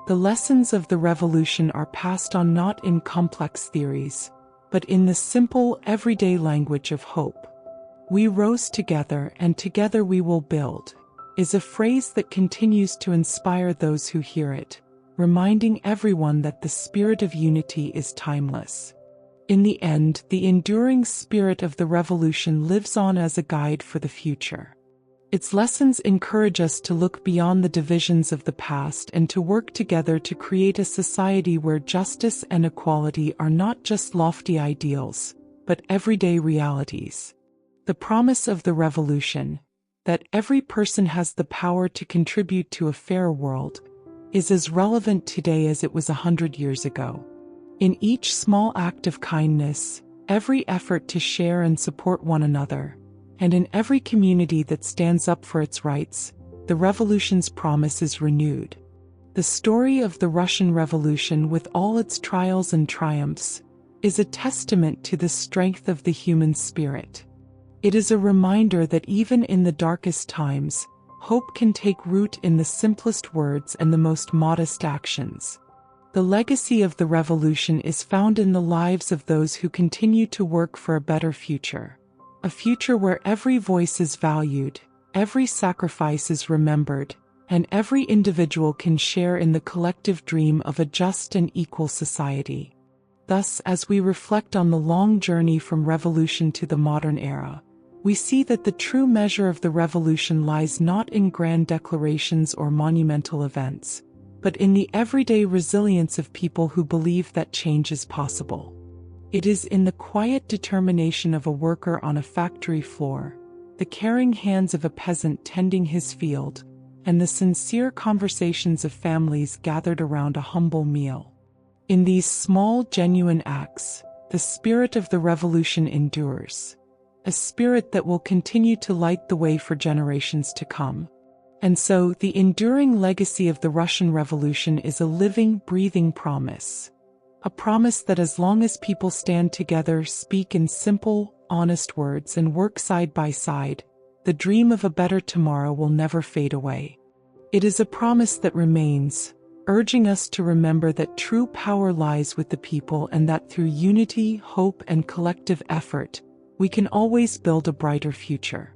The lessons of the revolution are passed on not in complex theories, but in the simple, everyday language of hope. "We rose together, and together we will build," is a phrase that continues to inspire those who hear it, reminding everyone that the spirit of unity is timeless. In the end, the enduring spirit of the revolution lives on as a guide for the future. Its lessons encourage us to look beyond the divisions of the past and to work together to create a society where justice and equality are not just lofty ideals, but everyday realities. The promise of the revolution, that every person has the power to contribute to a fair world, is as relevant today as it was 100 years ago. In each small act of kindness, every effort to share and support one another, and in every community that stands up for its rights, the revolution's promise is renewed. The story of the Russian Revolution, with all its trials and triumphs, is a testament to the strength of the human spirit. It is a reminder that even in the darkest times, hope can take root in the simplest words and the most modest actions. The legacy of the revolution is found in the lives of those who continue to work for a better future. A future where every voice is valued, every sacrifice is remembered, and every individual can share in the collective dream of a just and equal society. Thus, as we reflect on the long journey from revolution to the modern era, We see that the true measure of the revolution lies not in grand declarations or monumental events, but in the everyday resilience of people who believe that change is possible. It is in the quiet determination of a worker on a factory floor, the caring hands of a peasant tending his field, and the sincere conversations of families gathered around a humble meal. In these small, genuine acts, the spirit of the revolution endures, a spirit that will continue to light the way for generations to come. And so, the enduring legacy of the Russian Revolution is a living, breathing promise. A promise that as long as people stand together, speak in simple, honest words, and work side by side, the dream of a better tomorrow will never fade away. It is a promise that remains, urging us to remember that true power lies with the people and that through unity, hope, and collective effort, we can always build a brighter future.